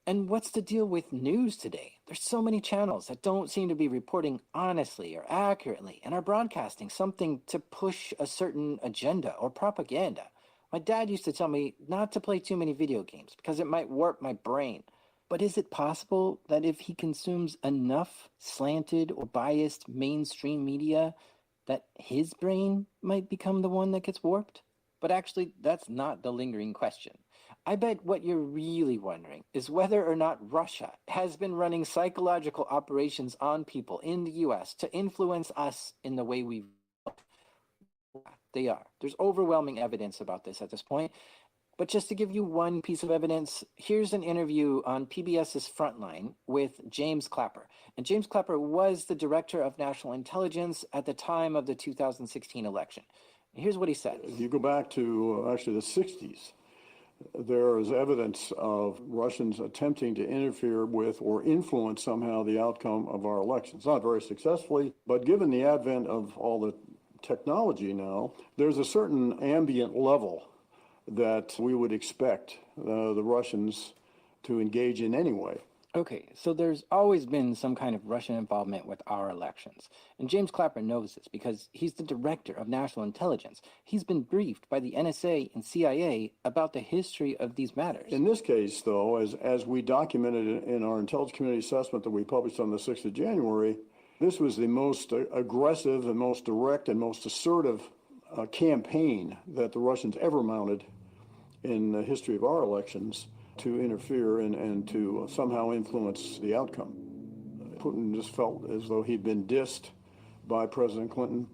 And what's the deal with news today? There's so many channels that don't seem to be reporting honestly or accurately and are broadcasting something to push a certain agenda or propaganda. My dad used to tell me not to play too many video games because it might warp my brain. But is it possible that if he consumes enough slanted or biased mainstream media, that his brain might become the one that gets warped? But actually, that's not the lingering question. I bet what you're really wondering is whether or not Russia has been running psychological operations on people in the US to influence us in the way we vote. They are. There's overwhelming evidence about this at this point. But just to give you one piece of evidence, here's an interview on PBS's Frontline with James Clapper. And James Clapper was the director of national intelligence at the time of the 2016 election. Here's what he said.
If you go back to actually the 60s, there is evidence of Russians attempting to interfere with or influence somehow the outcome of our elections. Not very successfully, but given the advent of all the technology now, there's a certain ambient level that we would expect the Russians to engage in anyway.
Okay, so there's always been some kind of Russian involvement with our elections. And James Clapper knows this because he's the director of national intelligence. He's been briefed by the NSA and CIA about the history of these matters.
In this case, though, as we documented in our intelligence community assessment that we published on the 6th of January, this was the most aggressive and most direct and most assertive campaign that the Russians ever mounted in the history of our elections to interfere and to somehow influence the outcome. Putin just felt as though he'd been dissed by President Clinton.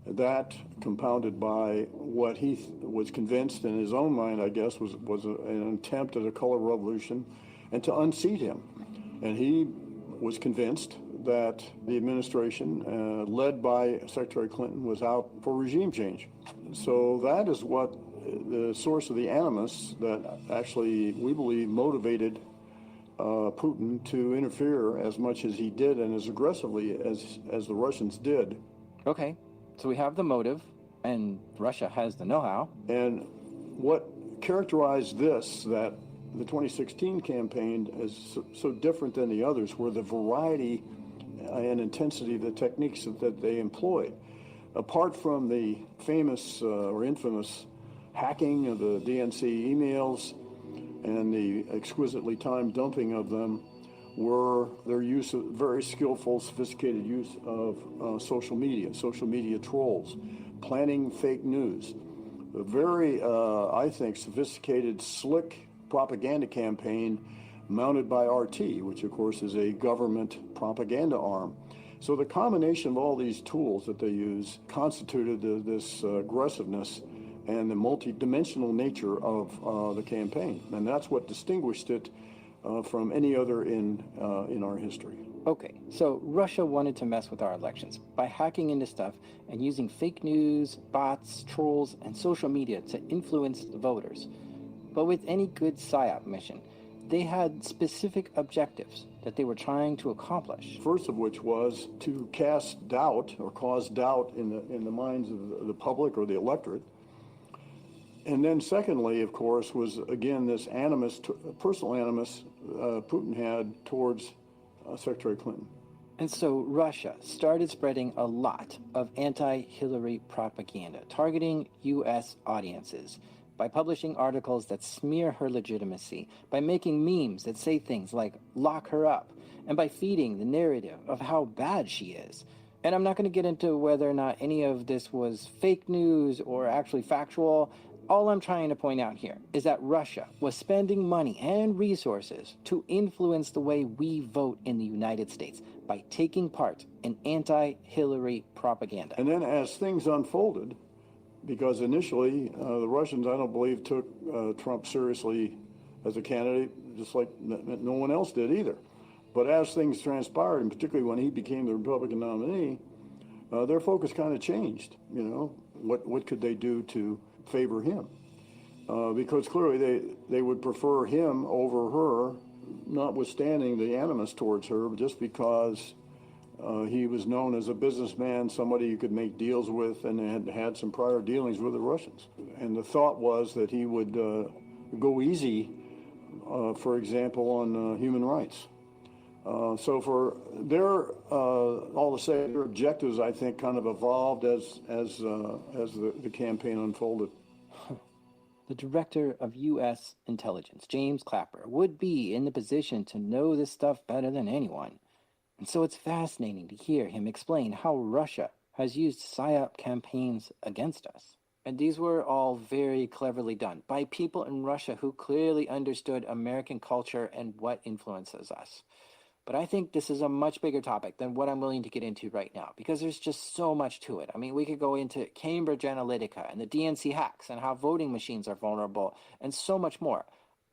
That, compounded by what he was convinced in his own mind, I guess, was an attempt at a color revolution and to unseat him. And he was convinced that the administration, led by Secretary Clinton, was out for regime change. So that is what the source of the animus that actually, we believe, motivated Putin to interfere as much as he did and as aggressively as the Russians did.
Okay, so we have the motive, and Russia has the know-how.
And what characterized this, that the 2016 campaign is so different than the others, were the variety and intensity of the techniques that they employed. Apart from the famous or infamous hacking of the DNC emails and the exquisitely timed dumping of them, were their use of very skillful, sophisticated use of social media trolls, planning fake news. A very, I think, sophisticated, slick propaganda campaign mounted by RT, which of course is a government propaganda arm. So the combination of all these tools that they use constituted this aggressiveness and the multi-dimensional nature of the campaign. And that's what distinguished it from any other in our history.
Okay, so Russia wanted to mess with our elections by hacking into stuff and using fake news, bots, trolls, and social media to influence the voters. But with any good PSYOP mission, they had specific objectives that they were trying to accomplish.
First of which was to cast doubt or cause doubt in the minds of the public or the electorate. And then secondly, of course, was again this animus, personal animus Putin had towards Secretary Clinton.
And so Russia started spreading a lot of anti-Hillary propaganda, targeting U.S. audiences by publishing articles that smear her legitimacy, by making memes that say things like, lock her up, and by feeding the narrative of how bad she is. And I'm not going to get into whether or not any of this was fake news or actually factual. All I'm trying to point out here is that Russia was spending money and resources to influence the way we vote in the United States by taking part in anti-Hillary propaganda.
And then as things unfolded, because initially the Russians, I don't believe, took Trump seriously as a candidate, just like no one else did either. But as things transpired, and particularly when he became the Republican nominee, their focus kind of changed. You know, what could they do to favor him? Because clearly they would prefer him over her, notwithstanding the animus towards her, just because he was known as a businessman, somebody you could make deals with, and had some prior dealings with the Russians. And the thought was that he would go easy, for example, on human rights. So for their, all to say, their objectives, I think, kind of evolved as the campaign unfolded.
The director of U.S. intelligence, James Clapper, would be in the position to know this stuff better than anyone. And so it's fascinating to hear him explain how Russia has used PSYOP campaigns against us. And these were all very cleverly done by people in Russia who clearly understood American culture and what influences us. But I think this is a much bigger topic than what I'm willing to get into right now, because there's just so much to it. I mean, we could go into Cambridge Analytica and the DNC hacks and how voting machines are vulnerable and so much more.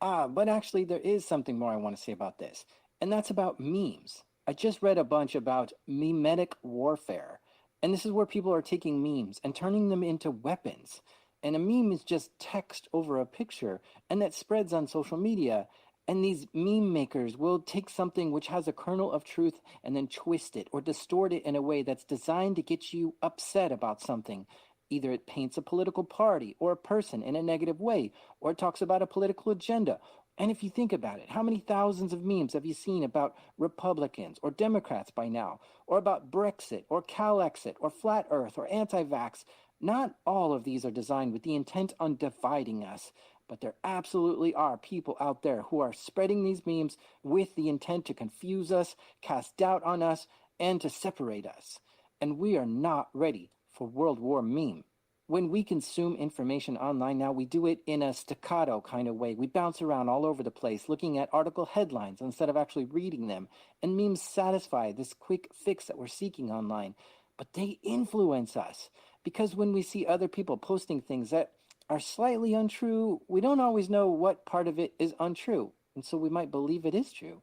But actually, there is something more I want to say about this, and that's about memes. I just read a bunch about memetic warfare, and this is where people are taking memes and turning them into weapons. And a meme is just text over a picture, and that spreads on social media. And these meme makers will take something which has a kernel of truth and then twist it or distort it in a way that's designed to get you upset about something. Either it paints a political party or a person in a negative way, or it talks about a political agenda. And if you think about it, how many thousands of memes have you seen about Republicans or Democrats by now, or about Brexit or Calexit or Flat Earth or anti-vax? Not all of these are designed with the intent on dividing us. But there absolutely are people out there who are spreading these memes with the intent to confuse us, cast doubt on us, and to separate us. And we are not ready for World War meme. When we consume information online now, we do it in a staccato kind of way. We bounce around all over the place looking at article headlines instead of actually reading them. And memes satisfy this quick fix that we're seeking online. But they influence us, because when we see other people posting things that are slightly untrue, we don't always know what part of it is untrue, and so we might believe it is true.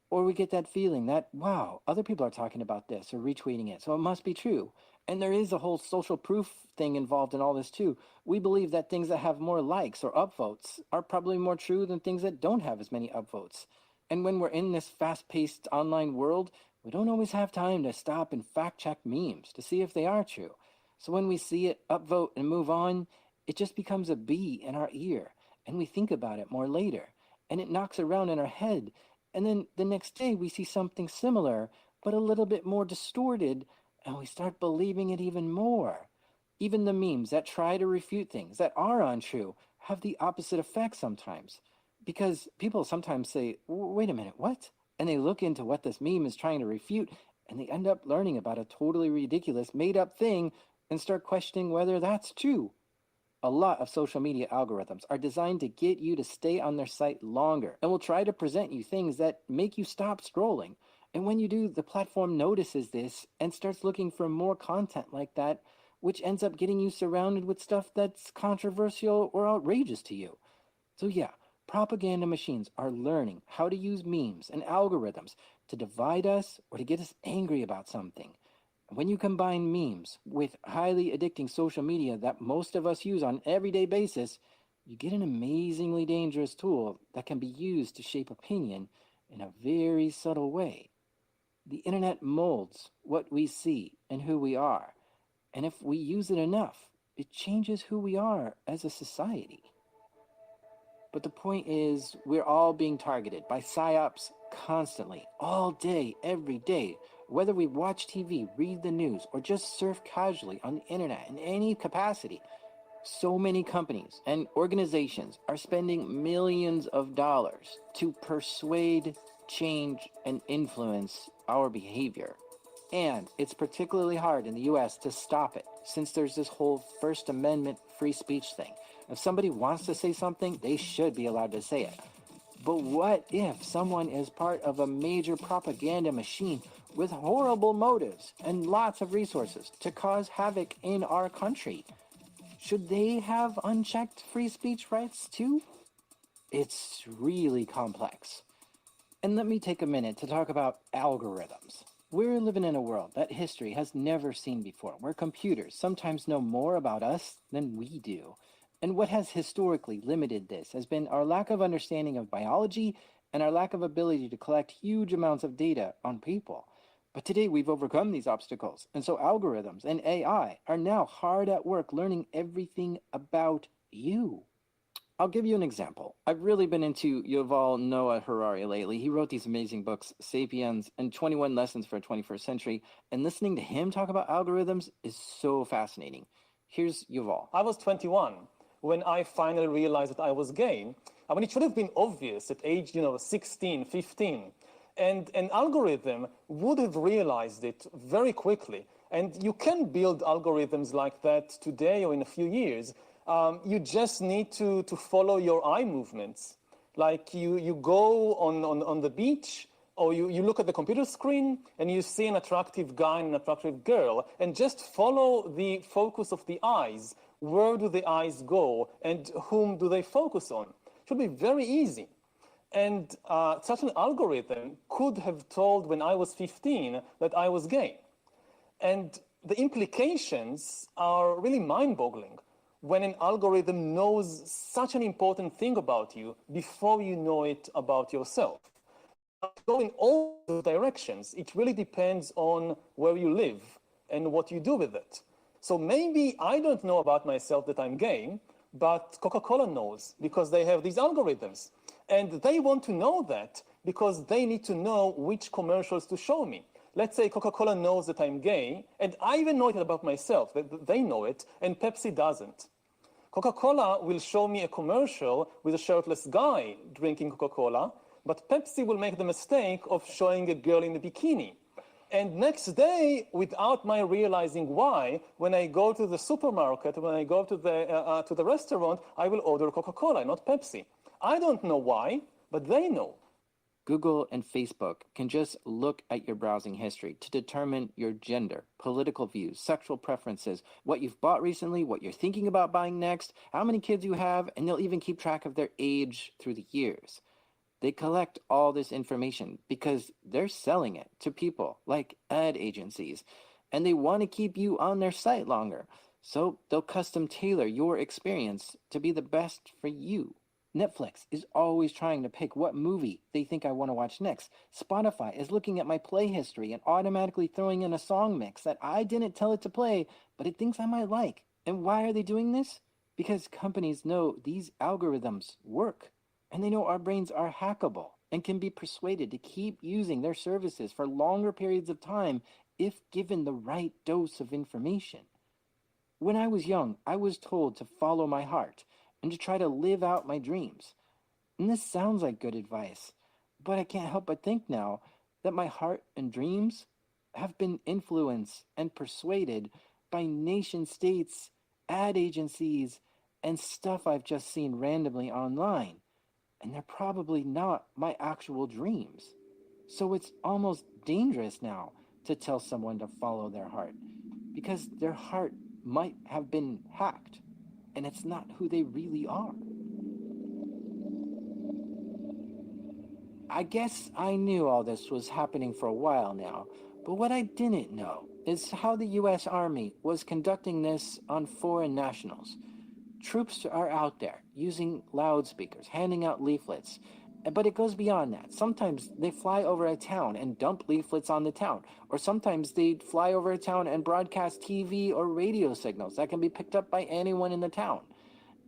Or we get that feeling that, wow, other people are talking about this or retweeting it, so it must be true. And there is a whole social proof thing involved in all this too. We believe that things that have more likes or upvotes are probably more true than things that don't have as many upvotes. And when we're in this fast-paced online world, we don't always have time to stop and fact-check memes to see if they are true. So when we see it, upvote and move on, it just becomes a bee in our ear, and we think about it more later, and it knocks around in our head, and then the next day we see something similar, but a little bit more distorted, and we start believing it even more. Even the memes that try to refute things that are untrue have the opposite effect sometimes, because people sometimes say, wait a minute, what? And they look into what this meme is trying to refute, and they end up learning about a totally ridiculous, made-up thing and start questioning whether that's true. A lot of social media algorithms are designed to get you to stay on their site longer and will try to present you things that make you stop scrolling. And when you do, the platform notices this and starts looking for more content like that, which ends up getting you surrounded with stuff that's controversial or outrageous to you. So yeah, propaganda machines are learning how to use memes and algorithms to divide us or to get us angry about something. When you combine memes with highly addicting social media that most of us use on an everyday basis, you get an amazingly dangerous tool that can be used to shape opinion in a very subtle way. The internet molds what we see and who we are, and if we use it enough, it changes who we are as a society. But the point is, we're all being targeted by PSYOPs constantly, all day, every day. Whether we watch TV, read the news, or just surf casually on the internet in any capacity, so many companies and organizations are spending millions of dollars to persuade, change, and influence our behavior. And it's particularly hard in the US to stop it, since there's this whole First Amendment free speech thing, If somebody wants to say something, they should be allowed to say it. But what if someone is part of a major propaganda machine with horrible motives and lots of resources to cause havoc in our country? Should they have unchecked free speech rights too? It's really complex. And let me take a minute to talk about algorithms. We're living in a world that history has never seen before, where computers sometimes know more about us than we do. And what has historically limited this has been our lack of understanding of biology and our lack of ability to collect huge amounts of data on people. But today we've overcome these obstacles, and so algorithms and AI are now hard at work learning everything about you. I'll give you an example. I've really been into Yuval Noah Harari lately. He wrote these amazing books, Sapiens and 21 Lessons for a 21st Century, and listening to him talk about algorithms is so fascinating. Here's Yuval.
I was 21 when I finally realized that I was gay. I mean, it should have been obvious at age, 16, 15. And an algorithm would have realized it very quickly. And you can build algorithms like that today or in a few years. You just need to follow your eye movements. Like you go on the beach, or you look at the computer screen and you see an attractive guy and an attractive girl, and just follow the focus of the eyes. Where do the eyes go and whom do they focus on? It should be very easy. And such an algorithm could have told when I was 15 that I was gay. And the implications are really mind-boggling when an algorithm knows such an important thing about you before you know it about yourself. Go in all the directions. It really depends on where you live and what you do with it. So maybe I don't know about myself that I'm gay, but Coca-Cola knows because they have these algorithms. And they want to know that because they need to know which commercials to show me. Let's say Coca-Cola knows that I'm gay, and I even know it about myself, that they know it, and Pepsi doesn't. Coca-Cola will show me a commercial with a shirtless guy drinking Coca-Cola, but Pepsi will make the mistake of showing a girl in a bikini. And next day, without my realizing why, when I go to the supermarket, when I go to the restaurant, I will order Coca-Cola, not Pepsi. I don't know why, but they know.
Google and Facebook can just look at your browsing history to determine your gender, political views, sexual preferences, what you've bought recently, what you're thinking about buying next, how many kids you have, and they'll even keep track of their age through the years. They collect all this information because they're selling it to people like ad agencies, and they want to keep you on their site longer. So they'll custom tailor your experience to be the best for you. Netflix is always trying to pick what movie they think I want to watch next. Spotify is looking at my play history and automatically throwing in a song mix that I didn't tell it to play, but it thinks I might like. And why are they doing this? Because companies know these algorithms work, and they know our brains are hackable and can be persuaded to keep using their services for longer periods of time if given the right dose of information. When I was young, I was told to follow my heart and to try to live out my dreams. And this sounds like good advice, but I can't help but think now that my heart and dreams have been influenced and persuaded by nation states, ad agencies, and stuff I've just seen randomly online. And they're probably not my actual dreams. So it's almost dangerous now to tell someone to follow their heart, because their heart might have been hacked, and it's not who they really are. I guess I knew all this was happening for a while now, but what I didn't know is how the US Army was conducting this on foreign nationals. Troops are out there using loudspeakers, handing out leaflets, but it goes beyond that. Sometimes they fly over a town and dump leaflets on the town, or sometimes they fly over a town and broadcast TV or radio signals that can be picked up by anyone in the town.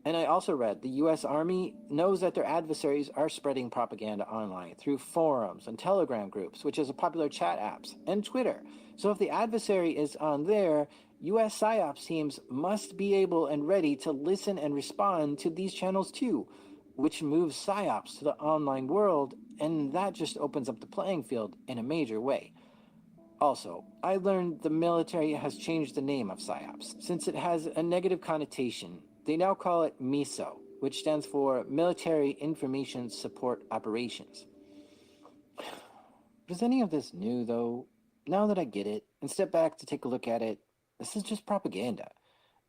And I also read the US Army knows that their adversaries are spreading propaganda online through forums and Telegram groups, which is a popular chat apps, and Twitter. So if the adversary is on there, US PSYOPs teams must be able and ready to listen and respond to these channels too, which moves PSYOPs to the online world, and that just opens up the playing field in a major way. Also, I learned the military has changed the name of PSYOPs since it has a negative connotation. They now call it MISO, which stands for Military Information Support Operations. Is any of this new, though? Now that I get it and step back to take a look at it, this is just propaganda.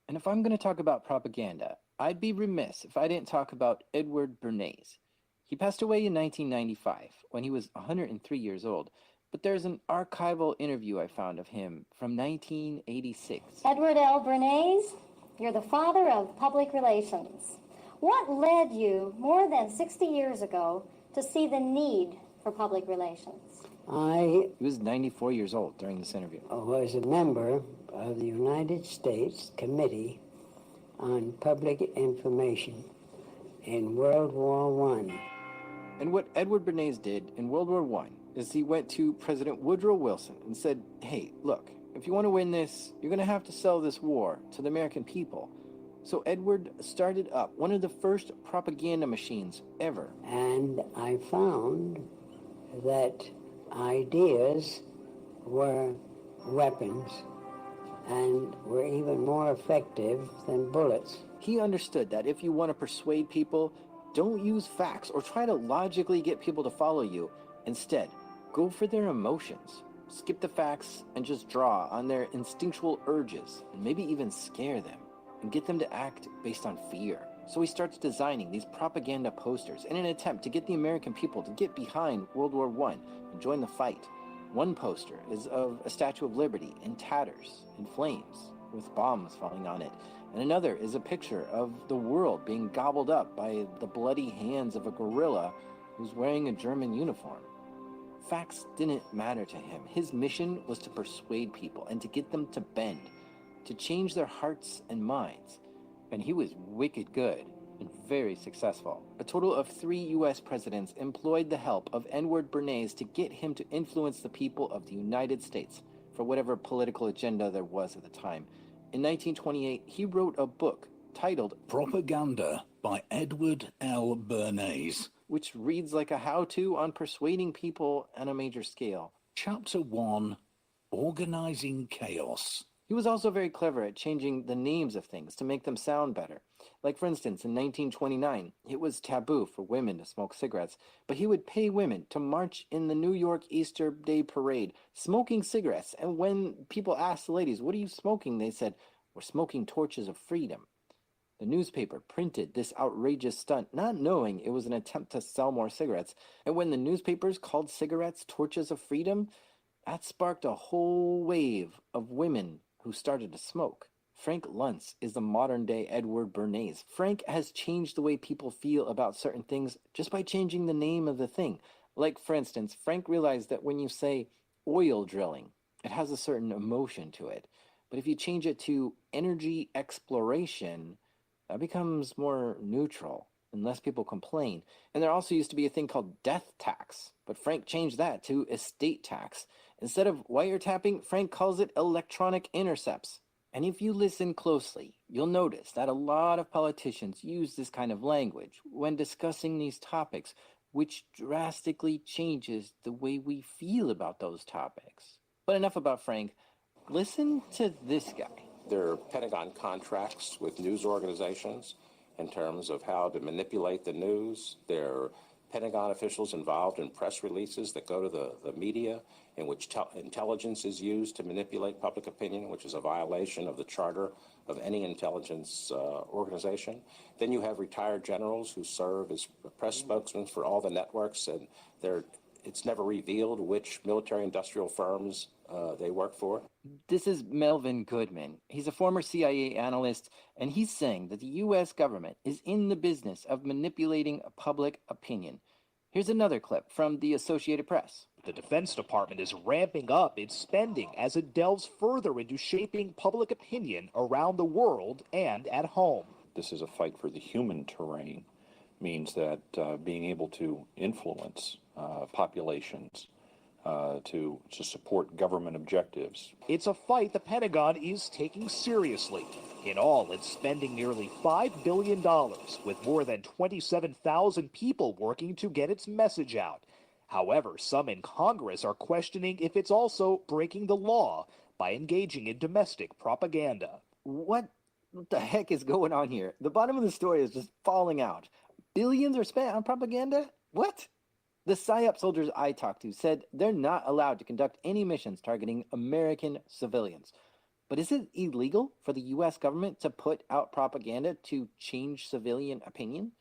And if I'm going to talk about propaganda, I'd be remiss if I didn't talk about Edward Bernays. He passed away in 1995 when he was 103 years old, but there's an archival interview I found of him from 1986.
Edward L. Bernays, you're the father of public relations. What led you more than 60 years ago to see the need for public relations?
He was 94 years old during this interview.
Was a member of the United States Committee on Public Information in World War I.
And what Edward Bernays did in World War I is he went to President Woodrow Wilson and said, hey, look, if you want to win this, you're going to have to sell this war to the American people. So Edward started up one of the first propaganda machines ever.
And I found that ideas were weapons and were even more effective than bullets.
He understood that if you want to persuade people, don't use facts or try to logically get people to follow you. Instead, go for their emotions. Skip the facts and just draw on their instinctual urges and maybe even scare them and get them to act based on fear. So he starts designing these propaganda posters in an attempt to get the American people to get behind World War I and join the fight. One poster is of a Statue of Liberty in tatters, in flames, with bombs falling on it. And another is a picture of the world being gobbled up by the bloody hands of a gorilla who's wearing a German uniform. Facts didn't matter to him. His mission was to persuade people and to get them to bend, to change their hearts and minds. And he was wicked good and very successful. A total of 3 U.S. presidents employed the help of Edward Bernays to get him to influence the people of the United States for whatever political agenda there was at the time. In 1928, he wrote a book titled
Propaganda by Edward L. Bernays,
which reads like a how-to on persuading people on a major scale.
Chapter 1, Organizing Chaos.
He was also very clever at changing the names of things to make them sound better. Like, for instance, in 1929, it was taboo for women to smoke cigarettes, but he would pay women to march in the New York Easter Day Parade, smoking cigarettes. And when people asked the ladies, what are you smoking? They said, we're smoking torches of freedom. The newspaper printed this outrageous stunt, not knowing it was an attempt to sell more cigarettes. And when the newspapers called cigarettes torches of freedom, that sparked a whole wave of women who started to smoke. Frank Luntz is the modern-day Edward Bernays. Frank has changed the way people feel about certain things just by changing the name of the thing. Like, for instance, Frank realized that when you say oil drilling, it has a certain emotion to it. But if you change it to energy exploration, that becomes more neutral and less people complain. And there also used to be a thing called death tax, but Frank changed that to estate tax. Instead of wiretapping, Frank calls it electronic intercepts. And if you listen closely, you'll notice that a lot of politicians use this kind of language when discussing these topics, which drastically changes the way we feel about those topics. But enough about Frank. Listen to this guy.
There are Pentagon contracts with news organizations in terms of how to manipulate the news. There are Pentagon officials involved in press releases that go to the media in which intelligence is used to manipulate public opinion, which is a violation of the charter of any intelligence organization. Then you have retired generals who serve as press spokesmen for all the networks, and it's never revealed which military-industrial firms they work for.
This is Melvin Goodman. He's a former CIA analyst, and he's saying that the U.S. government is in the business of manipulating public opinion. Here's another clip from the Associated Press.
The Defense Department is ramping up its spending as it delves further into shaping public opinion around the world and at home.
This is a fight for the human terrain, means that being able to influence populations, to support government objectives.
It's a fight the Pentagon is taking seriously. In all, it's spending nearly $5 billion, with more than 27,000 people working to get its message out. However, some in Congress are questioning if it's also breaking the law by engaging in domestic propaganda.
What What the heck is going on here? The bottom of the story is just falling out. Billions are spent on propaganda? What? The PSYOP soldiers I talked to said they're not allowed to conduct any missions targeting American civilians. But is it illegal for the US government to put out propaganda to change civilian opinion?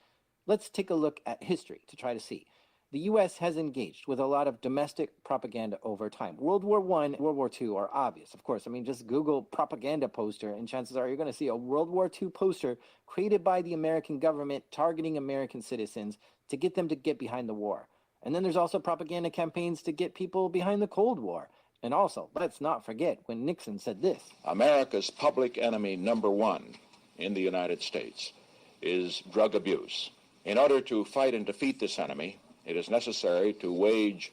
Let's take a look at history to try to see. The US has engaged with a lot of domestic propaganda over time. World War I, World War II are obvious, of course. I mean, just Google propaganda poster and chances are you're going to see a World War II poster created by the American government targeting American citizens to get them to get behind the war. And then there's also propaganda campaigns to get people behind the Cold War. And also, let's not forget when Nixon said this.
America's public enemy number one in the United States is drug abuse. In order to fight and defeat this enemy, it is necessary to wage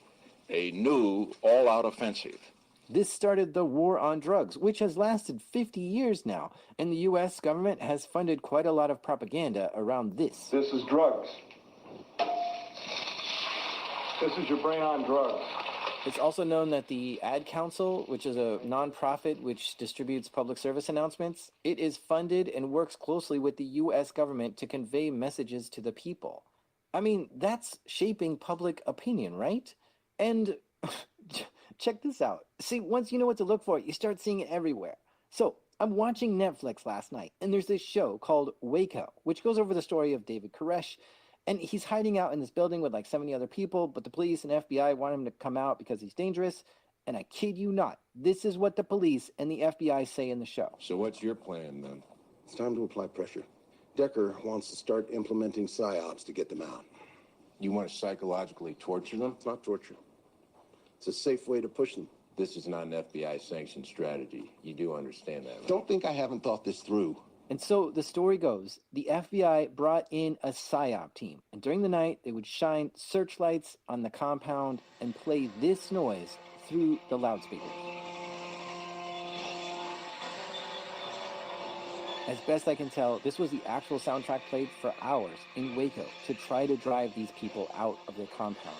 a new all-out offensive.
This started the war on drugs, which has lasted 50 years now, and the US government has funded quite a lot of propaganda around this.
This is drugs. This is your brain on drugs.
It's also known that the Ad Council, which is a nonprofit which distributes public service announcements, it is funded and works closely with the US government to convey messages to the people. I mean, that's shaping public opinion, right? And check this out. See, once you know what to look for, you start seeing it everywhere. So I'm watching Netflix last night, and there's this show called Waco, which goes over the story of David Koresh. And he's hiding out in this building with like 70 other people, but the police and FBI want him to come out because he's dangerous. And I kid you not, this is what the police and the FBI say in the show.
So what's your plan then? It's time to apply pressure. Decker wants to start implementing PSYOPs to get them out.
You want to psychologically torture them?
It's not torture. It's a safe way to push them.
This is not an FBI-sanctioned strategy. You do understand that, right?
Don't think I haven't thought this through.
And so the story goes, the FBI brought in a PSYOP team, and during the night, they would shine searchlights on the compound and play this noise through the loudspeakers. As best I can tell, this was the actual soundtrack played for hours in Waco to try to drive these people out of their compound.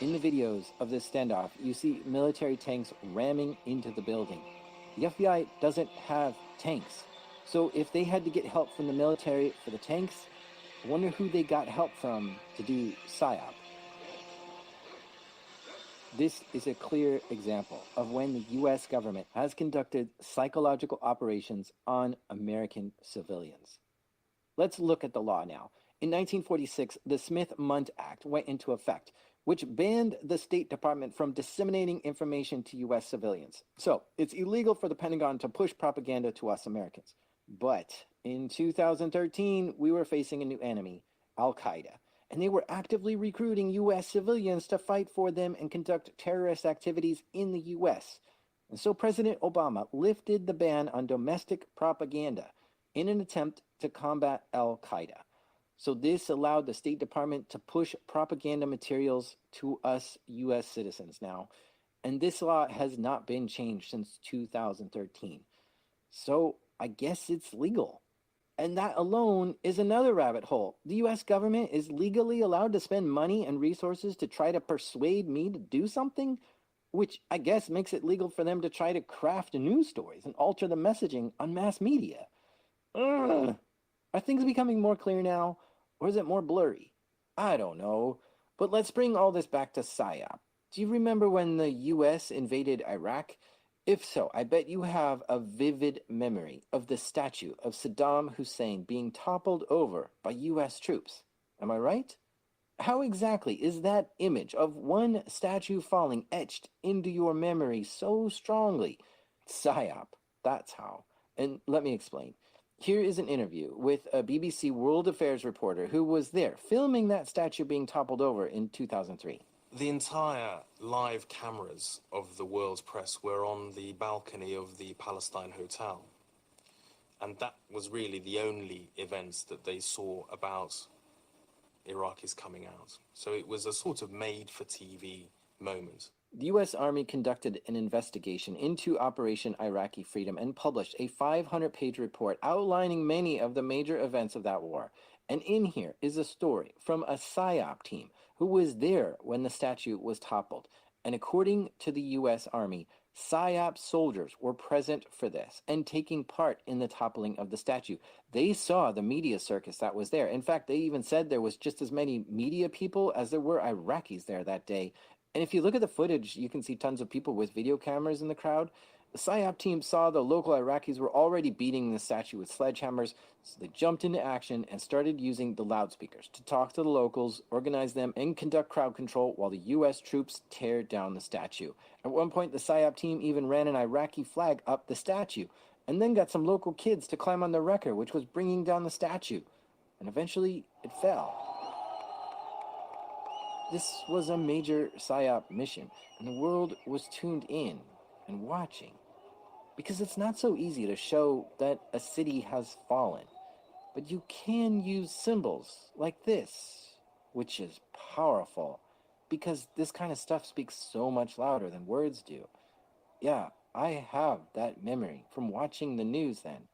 In the videos of this standoff, you see military tanks ramming into the building. The FBI doesn't have tanks. So if they had to get help from the military for the tanks, I wonder who they got help from to do PSYOP. This is a clear example of when the US government has conducted psychological operations on American civilians. Let's look at the law now. In 1946, the Smith-Mundt Act went into effect, which banned the State Department from disseminating information to US civilians. So it's illegal for the Pentagon to push propaganda to us Americans. But in 2013, we were facing a new enemy, Al-Qaeda, and they were actively recruiting US civilians to fight for them and conduct terrorist activities in the US. And so President Obama lifted the ban on domestic propaganda in an attempt to combat Al-Qaeda. So this allowed the State Department to push propaganda materials to us US citizens now. And this law has not been changed since 2013. So I guess it's legal. And that alone is another rabbit hole. The US government is legally allowed to spend money and resources to try to persuade me to do something, which I guess makes it legal for them to try to craft news stories and alter the messaging on mass media. Ugh. Are things becoming more clear now? Or is it more blurry? I don't know. But let's bring all this back to PSYOP. Do you remember when the US invaded Iraq? If so, I bet you have a vivid memory of the statue of Saddam Hussein being toppled over by US troops. Am I right? How exactly is that image of one statue falling etched into your memory so strongly? PSYOP. That's how. And let me explain. Here is an interview with a BBC World Affairs reporter who was there filming that statue being toppled over in 2003.
The entire live cameras of the world's press were on the balcony of the Palestine Hotel. And that was really the only events that they saw about Iraqis coming out. So it was a sort of made-for-TV moment.
The U.S. Army conducted an investigation into Operation Iraqi Freedom and published a 500-page report outlining many of the major events of that war. And in here is a story from a PSYOP team who was there when the statue was toppled. And according to the U.S. Army, PSYOP soldiers were present for this and taking part in the toppling of the statue. They saw the media circus that was there. In fact, they even said there was just as many media people as there were Iraqis there that day. And if you look at the footage, you can see tons of people with video cameras in the crowd. The PSYOP team saw the local Iraqis were already beating the statue with sledgehammers, so they jumped into action and started using the loudspeakers to talk to the locals, organize them, and conduct crowd control while the U.S. troops tear down the statue. At one point, the PSYOP team even ran an Iraqi flag up the statue, and then got some local kids to climb on the wrecker, which was bringing down the statue. And eventually, it fell. This was a major PSYOP mission, and the world was tuned in and watching. Because it's not so easy to show that a city has fallen. But you can use symbols like this, which is powerful, because this kind of stuff speaks so much louder than words do. Yeah, I have that memory from watching the news then,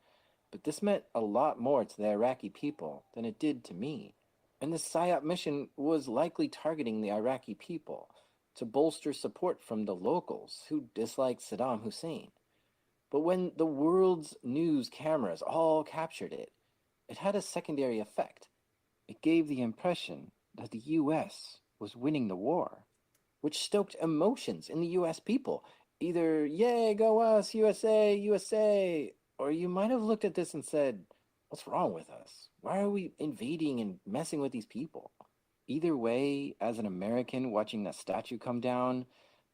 but this meant a lot more to the Iraqi people than it did to me. And this PSYOP mission was likely targeting the Iraqi people to bolster support from the locals who disliked Saddam Hussein. But when the world's news cameras all captured it, it had a secondary effect. It gave the impression that the U.S. was winning the war, which stoked emotions in the U.S. people. Either, yay, go us, USA, USA, or you might have looked at this and said, what's wrong with us? Why are we invading and messing with these people? Either way, as an American watching that statue come down,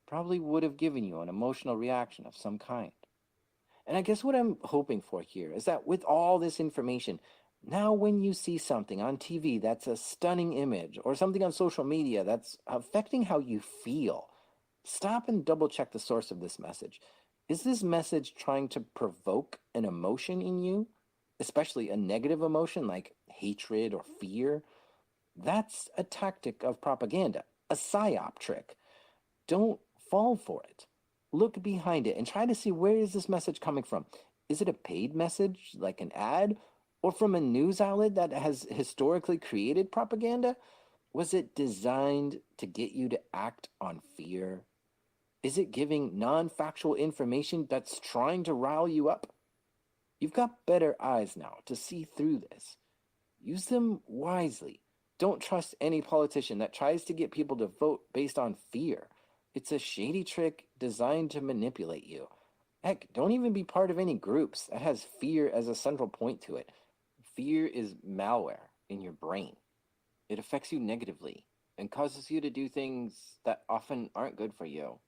probably would have given you an emotional reaction of some kind. And I guess what I'm hoping for here is that with all this information, now when you see something on TV that's a stunning image or something on social media that's affecting how you feel, stop and double check the source of this message. Is this message trying to provoke an emotion in you, especially a negative emotion like hatred or fear? That's a tactic of propaganda, a PSYOP trick. Don't fall for it. Look behind it and try to see, where is this message coming from? Is it a paid message, like an ad, or from a news outlet that has historically created propaganda? Was it designed to get you to act on fear? Is it giving non-factual information that's trying to rile you up? You've got better eyes now to see through this. Use them wisely. Don't trust any politician that tries to get people to vote based on fear. It's a shady trick designed to manipulate you. Heck, don't even be part of any groups that has fear as a central point to it. Fear is malware in your brain. It affects you negatively and causes you to do things that often aren't good for you.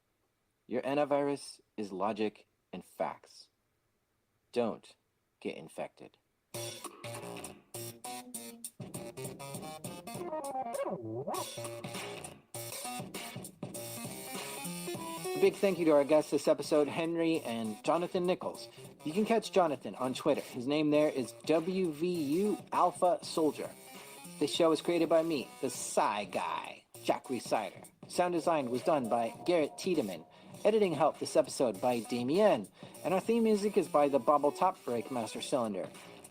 Your antivirus is logic and facts. Don't get infected. A big thank you to our guests this episode, Henry and Jonathan Nichols. You can catch Jonathan on Twitter. His name there is WVU Alpha Soldier. This show is created by me, the Psy Guy, Jack Resider. Sound design was done by Garrett Tiedemann. Editing help this episode by Damien. And our theme music is by the Bobble Top Break Master Cylinder.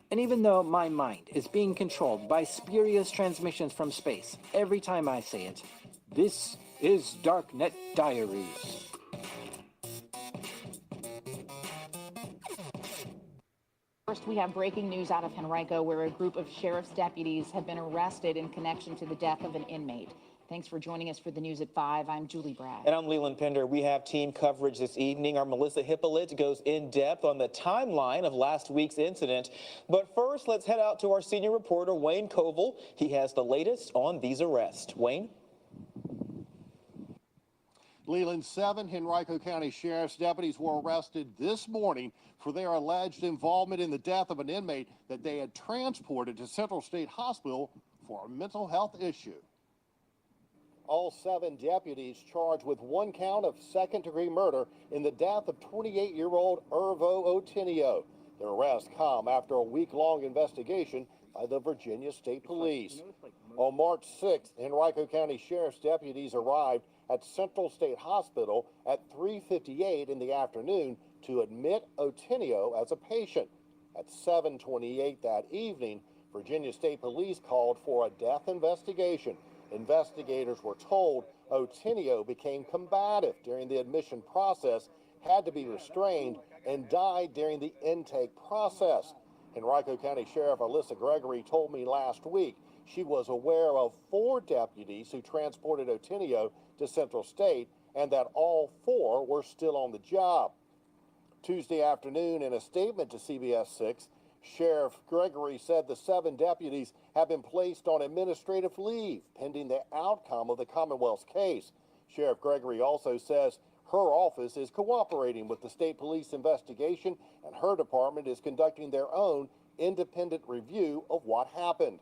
And even though my mind is being controlled by spurious transmissions from space every time I say it, this is Darknet Diaries.
First, we have breaking news out of Henrico, where a group of sheriff's deputies have been arrested in connection to the death of an inmate. Thanks for joining us for the news at 5. I'm Julie Bragg.
And I'm Leland Pender. We have team coverage this evening. Our Melissa Hippolyte goes in depth on the timeline of last week's incident. But first, let's head out to our senior reporter, Wayne Koval. He has the latest on these arrests. Wayne?
Leland, 7 Henrico County Sheriff's deputies were arrested this morning for their alleged involvement in the death of an inmate that they had transported to Central State Hospital for a mental health issue. All 7 deputies charged with 1 count of second-degree murder in the death of 28-year-old Irvo Otinio. Their arrests come after a week-long investigation by the Virginia State Police. On March 6th, Henrico County Sheriff's deputies arrived at Central State Hospital at 3:58 in the afternoon to admit Otinio as a patient. At 7:28 that evening, Virginia State Police called for a death investigation. Investigators were told Otinio became combative during the admission process had to be restrained and died during the intake process. Henrico County Sheriff Alyssa Gregory told me last week she was aware of 4 deputies who transported Otinio to Central State and that all 4 were still on the job. Tuesday afternoon, in a statement to CBS 6, Sheriff Gregory said the 7 deputies have been placed on administrative leave pending the outcome of the Commonwealth's case. Sheriff Gregory also says her office is cooperating with the state police investigation and her department is conducting their own independent review of what happened.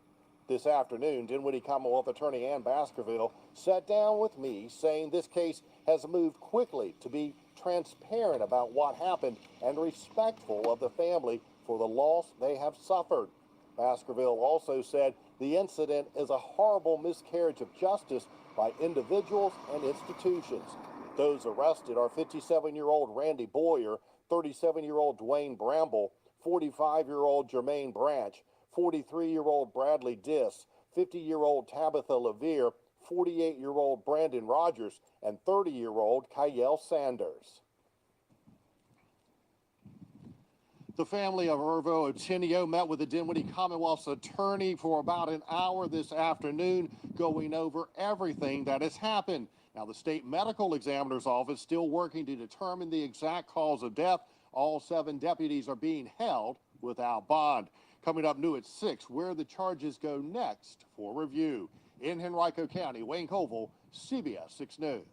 This afternoon, Dinwiddie Commonwealth Attorney Ann Baskerville sat down with me saying this case has moved quickly to be transparent about what happened and respectful of the family for the loss they have suffered. Baskerville also said the incident is a horrible miscarriage of justice by individuals and institutions. Those arrested are 57-year-old Randy Boyer, 37-year-old Dwayne Bramble, 45-year-old Jermaine Branch, 43-year-old Bradley Diss, 50-year-old Tabitha Levere, 48-year-old Brandon Rogers, and 30-year-old Kyle Sanders. The family of Irvo Otinio met with the Dinwiddie Commonwealth's attorney for about an hour this afternoon, going over everything that has happened. Now, the state medical examiner's office still working to determine the exact cause of death. All 7 deputies are being held without bond. Coming up new at 6, where the charges go next for review. In Henrico County, Wayne Koval, CBS 6 News.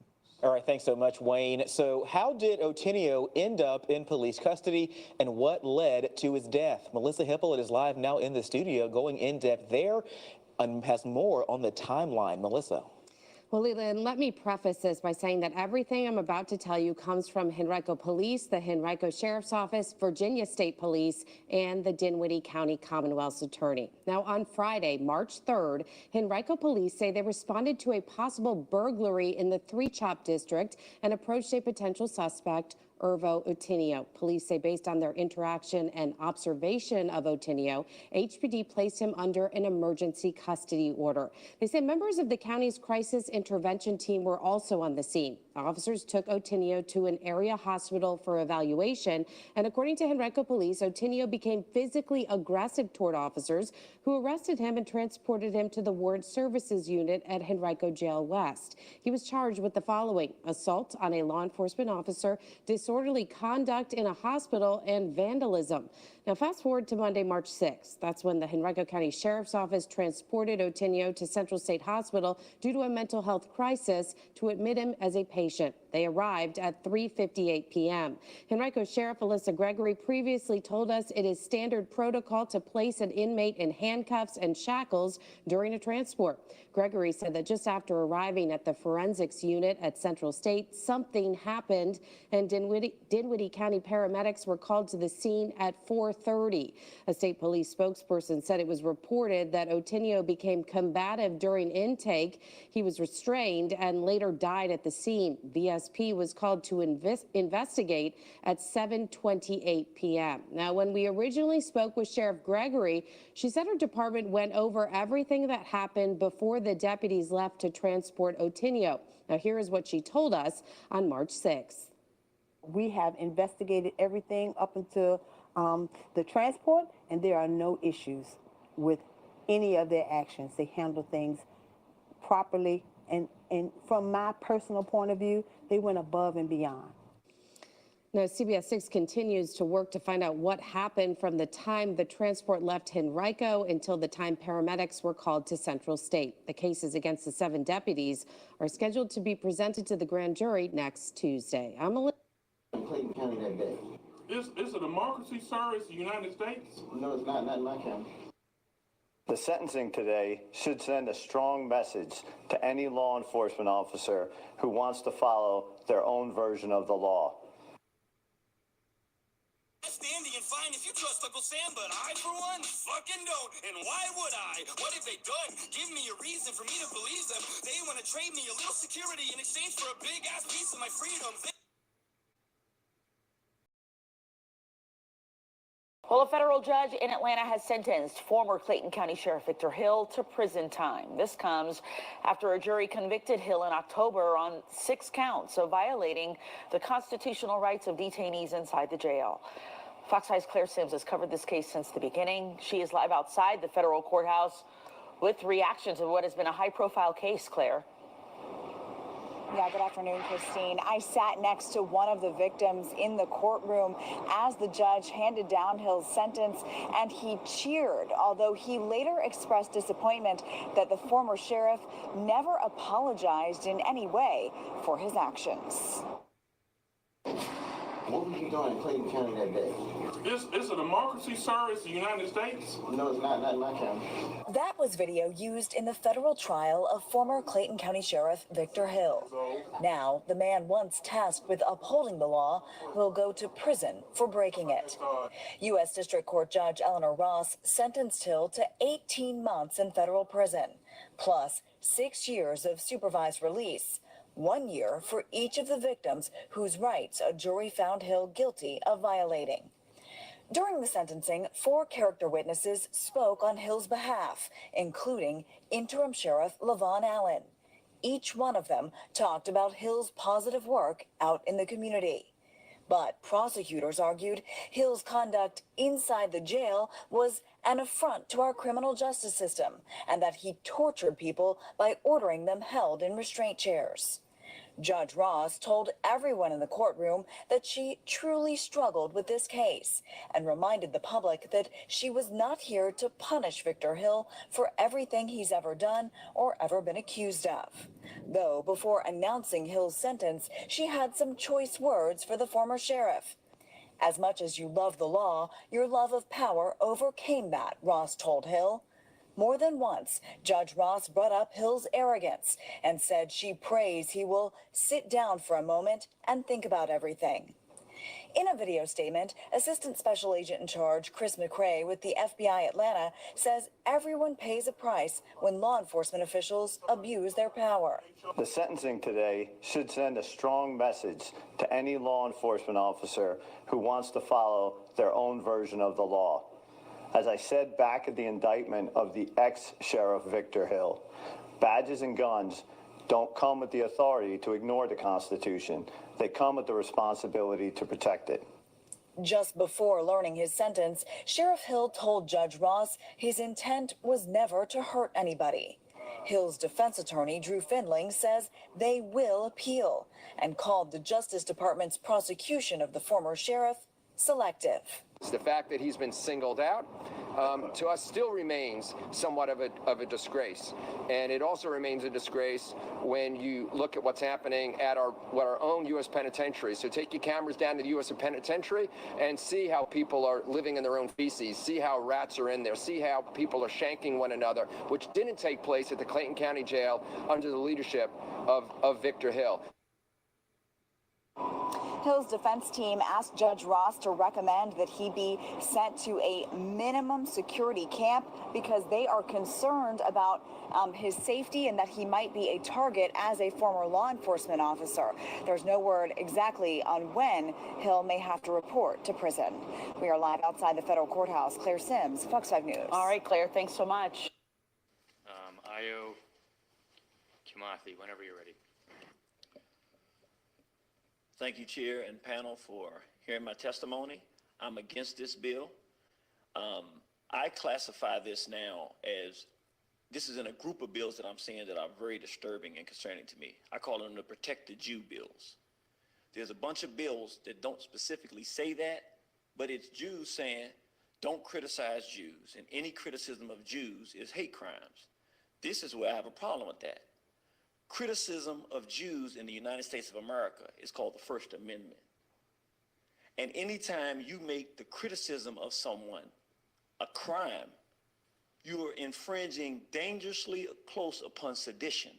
All right, thanks so much, Wayne. So how did Otinio end up in police custody and what led to his death? Melissa Hippolyte is live now in the studio going in depth there and has more on the timeline. Melissa.
Well, Leland, let me preface this by saying that everything I'm about to tell you comes from Henrico Police, the Henrico Sheriff's Office, Virginia State Police, and the Dinwiddie County Commonwealth's Attorney. Now, on Friday, March 3rd, Henrico Police say they responded to a possible burglary in the Three Chop District and approached a potential suspect, Irvo Otinio. Police say based on their interaction and observation of Otinio, HPD placed him under an emergency custody order. They say members of the county's crisis intervention team were also on the scene. Officers took Otinio to an area hospital for evaluation, and according to Henrico Police, Otinio became physically aggressive toward officers who arrested him and transported him to the Ward Services Unit at Henrico Jail West. He was charged with the following: assault on a law enforcement officer, disorderly conduct in a hospital, and vandalism. Now, fast forward to Monday, March 6th. That's when the Henrico County Sheriff's Office transported Otinio to Central State Hospital due to a mental health crisis to admit him as a patient. They arrived at 3:58 p.m. Henrico Sheriff Alyssa Gregory previously told us it is standard protocol to place an inmate in handcuffs and shackles during a transport. Gregory said that just after arriving at the forensics unit at Central State, something happened, and Dinwiddie County paramedics were called to the scene at 4:30. A state police spokesperson said it was reported that Otinio became combative during intake. He was restrained and later died at the scene. VSP was called to investigate at 7:28 p.m. Now, when we originally spoke with Sheriff Gregory, she said her department went over everything that happened before the deputies left to transport Otinio. Now, here is what she told us on March 6th.
We have investigated everything up until the transport, and there are no issues with any of their actions. They handle things properly, and from my personal point of view, they went above and beyond.
Now, CBS 6 continues to work to find out what happened from the time the transport left Henrico until the time paramedics were called to Central State. The cases against the 7 deputies are scheduled to be presented to the grand jury next Tuesday. I'm
Clayton County that day. It's a democracy, sir. It's the United States. No, it's not in my county.
The sentencing today should send a strong message to any law enforcement officer who wants to follow their own version of the law.
Dandy and fine if you trust Uncle Sam, but I, for one, fucking don't. And why would I? What have they done? Give me a reason for me to believe them. They want to trade me a little security in exchange for a big-ass piece of my freedom.
Well, a federal judge in Atlanta has sentenced former Clayton County Sheriff Victor Hill to prison time. This comes after a jury convicted Hill in October on 6 counts of violating the constitutional rights of detainees inside the jail. Fox 5's Claire Sims has covered this case since the beginning. She is live outside the federal courthouse with reactions of what has been a high-profile case. Claire.
Yeah, good afternoon, Christine. I sat next to one of the victims in the courtroom as the judge handed down Hill's sentence, and he cheered, although he later expressed disappointment that the former sheriff never apologized in any way for his actions.
What were you doing in Clayton County that day?
It's a democracy, sir. It's the United States.
No, it's not in my county.
That was video used in the federal trial of former Clayton County Sheriff Victor Hill. Now, the man once tasked with upholding the law will go to prison for breaking it. U.S. District Court Judge Eleanor Ross sentenced Hill to 18 months in federal prison, plus 6 years of supervised release. 1 year for each of the victims whose rights a jury found Hill guilty of violating. During the sentencing, 4 character witnesses spoke on Hill's behalf, including interim Sheriff LaVon Allen. Each one of them talked about Hill's positive work out in the community. But prosecutors argued Hill's conduct inside the jail was an affront to our criminal justice system, and that he tortured people by ordering them held in restraint chairs. Judge Ross told everyone in the courtroom that she truly struggled with this case and reminded the public that she was not here to punish Victor Hill for everything he's ever done or ever been accused of. Though before announcing Hill's sentence, she had some choice words for the former sheriff. As much as you love the law, your love of power overcame that, Ross told Hill. More than once, Judge Ross brought up Hill's arrogance and said she prays he will sit down for a moment and think about everything. In a video statement, Assistant Special Agent in Charge Chris McRae with the FBI Atlanta says everyone pays a price when law enforcement officials abuse their power.
The sentencing today should send a strong message to any law enforcement officer who wants to follow their own version of the law. As I said back at the indictment of the ex-Sheriff Victor Hill, badges and guns don't come with the authority to ignore the Constitution. They come with the responsibility to protect it.
Just before learning his sentence, Sheriff Hill told Judge Ross his intent was never to hurt anybody. Hill's defense attorney, Drew Findling, says they will appeal and called the Justice Department's prosecution of the former sheriff selective.
The fact that he's been singled out to us still remains somewhat of a disgrace. And it also remains a disgrace when you look at what's happening at our own U.S. penitentiaries. So take your cameras down to the U.S. penitentiary and see how people are living in their own feces, see how rats are in there, see how people are shanking one another, which didn't take place at the Clayton County Jail under the leadership of Victor Hill.
Hill's defense team asked Judge Ross to recommend that he be sent to a minimum security camp because they are concerned about his safety and that he might be a target as a former law enforcement officer. There's no word exactly on when Hill may have to report to prison. We are live outside the federal courthouse. Claire Sims, Fox 5 News.
All right, Claire, thanks so much.
Io Kimathi, whenever you're ready.
Thank you, Chair and panel, for hearing my testimony. I'm against this bill. I classify this now as, this is in a group of bills that I'm seeing that are very disturbing and concerning to me. I call them the Protect the Jew bills. There's a bunch of bills that don't specifically say that, but it's Jews saying, don't criticize Jews, and any criticism of Jews is hate crimes. This is where I have a problem with that. Criticism of Jews in the United States of America is called the First Amendment. And anytime you make the criticism of someone a crime, you are infringing dangerously close upon sedition.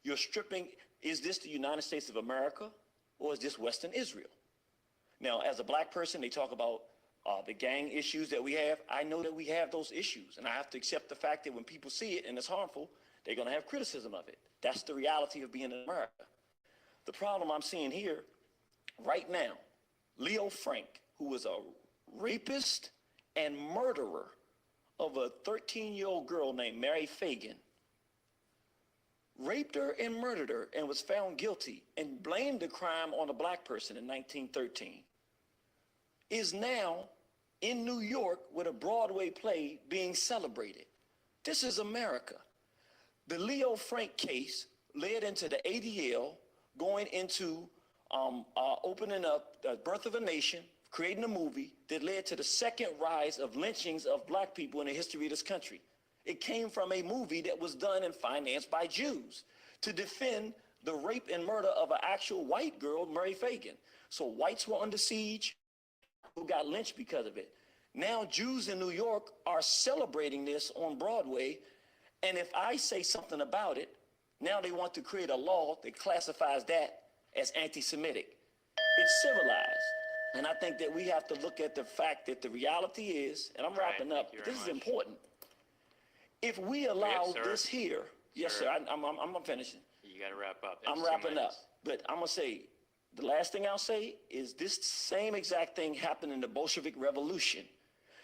You're stripping, is this the United States of America or is this Western Israel? Now, as a black person, they talk about the gang issues that we have. I know that we have those issues, and I have to accept the fact that when people see it and it's harmful, they're going to have criticism of it. That's the reality of being in America. The problem I'm seeing here right now, Leo Frank, who was a rapist and murderer of a 13-year-old girl named Mary Fagan, raped her and murdered her and was found guilty and blamed the crime on a black person in 1913, is now in New York with a Broadway play being celebrated. This is America. The Leo Frank case led into the ADL going into opening up the Birth of a Nation, creating a movie that led to the second rise of lynchings of black people in the history of this country. It came from a movie that was done and financed by Jews to defend the rape and murder of an actual white girl, Mary Fagan. So whites were under siege, who got lynched because of it. Now Jews in New York are celebrating this on Broadway, and if I say something about it, now they want to create a law that classifies that as anti-Semitic. It's civilized. And I think that we have to look at the fact that the reality is, and I'm wrapping up, this is important. If we allow this here, yes, sir, I'm finishing.
You got to wrap up.
I'm wrapping up. But I'm going to say, the last thing I'll say is this same exact thing happened in the Bolshevik Revolution.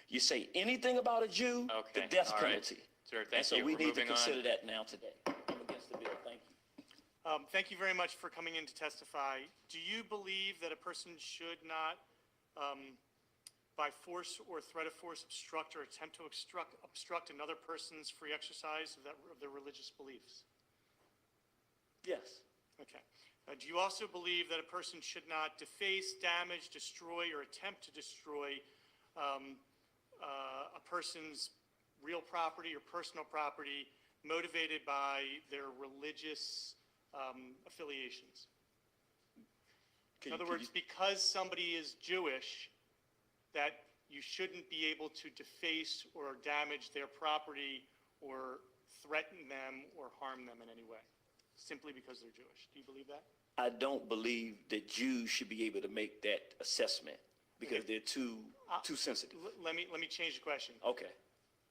You say anything about a Jew, the death penalty.
Sir,
And
thank
so
you.
we
We're
need to
moving
consider
on.
that now today. I'm against the bill. Thank you.
Thank you very much for coming in to testify. Do you believe that a person should not, by force or threat of force, obstruct or attempt to obstruct another person's free exercise of their religious beliefs?
Yes.
Okay. Do you also believe that a person should not deface, damage, destroy, or attempt to destroy a person's real property or personal property motivated by their religious affiliations? In other words, because somebody is Jewish, that you shouldn't be able to deface or damage their property or threaten them or harm them in any way, simply because they're Jewish. Do you believe that?
I don't believe that Jews should be able to make that assessment because they're too sensitive.
Let me change the question.
Okay.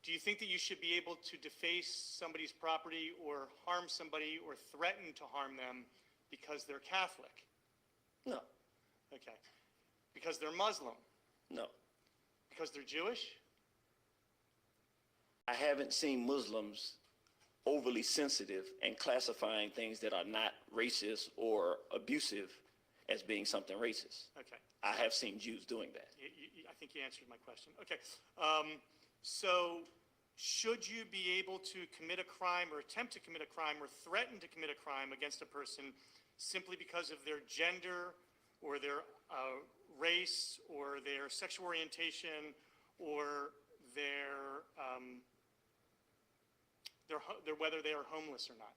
Do you think that you should be able to deface somebody's property or harm somebody or threaten to harm them because they're Catholic?
No.
Okay. Because they're Muslim?
No.
Because they're Jewish?
I haven't seen Muslims overly sensitive and classifying things that are not racist or abusive as being something racist.
Okay.
I have seen Jews doing that.
I think you answered my question. Okay. So should you be able to commit a crime or attempt to commit a crime or threaten to commit a crime against a person simply because of their gender or their race or their sexual orientation or their whether they are homeless or not?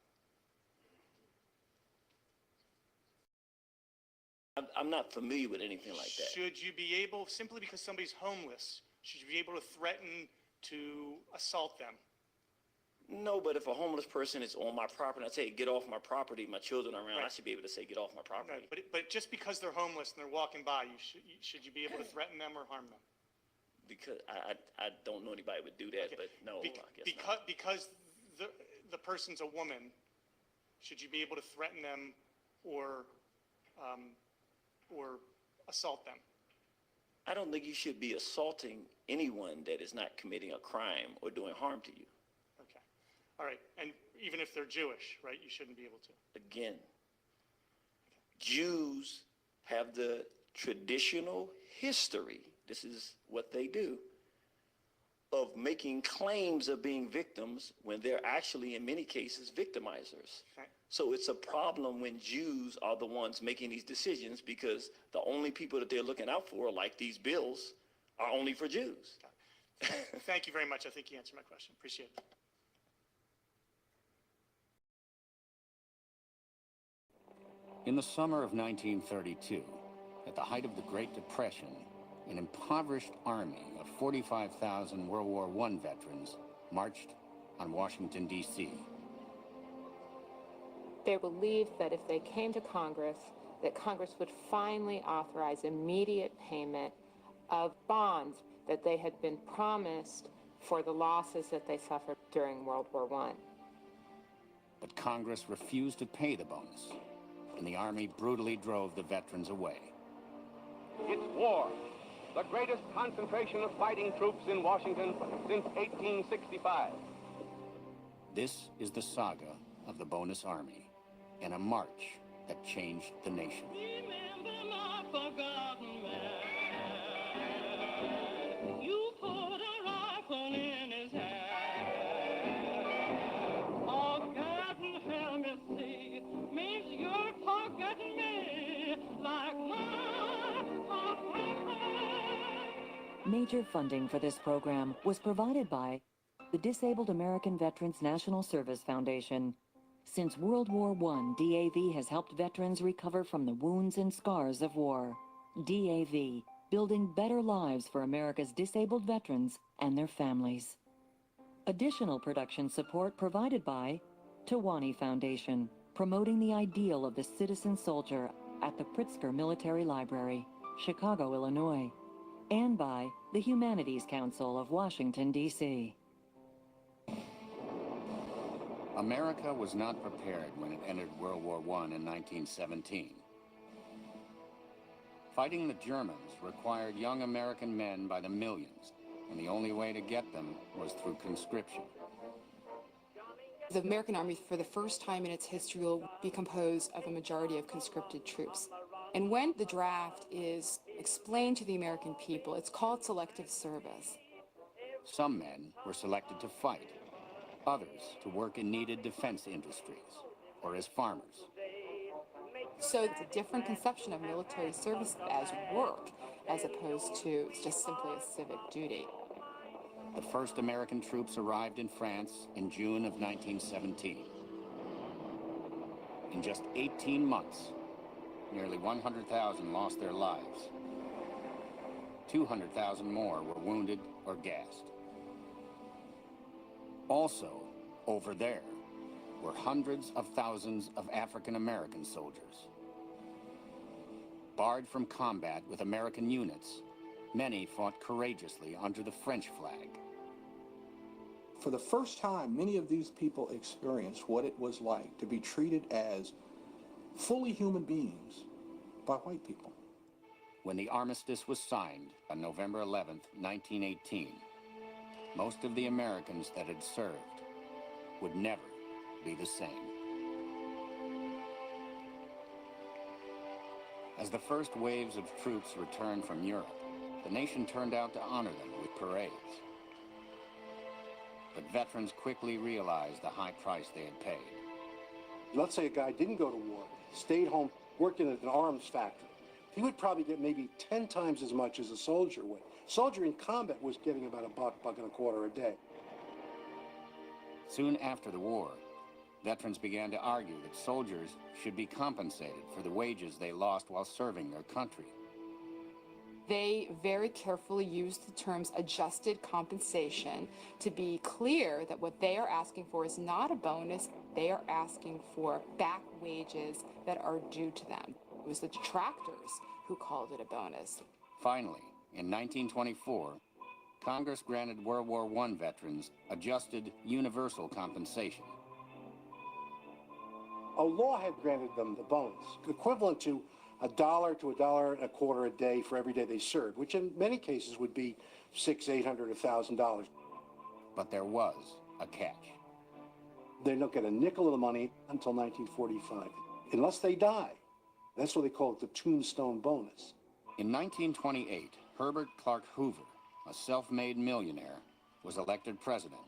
I'm not familiar with anything like that.
Should you be able, simply because somebody's homeless, should you be able to threaten to assault them?
No, but if a homeless person is on my property, I say, get off my property, my children are around, I should be able to say, get off my property.
No, but just because they're homeless and they're walking by, should you be able to threaten them or harm them?
Because I don't know anybody would do that, but no, I guess not.
Because the person's a woman, should you be able to threaten them or assault them?
I don't think you should be assaulting anyone that is not committing a crime or doing harm to you.
Okay. All right. And even if they're Jewish, right, you shouldn't be able to?
Again, Jews have the traditional history, this is what they do, of making claims of being victims when they're actually, in many cases, victimizers.
Okay.
So it's a problem when Jews are the ones making these decisions because the only people that they're looking out for, like these bills, are only for Jews.
Thank you very much. I think you answered my question. Appreciate it.
In the summer of 1932, at the height of the Great Depression, an impoverished army of 45,000 World War I veterans marched on Washington, D.C.
They believed that if they came to Congress, that Congress would finally authorize immediate payment of bonds that they had been promised for the losses that they suffered during World War I.
But Congress refused to pay the bonus, and the Army brutally drove the veterans away.
It's war.
the greatest concentration of fighting troops in Washington since 1865.
This is the saga of the Bonus Army and a march that changed the nation.
Remember my forgotten man. You put a rifle in his hand. Forgotten, help me see, means you're forgetting me like my
Major funding for this program was provided by the Disabled American Veterans National Service Foundation. Since World War I, DAV has helped veterans recover from the wounds and scars of war. DAV, building better lives for America's disabled veterans and their families. Additional production support provided by Tawani Foundation, promoting the ideal of the citizen soldier at the Pritzker Military Library, Chicago, Illinois, and by the Humanities Council of Washington, D.C.
America was not prepared when it entered World War I in 1917. Fighting the Germans required young American men by the millions, and the only way to get them was through conscription.
The American Army, for the first time in its history, will be composed of a majority of conscripted troops. And when the draft is explained to the American people, it's called selective service.
Some men were selected to fight, others to work in needed defense industries, or as farmers.
So it's a different conception of military service as work, as opposed to just simply a civic duty.
The first American troops arrived in France in June of 1917. In just 18 months, nearly 100,000 lost their lives. 200,000 more were wounded or gassed. Also, over there, were hundreds of thousands of African American soldiers. Barred from combat with American units, many fought courageously under the French flag.
For the first time, many of these people experienced what it was like to be treated as fully human beings by white people.
When the armistice was signed on November 11th, 1918, most of the Americans that had served would never be the same. As the first waves of troops returned from Europe, the nation turned out to honor them with parades. But veterans quickly realized the high price they had paid.
Let's say a guy didn't go to war, stayed home, worked in an arms factory. He would probably get maybe 10 times as much as a soldier would. Soldier in combat was getting about $1.25 a day.
Soon after the war, veterans began to argue that soldiers should be compensated for the wages they lost while serving their country.
They very carefully used the terms adjusted compensation to be clear that what they are asking for is not a bonus. They are asking for back wages that are due to them. It was the detractors who called it a bonus.
Finally, in 1924, Congress granted World War I veterans adjusted universal compensation.
A law had granted them the bonus, equivalent to $1 to $1.25 a day for every day they served, which in many cases would be $600, $800, $1,000.
But there was a catch.
They don't get a nickel of the money until 1945, unless they die. That's what they call it, the tombstone bonus.
In 1928, Herbert Clark Hoover, a self-made millionaire, was elected president.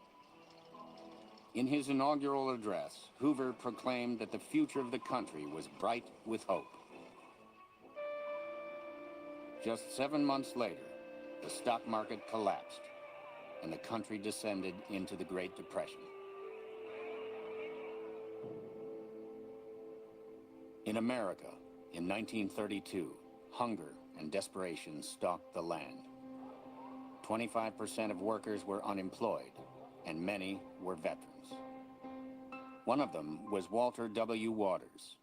In his inaugural address, Hoover proclaimed that the future of the country was bright with hope. Just 7 months later, the stock market collapsed, and the country descended into the Great Depression. In America, in 1932, hunger and desperation stalked the land. 25% of workers were unemployed, and many were veterans. One of them was Walter W. Waters,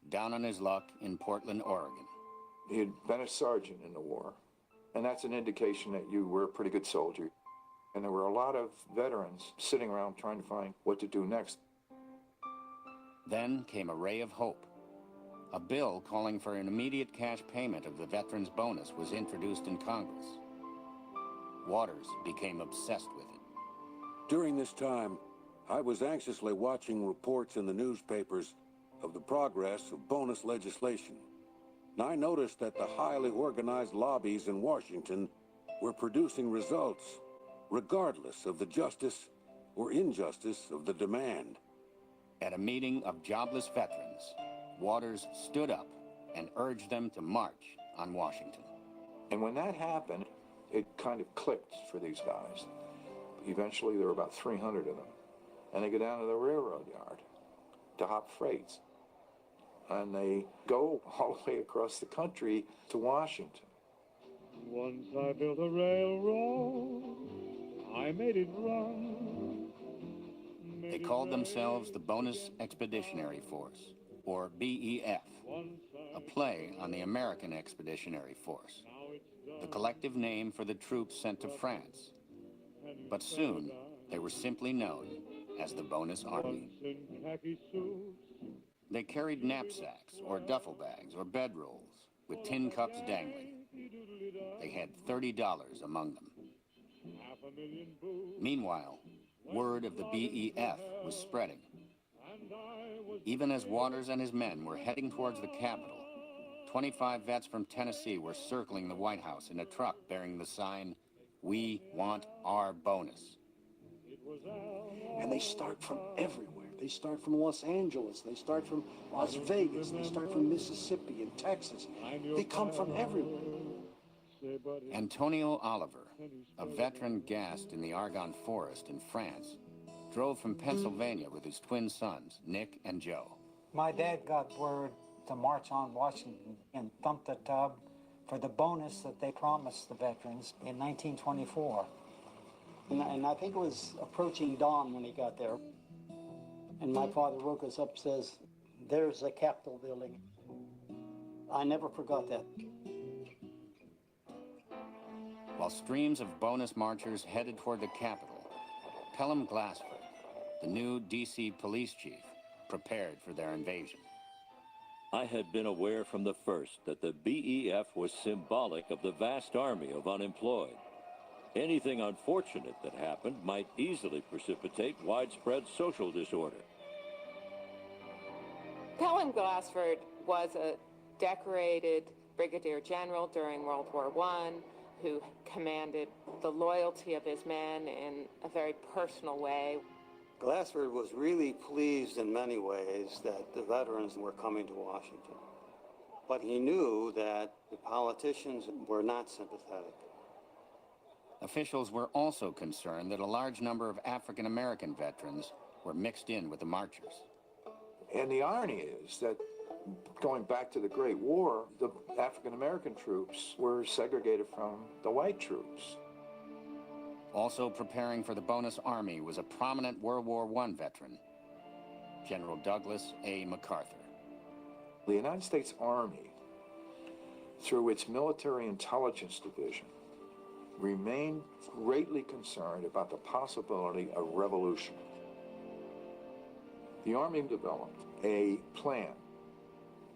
down on his luck in Portland, Oregon.
He had been a sergeant in the war, and that's an indication that you were a pretty good soldier. And there were a lot of veterans sitting around trying to find what to do next.
Then came a ray of hope. A bill calling for an immediate cash payment of the veterans' bonus was introduced in Congress. Waters became obsessed with it.
During this time, I was anxiously watching reports in the newspapers of the progress of bonus legislation. And I noticed that the highly organized lobbies in Washington were producing results, regardless of the justice or injustice of the demand.
At a meeting of jobless veterans, Waters stood up and urged them to march on Washington.
And when that happened, it kind of clicked for these guys. Eventually, there were about 300 of them. And they go down to the railroad yard to hop freights. And they go all the way across the country to Washington.
Once I built a railroad, I made it run.
They called themselves the Bonus Expeditionary Force, or BEF, a play on the American Expeditionary Force, the collective name for the troops sent to France. But soon, they were simply known as the Bonus Army. They carried knapsacks, or duffel bags, or bedrolls, with tin cups dangling. They had $30 among them. Meanwhile, word of the BEF was spreading. Even as Waters and his men were heading towards the Capitol, 25 vets from Tennessee were circling the White House in a truck bearing the sign, "We want our bonus."
And they start from everywhere. They start from Los Angeles. They start from Las Vegas. They start from Mississippi and Texas. They come from everywhere.
Antonio Oliver, a veteran gassed in the Argonne Forest in France, drove from Pennsylvania with his twin sons, Nick and Joe.
My dad got word to march on Washington and thump the tub for the bonus that they promised the veterans in 1924.
And I think it was approaching dawn when he got there. And my father woke us up and says, "There's the Capitol building." I never forgot that.
While streams of bonus marchers headed toward the Capitol, Pelham Glassford, the new D.C. police chief, prepared for their invasion.
I had been aware from the first that the BEF was symbolic of the vast army of unemployed. Anything unfortunate that happened might easily precipitate widespread social disorder.
Pelham Glassford was a decorated brigadier general during World War I who commanded the loyalty of his men in a very personal way.
Glassford was really pleased in many ways that the veterans were coming to Washington. But he knew that the politicians were not sympathetic.
Officials were also concerned that a large number of African-American veterans were mixed in with the marchers.
And the irony is that going back to the Great War, the African-American troops were segregated from the white troops.
Also preparing for the bonus army was a prominent World War I veteran, General Douglas A. MacArthur.
The United States Army, through its Military Intelligence Division, remained greatly concerned about the possibility of revolution. The Army developed a plan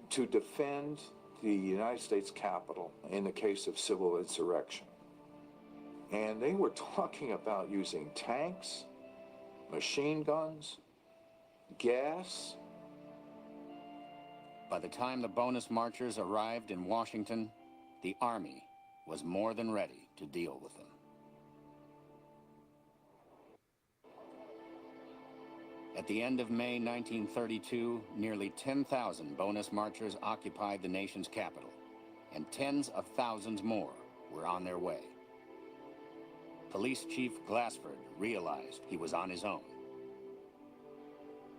to defend the United States Capitol in the case of civil insurrection. And they were talking about using tanks, machine guns, gas.
By the time the bonus marchers arrived in Washington, the Army was more than ready to deal with them. At the end of May 1932, nearly 10,000 bonus marchers occupied the nation's capital, and tens of thousands more were on their way. Police Chief Glassford realized he was on his own.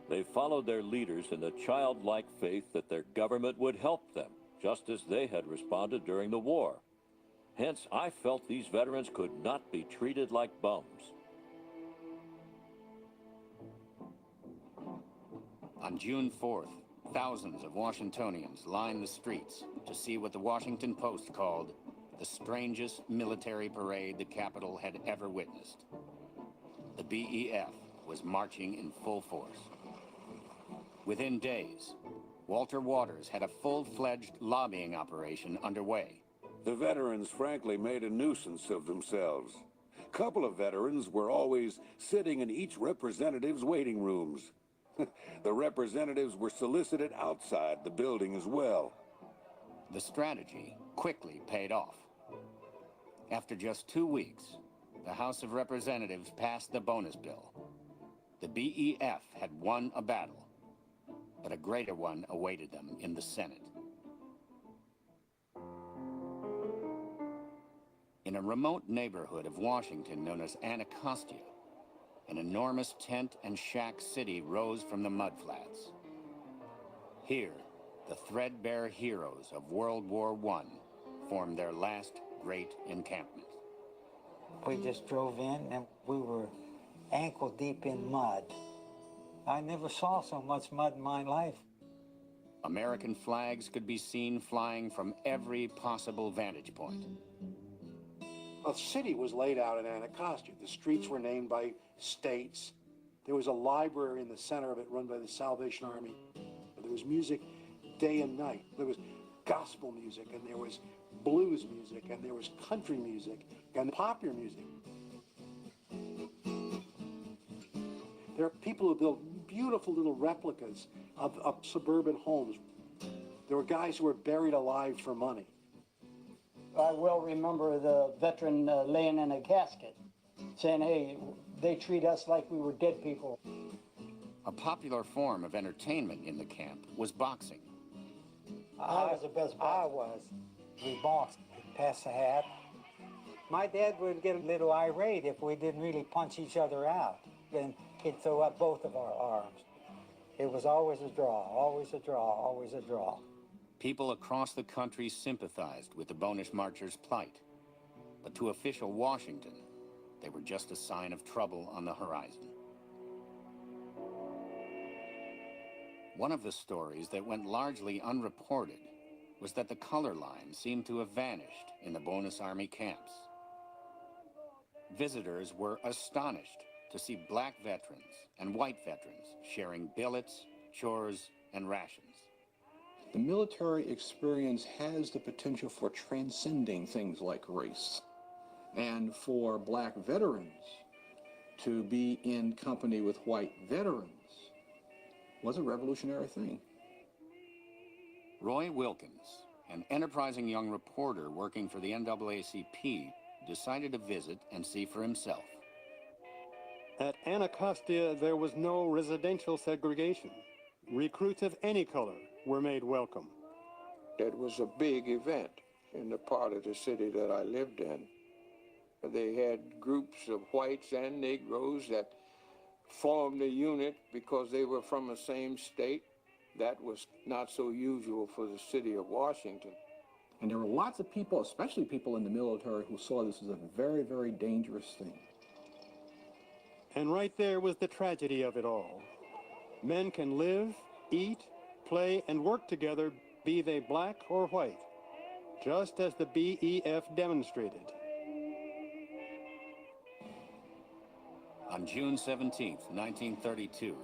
They followed their leaders in the childlike faith that their government would help them, just as they had responded during the war. Hence, I felt these veterans could not be treated like bums.
On June 4th, thousands of Washingtonians lined the streets to see what the Washington Post called the strangest military parade the Capitol had ever witnessed. The BEF was marching in full force. Within days, Walter Waters had a full-fledged lobbying operation underway.
The veterans frankly made a nuisance of themselves. A couple of veterans were always sitting in each representative's waiting rooms. The representatives were solicited outside the building as well.
The strategy quickly paid off. After just 2 weeks, the House of Representatives passed the bonus bill. The BEF had won a battle, but a greater one awaited them in the Senate. In a remote neighborhood of Washington known as Anacostia, an enormous tent and shack city rose from the mudflats. Here, the threadbare heroes of World War I formed their last great encampment.
We just drove in and we were ankle deep in mud. I never saw so much mud in my life.
American flags could be seen flying from every possible vantage point.
A city was laid out in Anacostia. The streets were named by states. There was a library in the center of it run by the Salvation Army. There was music day and night. There was gospel music, and there was blues music, and there was country music, and popular music. There are people who built beautiful little replicas of suburban homes. There were guys who were buried alive for money.
I well remember the veteran laying in a casket saying, hey, they treat us like we were dead people.
A popular form of entertainment in the camp was boxing.
I was the best boxer.
I was. We boxed, pass the hat. My dad would get a little irate if we didn't really punch each other out. Then he'd throw up both of our arms. It was always a draw, always a draw, always a draw.
People across the country sympathized with the bonus marchers' plight. But to official Washington, they were just a sign of trouble on the horizon. One of the stories that went largely unreported was that the color line seemed to have vanished in the bonus army camps. Visitors were astonished to see black veterans and white veterans sharing billets, chores, and rations.
The military experience has the potential for transcending things like race. And for black veterans to be in company with white veterans was a revolutionary thing.
Roy Wilkins, an enterprising young reporter working for the NAACP, decided to visit and see for himself.
At Anacostia, there was no residential segregation. Recruits of any color were made welcome.
It was a big event in the part of the city that I lived in. They had groups of whites and Negroes that formed a unit because they were from the same state. That was not so usual for the city of Washington.
And there were lots of people, especially people in the military, who saw this as a very, very dangerous thing.
And right there was the tragedy of it all. Men can live, eat, play, and work together, be they black or white, just as the BEF demonstrated.
On June 17, 1932,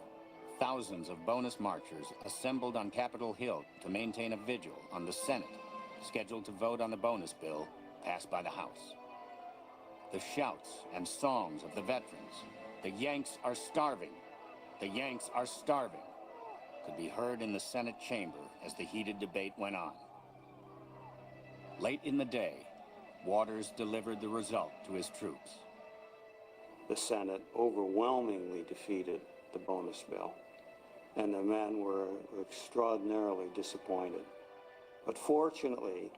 thousands of bonus marchers assembled on Capitol Hill to maintain a vigil on the Senate, scheduled to vote on the bonus bill passed by the House. The shouts and songs of the veterans, "The Yanks are starving! The Yanks are starving!" could be heard in the Senate chamber as the heated debate went on. Late in the day, Waters delivered the result to his troops.
The Senate overwhelmingly defeated the bonus bill, and the men were extraordinarily disappointed. But fortunately,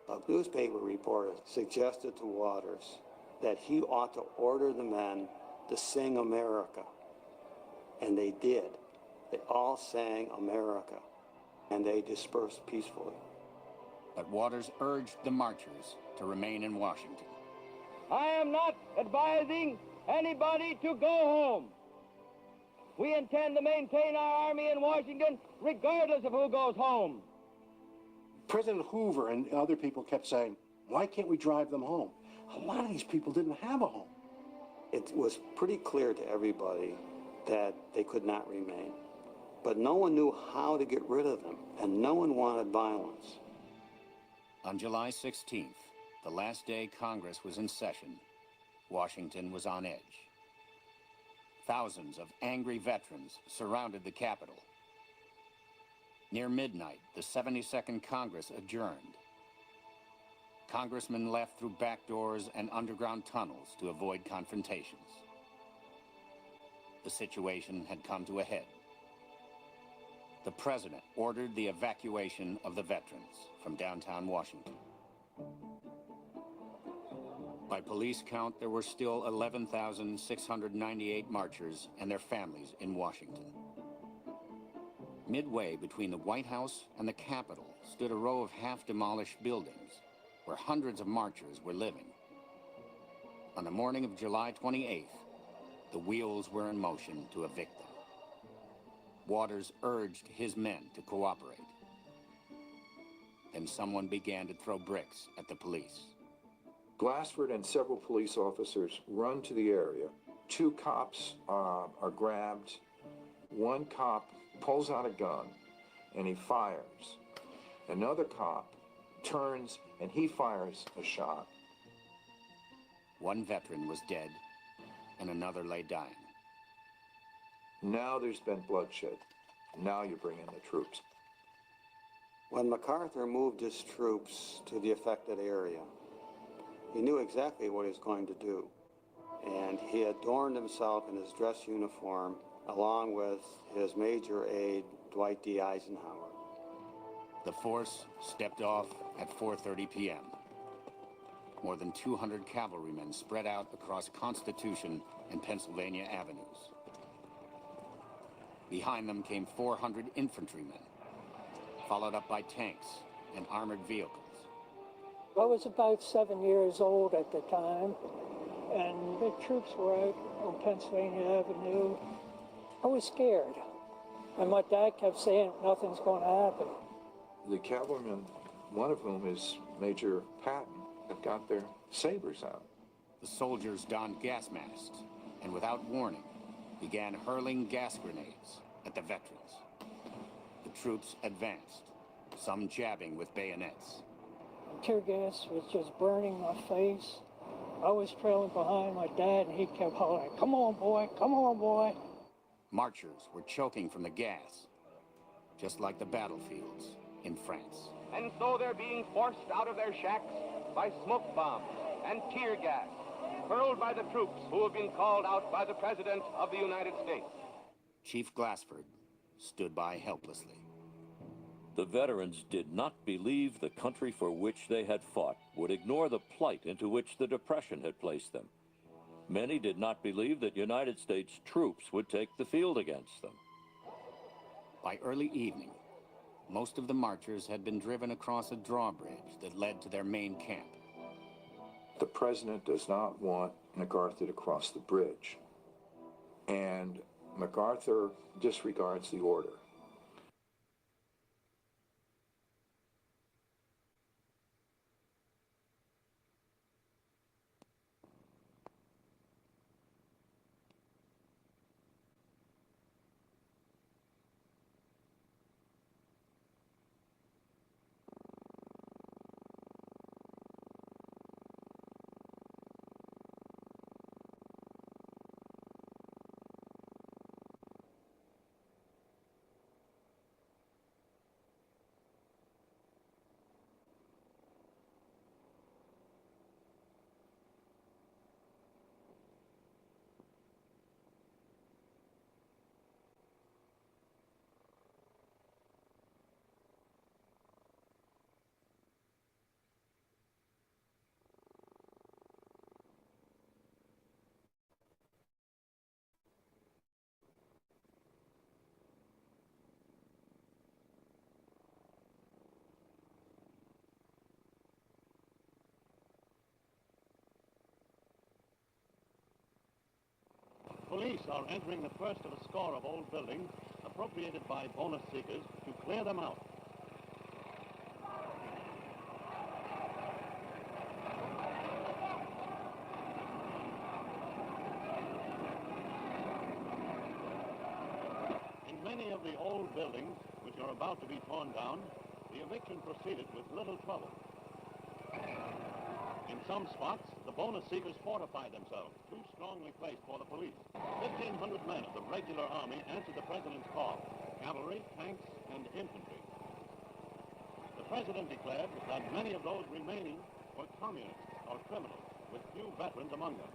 a newspaper reporter suggested to Waters that he ought to order the men to sing America. And they did. They all sang America, and they dispersed peacefully.
But Waters urged the marchers to remain in Washington.
I am not advising anybody to go home. We intend to maintain our army in Washington regardless of who goes home.
President Hoover and other people kept saying, why can't we drive them home? A lot of these people didn't have a home.
It was pretty clear to everybody that they could not remain.
but no one knew how to get rid of them, and no one wanted violence.
On July 16th, the last day Congress was in session, Washington was on edge. Thousands of angry veterans surrounded the Capitol. Near midnight, the 72nd Congress adjourned. Congressmen left through back doors and underground tunnels to avoid confrontations. The situation had come to a head. The president ordered the evacuation of the veterans from downtown Washington. By police count, there were still 11,698 marchers and their families in Washington. Midway between the White House and the Capitol stood a row of half-demolished buildings where hundreds of marchers were living. On the morning of July 28th, the wheels were in motion to evict them. Waters urged his men to cooperate. Then someone began to throw bricks at the police.
Glassford and several police officers run to the area. 2 cops are grabbed. 1 cop pulls out a gun and he fires. Another cop turns and he fires a shot.
1 veteran was dead and another lay dying.
Now there's been bloodshed. Now you bring in the troops.
When MacArthur moved his troops to the affected area, he knew exactly what he was going to do, and he adorned himself in his dress uniform along with his major aide, Dwight D. Eisenhower.
The force stepped off at 4:30 p.m. More than 200 cavalrymen spread out across Constitution and Pennsylvania avenues. Behind them came 400 infantrymen, followed up by tanks and armored vehicles.
I was about 7 years old at the time, and the troops were out on Pennsylvania Avenue. I was scared, and my dad kept saying, nothing's going to happen.
The cavalrymen, one of whom is Major Patton, have got their sabers out.
The soldiers donned gas masks and, without warning, began hurling gas grenades at the veterans. The troops advanced, some jabbing with bayonets.
Tear gas was just burning my face. I was trailing behind my dad, and he kept hollering, come on, boy, come on, boy.
Marchers were choking from the gas, just like the battlefields in France.
And so they're being forced out of their shacks by smoke bombs and tear gas, hurled by the troops who have been called out by the President of the United States.
Chief Glassford stood by helplessly.
The veterans did not believe the country for which they had fought would ignore the plight into which the Depression had placed them. Many did not believe that United States troops would take the field against them.
By early evening, most of the marchers had been driven across a drawbridge that led to their main camp.
The president does not want MacArthur to cross the bridge, and MacArthur disregards the order.
Police are entering the first of a score of old buildings appropriated by bonus seekers to clear them out. In many of the old old buildings, which are about to be torn down, the eviction proceeded with little trouble. In some spots, the bonus seekers fortified themselves, too strongly placed for the police. 1,500 men of the regular army answered the president's call: cavalry, tanks, and infantry. The president declared that many of those remaining were communists or criminals, with few veterans among them.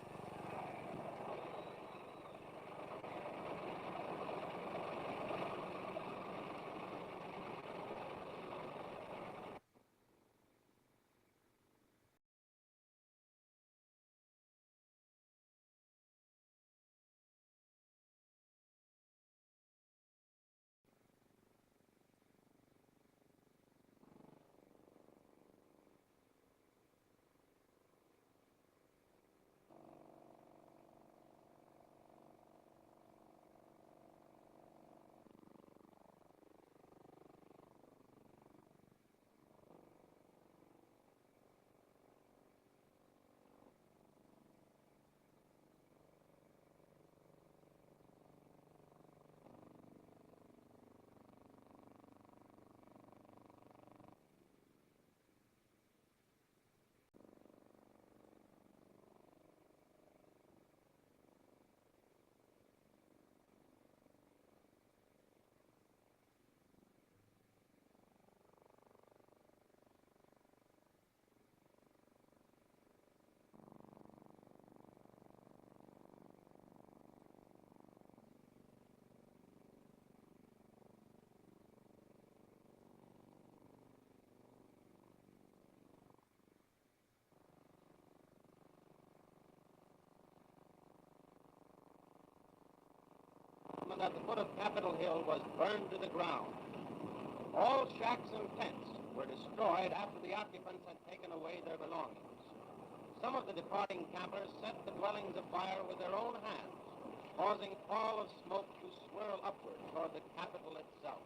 At the foot of Capitol Hill was burned to the ground. All shacks and tents were destroyed after the occupants had taken away their belongings. Some of the departing campers set the dwellings afire with their own hands, causing a pall of smoke to swirl upward toward the Capitol itself.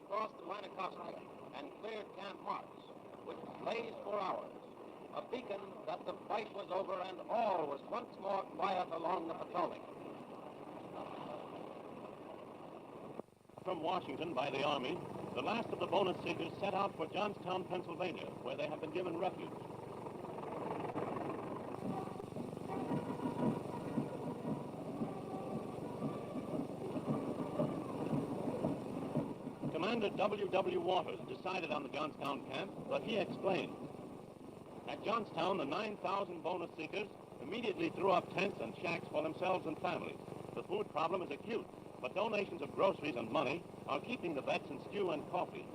Crossed the line of Costa and cleared Camp Marks, which blazed for hours, a beacon that the fight was over and all was once more quiet along the Potomac.
From Washington by the Army, the last of the bonus seekers set out for Johnstown, Pennsylvania, where they have been given refuge. Commander W.W. Waters decided on the Johnstown camp, but he explained. At Johnstown, the 9,000 bonus seekers immediately threw up tents and shacks for themselves and families. The food problem is acute, but donations of groceries and money are keeping the vets in stew and coffee.